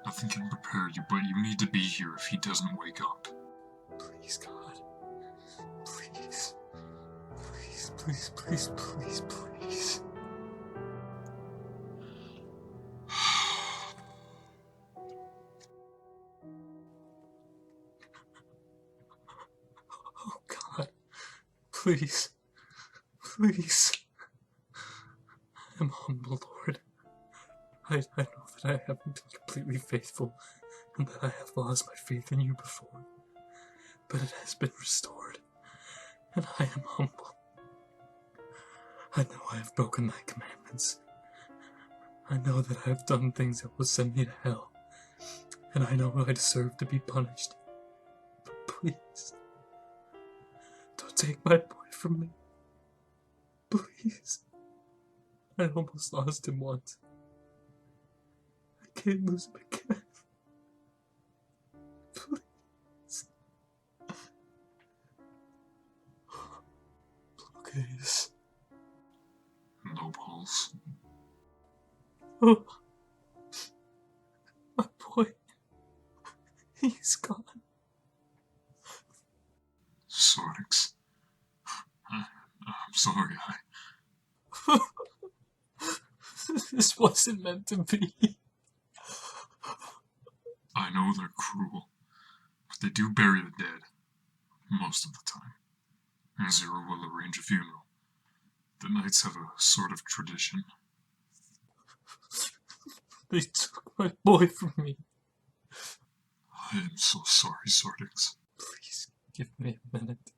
Nothing can prepare you, but you need to be here if he doesn't wake up. Please, God. Please. Please, please, please, please, please. Oh, God. Please. Please. I'm humble, Lord. I know that I haven't been completely faithful, and that I have lost my faith in you before, but it has been restored, and I am humble. I know I have broken thy commandments. I know that I have done things that will send me to hell, and I know I deserve to be punished. But please, don't take my boy from me. Please. I almost lost him once. I can't lose him again. Please. Blockades. No pulse. Oh. My boy. He's gone. Sartix. I'm sorry, This wasn't meant to be. I know they're cruel, but they do bury the dead, most of the time. And Zero will arrange a funeral. The Knights have a sort of tradition. They took my boy from me. I am so sorry, Sartix. Please, give me a minute.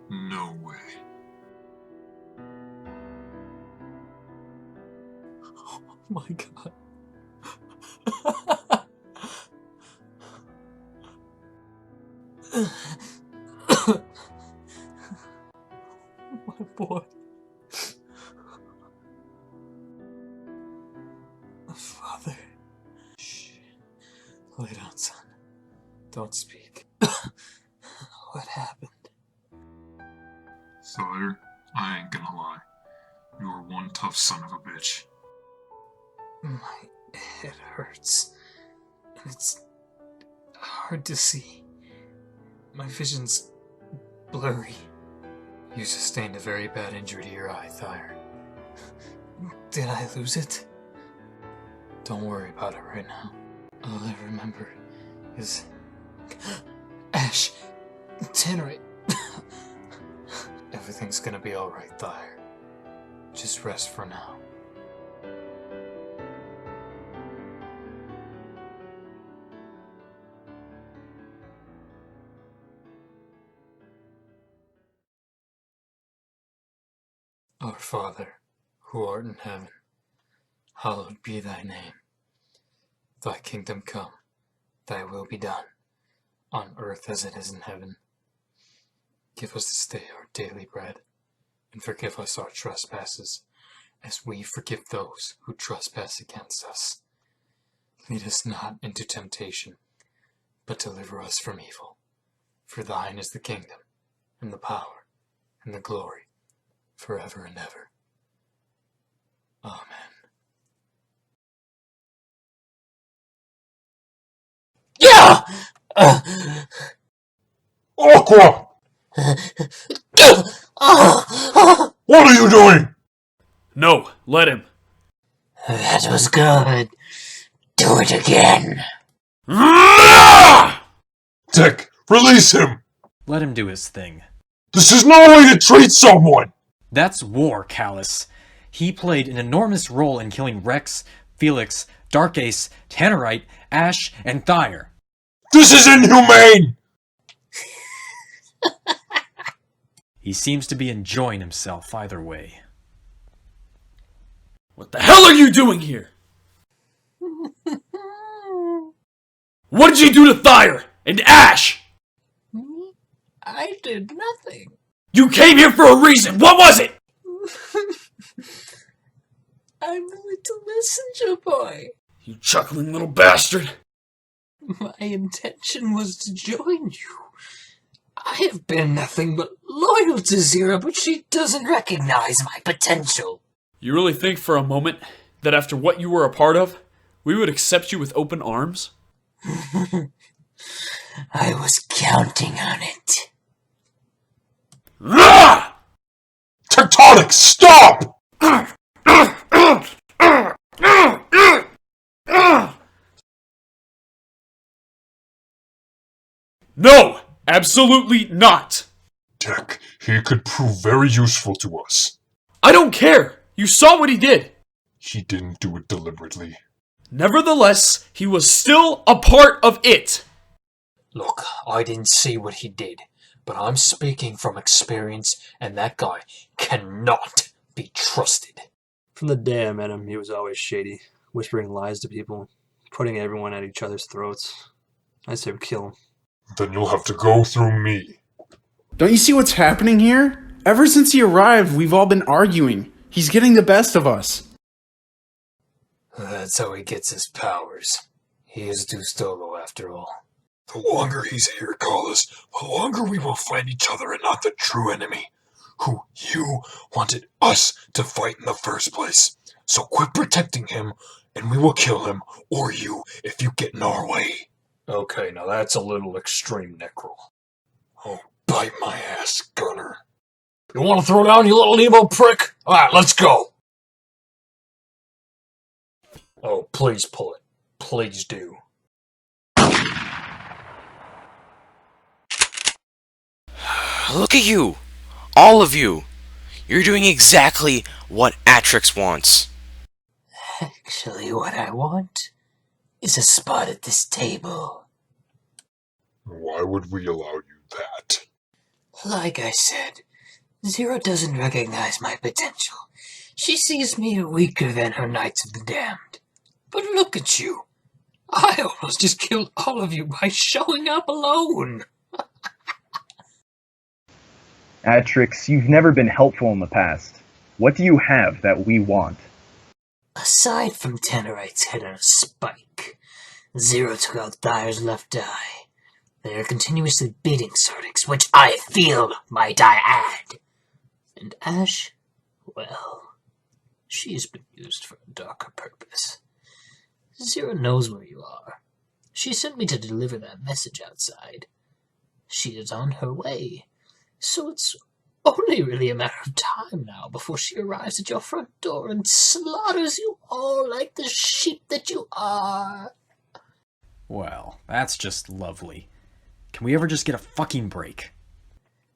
No way. Oh my God. My boy. Father. Shh. Lay down, son. Don't speak. What happened? Sire, I ain't gonna lie. You are one tough son of a bitch. My head hurts. And it's hard to see. My vision's blurry. You sustained a very bad injury to your eye, Thyre. Did I lose it? Don't worry about it right now. All I remember is Ash, Tannerite. Everything's gonna be alright, Thyre. Just rest for now. Our Father, who art in heaven, hallowed be thy name. Thy kingdom come, thy will be done, on earth as it is in heaven. Give us this day our daily bread, and forgive us our trespasses, as we forgive those who trespass against us. Lead us not into temptation, but deliver us from evil. For thine is the kingdom, and the power, and the glory, forever and ever. Amen. Yeah! Aqua! What are you doing? No, let him. That was good. Do it again. Tek, release him! Let him do his thing. This is no way to treat someone! That's war, Callus. He played an enormous role in killing Rex, Felix, Dark Ace, Tannerite, Ash, and Thyre. This is inhumane! He seems to be enjoying himself either way. What the hell are you doing here? What did you do to Thyre and Ash? I did nothing. You came here for a reason. What was it? I'm the little messenger boy. You chuckling little bastard. My intention was to join you. I have been nothing but loyal to Zero, but she doesn't recognize my potential. You really think for a moment that after what you were a part of, we would accept you with open arms? I was counting on it. Ah! Tectonic, stop! No! Absolutely not! Tech, he could prove very useful to us. I don't care! You saw what he did! He didn't do it deliberately. Nevertheless, he was still a part of it! Look, I didn't see what he did, but I'm speaking from experience, and that guy cannot be trusted. From the day I met him, he was always shady, whispering lies to people, putting everyone at each other's throats. I say we kill him. Then you'll have to go through me. Don't you see what's happening here? Ever since he arrived, we've all been arguing. He's getting the best of us. That's how he gets his powers. He is Dustolo after all. The longer he's here, Callis, the longer we will fight each other and not the true enemy, who you wanted us to fight in the first place. So quit protecting him, and we will kill him, or you, if you get in our way. Okay, now that's a little extreme, Necro. Oh, bite my ass, Gunner. You want to throw down, you little emo prick? Alright, let's go! Oh, please pull it. Please do. Look at you! All of you! You're doing exactly what Atrix wants. Actually, what I want is a spot at this table. Why would we allow you that? Like I said, Zero doesn't recognize my potential. She sees me weaker than her Knights of the Damned. But look at you. I almost just killed all of you by showing up alone. Atrix, you've never been helpful in the past. What do you have that we want? Aside from Tannerite's head on a spike, Zero took out Thyre's left eye. They are continuously beating Sartix, which I feel, might I add. And Ash, well, she's been used for a darker purpose. Zero knows where you are. She sent me to deliver that message outside. She is on her way, so it's only really a matter of time now before she arrives at your front door and slaughters you all like the sheep that you are. Well, that's just lovely. Can we ever just get a fucking break?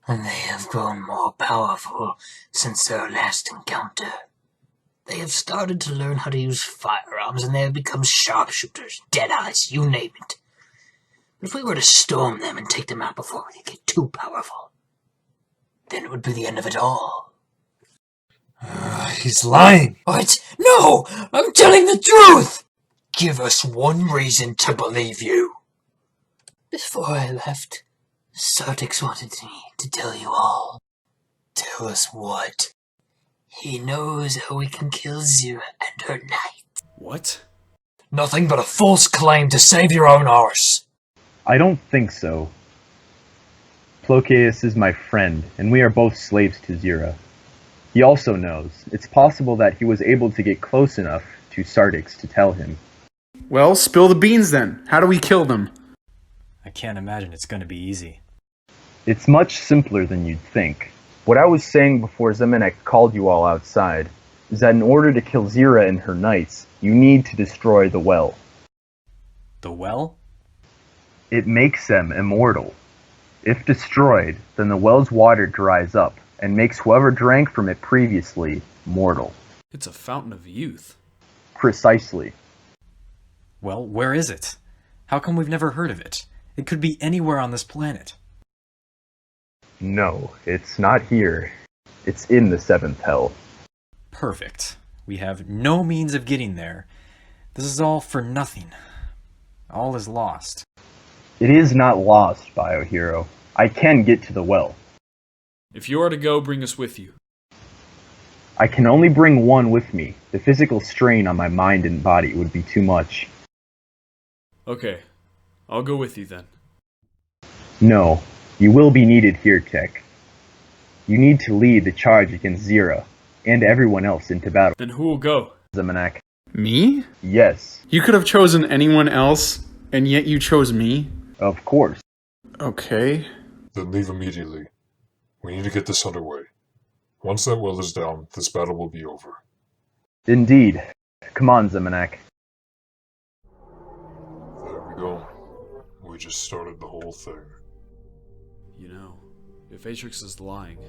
And they have grown more powerful since their last encounter. They have started to learn how to use firearms, and they have become sharpshooters, deadeyes, you name it. But if we were to storm them and take them out before they get too powerful, then it would be the end of it all. He's lying. What? No! I'm telling the truth! Give us one reason to believe you. Before I left, Sartix wanted me to tell you all. Tell us what? He knows how we can kill Zira and her knight. What? Nothing but a false claim to save your own arse. I don't think so. Plocaeus is my friend, and we are both slaves to Zira. He also knows. It's possible that he was able to get close enough to Sartix to tell him. Well, spill the beans then. How do we kill them? I can't imagine it's going to be easy. It's much simpler than you'd think. What I was saying before Zemanek called you all outside is that in order to kill Zira and her knights, you need to destroy the well. The well? It makes them immortal. If destroyed, then the well's water dries up and makes whoever drank from it previously mortal. It's a fountain of youth. Precisely. Well, where is it? How come we've never heard of it? It could be anywhere on this planet. No, it's not here. It's in the seventh hell. Perfect. We have no means of getting there. This is all for nothing. All is lost. It is not lost, Biohero. I can get to the well. If you are to go, bring us with you. I can only bring one with me. The physical strain on my mind and body would be too much. Okay, I'll go with you then. No, you will be needed here, Tech. You need to lead the charge against Zira, and everyone else into battle. Then who will go? Zemanak. Me? Yes. You could have chosen anyone else, and yet you chose me? Of course. Okay. Then leave immediately. We need to get this underway. Once that well is down, this battle will be over. Indeed. Come on, Zemanak. There we go. We just started the whole thing. You know, if Atrix is lying,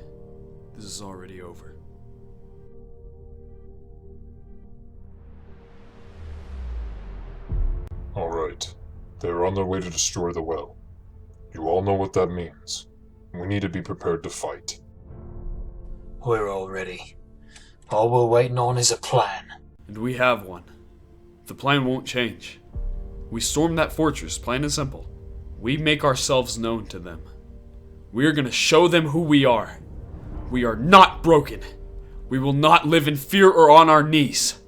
this is already over. Alright. They're on their way to destroy the well. You all know what that means. We need to be prepared to fight. We're all ready. All we're waiting on is a plan. And we have one. The plan won't change. We storm that fortress, plain and simple. We make ourselves known to them. We are gonna show them who we are. We are not broken. We will not live in fear or on our knees.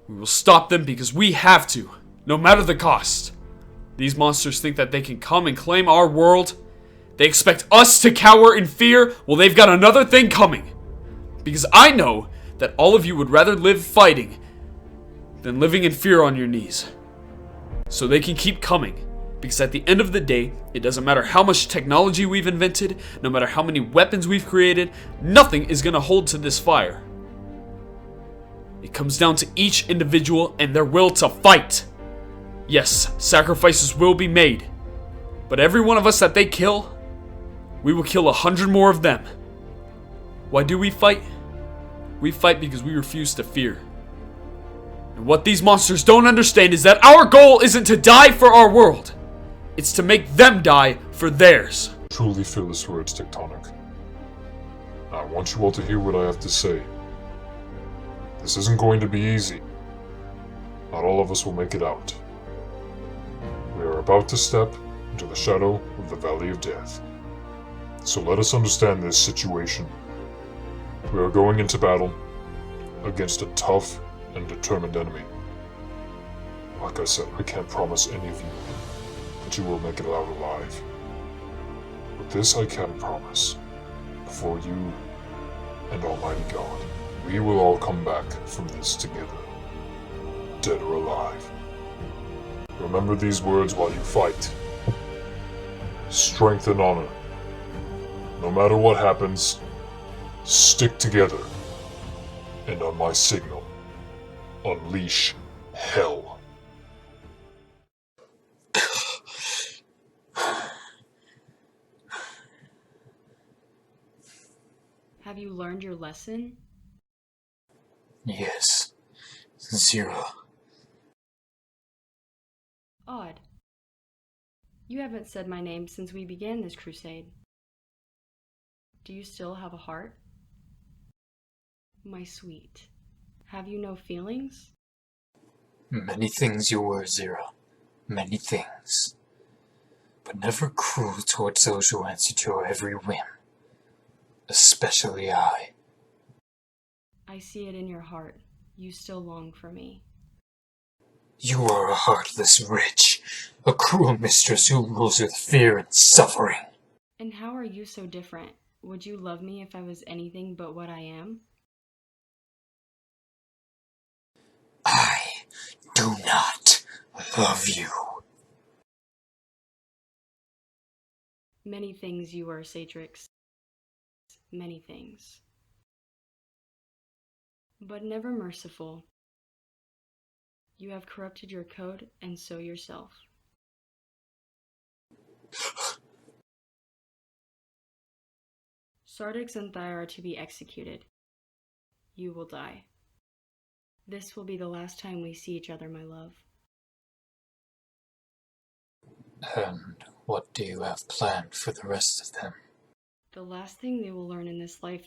We will stop them because we have to, no matter the cost. These monsters think that they can come and claim our world. They expect us to cower in fear. Well, they've got another thing coming. Because I know that all of you would rather live fighting than living in fear on your knees. So they can keep coming. Because at the end of the day, it doesn't matter how much technology we've invented, no matter how many weapons we've created, nothing is going to hold to this fire. It comes down to each individual and their will to fight. Yes, sacrifices will be made. But every one of us that they kill, we will kill 100 more of them. Why do we fight? We fight because we refuse to fear. And what these monsters don't understand is that our goal isn't to die for our world. It's to make them die for theirs. Truly fearless words, Tektonic. I want you all to hear what I have to say. This isn't going to be easy. Not all of us will make it out. We are about to step into the shadow of the Valley of Death. So let us understand this situation. We are going into battle against a tough and determined enemy. Like I said, I can't promise any of you that you will make it out alive. But this I can promise. For you and Almighty God, we will all come back from this together, dead or alive. Remember these words while you fight. Strength and honor. No matter what happens, stick together. And on my signal, unleash hell. Have you learned your lesson? Yes. Zero. Odd. You haven't said my name since we began this crusade. Do you still have a heart? My sweet. Have you no feelings? Many things you were, Zero. Many things. But never cruel towards those who answer to your every whim. Especially I. I see it in your heart. You still long for me. You are a heartless witch. A cruel mistress who rules with fear and suffering. And how are you so different? Would you love me if I was anything but what I am? I do not love you. Many things you are, Sartix. Many things. But never merciful. You have corrupted your code, and so yourself. Sartix and Thyre are to be executed. You will die. This will be the last time we see each other, my love. And what do you have planned for the rest of them? The last thing they will learn in this life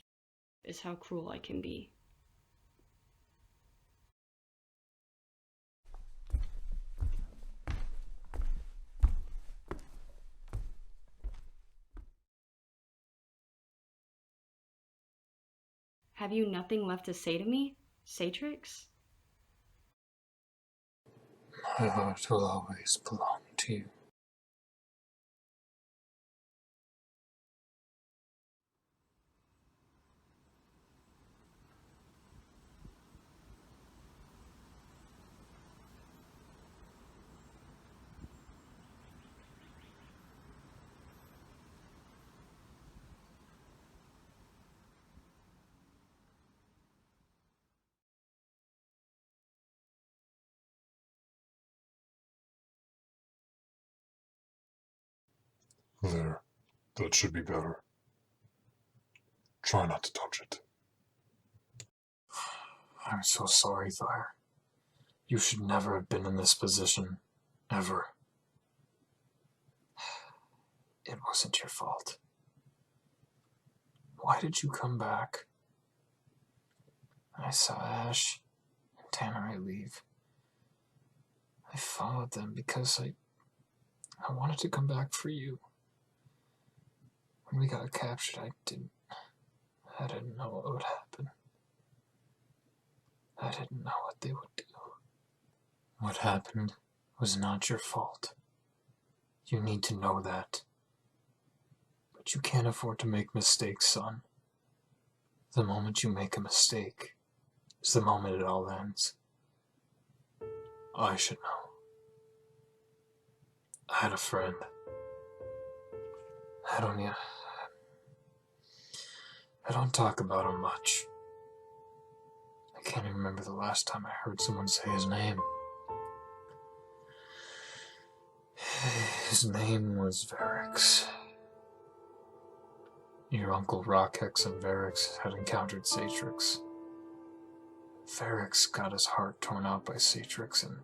is how cruel I can be. Have you nothing left to say to me, Sartix? My heart will always belong to you. There. That should be better. Try not to touch it. I'm so sorry, Thyre. You should never have been in this position. Ever. It wasn't your fault. Why did you come back? I saw Ash and Tannerite leave. I followed them because I wanted to come back for you. When we got captured, I didn't know what would happen. I didn't know what they would do. What happened was not your fault. You need to know that. But you can't afford to make mistakes, son. The moment you make a mistake is the moment it all ends. I should know. I had a friend. I don't talk about him much. I can't even remember the last time I heard someone say his name. His name was Varix. Your Uncle Rockhex and Varix had encountered Sartix. Varix got his heart torn out by Sartix, and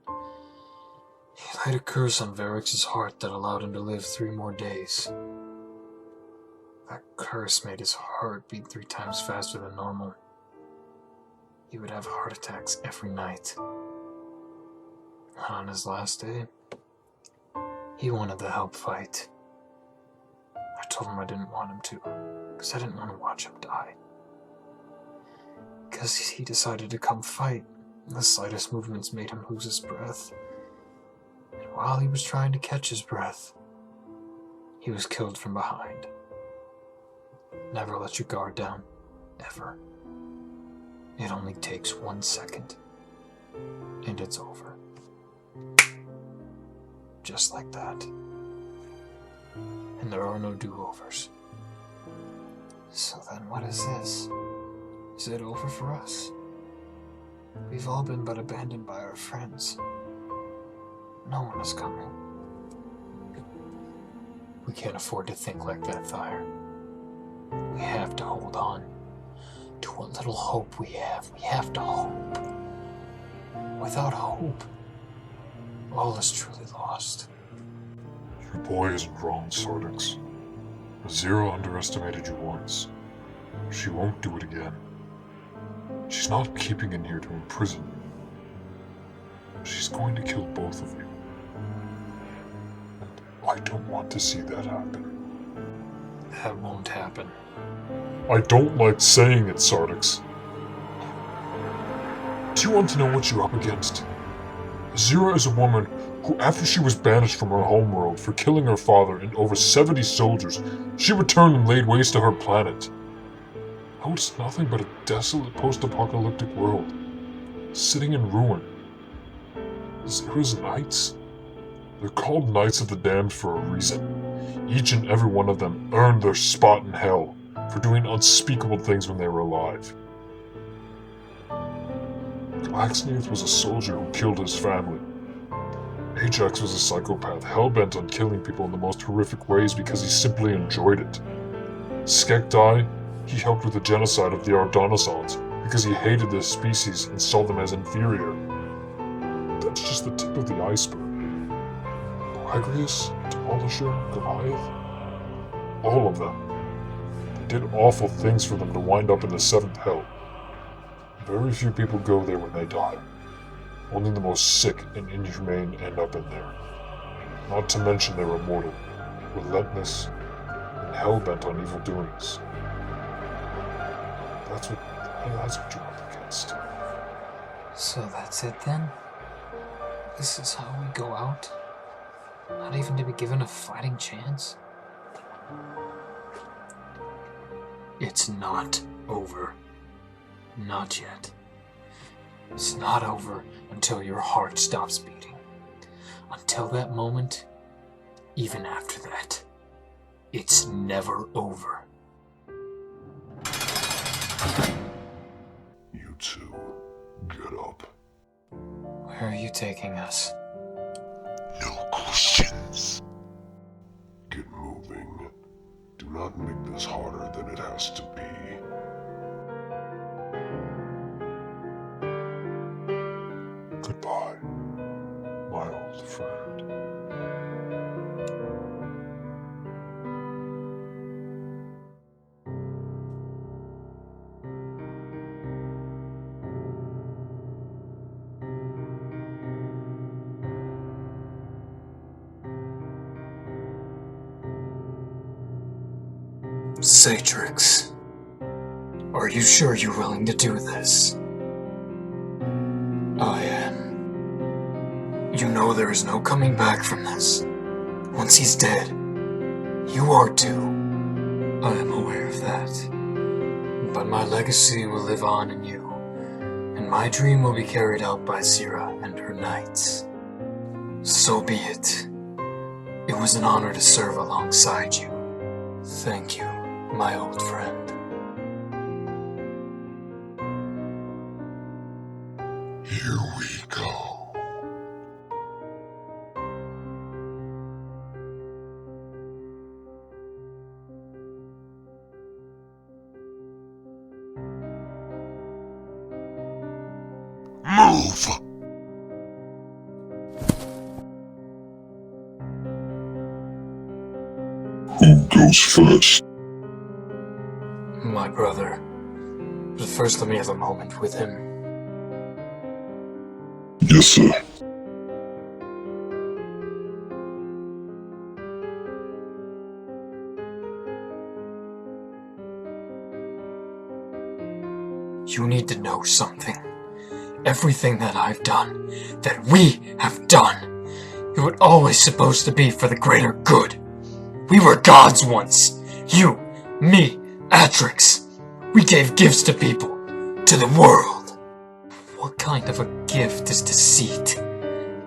he laid a curse on Varix's heart that allowed him to live 3 more days. That curse made his heart beat 3 times faster than normal. He would have heart attacks every night. And on his last day, he wanted to help fight. I told him I didn't want him to, because I didn't want to watch him die. Because he decided to come fight, and the slightest movements made him lose his breath. And while he was trying to catch his breath, he was killed from behind. Never let your guard down, ever. It only takes 1 second, and it's over. Just like that. And there are no do-overs. So then what is this? Is it over for us? We've all been but abandoned by our friends. No one is coming. We can't afford to think like that, Thyre. We have to hold on to what little hope we have. We have to hope. Without hope, all is truly lost. Your boy isn't wrong, Sartix. Azira underestimated you once. She won't do it again. She's not keeping in here to imprison you. She's going to kill both of you. And I don't want to see that happen. That won't happen. I don't like saying it, Sartix. Do you want to know what you're up against? Azira is a woman who, after she was banished from her homeworld for killing her father and over 70 soldiers, she returned and laid waste to her planet. Now it's nothing but a desolate post-apocalyptic world, sitting in ruin. Azira's knights? They're called Knights of the Damned for a reason. Each and every one of them earned their spot in hell for doing unspeakable things when they were alive. Blacksmith was a soldier who killed his family. Ajax was a psychopath, hell-bent on killing people in the most horrific ways because he simply enjoyed it. Skekdai, He helped with the genocide of the Ardonisons because he hated this species and saw them as inferior. That's just the tip of the iceberg. Agrius, Demolisher, Goliath, all of them. They did awful things for them to wind up in the 7th hell. Very few people go there when they die. Only the most sick and inhumane end up in there. Not to mention they're immortal, relentless, and hell-bent on evil doings. That's what you're up against. So that's it then? This is how we go out? Not even to be given a fighting chance? It's not over. Not yet. It's not over until your heart stops beating. Until that moment, even after that, it's never over. You two, get up. Where are you taking us? No questions. Get moving. Do not make this harder than it has to be. Goodbye, my old friend. Sartix, are you sure you're willing to do this? I am. You know there is no coming back from this. Once he's dead, you are too. I am aware of that. But my legacy will live on in you, and my dream will be carried out by Zira and her knights. So be it. It was an honor to serve alongside you. Thank you, my old friend. Here we go. Move! Who goes first? My brother. But first let me have a moment with him. Yes, sir. You need to know something. Everything that I've done, that we have done, it was always supposed to be for the greater good. We were gods once. You, me, Atrix. We gave gifts to people, to the world. What kind of a gift is deceit,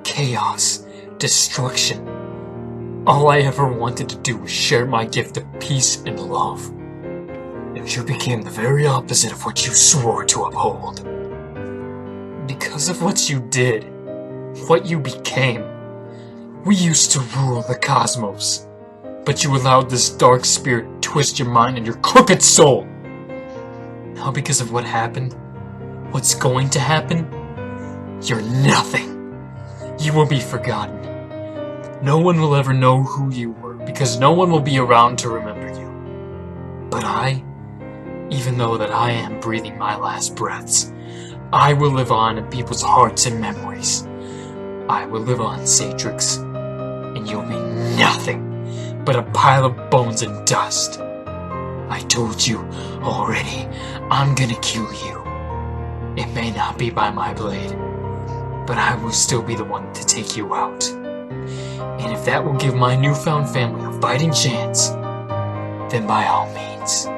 chaos, destruction? All I ever wanted to do was share my gift of peace and love. And you became the very opposite of what you swore to uphold. Because of what you did, what you became, we used to rule the cosmos. But you allowed this dark spirit to twist your mind and your crooked soul. Now because of what happened, what's going to happen, you're nothing. You will be forgotten. No one will ever know who you were because no one will be around to remember you. But I, even though that I am breathing my last breaths, I will live on in people's hearts and memories. I will live on, Sartix, and you'll be nothing but a pile of bones and dust. I told you already, I'm gonna kill you. It may not be by my blade, but I will still be the one to take you out. And if that will give my newfound family a fighting chance, then by all means,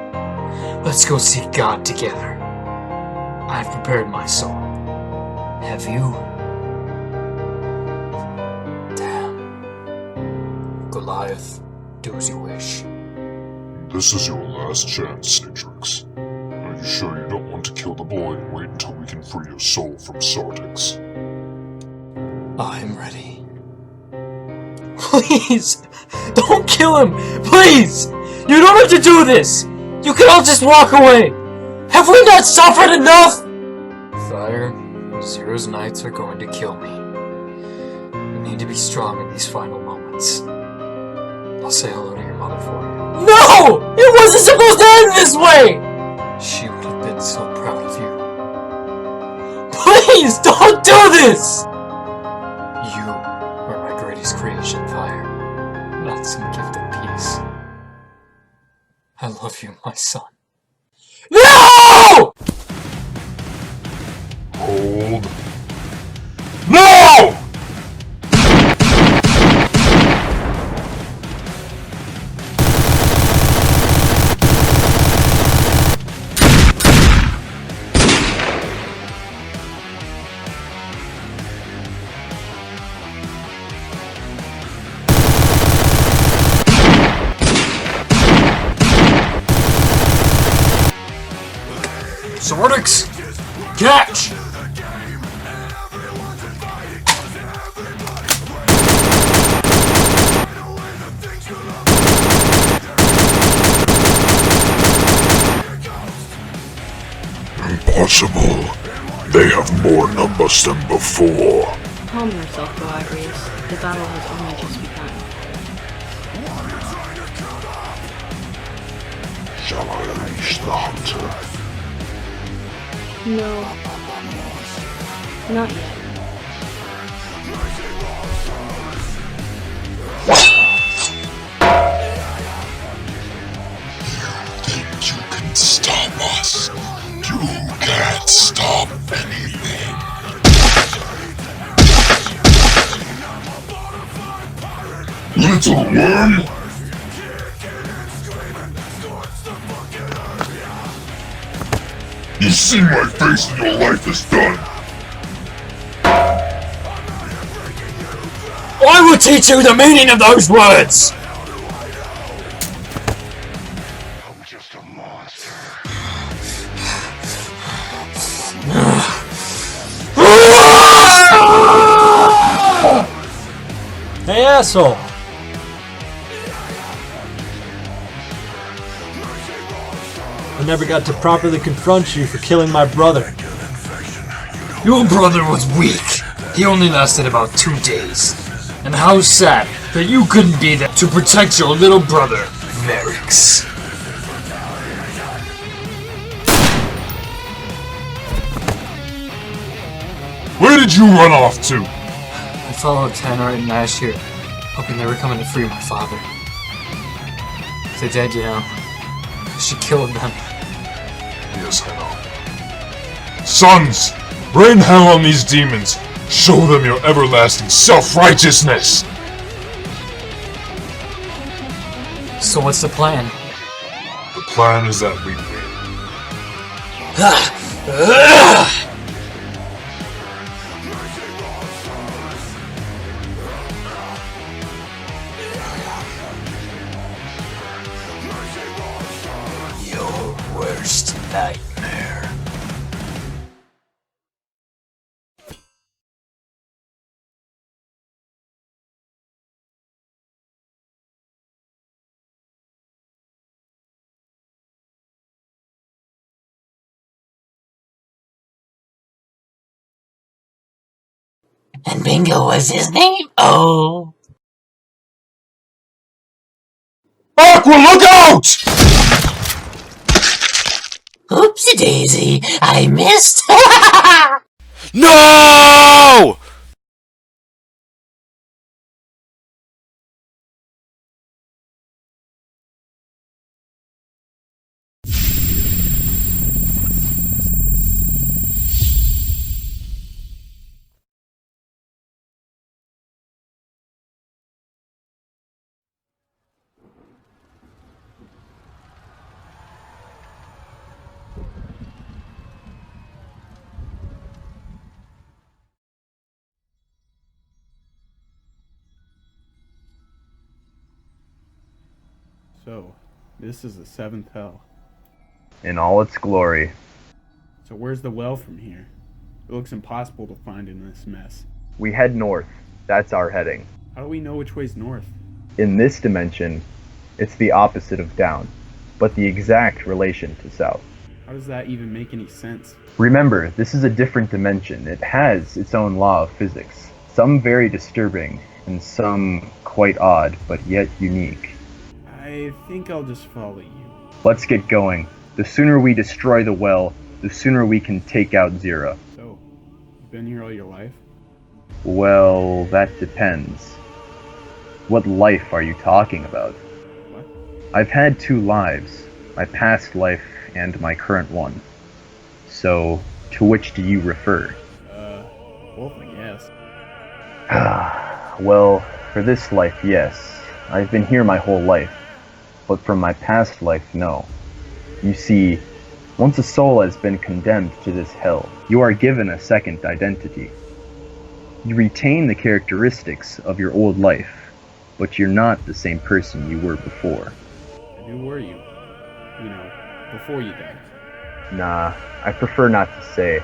let's go seek God together. I've prepared my soul. Have you? Damn. Goliath, do as you wish. This is your last chance, Sartix. Are you sure you don't want to kill the boy and wait until we can free your soul from Sartix? I'm ready. Please! Don't kill him! Please! You don't have to do this! You can all just walk away! Have we not suffered enough? Fire, Zero's knights are going to kill me. You need to be strong in these final moments. I'll say hello to your mother for you. No! It wasn't supposed to end this way! She would have been so proud of you. Please, don't do this! You are my greatest creation, Fire. Not some gift of peace. I love you, my son. No! Hold. No! Sartix! Catch! Impossible. They have more numbers than before. Calm yourself, Boagrius. The battle has only just begun. Shall I unleash the hunter? No. Not yet. You can stop us. You can't stop anything. Little worm! You've seen my face and your life is done. I will teach you the meaning of those words! Hey, asshole! I never got to properly confront you for killing my brother. Your brother was weak. He only lasted about 2 days. And how sad that you couldn't be there to protect your little brother, Varix. Where did you run off to? I followed Tannerite and Ash here, hoping they were coming to free my father. They're dead, you know. She killed them. Yes, I know. Sons, rain hell on these demons. Show them your everlasting self-righteousness. So what's the plan? The plan is that we win. Your worst nightmare. And Bingo was his name? Oh. Aqua, look out! Oopsie daisy, I missed. No! So, this is the 7th hell. In all its glory. So where's the well from here? It looks impossible to find in this mess. We head north. That's our heading. How do we know which way's north? In this dimension, it's the opposite of down. but the exact relation to south. How does that even make any sense? Remember, this is a different dimension. It has its own law of physics, some very disturbing, and some quite odd, but yet unique. I think I'll just follow you. Let's get going. The sooner we destroy the well, the sooner we can take out Zira. So, you've been here all your life? Well, that depends. What life are you talking about? What? I've had 2 lives, my past life and my current one. So, to which do you refer? Both, I guess. Well, for this life, yes. I've been here my whole life. But from my past life, no. You see, once a soul has been condemned to this hell, you are given a second identity. You retain the characteristics of your old life, but you're not the same person you were before. And who were you? You know, before you died. Nah, I prefer not to say.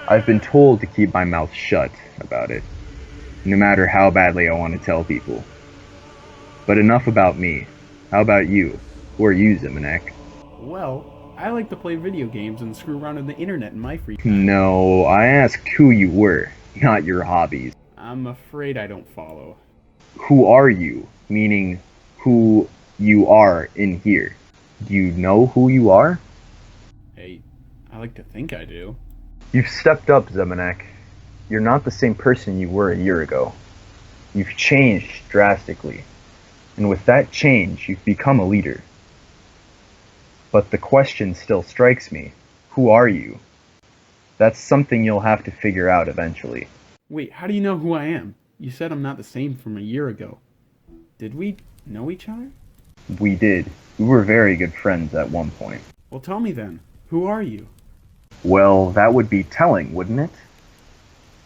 I've been told to keep my mouth shut about it, no matter how badly I want to tell people. But enough about me. How about you? Who are you, Zemanek? Well, I like to play video games and screw around on the internet in my free time. No, I asked who you were, not your hobbies. I'm afraid I don't follow. Who are you? Meaning, who you are in here. Do you know who you are? Hey, I like to think I do. You've stepped up, Zemanek. You're not the same person you were a year ago. You've changed drastically. And with that change, you've become a leader. But the question still strikes me. Who are you? That's something you'll have to figure out eventually. Wait, how do you know who I am? You said I'm not the same from a year ago. Did we know each other? We did. We were very good friends at one point. Well, tell me then. Who are you? Well, that would be telling, wouldn't it?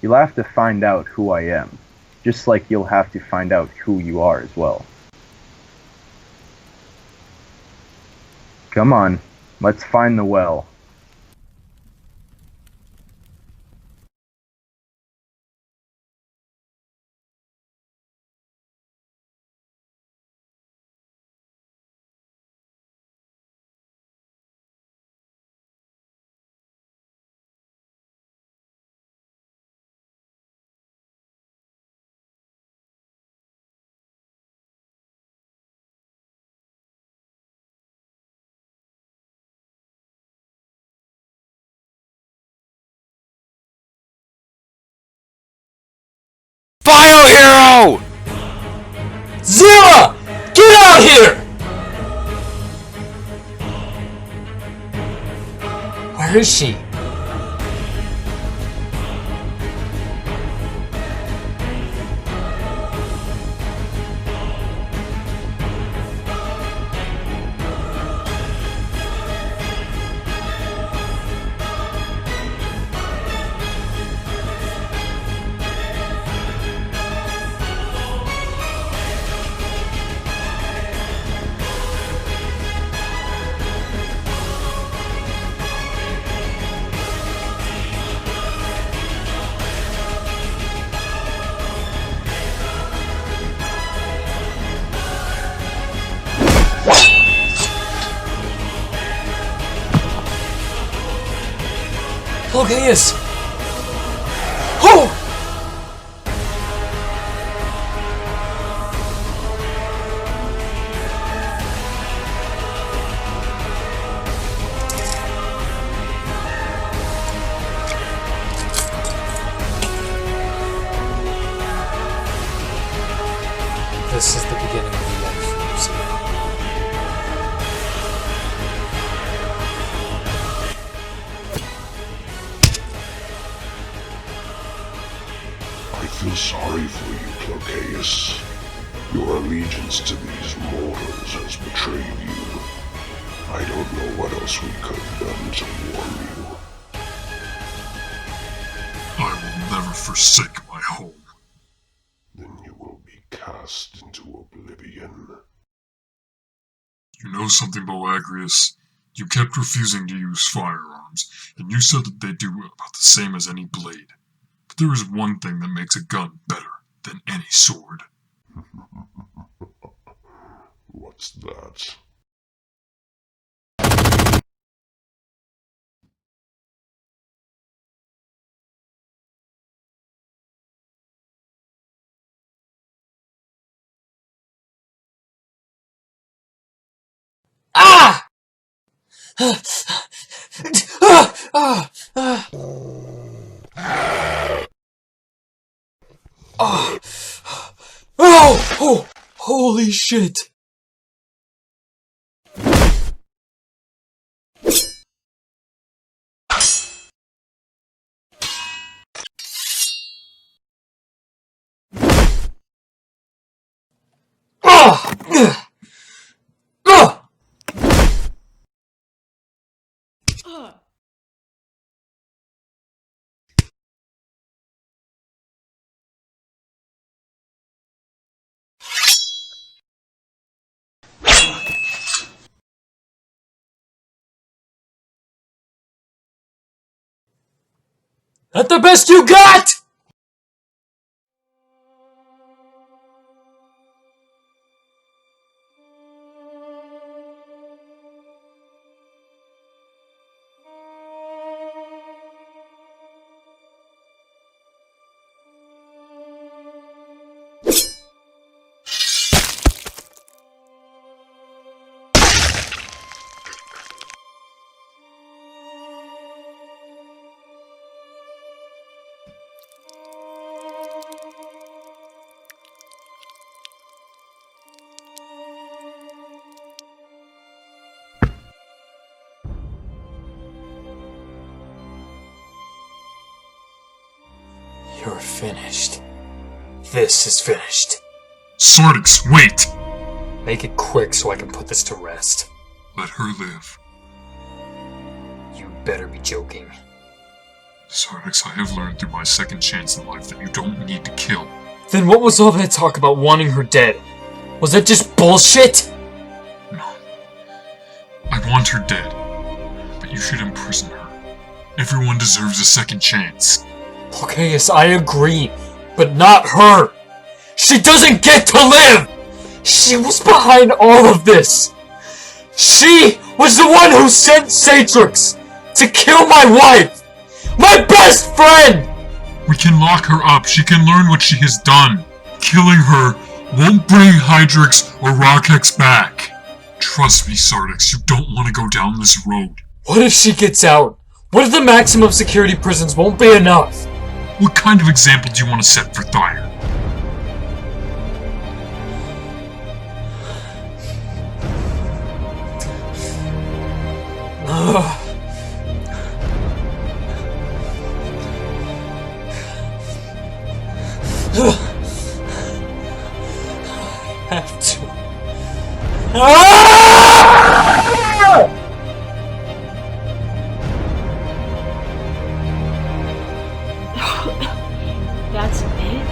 You'll have to find out who I am, just like you'll have to find out who you are as well. Come on, let's find the well. Biohero! Zira! Get out here! Where is she? Look, he is! Oh! This is the beginning of the end for you, Zira. I feel sorry for you, Clocaeus. Your allegiance to these mortals has betrayed you. I don't know what else we could have done to warn you. I will never forsake my home. Then you will be cast into oblivion. You know something, Boagrius? You kept refusing to use firearms, and you said that they do about the same as any blade. But there is one thing that makes a gun better than any sword. What's that? Oh! Holy shit! That the best you got? You're finished. This is finished. Sartix, wait! Make it quick so I can put this to rest. Let her live. You better be joking. Sartix, I have learned through my second chance in life that you don't need to kill. Then what was all that talk about wanting her dead? Was that just bullshit? No. I want her dead. But you should imprison her. Everyone deserves a second chance. Okay, yes, I agree. But not her! She doesn't get to live! She was behind all of this! She was the one who sent Sartix to kill my wife! My best friend! We can lock her up. She can learn what she has done. Killing her won't bring Hydrix or Rockhex back. Trust me, Sartix, you don't want to go down this road. What if she gets out? What if the maximum security prisons won't be enough? What kind of example do you want to set for Thyre? I have to. That's it?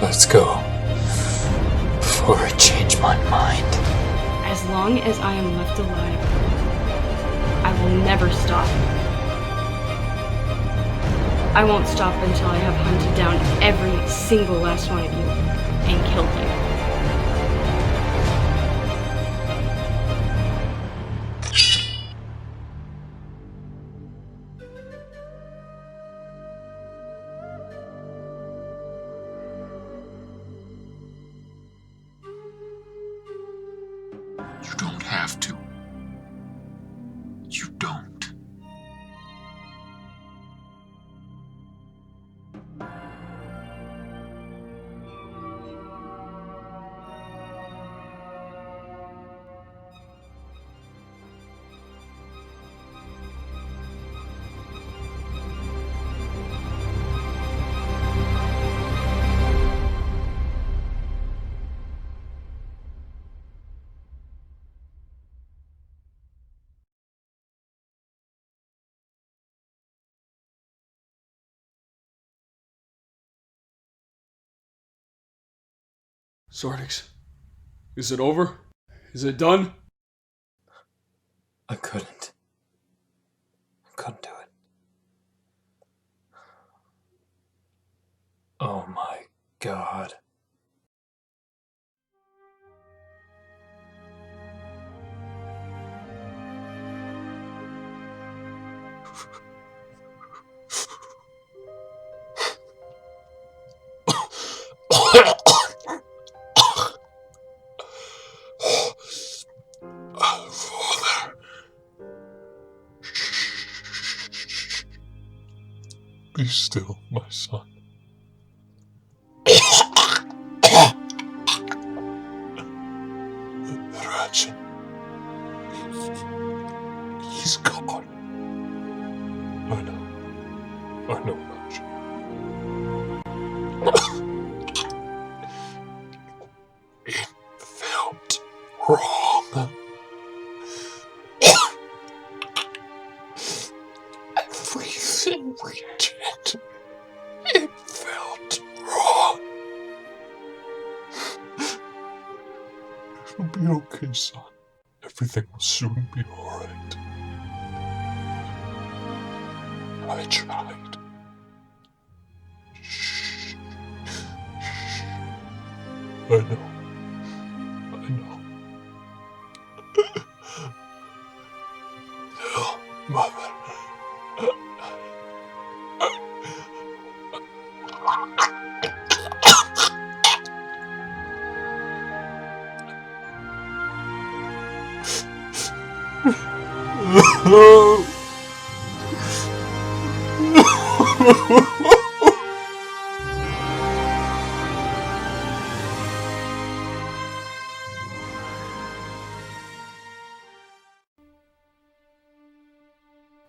Let's go. Before I change my mind. As long as I am left alive, I will never stop. I won't stop until I have hunted down every single last one of you and killed you. You don't have to. You don't. Sartix, is it over? Is it done? I couldn't. I couldn't do it. Oh my god. Be still, my son. Ratchet. He's gone. I know, Ratchet. It felt wrong. Everything we did, it felt wrong. It'll be okay, son. Everything will soon be alright. I tried. Shh. I know. No, Mother.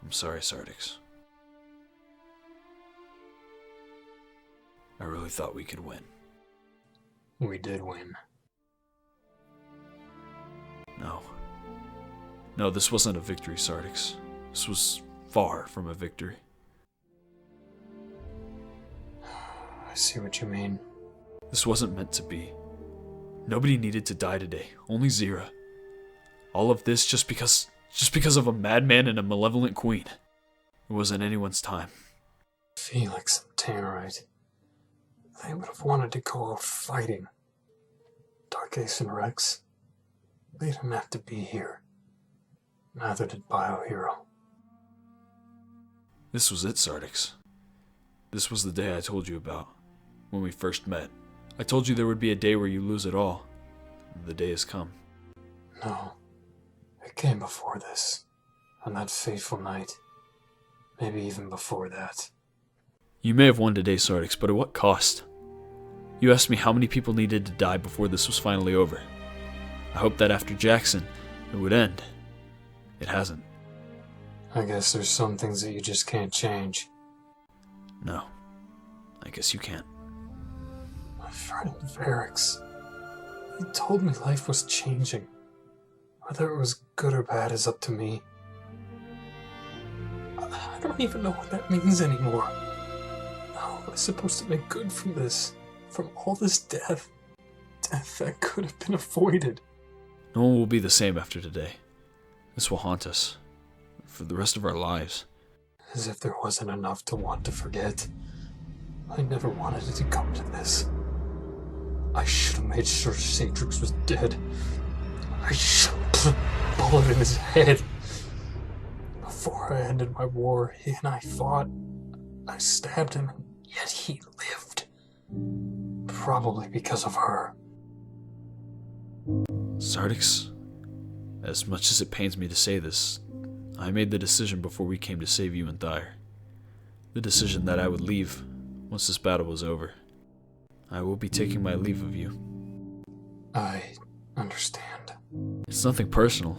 I'm sorry, Sartix. I really thought we could win. We did win. No, this wasn't a victory, Sartix. This was far from a victory. I see what you mean. This wasn't meant to be. Nobody needed to die today, only Zira. All of this just because of a madman and a malevolent queen. It wasn't anyone's time. Felix and Tannerite. They would have wanted to go out fighting. Dark Ace and Rex. They didn't have to be here. Neither did Biohero. This was it, Sartix. This was the day I told you about, when we first met. I told you there would be a day where you lose it all. The day has come. No. It came before this. On that fateful night. Maybe even before that. You may have won today, Sartix, but at what cost? You asked me how many people needed to die before this was finally over. I hoped that after Jackson, it would end. It hasn't. I guess there's some things that you just can't change. No. I guess you can't. My friend Varix. He told me life was changing. Whether it was good or bad is up to me. I don't even know what that means anymore. How am I supposed to make good from this? From all this death? Death that could have been avoided. No one will be the same after today. This will haunt us. For the rest of our lives. As if there wasn't enough to want to forget. I never wanted it to come to this. I should have made sure Sartix was dead. I should have put a bullet in his head. Before I ended my war, he and I fought. I stabbed him, and yet he lived. Probably because of her. Sartix, as much as it pains me to say this, I made the decision before we came to save you and Thyre. The decision that I would leave once this battle was over. I will be taking my leave of you. I understand. It's nothing personal.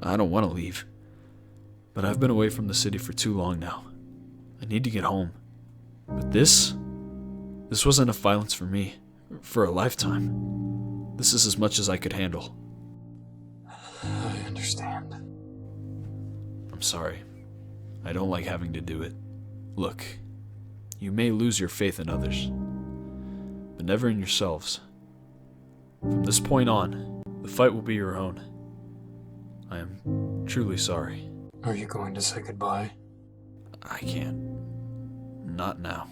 I don't want to leave. But I've been away from the city for too long now. I need to get home. But this wasn't enough violence for me. For a lifetime. This is as much as I could handle. I understand. I'm sorry. I don't like having to do it. Look, you may lose your faith in others, but never in yourselves. From this point on, the fight will be your own. I am truly sorry. Are you going to say goodbye? I can't. Not now.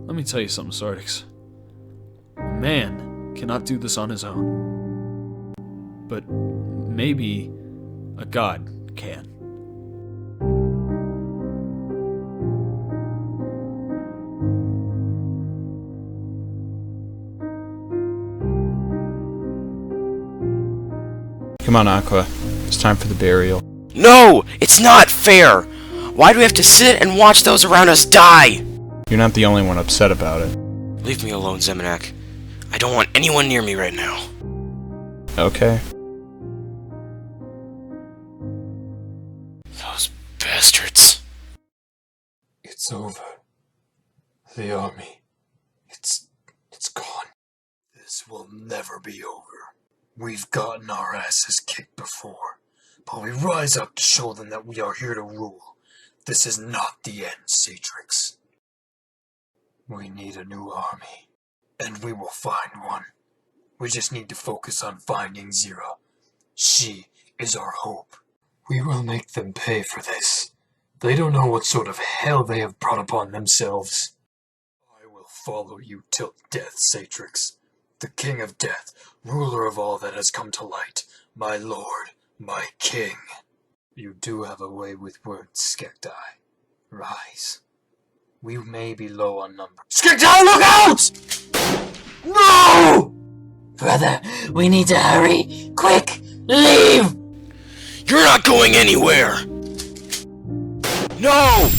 Let me tell you something, Sartix. A man cannot do this on his own. But maybe a god can. Come on, Aqua. It's time for the burial. No! It's not fair! Why do we have to sit and watch those around us die? You're not the only one upset about it. Leave me alone, Zemenak. I don't want anyone near me right now. Okay. Those bastards. It's over. The army. It's gone. This will never be over. We've gotten our asses kicked before, but we rise up to show them that we are here to rule. This is not the end, Sartix. We need a new army, and we will find one. We just need to focus on finding Zero. She is our hope. We will make them pay for this. They don't know what sort of hell they have brought upon themselves. I will follow you till death, Sartix. The King of Death, ruler of all that has come to light, my lord, my king. You do have a way with words, Skektai. Rise. We may be low on numbers. Skektai, look out! No! Brother, we need to hurry. Quick, leave! You're not going anywhere! No!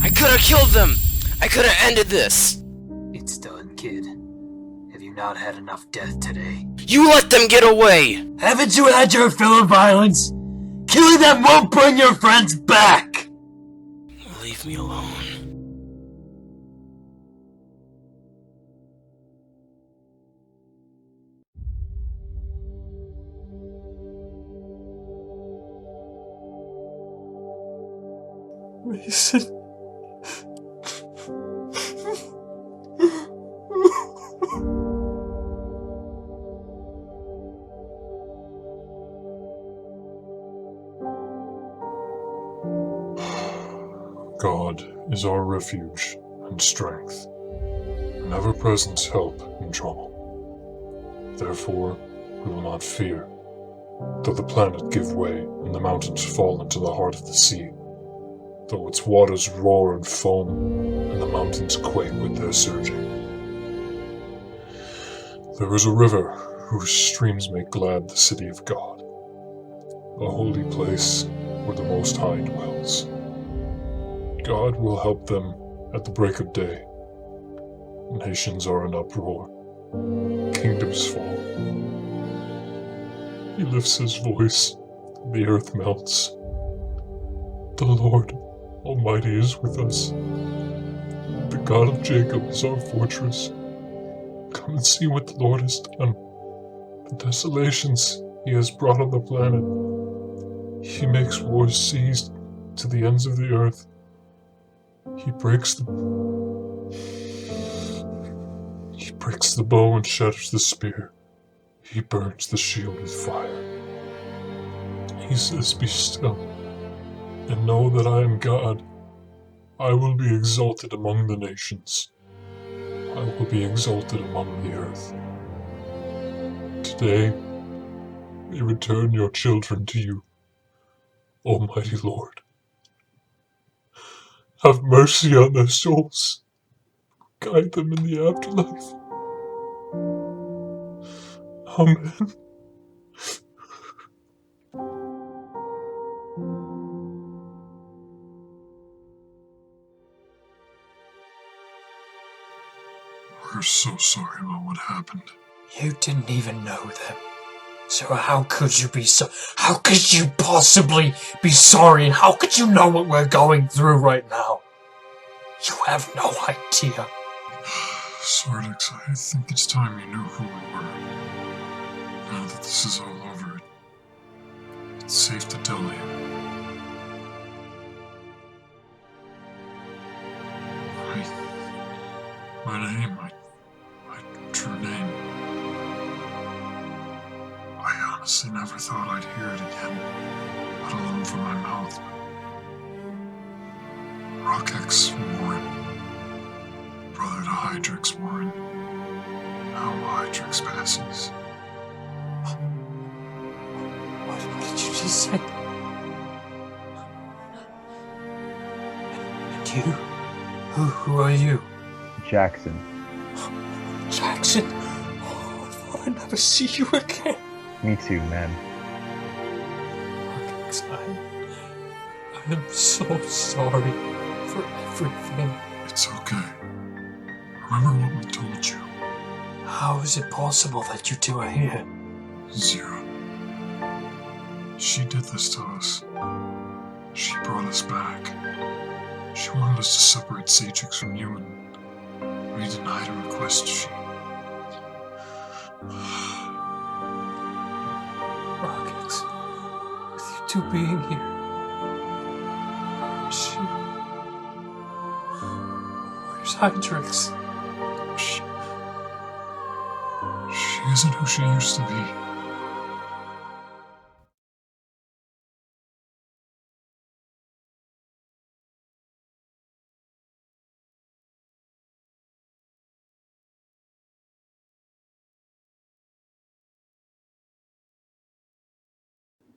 I could have killed them! I could have ended this! It's done, kid. Have you not had enough death today? You let them get away! Haven't you had your fill of violence? Killing them won't bring your friends back! Leave me alone. Mason. God is our refuge and strength, an ever-present help in trouble. Therefore, we will not fear, though the planet give way and the mountains fall into the heart of the sea, though its waters roar and foam and the mountains quake with their surging. There is a river whose streams make glad the city of God, a holy place where the Most High dwells. God will help them at the break of day. Nations are in uproar. Kingdoms fall. He lifts his voice, the earth melts. The Lord Almighty is with us. The God of Jacob is our fortress. Come and see what the Lord has done. The desolations he has brought on the planet. He makes wars cease to the ends of the earth. He breaks the bow and shatters the spear. He burns the shield with fire. He says, "Be still, and know that I am God. I will be exalted among the nations. I will be exalted among the earth. Today, we return your children to you, Almighty Lord. Have mercy on their souls. Guide them in the afterlife. Amen." We're so sorry about what happened. You didn't even know them. So how could you be how could you possibly be sorry, and how could you know what we're going through right now? You have no idea. Sartix, I think it's time you knew who we were. Now that this is all over, it's safe to tell you. My name, my true name. I honestly never thought I'd hear it again, let alone from my mouth. Rockex Warren, brother to Hydrix Warren. Now Hydrix passes. What did you just say? And you? Who are you? Jackson. Jackson? Oh, I thought I never see you again. Me too, man. I am so sorry for everything. It's okay. Remember what we told you. How is it possible that you two are here? Zero. She did this to us. She brought us back. She wanted us to separate Sartix from you, and we denied her request. Rockets, with you two being here, where's Hydrix? She isn't who she used to be.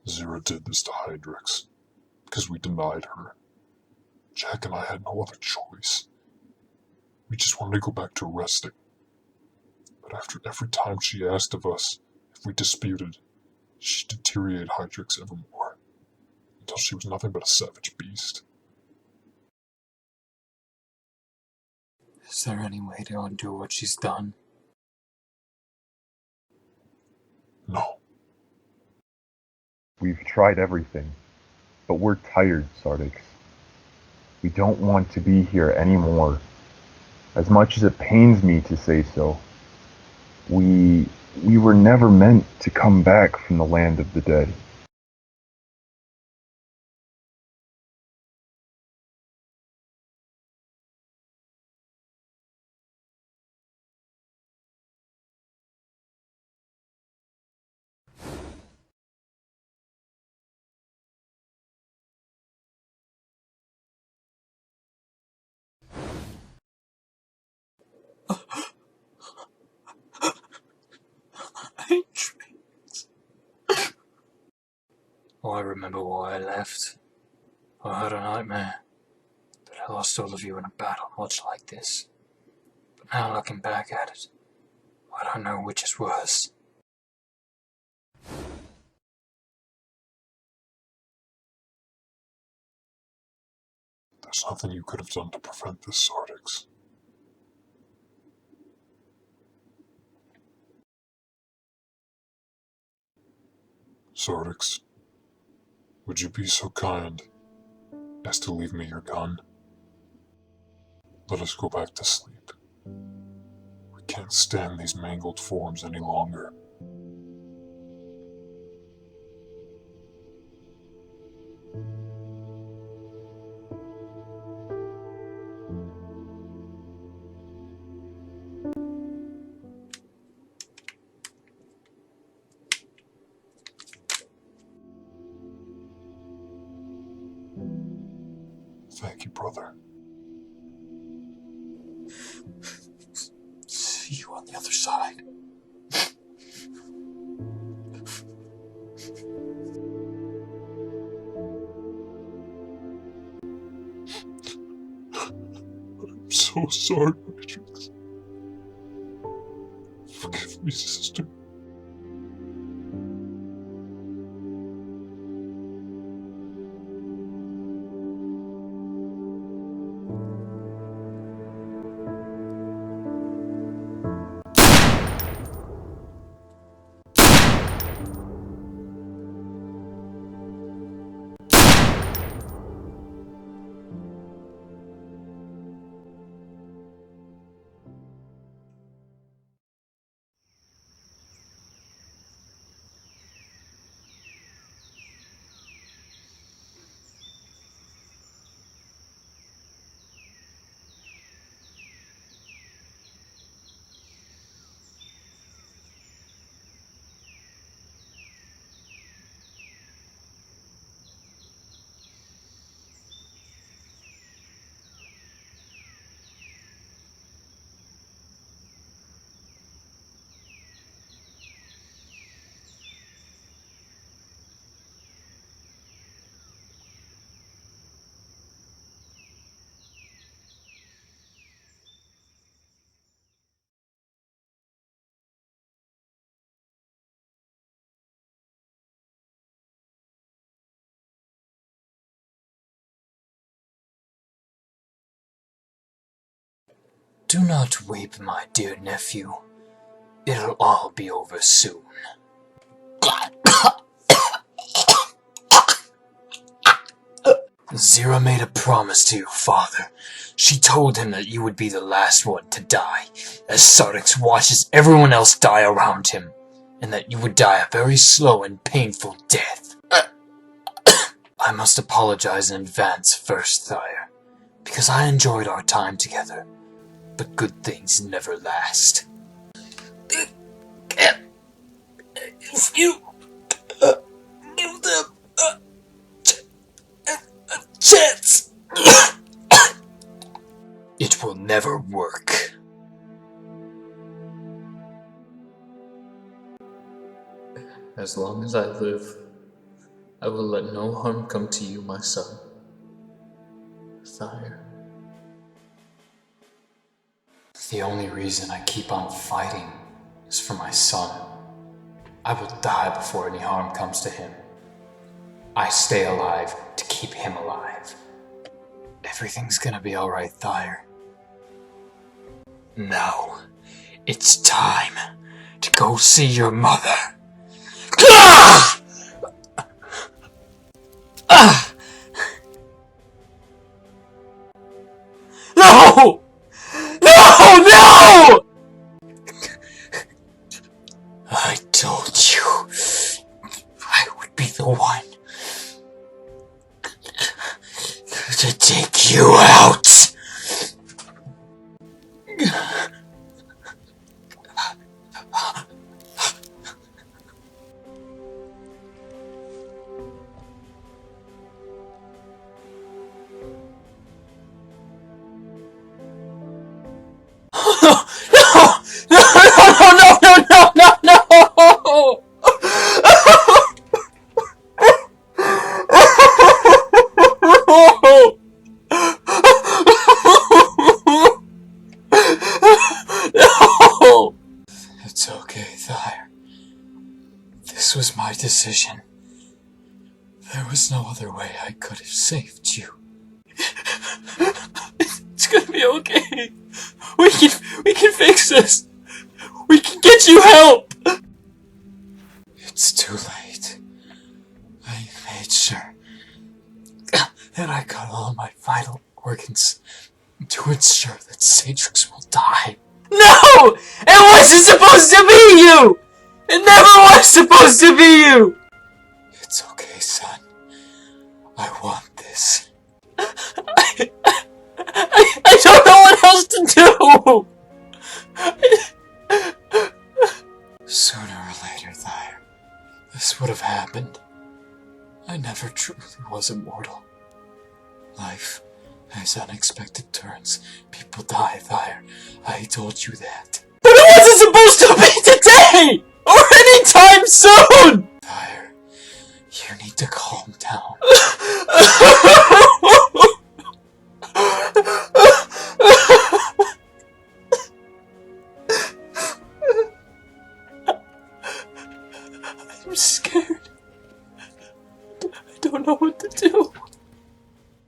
Zero did this to Hydrix because we denied her. Jack and I had no other choice. We just wanted to go back to resting. But after every time she asked of us if we disputed, she deteriorated Hydrix ever more, until she was nothing but a savage beast. Is there any way to undo what she's done? No. We've tried everything, but we're tired, Sartix. We don't want to be here anymore. As much as it pains me to say so, we were never meant to come back from the land of the dead. Oh, I remember why I left. I had a nightmare that I lost all of you in a battle much like this. But now looking back at it, I don't know which is worse. There's nothing you could have done to prevent this, Sartix. Sartix, would you be so kind as to leave me your gun? Let us go back to sleep. We can't stand these mangled forms any longer. Thank you, brother. See you on the other side. I'm so sorry, Matrix. Forgive me, sister. Do not weep, my dear nephew. It'll all be over soon. Zira made a promise to your father. She told him that you would be the last one to die, as Sartix watches everyone else die around him, and that you would die a very slow and painful death. I must apologize in advance first, Sire, because I enjoyed our time together, but good things never last. If you give them a chance, it will never work. As long as I live, I will let no harm come to you, my son. Sire. The only reason I keep on fighting is for my son. I will die before any harm comes to him. I stay alive to keep him alive. Everything's gonna be alright, Thyre. Now, it's time to go see your mother. Ah! Ah! No! No! No! I told you I would be the one to take you out. It's okay, Thyre. This was my decision. There was no other way I could have saved you. It's gonna be okay. We can fix this. We can get you help. It's too late. I made sure that I got all my vital organs to ensure that Sartix will die. No! It wasn't supposed to be you! It never was supposed to be you! It's okay, son. I want this. I don't know what else to do! Sooner or later, Thyre, this would have happened. I never truly was immortal. Life has unexpected turns. People die, Thyre. I told you that. But it wasn't supposed to be today! Or anytime soon! Thyre, you need to calm down. I'm scared. I don't know what to do.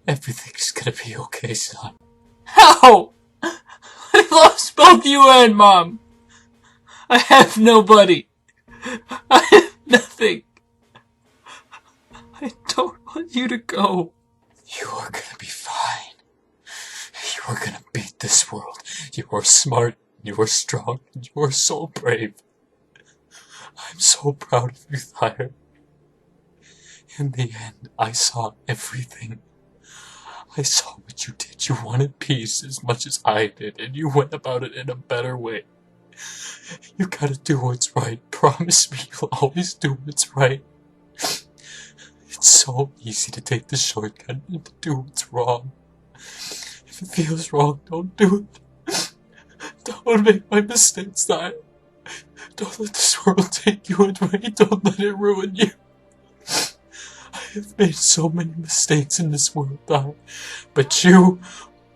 Everything's gonna be okay, son. How? I lost both you and Mom. I have nobody. I have nothing. I don't want you to go. You are gonna be fine. You are gonna beat this world. You are smart, you are strong, and you are so brave. I'm so proud of you, Thyre. In the end, I saw everything. I saw what you did. You wanted peace as much as I did, and you went about it in a better way. You gotta do what's right. Promise me you'll always do what's right. It's so easy to take the shortcut and to do what's wrong. If it feels wrong, don't do it. Don't make my mistakes, Thyre. Don't let this world take you away. Don't let it ruin you. I have made so many mistakes in this world, Thyre, but you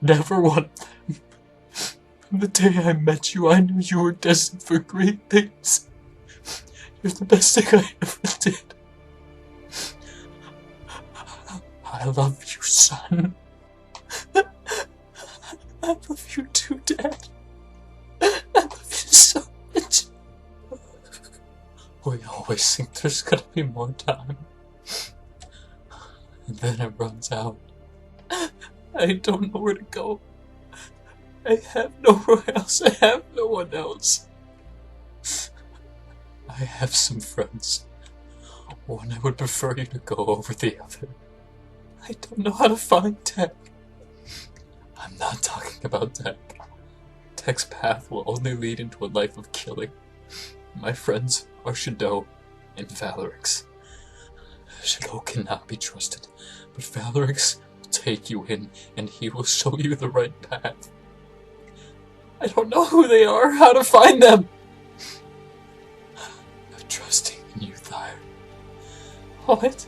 never one of them. From the day I met you, I knew you were destined for great things. You're the best thing I ever did. I love you, son. I love you too, Dad. We always think there's gonna be more time. And then it runs out. I don't know where to go. I have nowhere else. I have no one else. I have some friends. One I would prefer you to go over the other. I don't know how to find Tek. I'm not talking about Tek. Tek's path will only lead into a life of killing. My friends are Shadow and Valerix. Shadow cannot be trusted, but Valerix will take you in and he will show you the right path. I don't know who they are, how to find them. I'm trusting in you, Thyre. What?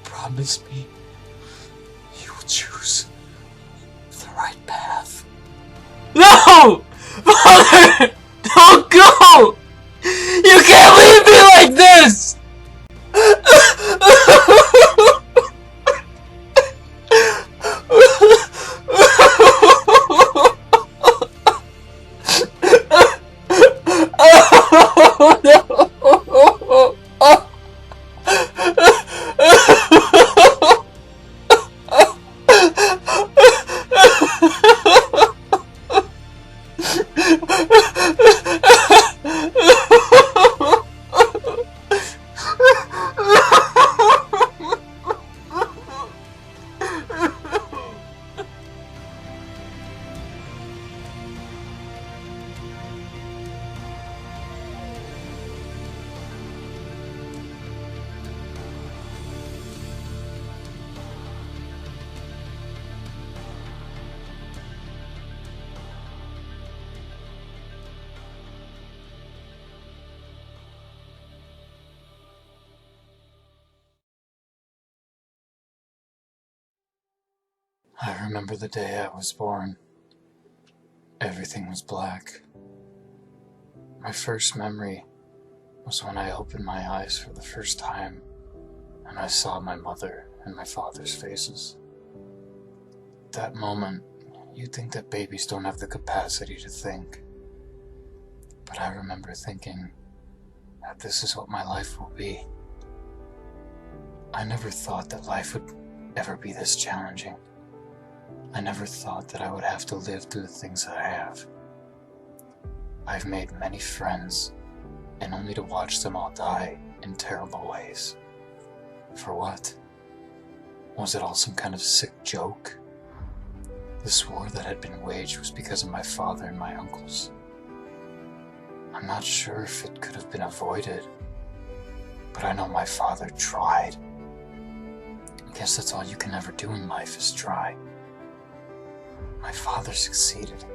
Promise me you will choose the right path. No! Father! Don't go! You can't leave me like this! Oh, no! I remember the day I was born. Everything was black. My first memory was when I opened my eyes for the first time and I saw my mother and my father's faces. At that moment, you'd think that babies don't have the capacity to think. But I remember thinking that this is what my life will be. I never thought that life would ever be this challenging. I never thought that I would have to live through the things that I have. I've made many friends, and only to watch them all die in terrible ways. For what? Was it all some kind of sick joke? This war that had been waged was because of my father and my uncles. I'm not sure if it could have been avoided, but I know my father tried. I guess that's all you can ever do in life is try. My father succeeded.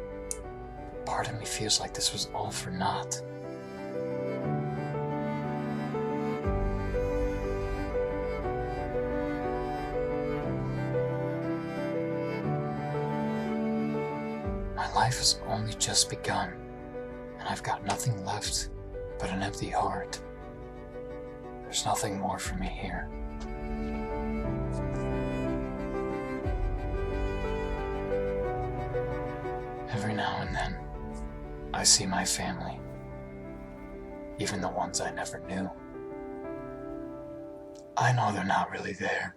Part of me feels like this was all for naught. My life has only just begun, and I've got nothing left but an empty heart. There's nothing more for me here. Every now and then, I see my family, even the ones I never knew. I know they're not really there.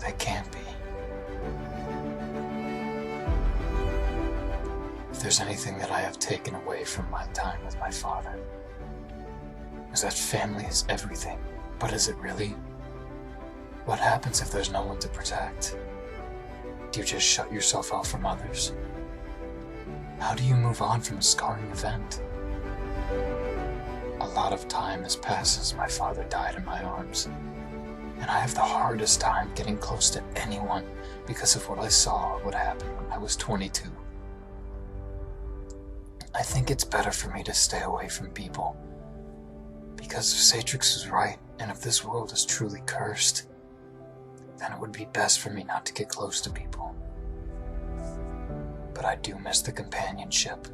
They can't be. If there's anything that I have taken away from my time with my father, is that family is everything. But is it really? What happens if there's no one to protect? Do you just shut yourself off from others? How do you move on from a scarring event? A lot of time has passed since my father died in my arms, and I have the hardest time getting close to anyone because of what I saw would happen when I was 22. I think it's better for me to stay away from people, because if Sartix is right, and if this world is truly cursed, then it would be best for me not to get close to people. But I do miss the companionship.